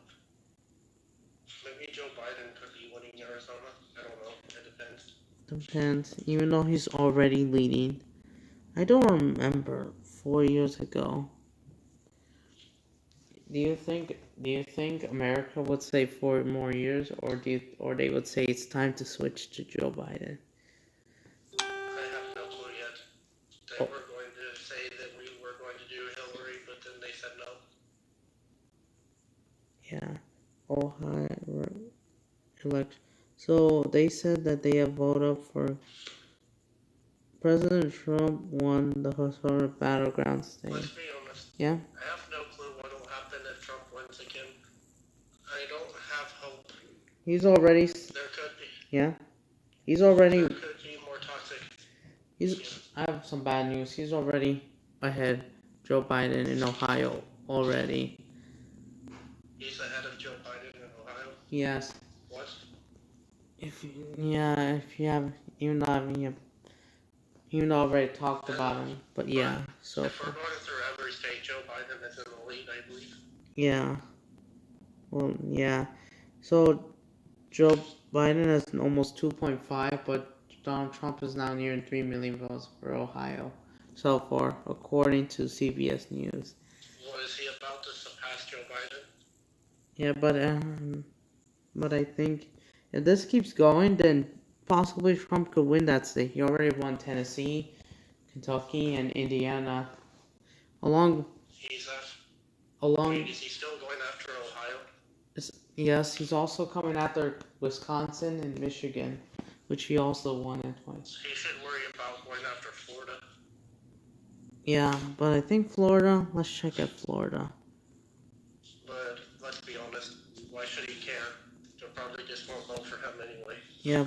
Maybe Joe Biden could be winning Arizona. I don't know. It depends. Depends. Even though he's already leading. I don't remember 4 years ago. Do you think America would say 4 more years, or they would say it's time to switch to Joe Biden? I have no clue yet. They were going to say that we were going to do Hillary, but then they said no. Yeah. Ohio election. So they said that they have voted for President Trump won the historic battleground state. Let's be honest. Yeah. I have no clue what will happen if Trump wins again. I don't have hope. He's already. There could be. Yeah. He's already. There could be more toxic. I have some bad news. He's already ahead Joe Biden in Ohio already. He's ahead of Joe Biden in Ohio? Yes. What? If you have, even though I already talked about him, but yeah, so. If we're going through every state, Joe Biden is in the lead, I believe. Yeah. Well, yeah. So, Joe Biden has almost 2.5, but Donald Trump is now nearing 3 million votes for Ohio so far, according to CBS News. Well, is he about to surpass Joe Biden? Yeah, but I think if this keeps going, then possibly Trump could win that state. He already won Tennessee, Kentucky, and Indiana. Is he still going after Ohio? Yes, he's also coming after Wisconsin and Michigan, which he also won at twice. He should worry about going after Florida. Yeah, but I think Florida. Let's check out Florida. But let's be honest, why should he care? They'll probably just won't vote for him anyway. Yeah,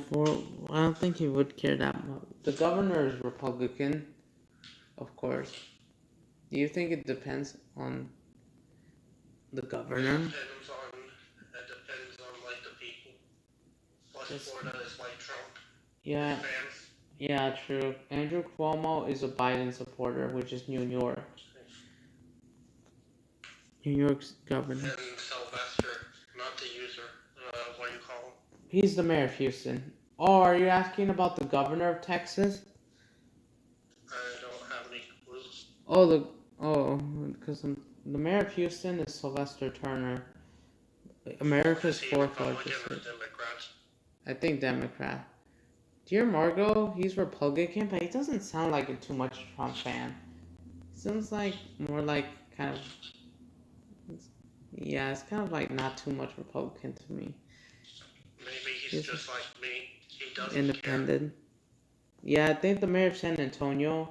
I don't think he would care that much. The governor is Republican, of course. Do you think it depends on the governor? It depends on like the people. Plus Florida is like Trump. Yeah. Yeah, true. Andrew Cuomo is a Biden supporter, which is New York. New York's governor. And Sylvester, not the user. What do you call him? He's the mayor of Houston. Oh, are you asking about the governor of Texas? I don't have any clue. Because the mayor of Houston is Sylvester Turner, America's Is he fourth Republican largest or city. Democrat? I think Democrat. Dear Margot, he's Republican, but he doesn't sound like a too much Trump fan. He sounds like more like kind of, yeah, it's kind of like not too much Republican to me. Maybe he's just like me. He doesn't Independent. Yeah, I think the mayor of San Antonio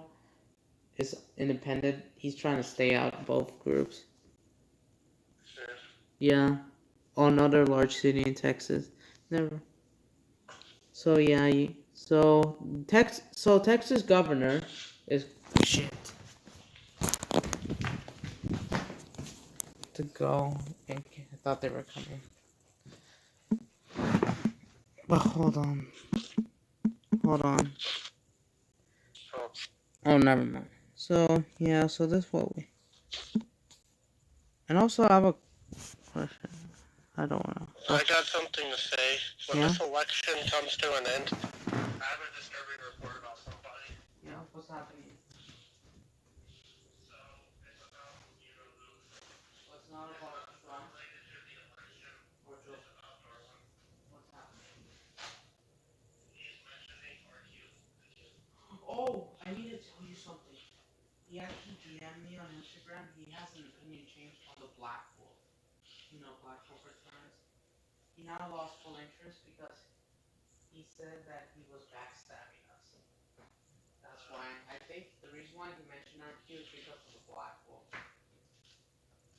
is independent. He's trying to stay out of both groups. care. Yeah. Oh, another large city in Texas. Never. So yeah, so Texas governor is shit to go. I thought they were coming. But hold on. Oh, never mind. So yeah, so this what we. And also I have a question. I don't know. I got something to say. When Yeah? this election comes to an end, I have a disturbing report about somebody. Yeah, what's happening? So, it's about, Well, it's not about Trump related to the election. or Joe. It's about Darwin. What's happening? He's mentioning our youth. Oh, I need to tell you something. He actually DM'd me on Instagram. He has an opinion change on the black pool. You know, black pool returns. He now lost full interest because he said that he was backstabbing us. That's why I think the reason why he mentioned our queue is because of the black pool.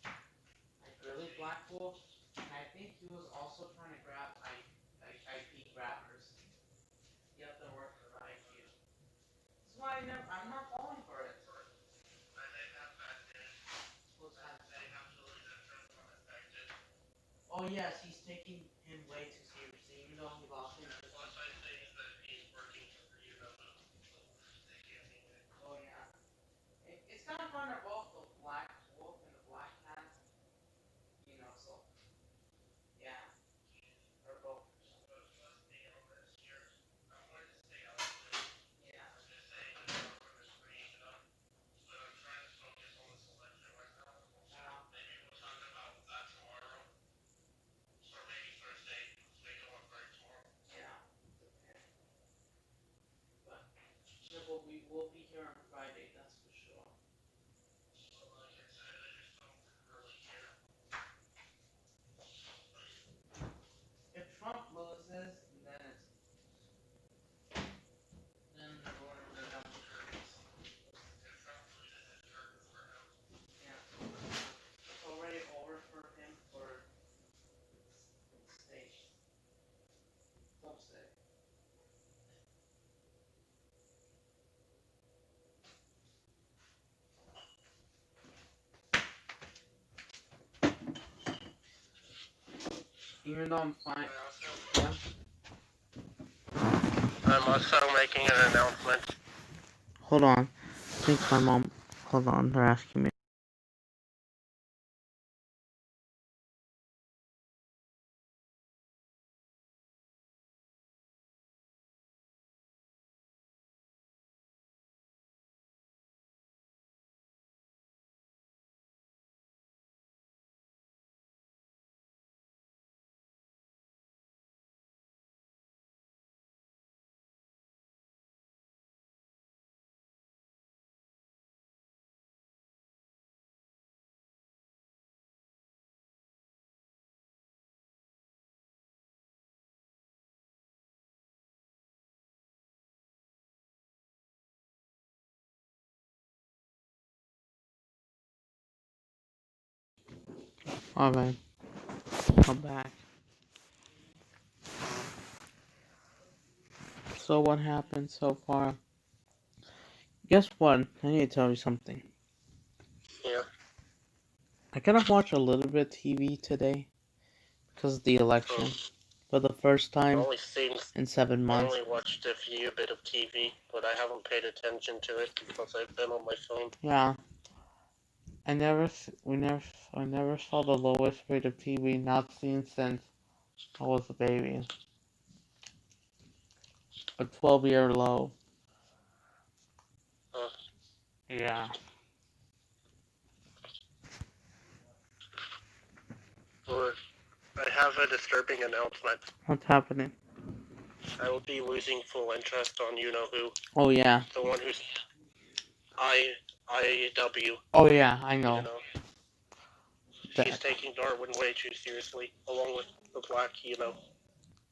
Like really black pool, and I think he was also trying to grab IP grabbers. Get them working for IQ. That's why I'm not falling for it. What's that? Oh yes, he's taking him way too seriously, even though he lost interest. Plus, I think that he's working for Oh yeah. It's kind of fun to both the black wolf and the black cat. You know, so yeah. They're both. Yeah. Maybe we'll talk about that tomorrow. Or maybe Thursday. Take a look right tomorrow. Yeah. Okay. But yeah, but we will be here on Friday, that's for sure. So like I said, I just don't really care. If Trump loses, then we're done. Yeah. It's already over for him for state. Don't say. Even though I'm fine. Yeah. I'm also making an announcement. Hold on. I think my mom. Hold on, they're asking me. Alright. I'm back. So what happened so far? Guess what? I need to tell you something. Yeah. I kind of watched a little bit of TV today because of the election. For the first time in 7 I months. only watched a few bit of TV, but I haven't paid attention to it because I've been on my phone. Yeah. I never saw the lowest rate of TV not seen since I was a baby. A 12-year low. Yeah. Well, I have a disturbing announcement. What's happening? I will be losing full interest on you-know-who. Oh, yeah. The one who's IW. Oh, yeah, I know. You know. She's taking Darwin way too seriously, along with the black,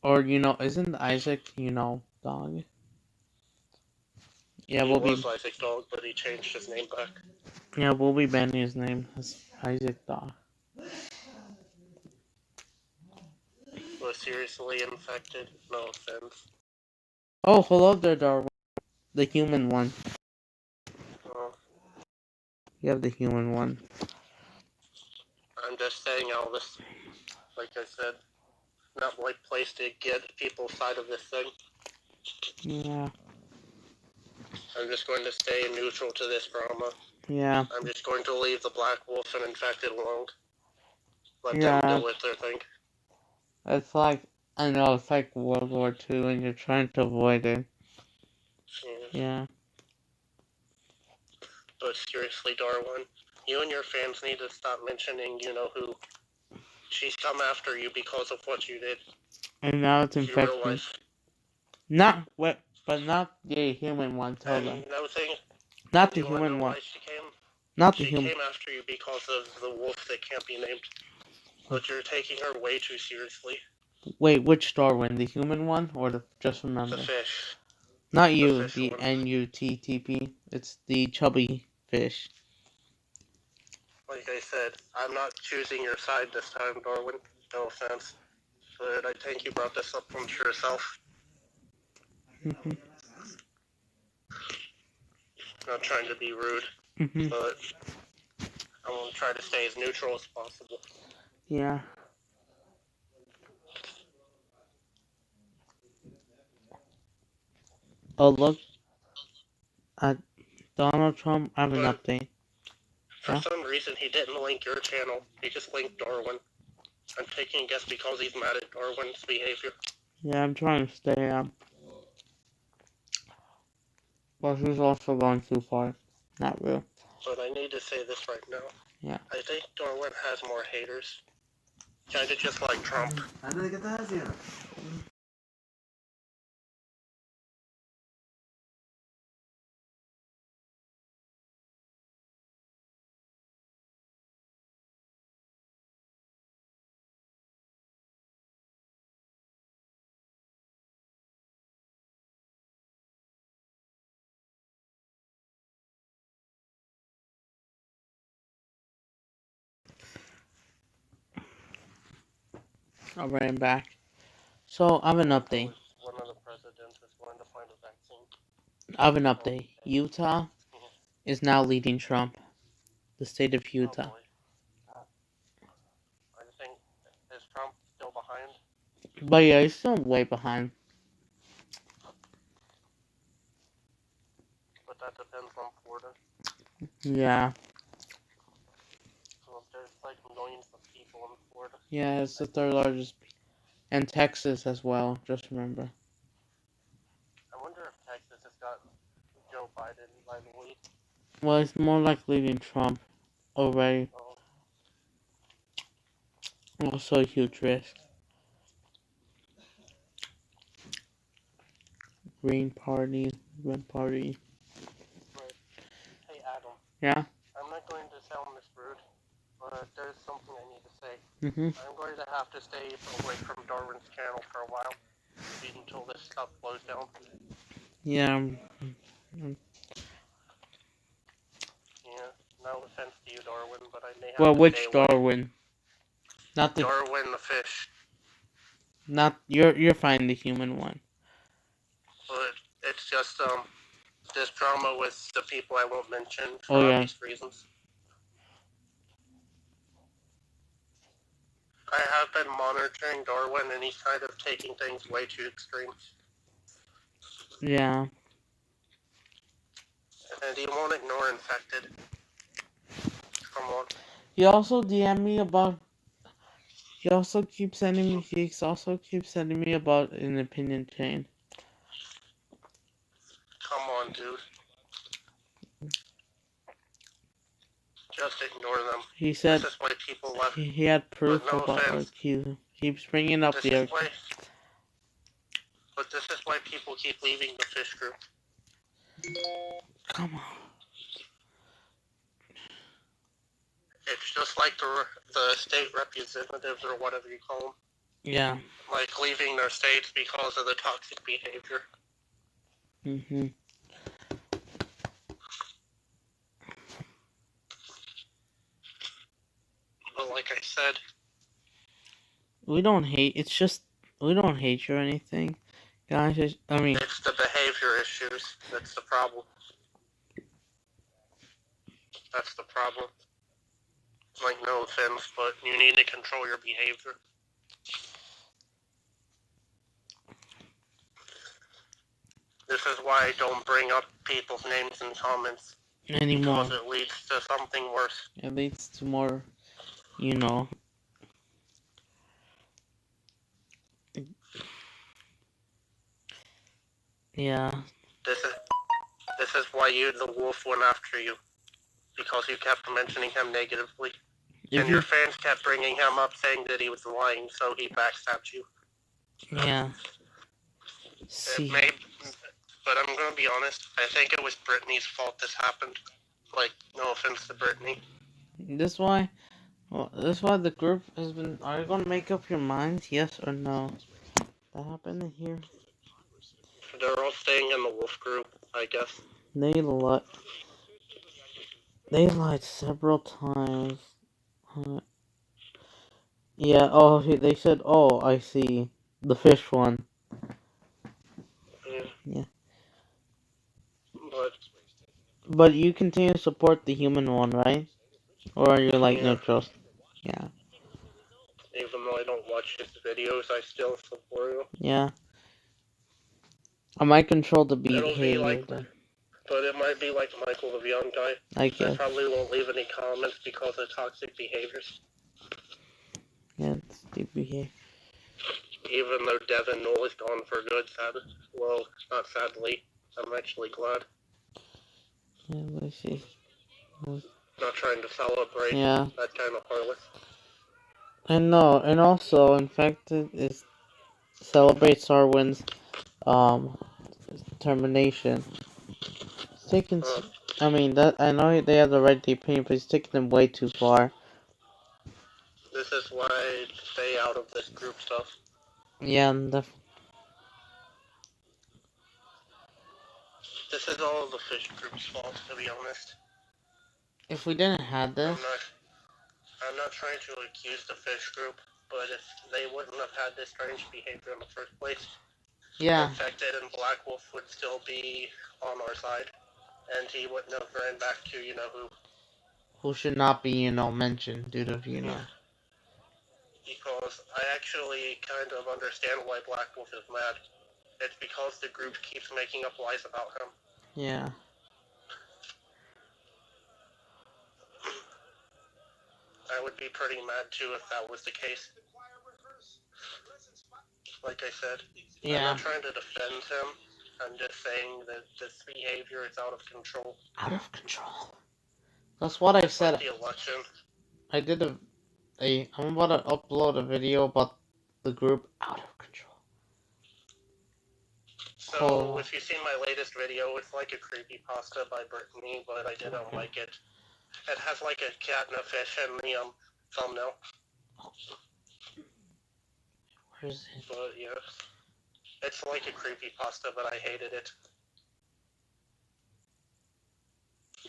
Or, isn't Isaac, dog? Yeah, he we'll was be... Isaac Dog, but he changed his name back. Yeah, we'll be banning his name as Isaac Dog. Was seriously infected? No offense. Oh, hello there, Darwin. The human one. Oh. You have the human one. I'm just saying all this, like I said, not the right place to get people's side of this thing. Yeah. I'm just going to stay neutral to this drama. Yeah. I'm just going to leave the Black Wolf and Infected alone. Let Yeah. them deal with their thing. It's like, I know, it's like World War II and you're trying to avoid it. Yeah. But seriously, Darwin, you and your fans need to stop mentioning you-know-who. She's come after you because of what you did. And now it's You infected. realize? But not the human one, tell them. Another thing, Not the human one. Not the human. She came after you because of the wolf that can't be named. But you're taking her way too seriously. Wait, which Darwin? The human one or just remember? The fish. Not you, the NUTTP. It's the chubby fish. Like I said, I'm not choosing your side this time, Darwin. No offense. But I think you brought this up onto yourself. Not trying to be rude, but I want to try to stay as neutral as possible. Yeah. Oh, look at Donald Trump. I have an update. For some reason, he didn't link your channel. He just linked Darwin. I'm taking a guess because he's mad at Darwin's behavior. Yeah, I'm trying to stay up. But he's also going too far. Not real. But I need to say this right now. Yeah. I think Darwin has more haters. Kinda just like Trump. Alright, I'm back. So, I have an update. One of the presidents is going to find a vaccine. I have an update. Utah is now leading Trump. The state of Utah. I think, is Trump still behind? But yeah, he's still way behind. But that depends on Florida. Yeah. Well, there's like millions of people in Florida. Yeah, it's the third largest. And Texas as well, just remember. I wonder if Texas has got Joe Biden by the lead. Well, it's more like leading Trump already. Also a huge risk. Green Party, Red Party. Right. Hey, Adam. Yeah? I'm not going to sound this rude, but there's something I need to say. I'm going to have to stay away from Darwin's channel for a while, until this stuff slows down. Yeah. Yeah, no offense to you, Darwin, but I may have Well, to which stay away. Darwin? Not the Darwin the fish. Not you're fine, the human one. But it's just this drama with the people I won't mention for obvious reasons. I have been monitoring Darwin, and he's kind of taking things way too extreme. Yeah. And he won't ignore Infected. Come on. He also DM me about. He also keeps sending me about an opinion chain. Come on, dude. Just ignore them. He said this is why people left. he had proof But no about offense. RQ. Keeps bringing up the RQ. But this is why people keep leaving the fish group. Come on. It's just like the state representatives or whatever you call them. Yeah. Like leaving their states because of the toxic behavior. Mhm. But like I said, We don't hate. It's just we don't hate you or anything, guys. I mean, it's the behavior issues that's the problem. That's the problem. Like, no offense, but you need to control your behavior. This is why I don't bring up people's names in comments. Anymore. Because it leads to something worse. It leads to more, you know. Yeah. This is why the wolf went after you. Because you kept mentioning him negatively. And your fans kept bringing him up saying that he was lying, so he backstabbed you. Yeah. See. But I'm gonna be honest, I think it was Brittany's fault this happened. Like, no offense to Brittany. This is why the group has been. Are you gonna make up your minds, yes or no? That happened in here. They're all staying in the wolf group, I guess. They lied several times. Yeah. Oh, they said. Oh, I see. The fish one. Yeah. But you continue to support the human one, right? Or are you like neutral? Yeah. Even though I don't watch his videos, I still support him. Yeah. I might control the behavior. It'll be like, but it might be like Michael, the young guy. I guess. I probably won't leave any comments because of toxic behaviors. Yeah, it's the behavior. Even though Devin Null is gone for good, well, not sadly. I'm actually glad. Yeah, let's see. Not trying to celebrate. Yeah. That kind of heartless. And no, and also, in fact, it celebrates Sarwin's termination. It's taken. I mean, that I know they have the right to opinion, but it's taking them way too far. This is why I stay out of this group stuff. Yeah, this is all the fish group's fault, to be honest. If we didn't have this, I'm not trying to accuse the fish group, but if they wouldn't have had this strange behavior in the first place, yeah, Infected and Black Wolf would still be on our side, and he wouldn't have ran back to you know who. Who should not be, mentioned due to, Because I actually kind of understand why Black Wolf is mad. It's because the group keeps making up lies about him. Yeah. I would be pretty mad too if that was the case. Like I said, I'm not trying to defend him. I'm just saying that this behavior is out of control. Out of control. That's what I said. Like the election. I did I'm about to upload a video about the group out of control. So, if you've seen my latest video, it's like a creepypasta by Brittany, but I didn't like it. It has like a cat and a fish in the thumbnail. Where is it? But yeah, it's like a creepypasta, but I hated it.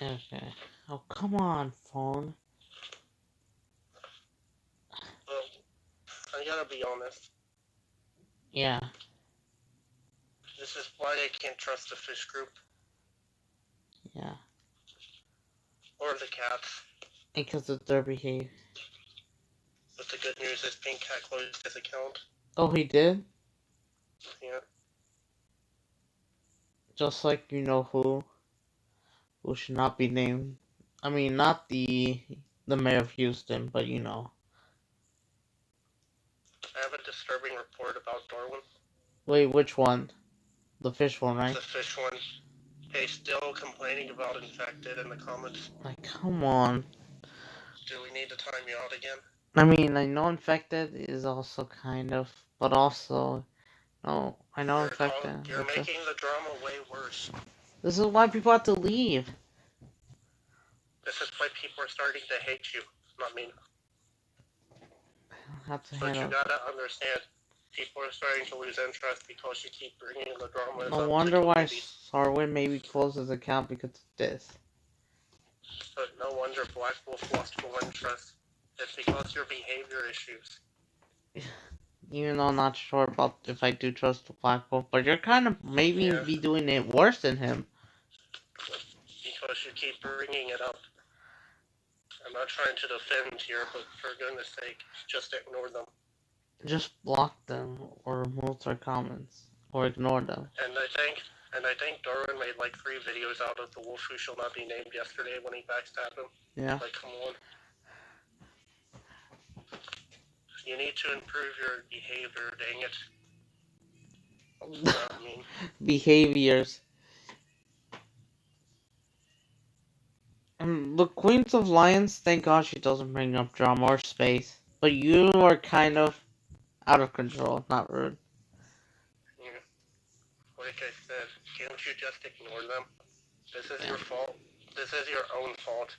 Okay. Oh, come on, phone. Well, I gotta be honest. Yeah. This is why I can't trust the fish group. Yeah. Or the cats. Because of their behavior. But the good news is Pink Cat closed his account. Oh, he did? Yeah. Just like who should not be named. I mean, not the the mayor of Houston, but you know. I have a disturbing report about Darwin. Wait, which one? The fish one, right? The fish one. Hey, still complaining about infected in the comments. Like, come on. Do we need to time you out again? I mean, I know infected is also kind of, but also, no, I know infected. You're making the drama way worse. This is why people have to leave. This is why people are starting to hate you, not me. But you gotta understand, people are starting to lose interest because you keep bringing the drama. No wonder why Sarwin maybe closed his account because of this. But no wonder Black Wolf lost full interest. It's because of your behavior issues. Even though I'm not sure about if I do trust the Black Wolf, but you're kind of maybe be doing it worse than him. Because you keep bringing it up. I'm not trying to defend here, but for goodness sake, just ignore them. Just block them or remove their comments or ignore them. And I think Darwin made like 3 videos out of the wolf who shall not be named yesterday when he backstabbed him. Yeah. Like, come on. You need to improve your behavior, dang it. Behaviors. And the Queens of Lions, thank God she doesn't bring up drama or space. But you are kind of out of control, not rude. Yeah. Like I said, can't you just ignore them? This is your fault. This is your own fault.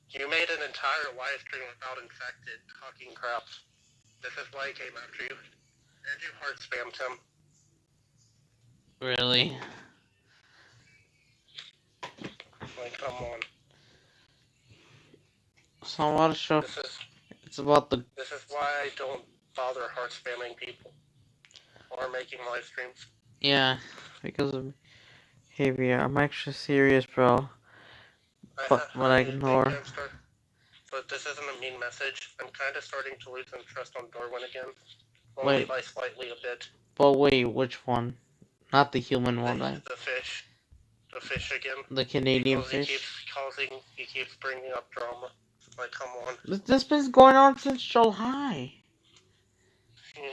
You made an entire live stream without infected, talking crap. This is why I came after you. And you hard spammed him. Really? Like, come on. So I want to show. It's about the. This is why I don't bother hard spamming people or making live streams. Yeah, because of behavior. I'm actually serious, bro. But I ignore. But this isn't a mean message. I'm kind of starting to lose interest on Darwin again. Wait. Only by slightly a bit. But wait, which one? Not the human one, right? The fish. The fish again. The Canadian because fish. He keeps bringing up drama. Like, come on. This been going on since July. Yeah.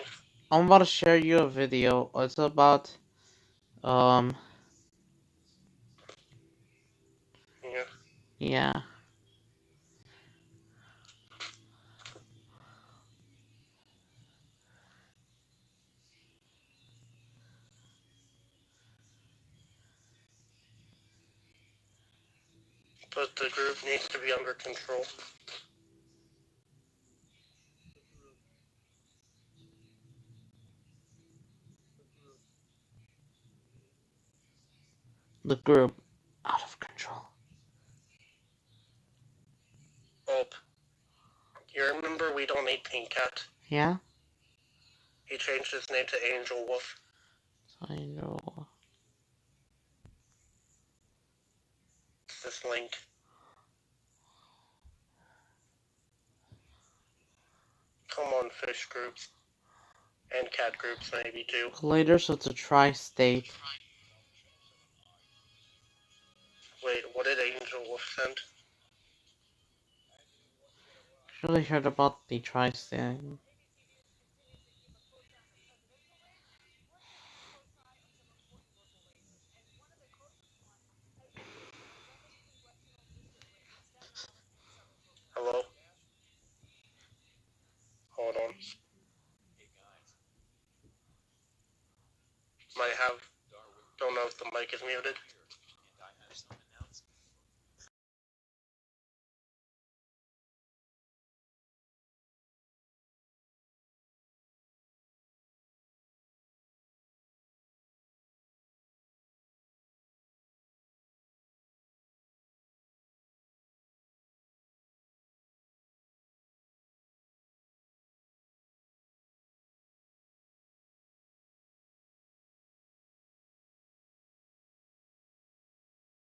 I'm about to share you a video. It's about, Yeah. Yeah. But the group needs to be under control. The group out of control. Oh, you remember We Don't Need Pink Cat? Yeah? He changed his name to Angel Wolf. I know. This link. Come on, fish groups. And cat groups, maybe, too. Later, so it's a tri-state. Wait, what did Angel Wolf send? Surely heard about the tri-state. Hello? Hold on. Might have... Don't know if the mic is muted.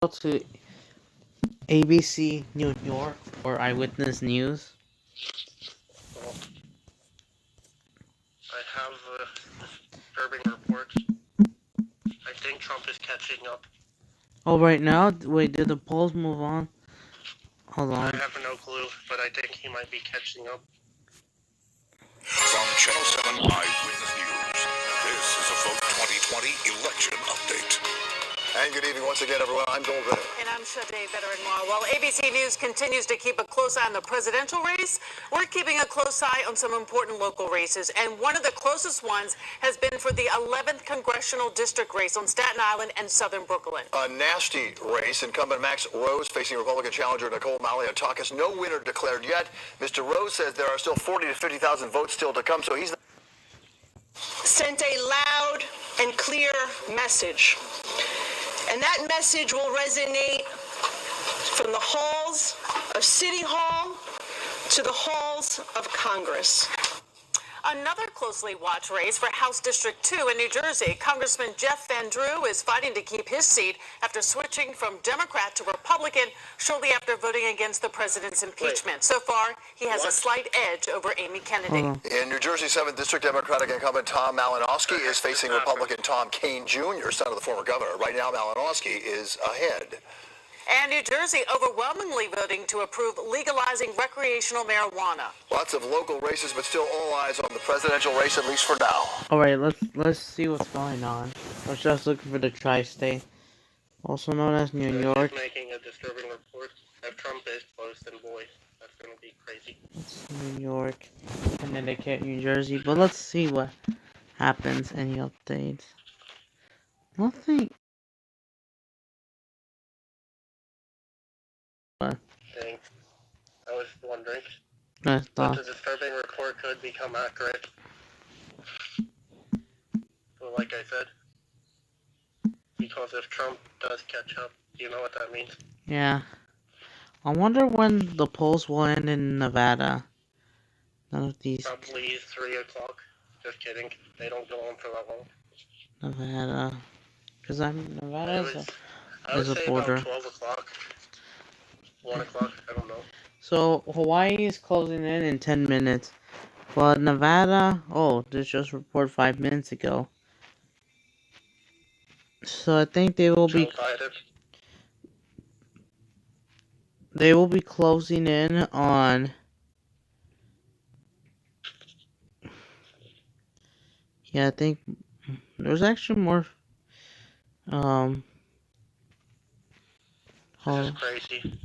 Go to ABC New York or Eyewitness News. Well, I have disturbing reports. I think Trump is catching up. Oh, right now? Wait, did the polls move on? Hold on. I have no clue, but I think he might be catching up. From Channel 7 Eyewitness News, this is a Vote 2020 election update. And good evening once again, everyone. I'm Joel Ritter. And I'm Sade Veteran-Mar. While ABC News continues to keep a close eye on the presidential race, we're keeping a close eye on some important local races. And one of the closest ones has been for the 11th congressional district race on Staten Island and southern Brooklyn. A nasty race. Incumbent Max Rose facing Republican challenger Nicole Malliotakis. No winner declared yet. Mr. Rose says there are still 40 to 50,000 votes still to come, so he's sent a loud and clear message. And that message will resonate from the halls of City Hall to the halls of Congress. Another closely watched race for House District 2 in New Jersey. Congressman Jeff Van Drew is fighting to keep his seat after switching from Democrat to Republican shortly after voting against the president's impeachment. So far, he has a slight edge over Amy Kennedy. In New Jersey, 7th District Democratic incumbent Tom Malinowski is facing Republican Tom Kean Jr., son of the former governor. Right now, Malinowski is ahead. And New Jersey overwhelmingly voting to approve legalizing recreational marijuana. Lots of local races, but still all eyes on the presidential race, at least for now. All right, let's see what's going on. I was just looking for the tri-state, also known as New York. He's making a disturbing report. If Trump is close, then boy, that's gonna be crazy. It's New York, Connecticut, New Jersey. But let's see what happens. Any updates? Nothing. Thanks. I was wondering. But the disturbing report could become accurate. But like I said, because if Trump does catch up, you know what that means. yeah. I wonder when the polls will end in Nevada. None of these. Probably 3 o'clock. Just kidding. They don't go on for that long. Nevada. Because Nevada I would is a say border. about 12 o'clock. 1 o'clock, I don't know. So Hawaii is closing in 10 minutes. But Nevada, oh, this just reported 5 minutes ago. So I think they will be closing in on I think there's actually more This is crazy.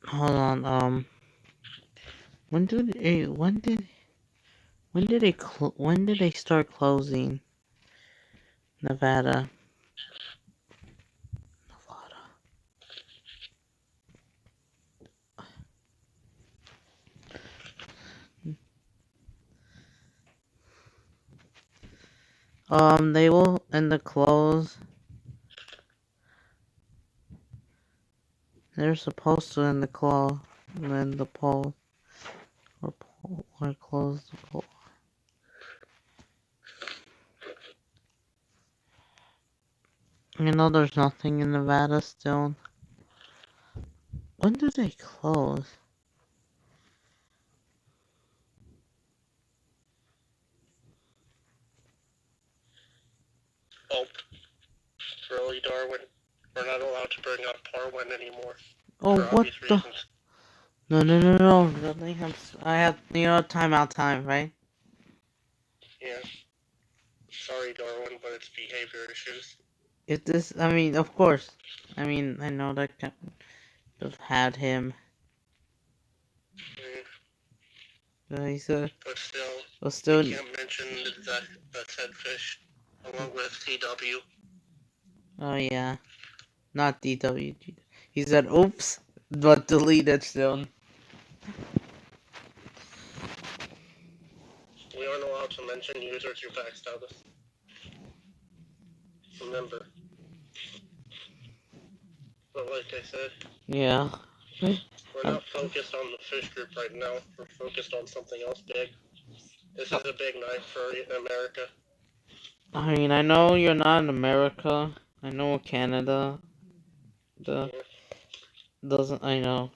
Hold on, when did they start closing Nevada? They will end the close. They're supposed to end the close, and then the poll, or close the poll. You know, there's nothing in Nevada still. When do they close? Oh, really, Darwin? We're not allowed to bring up Parwin anymore. Oh, what the? Reasons. No. Really? I have, timeout time, right? Yeah. Sorry, Darwin, but it's behavior issues. Of course. I know that kind of had him. But still, you can't mention that said fish along with CW. Oh yeah, not DW. He said, "Oops," but deleted still. We aren't allowed to mention users who backstab us. Remember. But like I said, yeah. We're not focused on the fish group right now. We're focused on something else big. This is a big night for America. I know you're not in America. I know Canada. Doesn't. I know.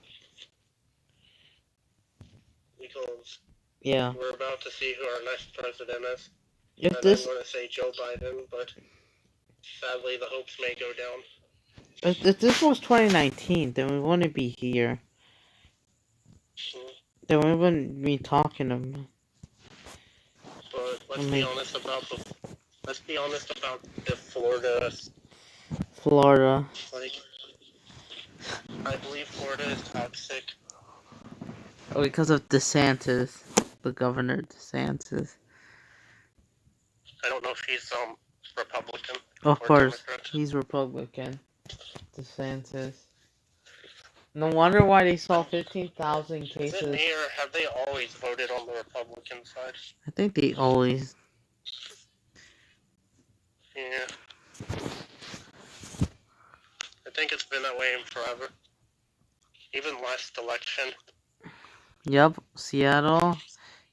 Because yeah, we're about to see who our next president is. If and this, I'm going to say Joe Biden, but sadly the hopes may go down. If this was 2019, then we wouldn't be here. Then we wouldn't be talking about. But let's be honest about the Florida. Florida. Like, I believe Florida is toxic. Oh, because of DeSantis, the governor DeSantis. I don't know if he's Republican. Of or course, Democrat. he's Republican. DeSantis. No wonder why they saw 15,000 cases. Is it me, or have they always voted on the Republican side? I think they always. Yeah. I think it's been that way forever. Even last election. Yep, Seattle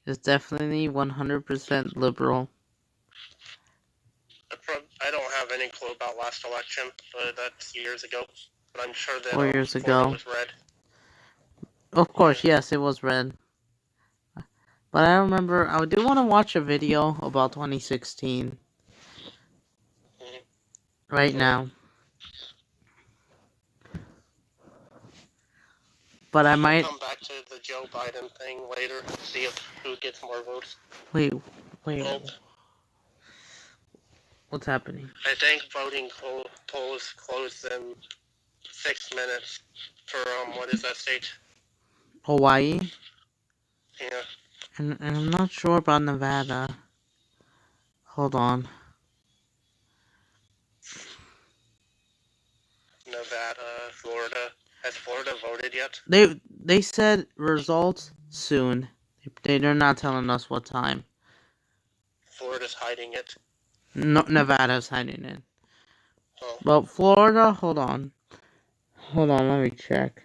is definitely 100% liberal. I don't have any clue about last election, but that's years ago. But I'm sure that 4 years Florida ago. was red. Of course, yes, it was red. But I remember, I did want to watch a video about 2016. Right now. But I might come back to the Joe Biden thing later, see if who gets more votes. wait. Well, What's happening? I think voting polls close in 6 minutes for what is that state? Hawaii? Yeah. And I'm not sure about Nevada. Hold on. Nevada, Florida. Has Florida voted yet? They said results soon. They're not telling us what time. Florida's hiding it. No, Nevada's hiding it. Oh. But Florida, hold on, let me check.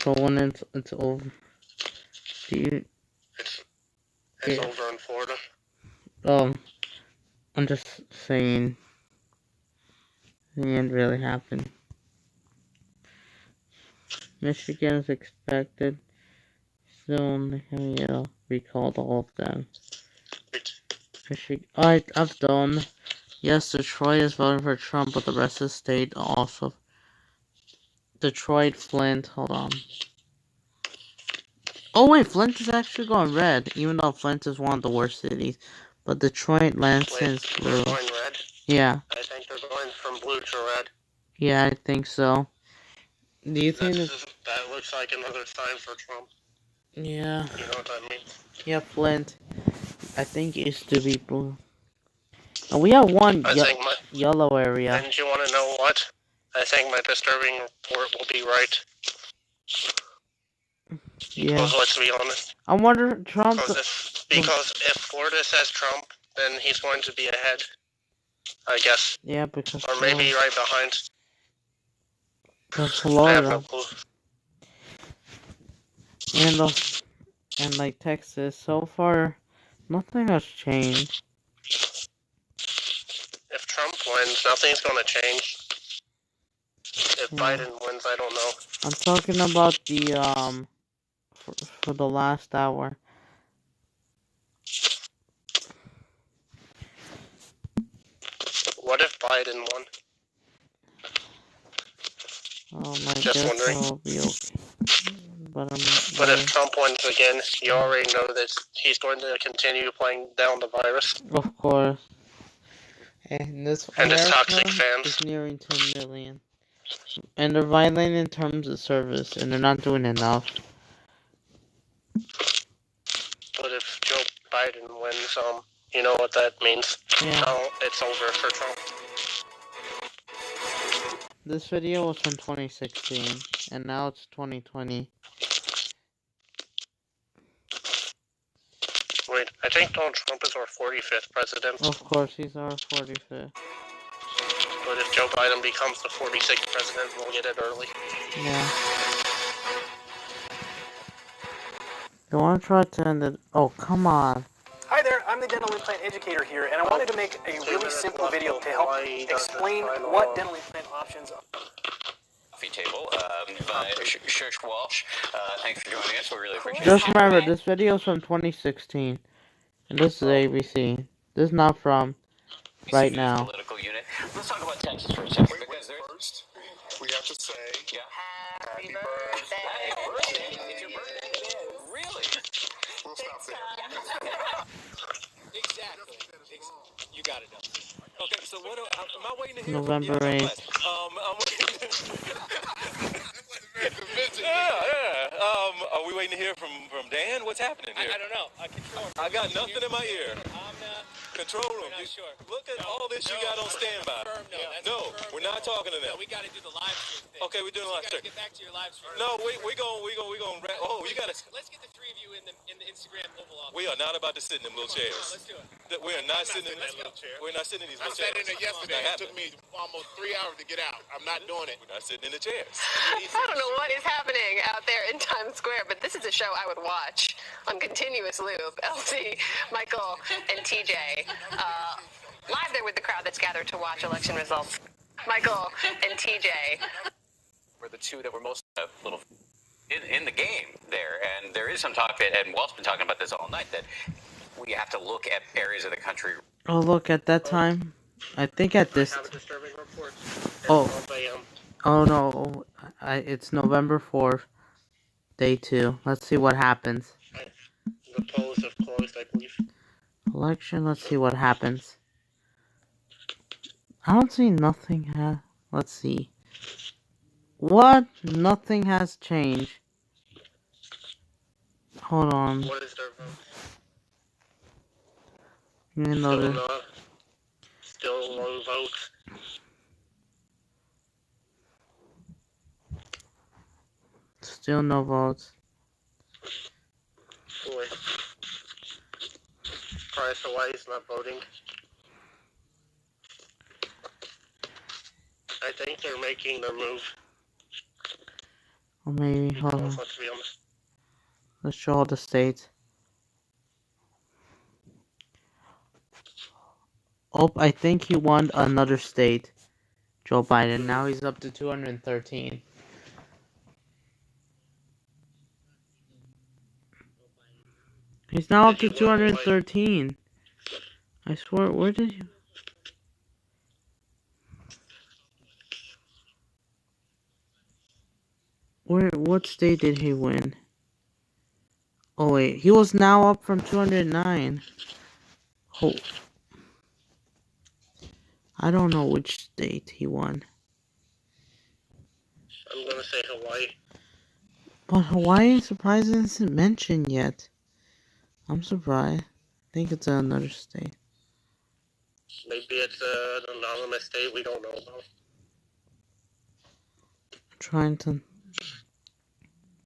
But when it's over, It's over in Florida. I'm just saying, it didn't really happen. Michigan is expected soon. Recalled all of them. Michigan. I've done. Yes, Detroit is voting for Trump, but the rest of the state also. Detroit, Flint. Hold on. Oh wait, Flint is actually going red, even though Flint is one of the worst cities. But Detroit, Lansing is blue. They're going red? Yeah. I think they're going from blue to red. Yeah, I think so. Do you think that looks like another sign for Trump? Yeah. You know what that means? Yeah, Flint. I think it used to be blue. And we have one yellow area. And you want to know what? I think my disturbing report will be right. Yeah. Because let's be honest. I wonder, Trump... Because if Florida says Trump, then he's going to be ahead. I guess. Yeah, because... Or maybe right behind. Because Florida. I have no clue. And like Texas, so far, nothing has changed. If Trump wins, nothing's going to change. If Biden wins, I don't know. I'm talking about the, for the last hour. What if Biden won? I Just guess wondering. it'll be okay. But if Trump wins again, you already know that he's going to continue playing down the virus. Of course. And this his toxic fans is nearing 10 million. And they're violating in terms of service, and they're not doing enough. But if Joe Biden wins, you know what that means. Yeah. It's over for Trump. This video was from 2016, and now it's 2020. Wait, I think Donald Trump is our 45th president. Of course, he's our 45th. But if Joe Biden becomes the 46th president, we'll get it early. Yeah. You want to try to end it? Oh, come on. Hi there, I'm the dental implant educator here, and I wanted to make a really simple video to help explain what dental implant options are. coffee table by Shush Walsh. Thanks for joining us. We really appreciate it. Just remember, this video is from 2016, and this is ABC. This is not from right now. Political unit. Let's talk about Texas for a second. Because first, we have to say, Happy birthday. Happy birthday. It's your birthday. It is. Really? We'll stop there. Exactly. You got it, Elsie. Okay, so what am I waiting to hear November from? 8th. I'm waiting are we waiting to hear from Dan? What's happening here? I don't know. I got nothing in my ear. Control room. Look at all this you got on standby. No, we're not talking to them. We got to do the live stream thing. Okay, we're doing a live stream. Get back to your live stream. No, we going. Oh, you got to. Let's get the three of you in the Instagram Oval Office. We are not about to sit in them little chairs. Let's do it. We are not sitting in that little chair. We're not sitting in these I little chairs. sat in there yesterday. It took me almost 3 hours to get out. I'm not doing it. We're not sitting in the chairs. I don't know what is happening out there in Times Square, but this is a show I would watch on continuous loop. Elsie, Michael, and TJ. Live there with the crowd that's gathered to watch election results. Michael and TJ. We're the two that were most little in the game there, and there is some talk that, and Walt's been talking about this all night, that we have to look at areas of the country. Oh, look, at that time, I think at this... I have a disturbing report. Oh no, it's November 4th, day 2. Let's see what happens. The polls have closed, I believe. Election, let's see what happens. I don't see nothing let's see. What? Nothing has changed. Hold on. What is their vote? Still low votes. Still no votes. Boy. Surprised to why he's not voting. I think they're making their move. Or maybe, hold on. Let's be honest. Let's show all the states. Oh, I think he won another state. Joe Biden. Now he's up to 213. He's now up to 213. I swear, where did you... What state did he win? Oh wait, he was now up from 209. Oh. I don't know which state he won. I'm gonna say Hawaii. But Hawaii, surprisingly, isn't mentioned yet. I'm surprised. I think it's another state. Maybe it's an anonymous state we don't know about. Trying to...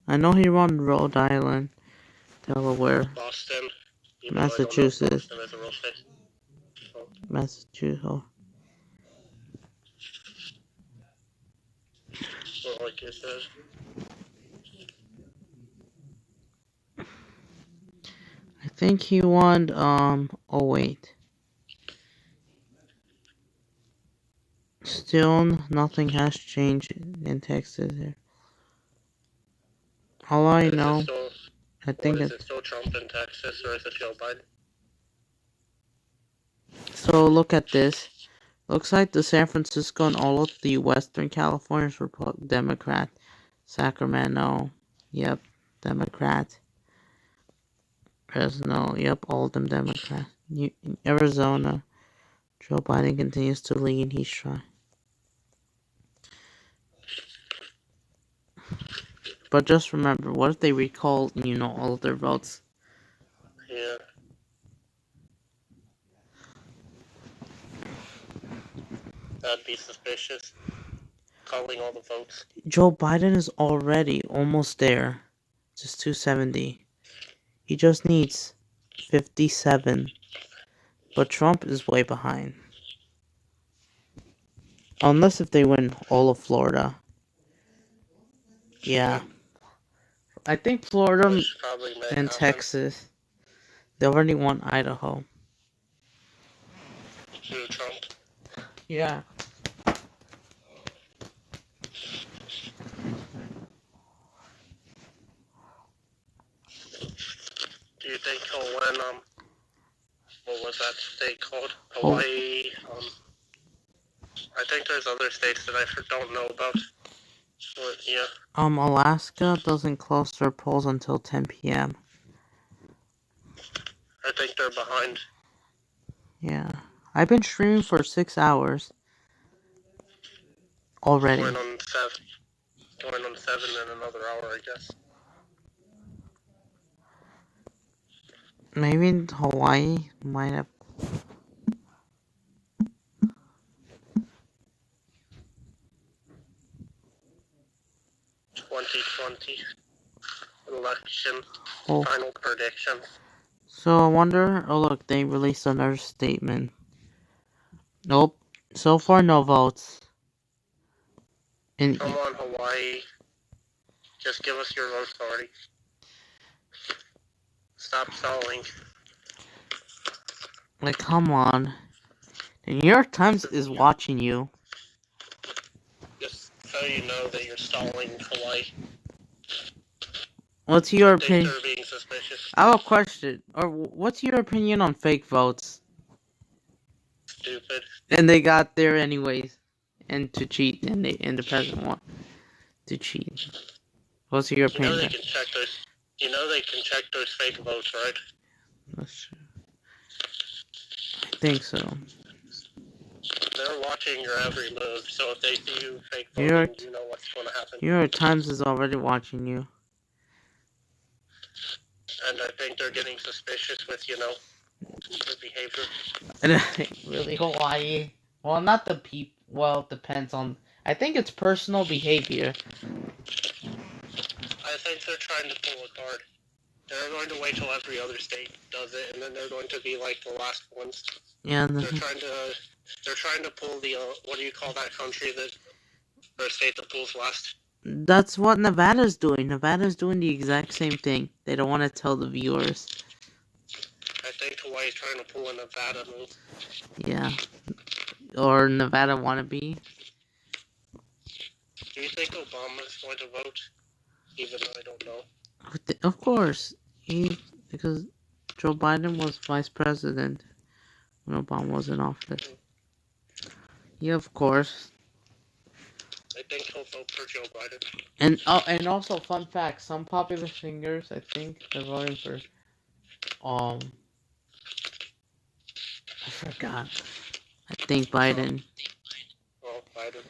I know he won Rhode Island, Delaware, Boston. Massachusetts, Boston is a real state. Oh. Massachusetts. Oh. Well, like you said. I think he won, oh wait. Still, nothing has changed in Texas here. All I know, I think is it still Trump in Texas, or is it Joe Biden? So look at this. Looks like the San Francisco and all of the Western Californians were Democrat. Sacramento, yep, Democrat. Fresno, yep, all of them Democrat. Arizona, Joe Biden continues to lead. He's trying. But just remember, what if they recall, all of their votes? Yeah. That'd be suspicious. Calling all the votes. Joe Biden is already almost there. Just 270. He just needs 57. But Trump is way behind. Unless if they win all of Florida. Yeah. I think Florida and Texas. They already won Idaho. Trump. Yeah. And what was that state called? Hawaii. I think there's other states that I don't know about. But yeah. Alaska doesn't close their polls until 10 p.m. I think they're behind. Yeah. I've been streaming for 6 hours already. Going on 7 in another hour, I guess. Maybe in Hawaii might have. 2020 election Oh. final predictions. So I wonder. Oh look, they released another statement. Nope. So far, no votes. Come on, Hawaii. Just give us your votes already. Stop stalling. Like, come on. The New York Times is watching you. Just so you know that you're stalling Hawaii. What's your opinion? They're being suspicious. I have a question. Or what's your opinion on fake votes? Stupid. And they got there anyways, and to cheat, and the president want to cheat. What's your opinion? They can check those. You know they can check those fake votes, right? That's true. I think so. They're watching your every move, so if they see you fake voting, you know what's going to happen. New York Times is already watching you. And I think they're getting suspicious with, your behavior. And really, Hawaii? Well, not the people. Well, it depends on. I think it's personal behavior. I think they're trying to pull a card. They're going to wait till every other state does it, and then they're going to be like the last ones. Yeah. They're trying to pull the what do you call that country or state that pulls last? That's what Nevada's doing. Nevada's doing the exact same thing. They don't want to tell the viewers. I think Hawaii's trying to pull a Nevada move. Yeah. Or Nevada wannabe. Do you think Obama's going to vote? Even though I don't know. Of course. Because Joe Biden was vice president when Obama was in office. Yeah, of course. I think he'll vote for Joe Biden. And also, fun fact, some popular singers, I think, they're voting for, I forgot. I think Biden. Oh, Biden.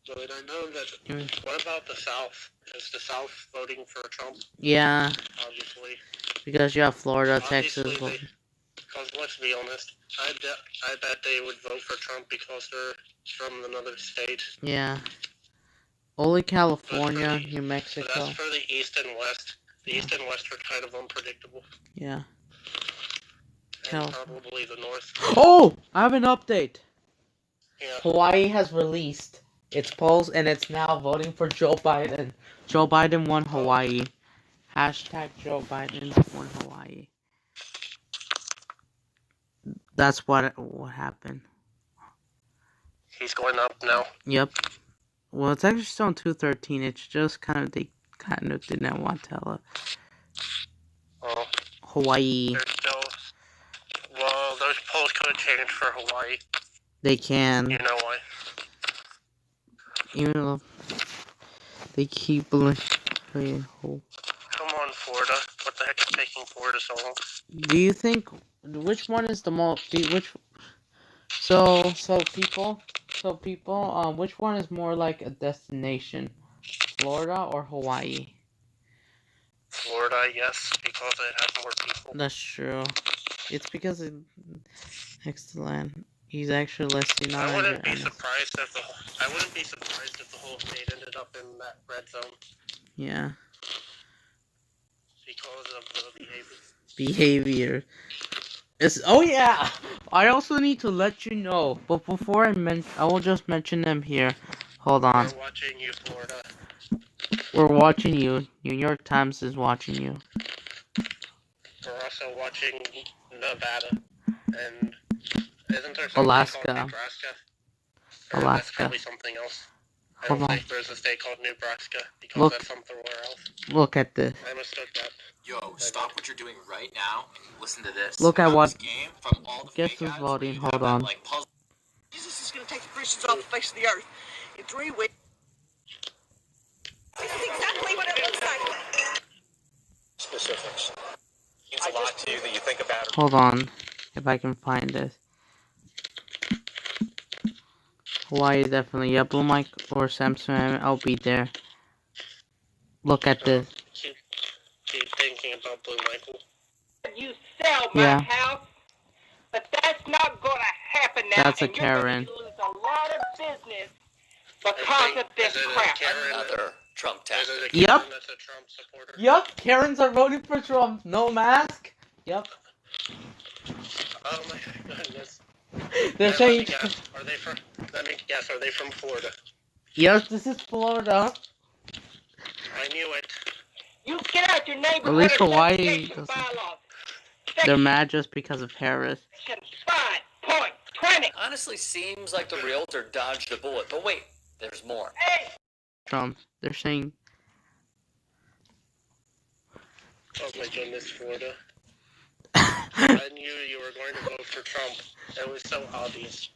But I know that, what about the South? Is the South voting for Trump? Yeah. Obviously. Because you have Florida, Obviously Texas. Because let's be honest, I bet they would vote for Trump because they're from another state. Yeah. Only California, New Mexico. That's for the East and West. The East and West are kind of unpredictable. Yeah. And probably the North. Oh! I have an update. Yeah. Hawaii has released its polls, and it's now voting for Joe Biden. Joe Biden won Hawaii. Hashtag Joe Biden won Hawaii. That's what happened. He's going up now. Yep. Well, it's actually still on 213. It's just they kind of didn't want to tell it. Oh. Hawaii. Well, those polls could have changed for Hawaii. They can. You know why? Even though they keep playing. Come on, Florida. What the heck is taking Florida so long? Do you think which one is the most? So people, which one is more like a destination, Florida or Hawaii? Florida, I guess, because it has more people. That's true. It's because it's next to land. He's actually listing on. I wouldn't be surprised if the whole state ended up in that red zone. Yeah. Because of the behavior. Oh yeah. I also need to let you know, but before I will just mention them here. Hold on. We're watching you, Florida. We're watching you. New York Times is watching you. We're also watching Nevada, and isn't there something Alaska. called Nebraska? Alaska. That's probably something else. I don't think there's a state called Nebraska. He calls Look. that somewhere else. Look at this. I mistook that. Yo, stop what you're doing right now and listen to this. Look at what. Game, from all the Guess fake who's ads, voting? you Hold have on. That, like, puzzle. Jesus is going to take the Christians off the face of the earth in 3 weeks. This is exactly what it looks like. Specifics. Means a lot to you that you think about it. Hold on. If I can find this. Hawaii definitely. Yeah, Blue Mike or Samsung. I'll be there. Look at this. Keep thinking about Blue Michael. You sell my house, but that's not going to happen now. That's a and Karen. You're going to lose a lot of business because of this crap. Another Trump tactic. Yep. Yep. Karens are voting for Trump. No mask. Yep. Oh my goodness. They're saying. Are they from? Let me guess. Are they from Florida? Yes, this is Florida. I knew it. You get out your neighborhood. At least Hawaii doesn't. They're mad just because of Harris. 5.20. Honestly, seems like the realtor dodged a bullet. But wait, there's more. Hey. Trump. They're saying. Oh my goodness, Florida. I knew you were going to vote for Trump. It was so obvious.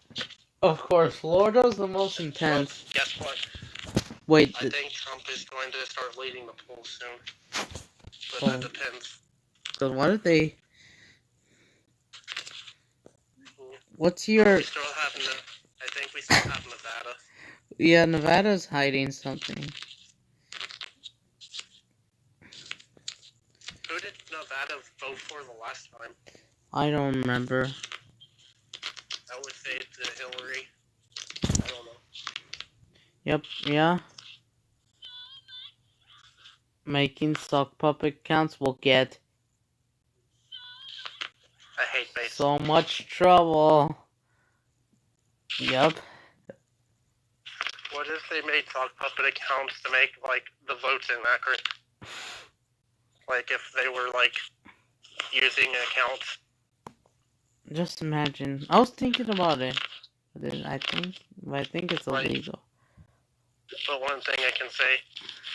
Of course, Florida's the most intense. Well, guess what? Wait. I think Trump is going to start leading the polls soon. But that depends. So what did they? What's your? We still have I think we still have Nevada. Yeah, Nevada's hiding something. Who did Nevada vote for the last time? I don't remember. I would say it's Hillary. I don't know. Yep, yeah. Making sock puppet counts will get I hate base. so much trouble. Yep. What if they made sock puppet accounts to make, like, the votes inaccurate? Like, if they were, like, using accounts. Just imagine. I was thinking about it. But then I think it's illegal. But one thing I can say,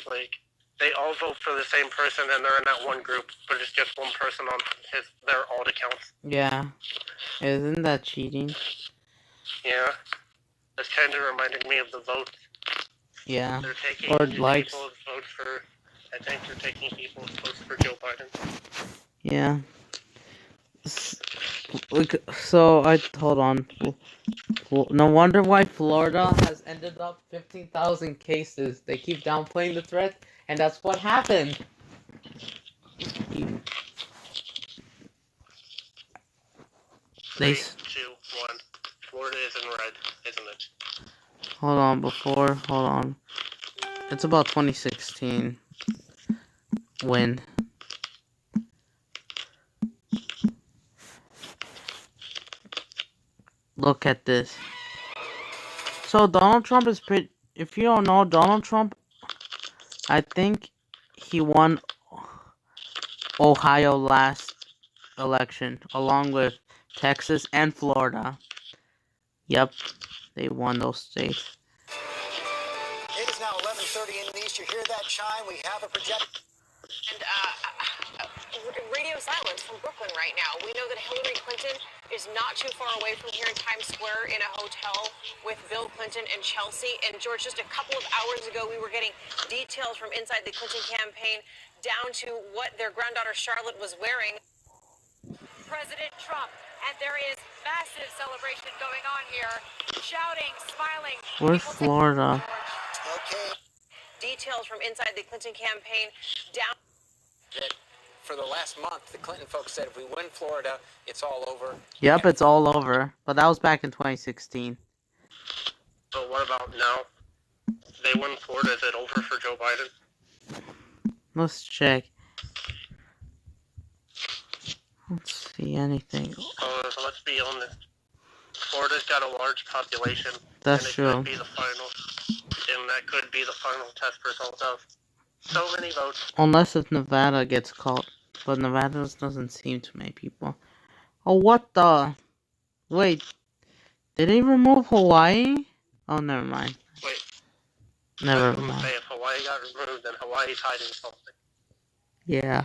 like, they all vote for the same person and they're in that one group, but it's just one person on their alt accounts. Yeah. Isn't that cheating? Yeah. It's kind of reminding me of the vote. Yeah. They're taking Or likes. people's votes for, I think they're taking people's votes for Joe Biden. Yeah. So, hold on. No wonder why Florida has ended up 15,000 cases. They keep downplaying the threat, and that's what happened. 3, 2, 1. Florida is in red, isn't it? Hold on. It's about 2016. When? Look at this. So Donald Trump is pretty. If you don't know, Donald Trump, I think he won Ohio last election, along with Texas and Florida. Yep, they won those states. It is now 11:30 in the east. You hear that chime? We have a project. And radio silence from Brooklyn right now. We know that Hillary Clinton is not too far away from here in Times Square in a hotel with Bill Clinton and Chelsea. And George, just a couple of hours ago, we were getting details from inside the Clinton campaign down to what their granddaughter Charlotte was wearing. President Trump, and there is massive celebration going on here. Shouting, smiling. Where's Florida? Okay. Details from inside the Clinton campaign down. That for the last month, the Clinton folks said if we win Florida, it's all over. Yep, it's all over. But that was back in 2016. But what about now? They win Florida, is it over for Joe Biden? Let's check. Let's see anything. So let's be honest. Florida's got a large population. That's and it true. Could be the final, and that could be the final test result of so many votes. Unless if Nevada gets caught. But Nevada doesn't seem too many people. Oh, what the? Wait. Did they remove Hawaii? Oh, never mind. Wait. Never Say mind. if Hawaii got removed, then Hawaii's hiding something. Yeah.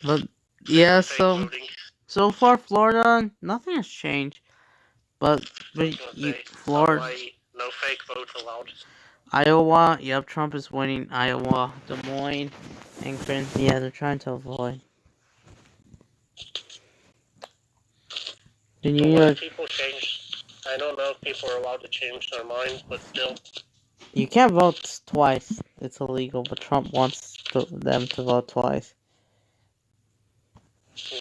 But, yeah, so far, Florida, nothing has changed. But Florida, Hawaii, no fake votes allowed. Iowa, yep, Trump is winning Iowa, Des Moines, Akron, yeah, they're trying to avoid. The New York, People change. I don't know if people are allowed to change their minds, but still. you can't vote twice. It's illegal, but Trump wants them to vote twice. Yeah.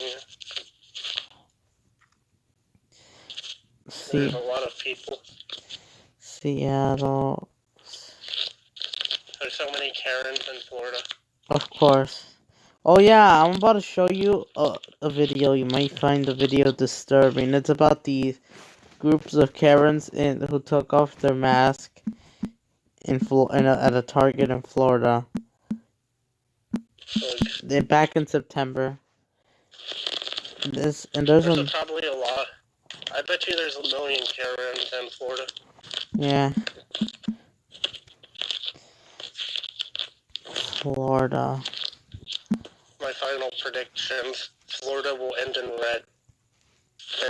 See, There's a lot of people. Seattle. There's so many Karens in Florida. Of course. Oh yeah, I'm about to show you a video. You might find the video disturbing. It's about these groups of Karens who took off their mask at a Target in Florida. Back in September. There's probably a lot. I bet you there's a million Karens in Florida. Yeah. Florida. My final predictions: Florida will end in red,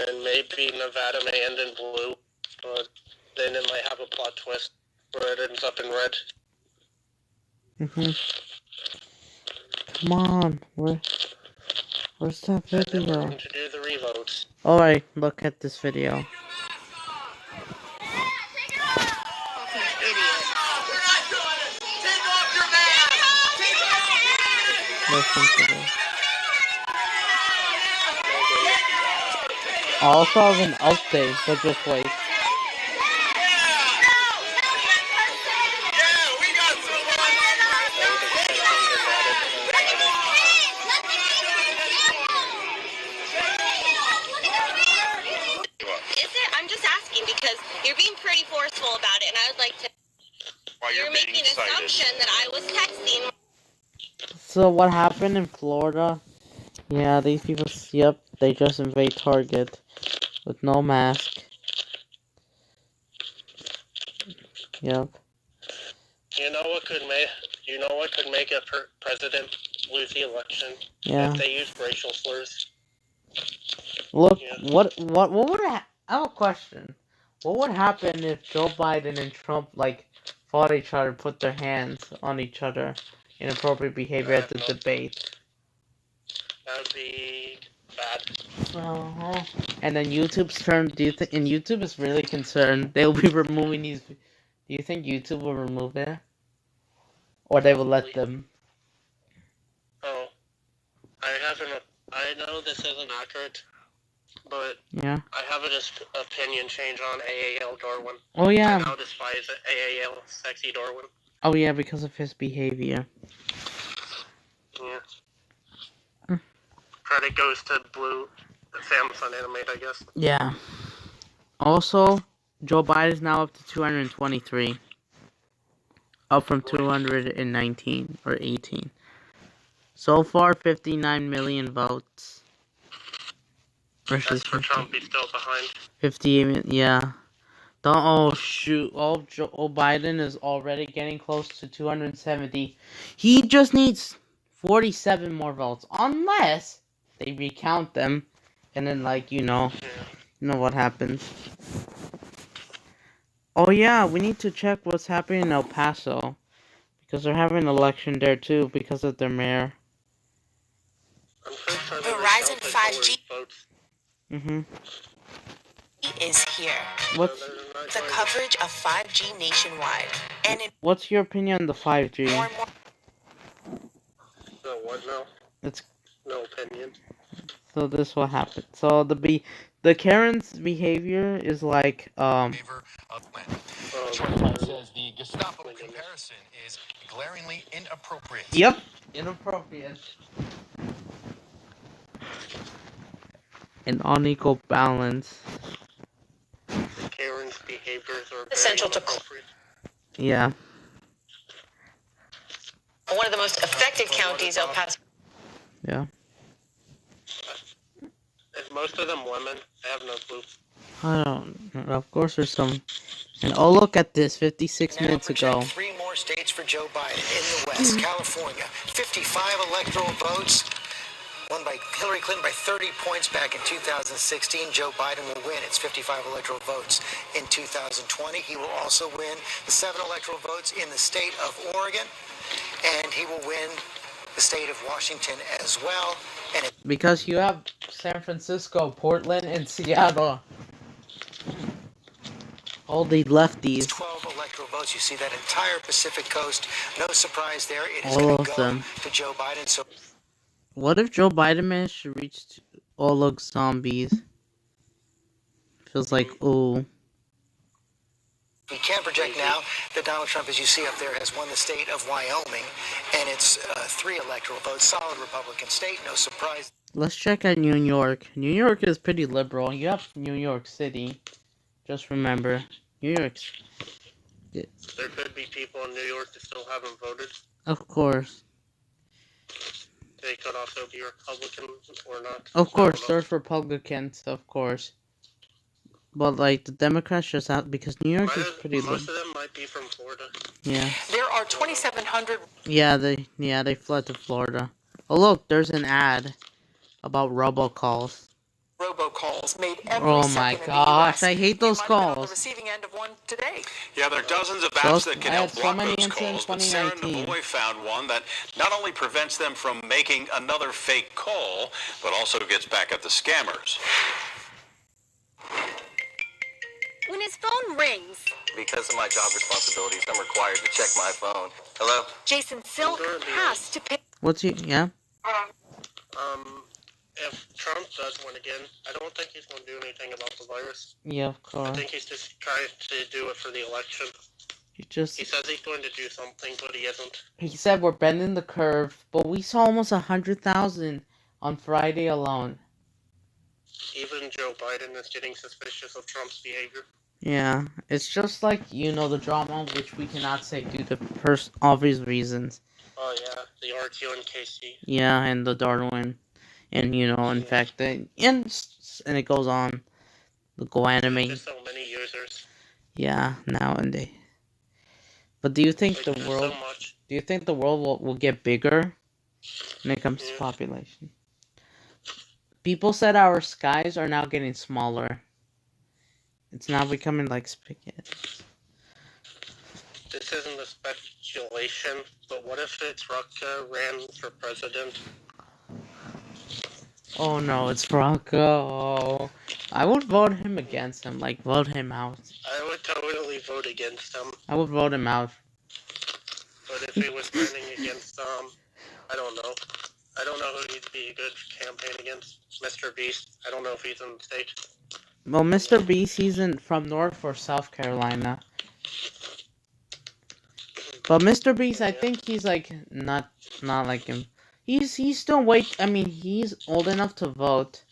and maybe Nevada may end in blue, but then it might have a plot twist where it ends up in red. Come on, where's that video? To do the revotes. Alright, look at this video. Listen to this. I also have an update, but just wait. I'm just asking because you're being pretty forceful about it, and I would like to. You're making an assumption that I was texting. So what happened in Florida? Yeah, these people. Yep, they just invade Target with no mask. Yep. You know what could make a president lose the election? Yeah. If they use racial slurs. Look, what would I have a question. What would happen if Joe Biden and Trump fought each other, put their hands on each other, inappropriate behavior at the debate? That would be bad. And then YouTube's turn. Do you think? And YouTube is really concerned. They'll be removing these. Do you think YouTube will remove it, or they will let them? Oh, I know this isn't accurate, but yeah. I have an opinion change on AAL Darwin. Oh yeah. I now despise AAL Sexy Darwin. Oh yeah, because of his behavior. Yeah. Credit goes to Blue Samsung Animate, I guess. Yeah. Also, Joe Biden is now up to 223. Up from 219 or 18. So far, 59 million votes. Versus for Trump, he's still behind. 58, yeah. Oh shoot! Joe Biden is already getting close to 270. He just needs 47 more votes, unless they recount them, and then you know what happens. Oh yeah, we need to check what's happening in El Paso, because they're having an election there too because of their mayor. Verizon 5G. Is here. What's the coverage of 5G nationwide? And what's your opinion on the 5G? No, what now? It's no opinion. So this will happen. So the Karen's behavior is like Says the Gestapo comparison is glaringly inappropriate. Yep, inappropriate. An unequal balance. The Karen's behaviors are essential to. Yeah. One of the most affected counties, El Paso. Yeah. Is most of them women? I have no clue. I don't know. Of course there's some. And oh, look at this. 56 minutes ago. 3 more more states for Joe Biden. In the West, California, 55 electoral votes. Won by Hillary Clinton by 30 points back in 2016. Joe Biden will win. It's 55 electoral votes in 2020. He will also win the 7 electoral votes in the state of Oregon, and he will win the state of Washington as well. And because you have San Francisco, Portland, and Seattle. All the lefties. 12 electoral votes. You see that entire Pacific coast. No surprise there. It is All going of to go them. to Joe Biden. So what if Joe Biden managed to reach all those zombies? Feels like, ooh. we can project now that Donald Trump, as you see up there, has won the state of Wyoming, and it's 3 electoral votes. Solid Republican state. No surprise. Let's check out New York. New York is pretty liberal. You have New York City. Just remember, New York's... There could be people in New York that still haven't voted. Of course. They could also be Republican or not. Of course, there's Republicans, of course. But, like, the Democrats just out because New York is pretty liberal. Most of them might be from Florida. Yeah. There are 2,700. Yeah, they fled to Florida. Oh, look, there's an ad about robocalls. Robocalls made every Oh my gosh, I hate those calls. On the receiving end of one today. Yeah, there are dozens of apps that can help block those calls, but Sarah Navoy found one that not only prevents them from making another fake call, but also gets back at the scammers. When his phone rings, Because of my job responsibilities, I'm required to check my phone. Hello? Jason Silk has to pay. What's he? Yeah. If Trump does win again, I don't think he's going to do anything about the virus. Yeah, of course. I think he's just trying to do it for the election. He says he's going to do something, but he isn't. He said we're bending the curve, but we saw almost 100,000 on Friday alone. Even Joe Biden is getting suspicious of Trump's behavior. Yeah, it's just like, you know, the drama, which we cannot say due to obvious reasons. Oh yeah, the RQ and KC. Yeah, and the Darwin. And, you know, in fact, and it goes on. The Go Anime. There's so many users. Yeah, nowadays. But do you think the world... Do you think the world will get bigger when it comes to population? People said our skies are now getting smaller. It's now becoming like spaghetti. This isn't a speculation, but what if it's Rucka ran for president? Oh no, it's Bronco. I would vote him against him, like vote him out. I would totally vote against him. I would vote him out. But if he was running against, I don't know. I don't know who he'd be a good campaign against. Mr. Beast. I don't know if he's in the state. Well, Mr. Beast, he's from North or South Carolina. But Mr. Beast, I think he's like not like him. He's still I mean, he's old enough to vote,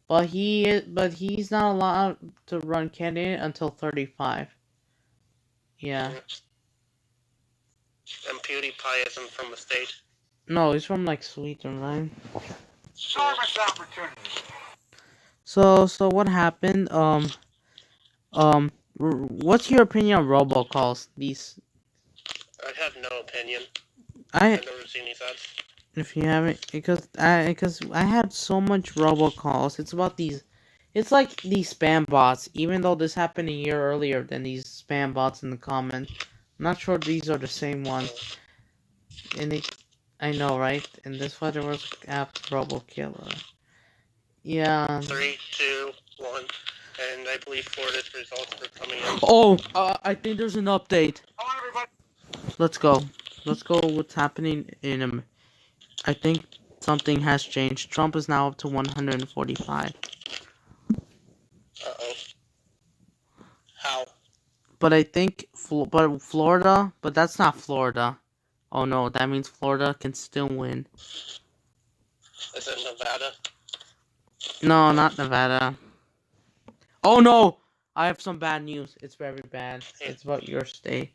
but he's not allowed to run candidate until 35. Yeah. And PewDiePie isn't from the state. No, he's from like Sweden, right? Service opportunity. So what happened? What's your opinion on robocalls? These. I have no opinion. I've never seen these ads. If you haven't, because I had so much robocalls. It's about these. It's like these spam bots. Even though this happened a year earlier than these spam bots in the comments. I'm not sure these are the same ones. And I know, right? And this one there was app RoboKiller. Yeah. 3, 2, 1, and I believe Florida's results are coming in. Oh, I think there's an update. Let's go. Let's go. What's happening in I think something has changed. Trump is now up to 145. Uh-oh. How? But I think, Florida, but that's not Florida. Oh no, that means Florida can still win. Is it Nevada? No, not Nevada. Oh no! I have some bad news. It's very bad. It's about your state.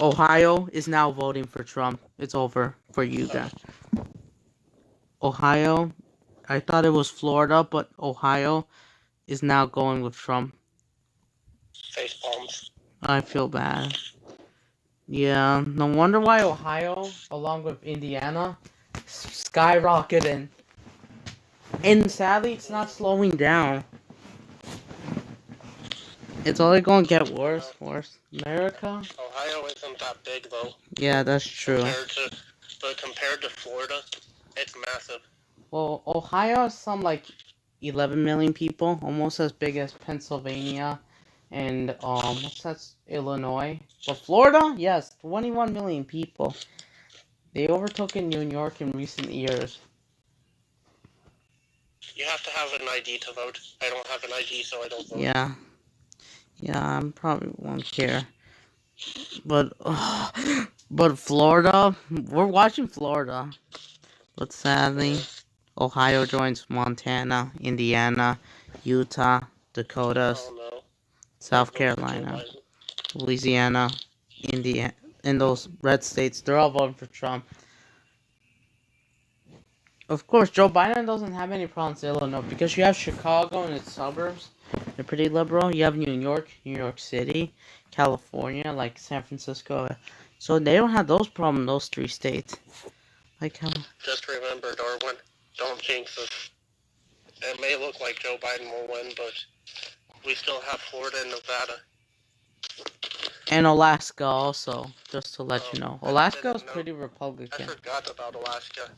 Ohio is now voting for Trump. It's over for you guys. Ohio, I thought it was Florida, but Ohio is now going with Trump. Face palms. I feel bad. Yeah, no wonder why Ohio, along with Indiana, skyrocketing. And sadly, it's not slowing down. It's only going to get worse. America? Ohio isn't that big, though. Yeah, that's true. Compared to Florida, it's massive. Well, Ohio has some like 11 million people, almost as big as Pennsylvania and what's that? Illinois. But Florida, yes, 21 million people. They overtook in New York in recent years. You have to have an ID to vote. I don't have an ID, so I don't vote. Yeah, I probably won't care. But Florida, we're watching Florida. But sadly, Ohio joins Montana, Indiana, Utah, Dakotas, South Carolina, Louisiana, Indiana, and those red states, they're all voting for Trump. Of course, Joe Biden doesn't have any problems in Illinois because you have Chicago and its suburbs. They're pretty liberal. You have New York City, California, like San Francisco. So they don't have those problems in those three states. Like Just remember, Darwin, don't jinx us. It may look like Joe Biden will win, but we still have Florida and Nevada. And Alaska also, just to let you know. Alaska is pretty Republican. I forgot about Alaska.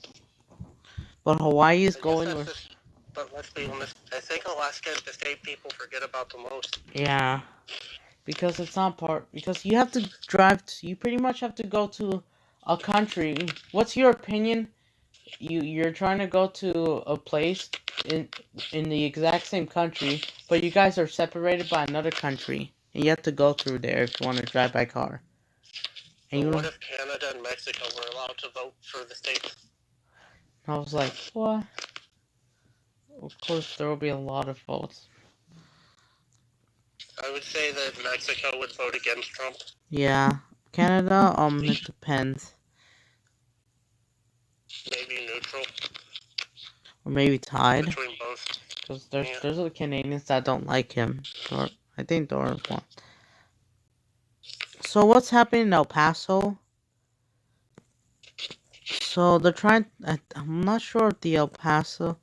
But Hawaii is going with... But let's be honest, I think Alaska is the state people forget about the most. Yeah. Because it's not part... Because you have to drive... You pretty much have to go to a country. What's your opinion? You're trying to go to a place in the exact same country, but you guys are separated by another country. And you have to go through there if you want to drive by car. And what if Canada and Mexico were allowed to vote for the states? I was like, what? Of course, there will be a lot of votes. I would say that Mexico would vote against Trump. Yeah. Canada, it depends. Maybe neutral. Or maybe tied. Between both. Because there's other Canadians that don't like him. Or I think Dora's one. So what's happening in El Paso? So they're trying... I'm not sure if the El Paso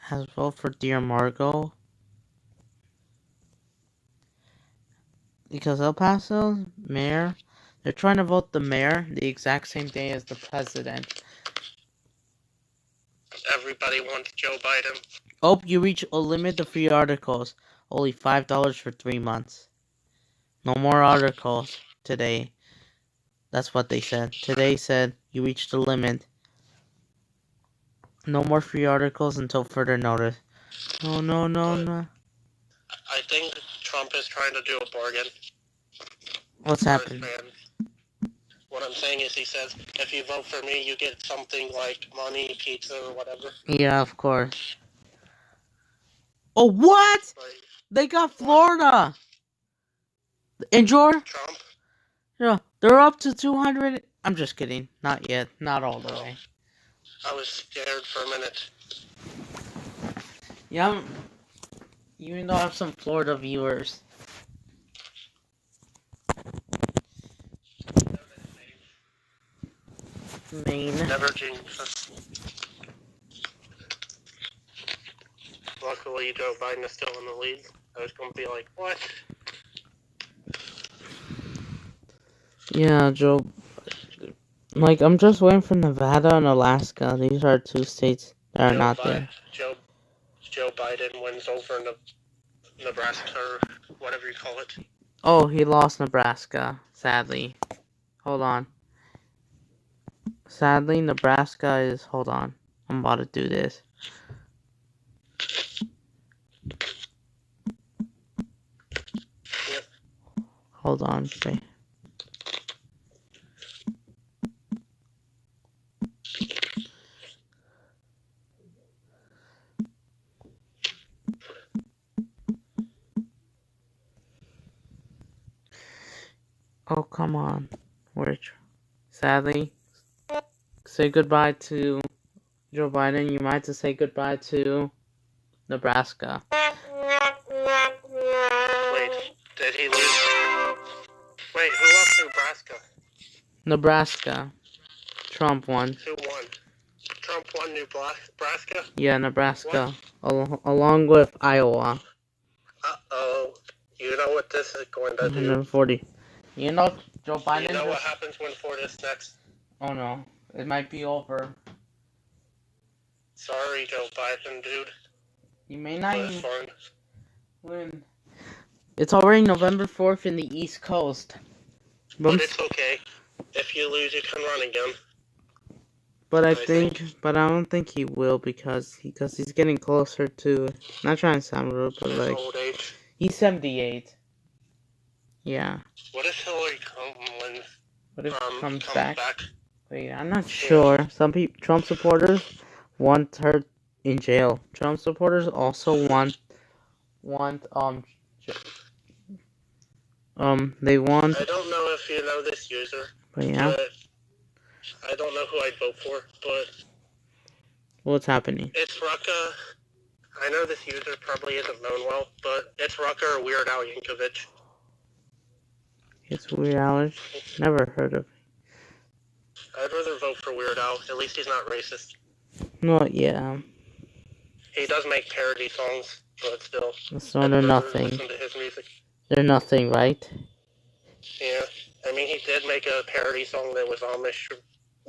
has voted for Dear Margot. Because El Paso mayor, they're trying to vote the mayor the exact same day as the president. Everybody wants Joe Biden. Oh, you reach a limit of free articles. Only $5 for 3 months. No more articles today. That's what they said. Today said you reached the limit. No more free articles until further notice. No. I think Trump is trying to do a bargain. What's happening? What I'm saying is he says, if you vote for me, you get something like money, pizza, or whatever. Yeah, of course. Oh, what? They got Florida. And Georgia? Trump? Yeah, they're up to 200. I'm just kidding. Not yet. Not all the way. I was scared for a minute. Yeah, even though I have some Florida viewers. Maine. Never jinx us. Luckily, Joe Biden is still in the lead. I was going to be like, what? Yeah, Joe. Like, I'm just waiting for Nevada and Alaska. These are two states that are not there. Joe Biden wins over Nebraska, or whatever you call it. Oh, he lost Nebraska, sadly. Hold on. Sadly, Nebraska is... Hold on. I'm about to do this. Yep. Hold on. Okay. Oh, come on. Sadly, say goodbye to Joe Biden. You might have to say goodbye to Nebraska. Wait, did he lose? Wait, who lost to Nebraska? Nebraska. Trump won. Who won? Trump won Nebraska? Yeah, Nebraska. Along with Iowa. Uh-oh. You know what this is going to do? 140. You know, Joe Biden. You know what happens when Ford is next? Oh no, it might be over. Sorry, Joe Biden, dude. You may not even win. It's already November 4th in the East Coast. But it's okay. If you lose, you can run again. But I don't think he will because he's getting closer to. Not trying to sound rude, but his like old age. He's 78. Yeah. What if Hillary comes back? Wait, I'm not sure. Some Trump supporters want her in jail. Trump supporters also want they want. I don't know if you know this user. But yeah. But I don't know who I'd vote for, but What's happening? it's Rucka. I know this user probably isn't known well, but it's Rucka or Weird Al Yankovic. It's Weird Al. Never heard of. I'd rather vote for Weird Al. At least he's not racist. No, yeah. He does make parody songs, but still. So they're nothing. Listen to his music. They're nothing, right? Yeah. I mean, he did make a parody song that was Amish,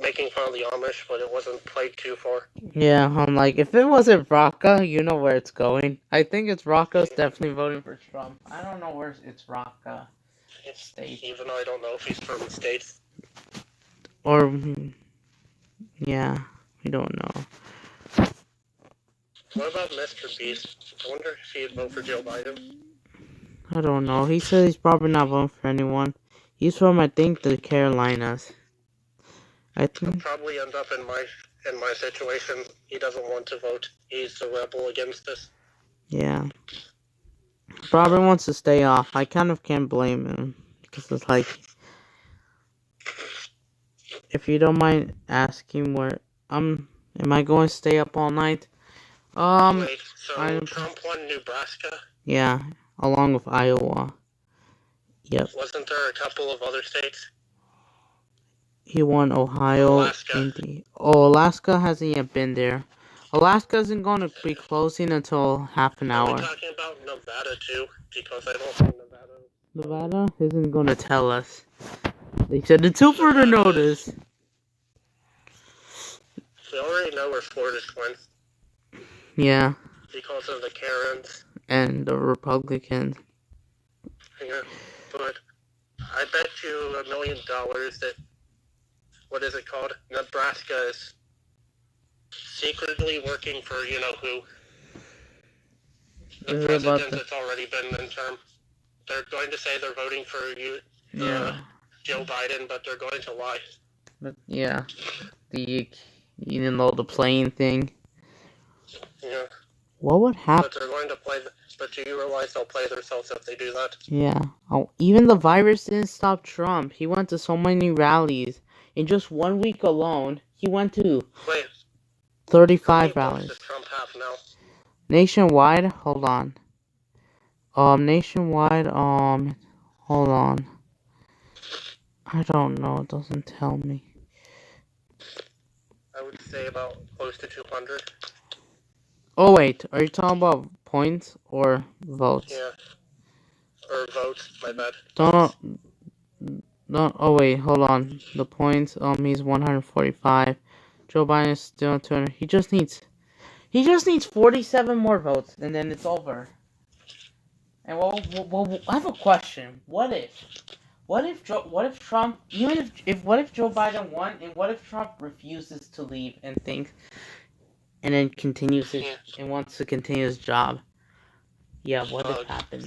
making fun of the Amish, but it wasn't played too far. Yeah, I'm like, if it wasn't Rocca, you know where it's going. I think it's Rocca's definitely voting for Trump. I don't know where it's Rocca. State. Even though I don't know if he's from the States. Or, yeah, we don't know. What about Mr. Beast? I wonder if he'd vote for Joe Biden. I don't know. He said he's probably not voting for anyone. He's from, I think, the Carolinas. He'll probably end up in my situation. He doesn't want to vote. He's the rebel against this. Yeah. Probably wants to stay off. I kind of can't blame him. Because it's like, if you don't mind asking where, am I going to stay up all night? Wait, so Trump won Nebraska? Yeah, along with Iowa. Yep. Wasn't there a couple of other states? He won Ohio. Alaska. Alaska hasn't yet been there. Alaska isn't going to be closing until half an hour. Are we talking about Nevada too? Because I don't think Nevada isn't going to tell us. They said until further notice. We already know where Florida's going. Yeah. Because of the Karens. And the Republicans. Yeah, but I bet you $1 million that, what is it called? Nebraska is secretly working for you-know-who. The president that's already been in term. They're going to say they're voting for Joe Biden, but they're going to lie. But yeah, the plane thing. Yeah. What would happen? But they're going to play. But do you realize they'll play themselves if they do that? Yeah. Oh, even the virus didn't stop Trump. He went to so many rallies in just 1 week alone. He went to 35 rallies. Does Trump have now? Nationwide. Hold on. Nationwide. Hold on. I don't know. It doesn't tell me. I would say about close to 200. Oh wait, are you talking about points or votes? Yeah. Or votes, my bad. Don't. Oh wait, hold on. The points. He's 145. Joe Biden is still 200. He just needs 47 more votes, and then it's over. And well, I have a question. What if Trump, even what if Joe Biden won, and what if Trump refuses to leave and thinks, and then continues and wants to continue his job? Yeah, what if happens?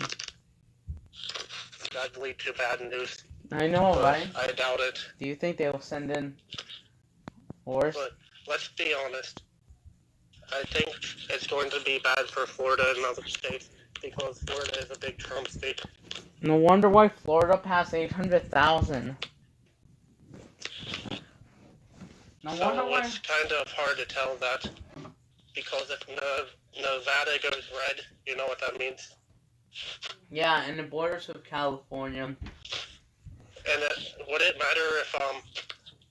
That'd lead to bad news. I know, right? I doubt it. Do you think they will send in force? But let's be honest. I think it's going to be bad for Florida and other states because Florida is a big Trump state. No wonder why Florida passed 800,000. So it's kind of hard to tell that because if Nevada goes red, you know what that means. Yeah, and the borders with California. And would it matter if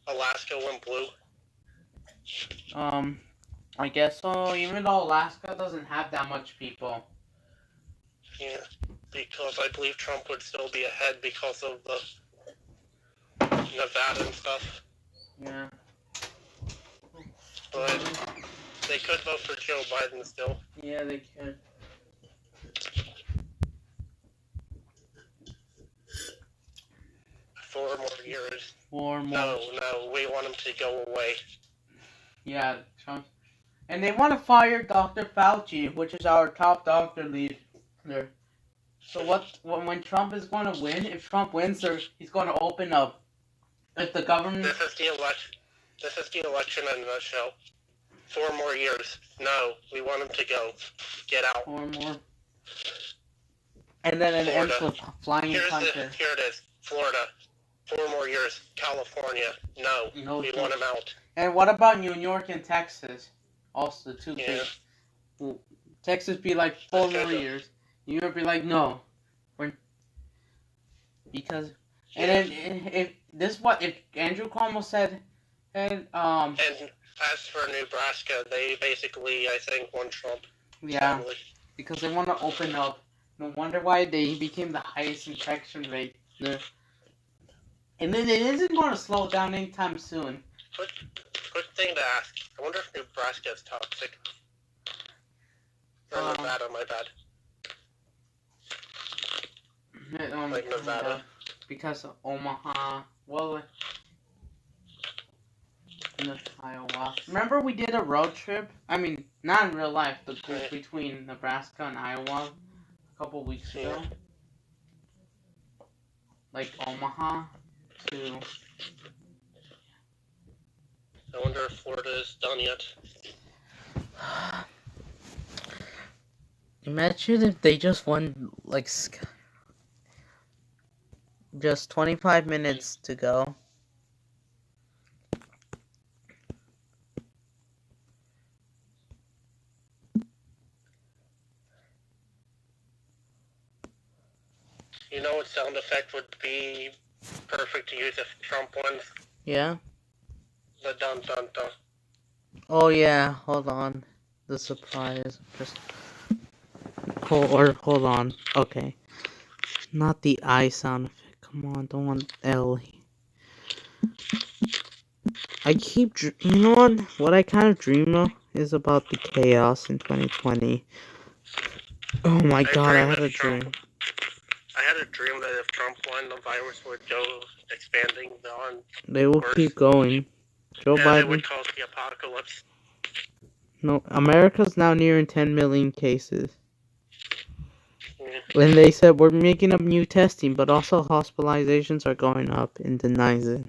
Alaska went blue? I guess so. Even though Alaska doesn't have that much people. Yeah, because I believe Trump would still be ahead because of the Nevada and stuff. Yeah. But they could vote for Joe Biden still. Yeah, they could. Four more years. 4 more. No, we want him to go away. Yeah, Trump. And they want to fire Dr. Fauci, which is our top doctor leader. So when Trump is going to win, if Trump wins, he's going to open up. If the government... This is the election in a nutshell. 4 more years. No, we want him to go. Get out. 4 more. And then it ends with flying punches. Here it is. Florida. 4 more years. California. No, we want him out. And what about New York and Texas? Also, two big. Texas be like 4 more years. New York be like, no. Because... And then if Andrew Cuomo said... And as for Nebraska, they basically, I think, won Trump. Yeah, family. Because they want to open up. No wonder why they became the highest infection rate. And then it isn't going to slow down anytime soon. Quick thing to ask. I wonder if Nebraska is toxic. Or Nevada, my bad. Like Nevada. Because of Omaha. Well... in Iowa. Remember we did a road trip? I mean, not in real life, but between Nebraska and Iowa a couple weeks ago. Like Omaha to... I wonder if Florida is done yet. Imagine if they just won, like, just 25 minutes to go. You know what sound effect would be perfect to use if Trump wins? Yeah? The dun dun dun. Oh yeah, hold on. The surprise. Just... Hold on. Okay. Not the I sound effect. Come on, don't want L. I keep... You know what? What I kind of dream of is about the chaos in 2020. Oh my god, I had a dream. I had a dream that if Trump won, the virus would go expanding beyond. They will keep going. Joe Biden. It would cause the apocalypse. No, America's now nearing 10 million cases. And they said we're making up new testing, but also hospitalizations are going up and denies it.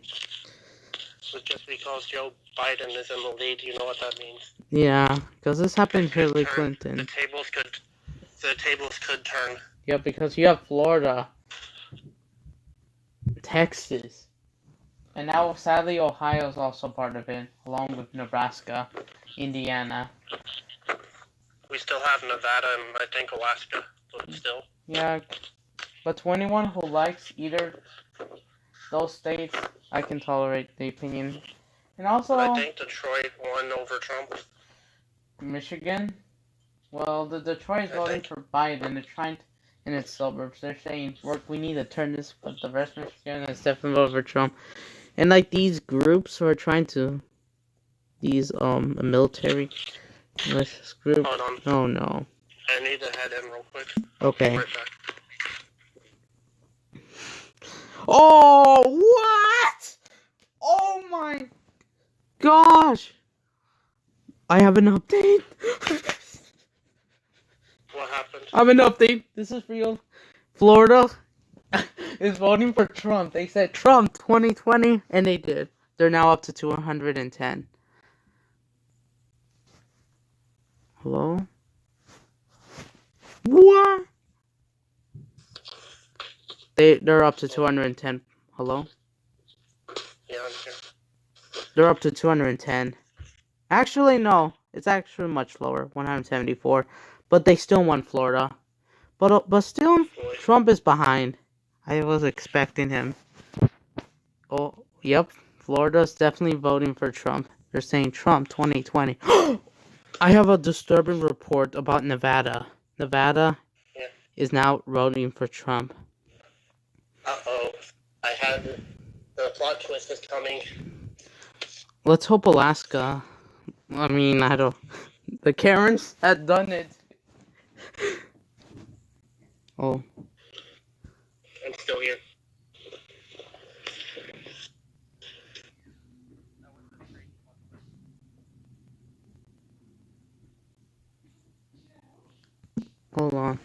But just because Joe Biden is in the lead, you know what that means. Yeah, because this happened to Hillary Clinton. The tables could turn. Yeah, because you have Florida, Texas, and now sadly Ohio is also part of it, along with Nebraska, Indiana. We still have Nevada and I think Alaska, but still. Yeah, but to anyone who likes either those states, I can tolerate the opinion. And also... But I think Detroit won over Trump. Michigan? Well, the Detroit is voting for Biden. They're trying to... In its suburbs, they're saying, we need to turn this, but the rest of Michigan is definitely over Trump. And, like, these groups who are trying to... These, military... malicious group... Hold on. Oh, no. I need to head in real quick. Okay. Right back. Oh, what? Oh, my gosh. I have an update. What happened? I have an update. This is real. Florida is voting for Trump. They said Trump 2020, and they did. They're now up to 210. Hello? What? They're up to 210. Hello? Yeah, I'm here. They're up to 210. Actually, no. It's actually much lower. 174. But they still won Florida. But still, Trump is behind. I was expecting him. Oh, yep. Florida's definitely voting for Trump. They're saying Trump 2020. I have a disturbing report about Nevada. Nevada is now voting for Trump. Uh-oh. I had the plot twist is coming. Let's hope Alaska. I mean, I don't. The Karens had done it. Oh. I'm still here. Hold on.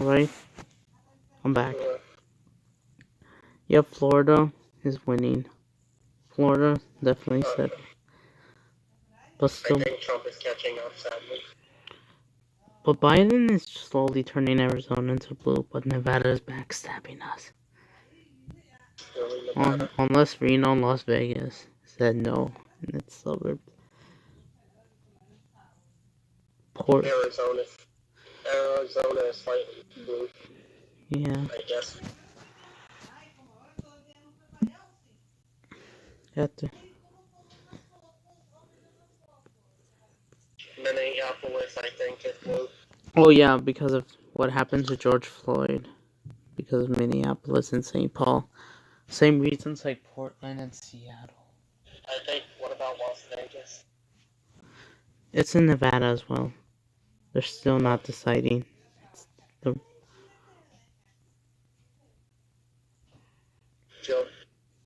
Alright. I'm back. Yep, Florida is winning. Florida definitely said. But still. I think Trump is catching up, sadly. But Biden is slowly turning Arizona into blue, but Nevada is backstabbing us. Unless Reno and Las Vegas said no in its suburbs. Arizona is slightly blue. Yeah. I guess. Have to. Minneapolis, I think, is blue. Oh yeah, because of what happened to George Floyd. Because of Minneapolis and St. Paul. Same reasons like Portland and Seattle. I think, what about Las Vegas? It's in Nevada as well. They're still not deciding.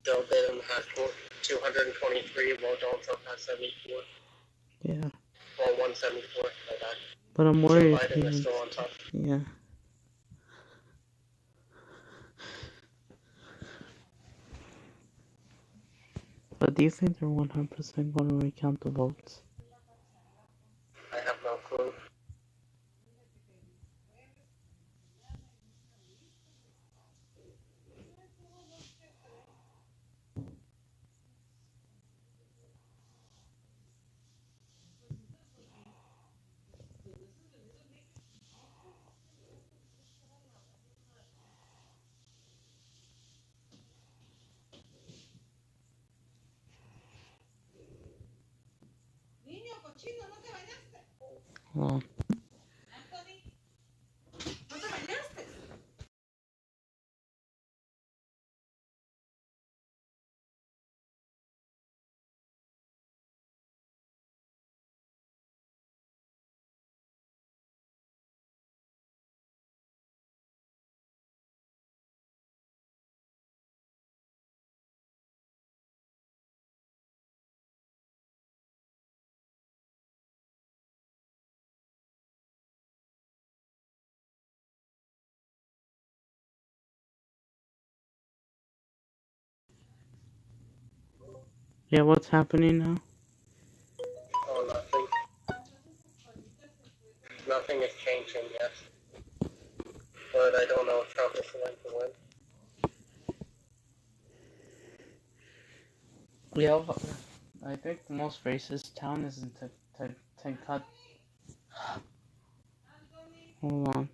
Joe Biden has 223, while Donald Trump has 74. Yeah. Well, 174, my bad. But I'm worried. Joe Biden is still on top. Yeah. But do you think they're 100% going to recount the votes? I have no clue. Well. Yeah, what's happening now? Oh, nothing. Nothing is changing yet. But I don't know if Trump is going to win. Yeah, I think the most racist town is in Tencut. Hold on.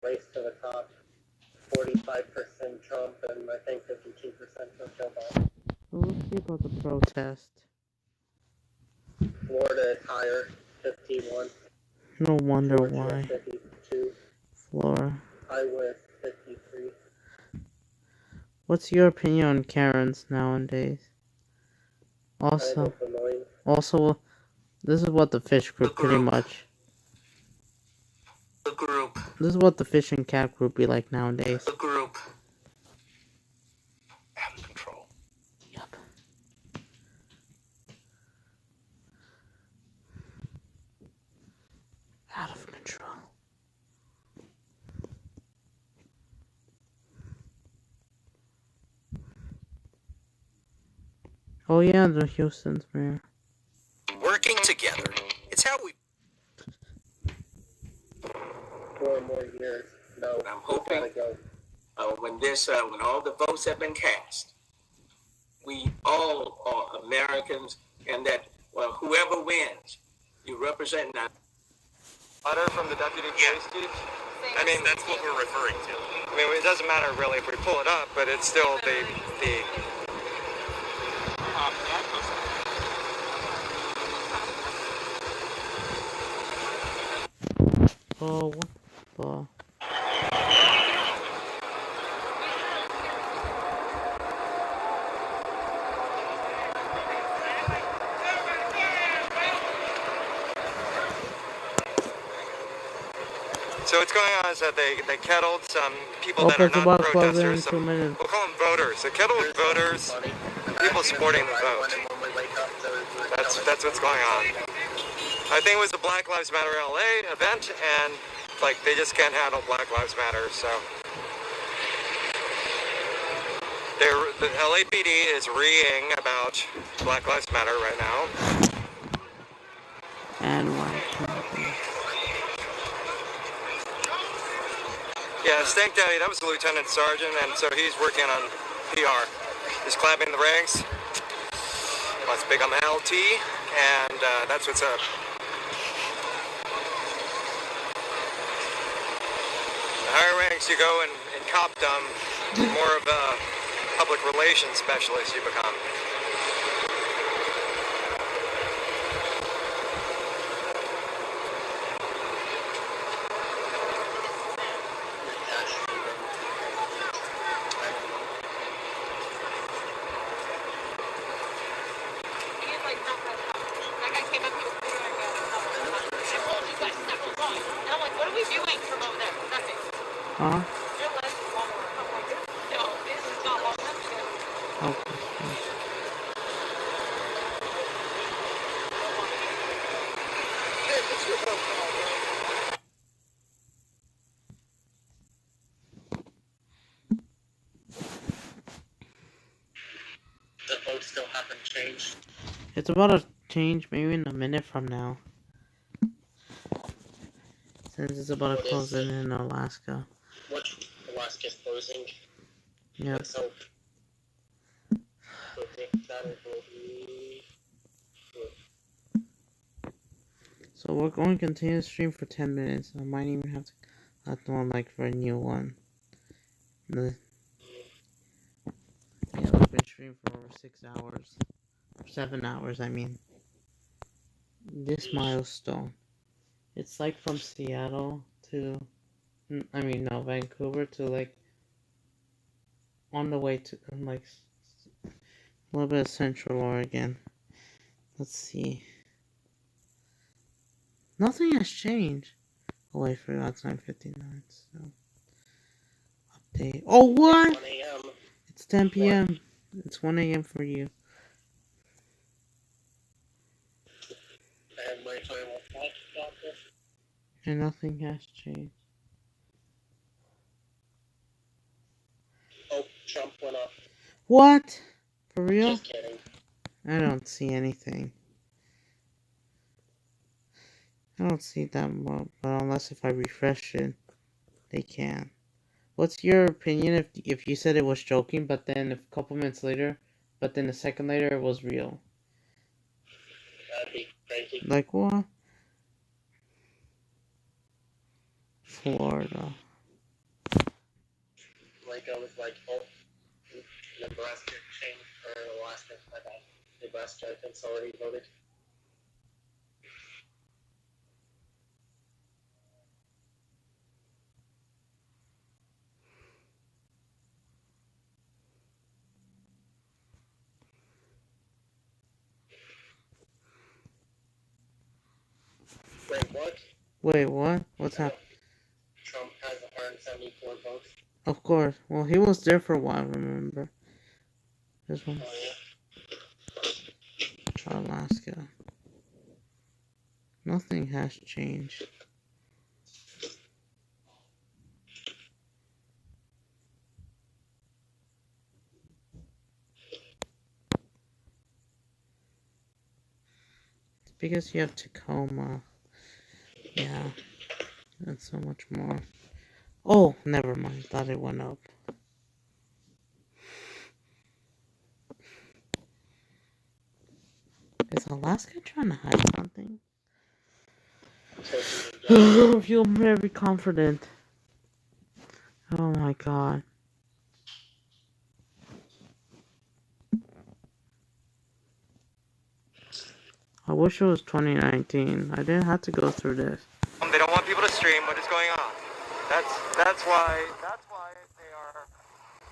race to the top. 45% Trump and I think 52% for Joe Biden. Well, let's see about the protest. Florida is higher, 51. No wonder Georgia, why. 52. Flora. Iowa, 53. What's your opinion on Karens nowadays? Also, this is what the fish group pretty much. The group. This is what the fish and cat group be like nowadays. The group. Out of control. Yup. Out of control. Oh yeah, the Houston's mayor. Working together. It's how we. 4 more years. No, I'm hoping when all the votes have been cast, we all are Americans, and that whoever wins, you represent that. Letter from the deputy police chief. I mean, that's what we're referring to. I mean, it doesn't matter really if we pull it up, but it's still the. Oh, what the? So what's going on is that they kettled some people that are not protesters. We'll call them voters. They kettled voters, people supporting the vote. That's what's going on. I think it was a Black Lives Matter LA event, and they just can't handle Black Lives Matter. So the LAPD is reeing about Black Lives Matter right now. And why? Yeah, Stank Daddy, that was a lieutenant sergeant, and so he's working on PR. He's clapping the ranks. Let's become LT, and that's what's up. The higher ranks you go in copdom, more of a public relations specialist you become. Huh? The votes still haven't changed. It's about to change maybe in a minute from now. Since it's about to close in Alaska. Which Alaska's closing? Yeah. Let's hope. So we're going to continue to stream for 10 minutes. I might even have to let the one for a new one. Yeah, we've been streaming for over 6 hours. 7 hours, I mean. This milestone. It's from Seattle to, Vancouver to on the way to a little bit of Central Oregon. Let's see. Nothing has changed. Oh, I forgot it's 9:59. So update. Oh, what? It's 10 p.m. It's 1 a.m. for you. And nothing has changed. Oh, Trump went up. What? For real? Just kidding. I don't see anything. I don't see that well, but unless if I refresh it, they can. What's your opinion if you said it was joking, but then a couple minutes later, but then a second later it was real? That'd be crazy. What? Florida. was like, oh, Nebraska changed, or Alaska, my bad. Nebraska, I think's already voted. Wait, what? Wait, what? What's happening? Trump has 174 votes. Of course. Well, he was there for a while, remember? This one. Alaska. Nothing has changed. It's because you have Tacoma. Yeah. And so much more. Oh, never mind. Thought it went up. Is Alaska trying to hide something? I feel very confident. Oh my god. I wish it was 2019. I didn't have to go through this. They don't want people to stream what is going on. That's why they are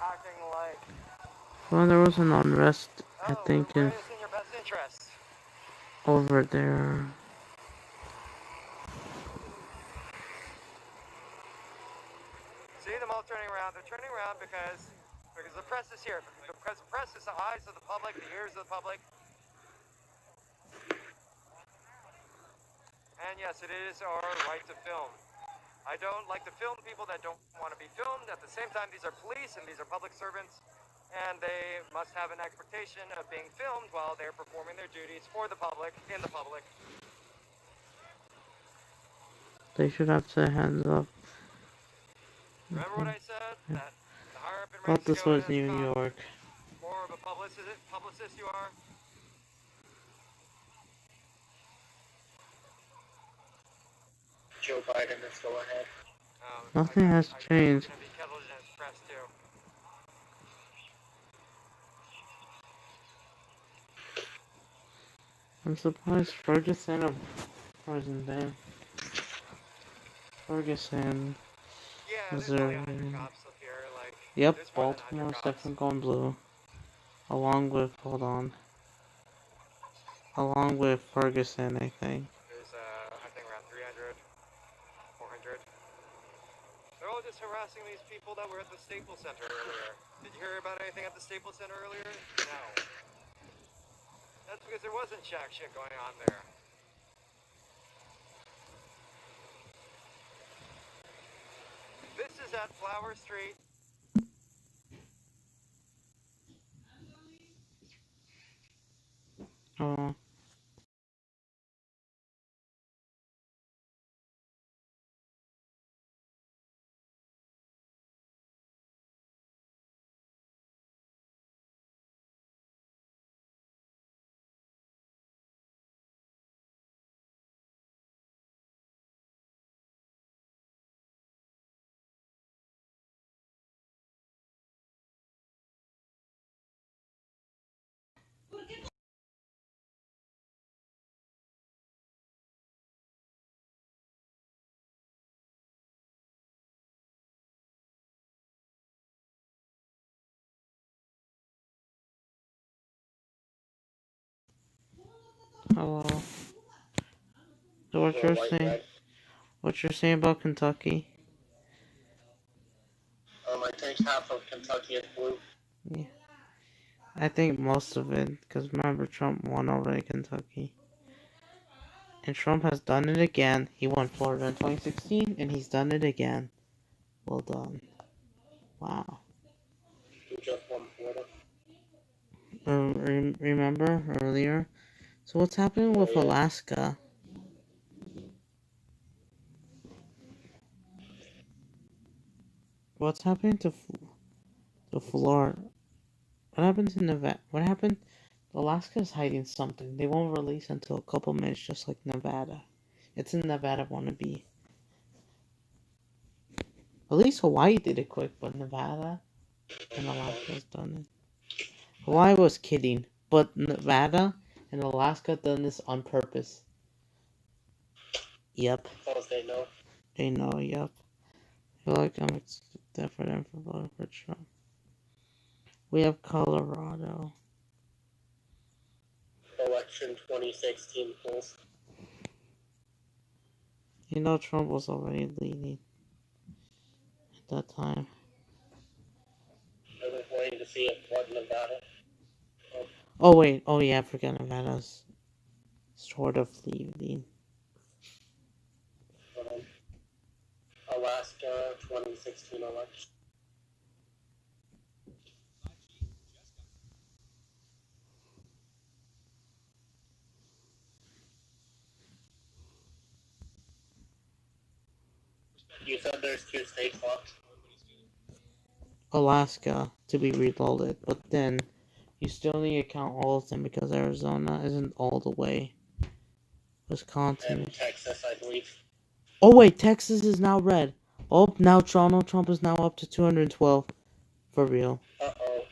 acting like. Well, there was an unrest, I think, Right is in your best interest. over there. See them all turning around. They're turning around because the press is here. Because the press is the eyes of the public, the ears of the public. And yes, it is our right to film. I don't like to film people that don't want to be filmed. At the same time, these are police and these are public servants, and they must have an expectation of being filmed while they're performing their duties for the public, in the public. They should have their hands up. Remember what I said? That the higher up in Thought ranks you this go was as a New cop, York. more of a publicist you are. Joe Biden is go ahead. Nothing has changed. I'm surprised Ferguson wasn't there. Ferguson, Missouri. Yep, Baltimore's definitely going blue. Along with, hold on. Along with Ferguson, I think. There's, I think around 300, 400. They're all just harassing these people that were at the Staples Center earlier. Did you hear about anything at the Staples Center earlier? No. That's because there wasn't jack shit going on there. This is at Flower Street. Oh. Hello. So what you're saying? What you're saying about Kentucky? I think half of Kentucky is blue. Yeah. I think most of it, because remember Trump won already Kentucky. And Trump has done it again. He won Florida in 2016, and he's done it again. Well done. Wow. Who just won Florida? Remember earlier? So what's happening with Alaska? What's happening to Florida? What happened to Nevada? What happened? Alaska is hiding something. They won't release until a couple minutes, just like Nevada. It's in Nevada wannabe. At least Hawaii did it quick, but Nevada? And Alaska's done it. Hawaii was kidding, but Nevada and Alaska done this on purpose. Yep. Because they know. They know, yep. I feel like I'm excited for them for voting for Trump. We have Colorado. Election 2016 polls. You know Trump was already leading at that time. I was waiting to see if what Nevada. Oh wait, oh yeah, I forgot Nevada's sort of leading. Alaska 2016 election. You said there's 2 states left? Alaska to be reloaded, but then you still need to count all of them because Arizona isn't all the way. Wisconsin. And Texas, I believe. Oh wait, Texas is now red. Oh, now Donald Trump is now up to 212. For real. Uh-oh.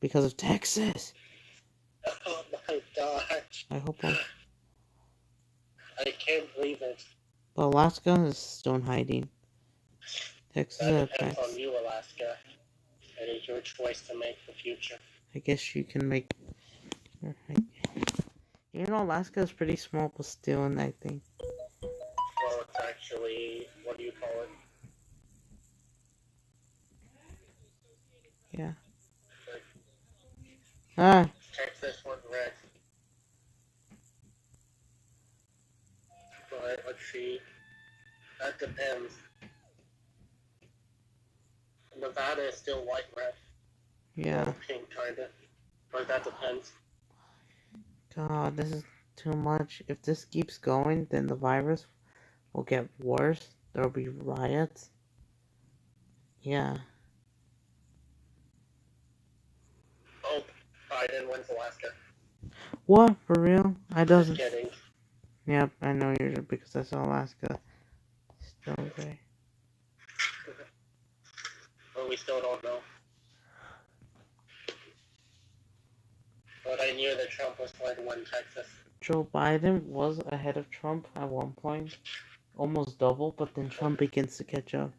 Because of Texas. Oh my gosh. I hope I can't believe it. But Alaska is still in hiding. Texas That depends on you, Alaska. It is your choice to make the future. I guess you can make... You know, Alaska is pretty small, but still in, I think. Well, it's actually... What do you call it? Yeah. Ah. Texas was red. But let's see. That depends. Nevada is still white red. Yeah. Or pink, kinda. But that depends. God, this is too much. If this keeps going, then the virus will get worse. There will be riots. Yeah. Oh, Biden wins Alaska. What? For real? I doesn't. Just kidding. Yep, I know you're because I saw Alaska. Still gray. But we still don't know. But I knew that Trump was going to win Texas. Joe Biden was ahead of Trump at one point. Almost double, but then Trump begins to catch up.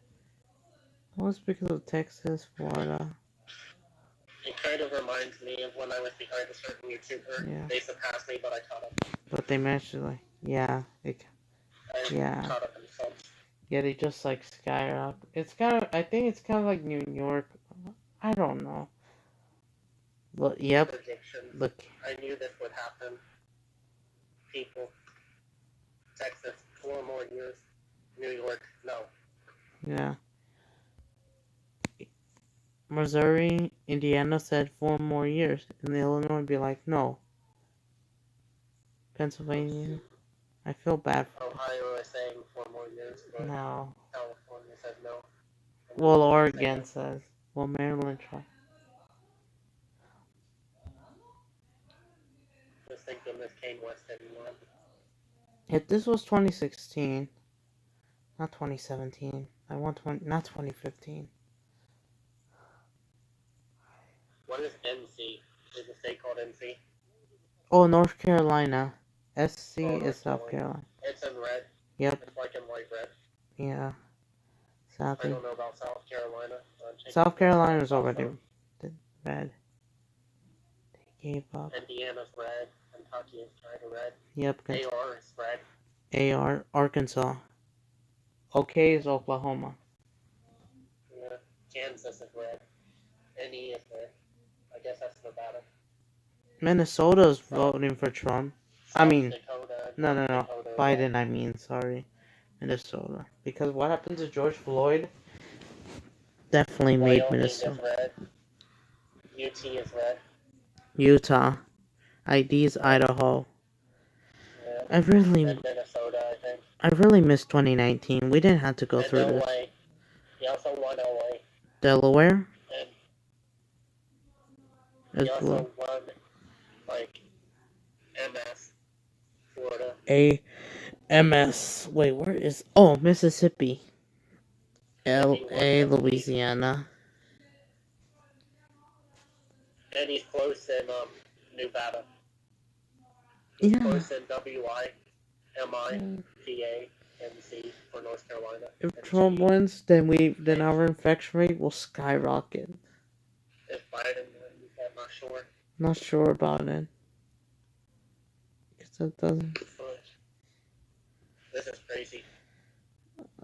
That was because of Texas, Florida. It kind of reminds me of when I was behind a certain YouTuber. Yeah. They surpassed me, but I caught up. But they managed to, like, yeah. Yeah. Caught up themselves. Yeah, they just, like, skyrocket. It's kind of, I think it's kind of like New York. I don't know. But, yep. Predictions. Look. I knew this would happen. People. Texas, 4 more years. New York, no. Yeah. Missouri, Indiana said 4 more years. And the Illinois would be like, no. Pennsylvania. I feel bad for Ohio is saying 4 more years, but no. California says no. Well, Oregon says. Well, Maryland tried. Just thinking this Kane West anymore. If this was 2016, not 2017. I want not 2015. What is NC? Is the state called NC? Oh, North Carolina. SC North is South Carolina. It's in red. Yep. It's like in white red. Yeah. I Sadly. don't know about South Carolina. South Carolina is already red. They gave up. Indiana's red. Kentucky is kind of red. Yep. AR is red. AR, Arkansas. OK is Oklahoma. Yeah. Kansas is red. NE is red. I guess that's Nevada. Minnesota's voting for Trump. I mean, Dakota, no. Dakota, Biden, I mean, sorry. Minnesota. Because what happened to George Floyd definitely made Minnesota. Is red. UT is red. Utah. ID is Idaho. Yeah. I really, and Minnesota, I think. I really miss 2019. We didn't have to go and through LA. this. He also won LA. Delaware? And he also won, like, MS. Florida. MS. Wait, where is... Oh, Mississippi. LA, Louisiana. And he's close in Nevada. He's close in WIMIVA-NC for North Carolina. If Trump wins, then our infection rate will skyrocket. If Biden wins, I'm not sure. Not sure about it. Because that doesn't. This is crazy.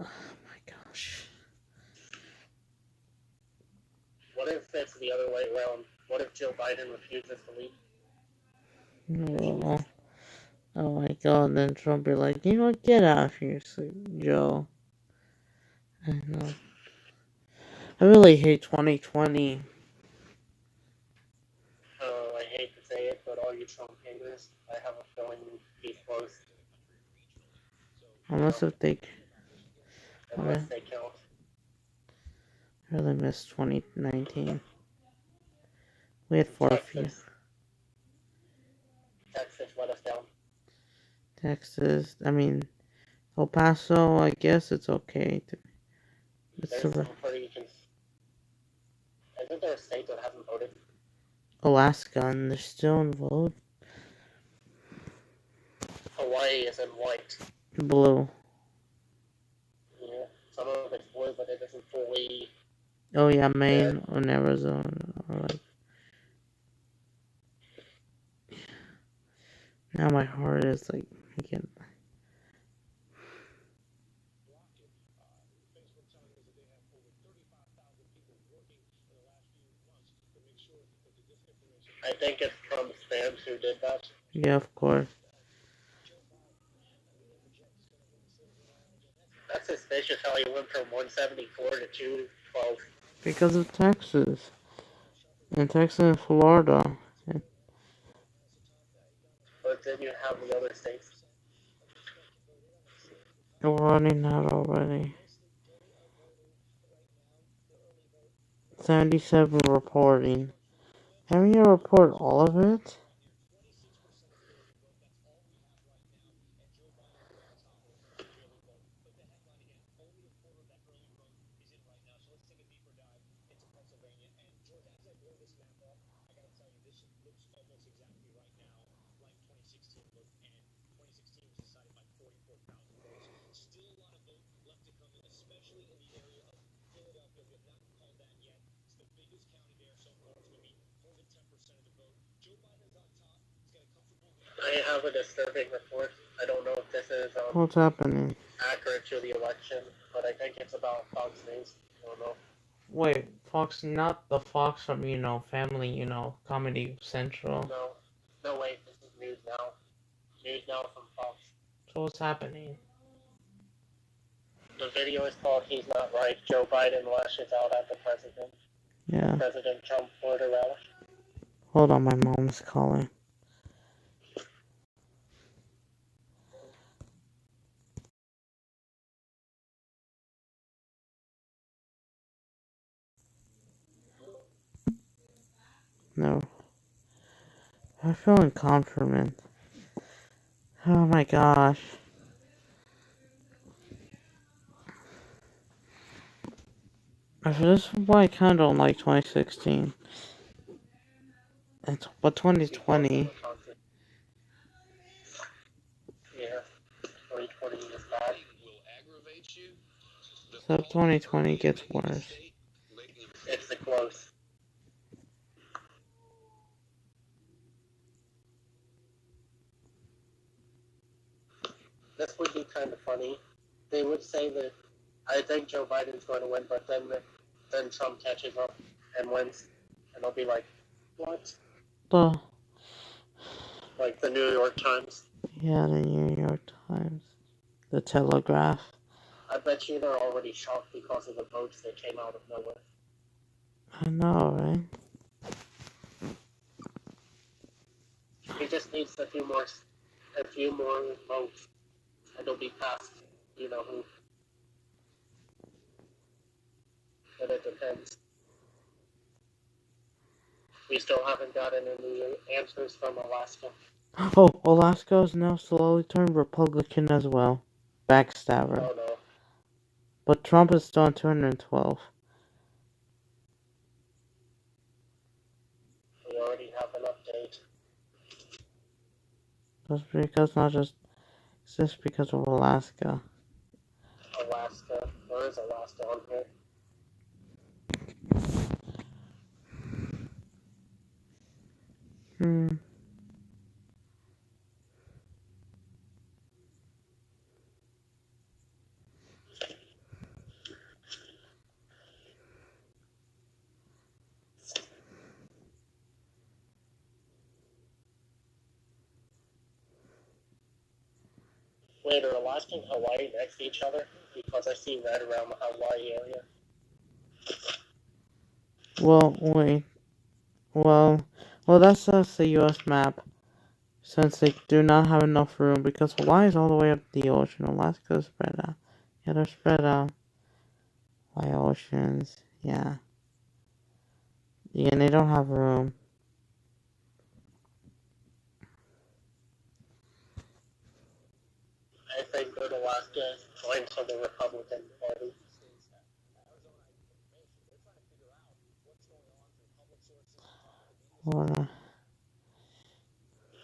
Oh my gosh. What if it's the other way around? What if Joe Biden refuses to leave? Oh my god, then Trump be like, you know what, get out of here, Joe. I know. I really hate 2020. Oh, I hate to say it, but all you Trump haters, I have a feeling he's close. Unless if they... Unless they count. I really miss 2019. We had 4 Texas let us down. Texas, I mean, El Paso, I guess it's okay. There's some pretty... Isn't there a state that hasn't voted? Alaska, and they're still in vote? Hawaii is in white. Blue. Yeah, some of it's blue, but it isn't fully... Oh yeah, Maine and Arizona are like... Now my heart is like, again. I think it's Trump's fans who did that. Yeah, of course. That's suspicious how he went from 174 to 212. Because of Texas. And Texas and Florida. But then you have the other states. We're running out already. 77 reporting. Haven't you report all of it? I have a disturbing report. I don't know if this is What's happening? accurate to the election, but I think it's about Fox News. I don't know. Wait, Fox, not the Fox from, Family, Comedy Central. No, wait, this is News Now. News Now from Fox. So what's happening? The video is called He's Not Right. Joe Biden lashes out at the president. Yeah. President Trump Florida rally. Hold on, my mom's calling. No. I'm feeling confident. Oh my gosh. This is why I kind of don't like 2016. But 2020. Yeah, 2020 is bad. So 2020 gets worse. It's the close. This would be kind of funny. They would say that I think Joe Biden's going to win, but then Trump catches up and wins, and they'll be like, "What?" Like the New York Times. Yeah, the New York Times, the Telegraph. I bet you they're already shocked because of the votes that came out of nowhere. I know, right? He just needs a few more votes, and it'll be passed. You know who? But it depends. We still haven't gotten any answers from Alaska. Oh, Alaska is now slowly turned Republican as well. Backstabber. Oh no. But Trump is still on 212. Yeah. Just because not just because of Alaska. Alaska. Where is Alaska on here? Wait, are Alaska and Hawaii next to each other? Because I see red around the Hawaii area. Well, wait. Well, that's just the U.S. map. Since they do not have enough room, because Hawaii is all the way up the ocean. Alaska is spread out. Yeah, they're spread out by oceans. Yeah. Yeah, and they don't have room. I think that Alaska joined to the Republican Party. Florida.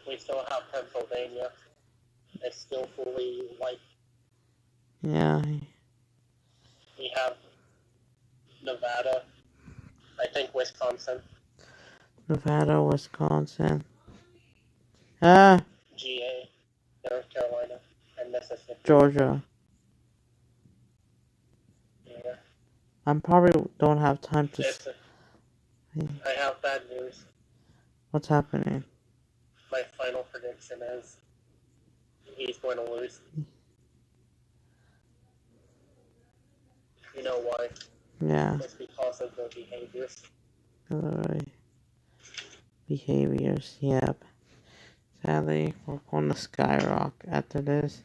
We still have Pennsylvania. It's still fully white. Yeah. We have Nevada. I think Wisconsin. Nevada, Wisconsin. Ah! GA. North Carolina. And Mississippi. Georgia. Yeah. I probably don't have time to... I have bad news. What's happening? My final prediction is he's going to lose. You know why? Yeah. It's because of the behaviors. Alright. Behaviors, yep. Sadly, we're going to skyrock after this.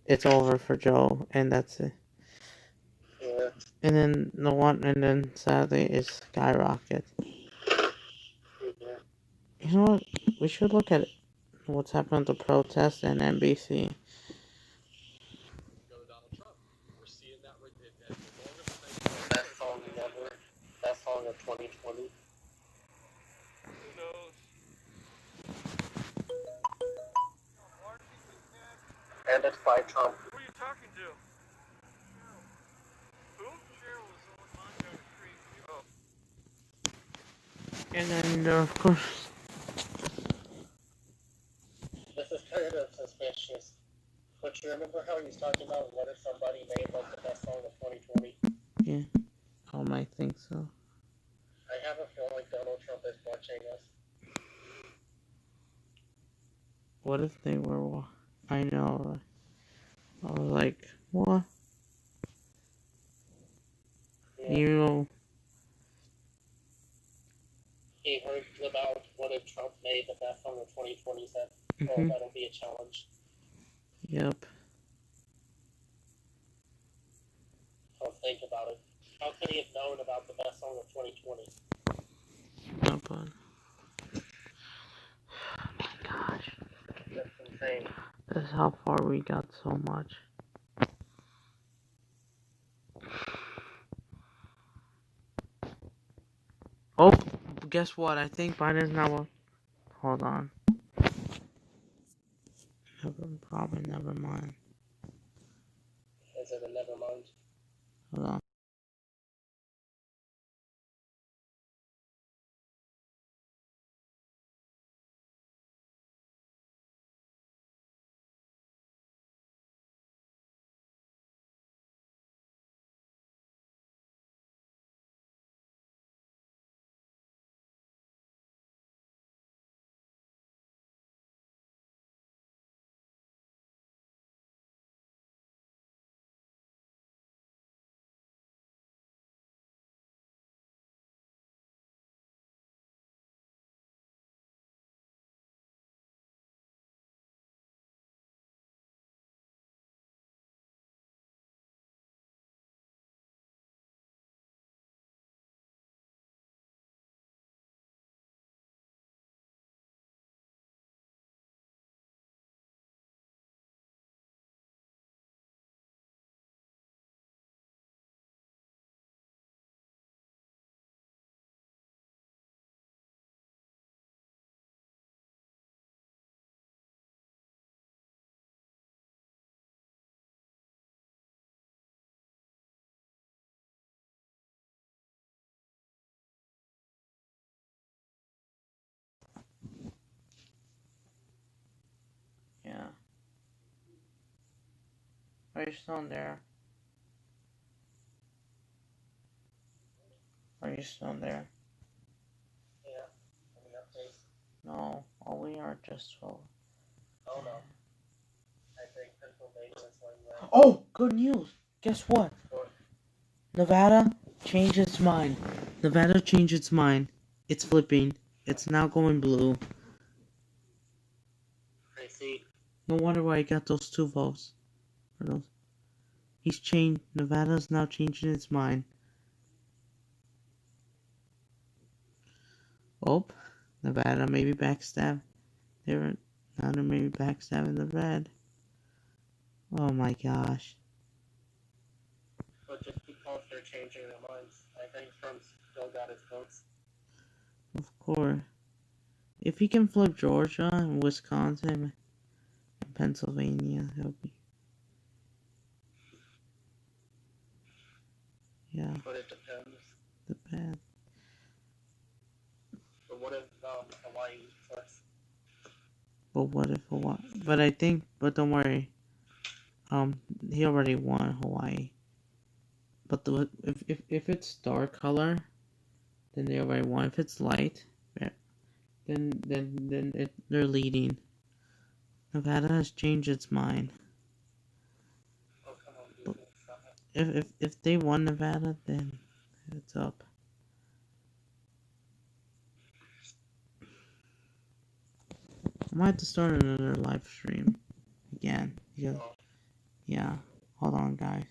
It's over for Joe, and that's it. Yeah. And then sadly, it's skyrocket. Yeah. You know what? We should look at what's happened to protests and NBC. Best song ever. Best song of 2020. And it's by Trump. Who are you talking to? Who? And then, of course... This is kind of suspicious. But you remember how he was talking about what if somebody made like the best song of 2020? Yeah. I might think so. I have a feeling like Donald Trump is watching us. What if they were... I know. I was like, what? Yeah. You know... He heard about what if Trump made the best song of 2020, said, oh, that'll be a challenge. Yep. So think about it. How could he have known about the best song of 2020? No, but... Oh my gosh. That's insane. That's how far we got so much. Oh, guess what? I think Biden's now... Hold on. Never mind. Is it a never mind? Hold on. Are you still in there? Are you still in there? Yeah. Any updates? No, all we are just 12. Oh no. I think Pennsylvania is like that. Oh, good news! Guess what? What? Nevada changed its mind. Nevada changed its mind. It's flipping. It's now going blue. I see. No wonder why he got those 2 votes. For those. He's changed. Nevada's now changing its mind. Oh, Nevada maybe backstab. Now they're maybe backstabbing the red. Oh my gosh. But just because they're changing their minds, I think Trump still got his votes. Of course. If he can flip Georgia and Wisconsin and Pennsylvania, he'll be. Yeah. But it depends. Depends. But what if Hawaii flips? But what if Hawaii? But don't worry. He already won Hawaii. But if it's dark color, then they already won. If it's light, then they're leading. Nevada has changed its mind. But if they won Nevada, then it's up. I might have to start another live stream again. Yeah. Hold on, guys.